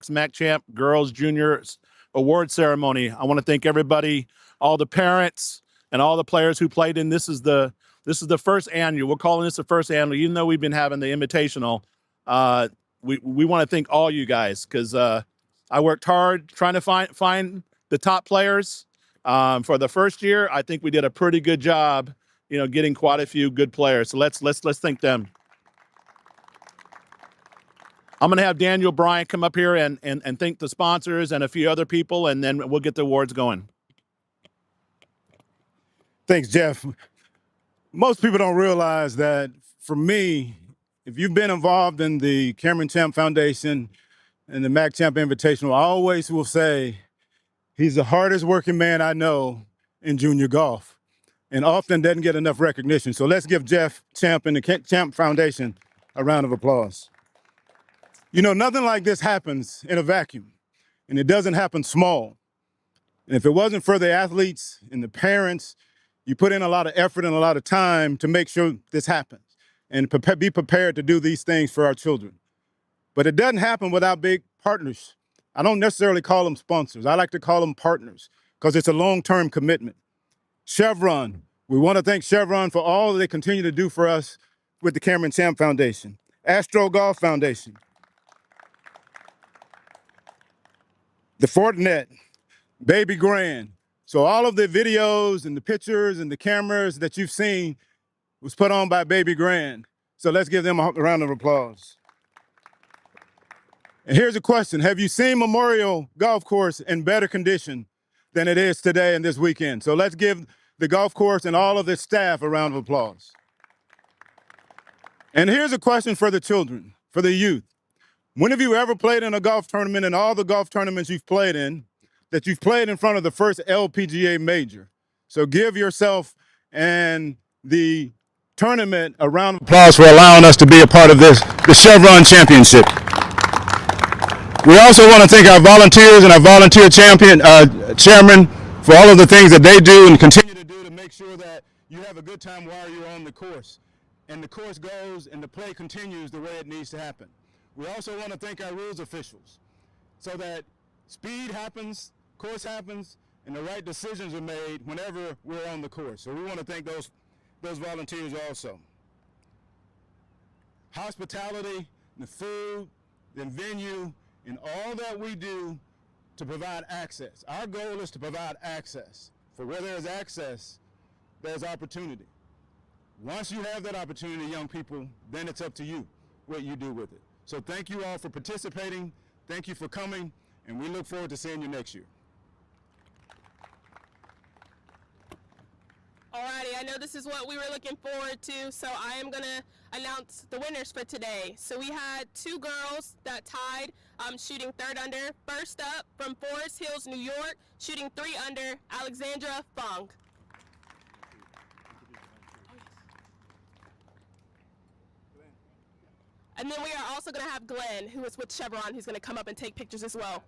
Mack Champ Girls Juniors Award Ceremony. I want to thank everybody, all the parents and all the players who played in. This is the first annual. We're calling this the first annual, even though we've been having the Invitational. We want to thank all you guys because I worked hard trying to find the top players. For the first year, I think we did a pretty good job, getting quite a few good players. So let's thank them. I'm going to have Daniel Bryant come up here and thank the sponsors and a few other people, and then we'll get the awards going. Thanks, Jeff. Most people don't realize that for me, if you've been involved in the Cameron Champ Foundation and the Mack Champ Invitational, I always will say he's the hardest working man I know in junior golf and often doesn't get enough recognition. So let's give Jeff Champ and the Champ Foundation a round of applause. Nothing like this happens in a vacuum, and it doesn't happen small. And if it wasn't for the athletes and the parents, you put in a lot of effort and a lot of time to make sure this happens and be prepared to do these things for our children. But it doesn't happen without big partners. I don't necessarily call them sponsors. I like to call them partners because it's a long-term commitment. Chevron, we want to thank Chevron for all that they continue to do for us with the Cameron Champ Foundation. Astro Golf Foundation. The Fortinet, Baby Grand. So all of the videos and the pictures and the cameras that you've seen was put on by Baby Grand. So let's give them a round of applause. And here's a question. Have you seen Memorial Golf Course in better condition than it is today and this weekend? So let's give the golf course and all of its staff a round of applause. And here's a question for the children, for the youth. When have you ever played in a golf tournament in all the golf tournaments you've played in that you've played in front of the first LPGA major? So give yourself and the tournament a round of applause for allowing us to be a part of the Chevron Championship. We also want to thank our volunteers and our volunteer chairman for all of the things that they do and continue to do to make sure that you have a good time while you're on the course. And the course goes and the play continues the way it needs to happen. We also want to thank our rules officials so that speed happens, course happens, and the right decisions are made whenever we're on the course. So we want to thank those volunteers also. Hospitality, the food, the venue, and all that we do to provide access. Our goal is to provide access. For where there's access, there's opportunity. Once you have that opportunity, young people, then it's up to you what you do with it. So thank you all for participating. Thank you for coming, and we look forward to seeing you next year. Alrighty, I know this is what we were looking forward to, so I am going to announce the winners for today. So we had two girls that tied, shooting 3rd under. First up, from Forest Hills, New York, shooting 3 under, Alexandra Fung. And then we are also going to have Glenn, who is with Chevron, who's going to come up and take pictures as well.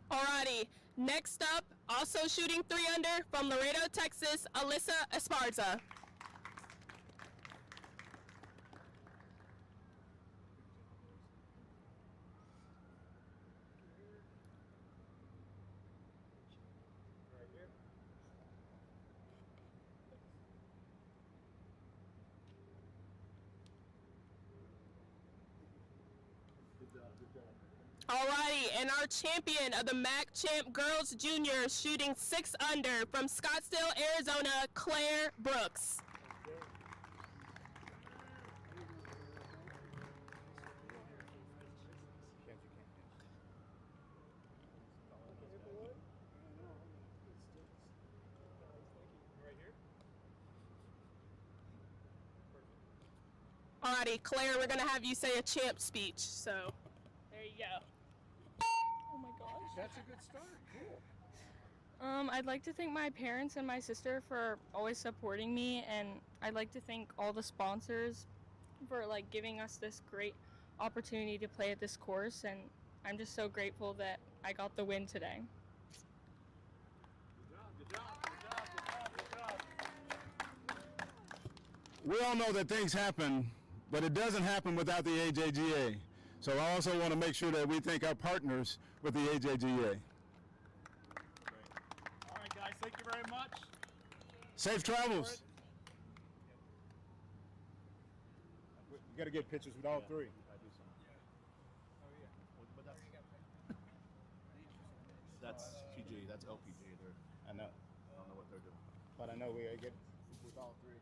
Alrighty, next up, also shooting 3 under from Laredo, Texas, Alyssa Esparza. Alrighty, and our champion of the Mack Champ Girls Juniors, shooting 6 under from Scottsdale, Arizona, Claire Brooks. Alrighty, Claire, we're gonna have you say a champ speech, so there you go. Oh my gosh. That's a good start. Cool. I'd like to thank my parents and my sister for always supporting me, and I'd like to thank all the sponsors for like giving us this great opportunity to play at this course, and I'm just so grateful that I got the win today. We all know that things happen, but it doesn't happen without the AJGA. So I also want to make sure that we thank our partners with the AJGA. All right, guys, thank you very much. Safe travels. We got to get pictures with all three. That's PG, that's LPG. I know. I don't know what they're doing. But I know we get with all three.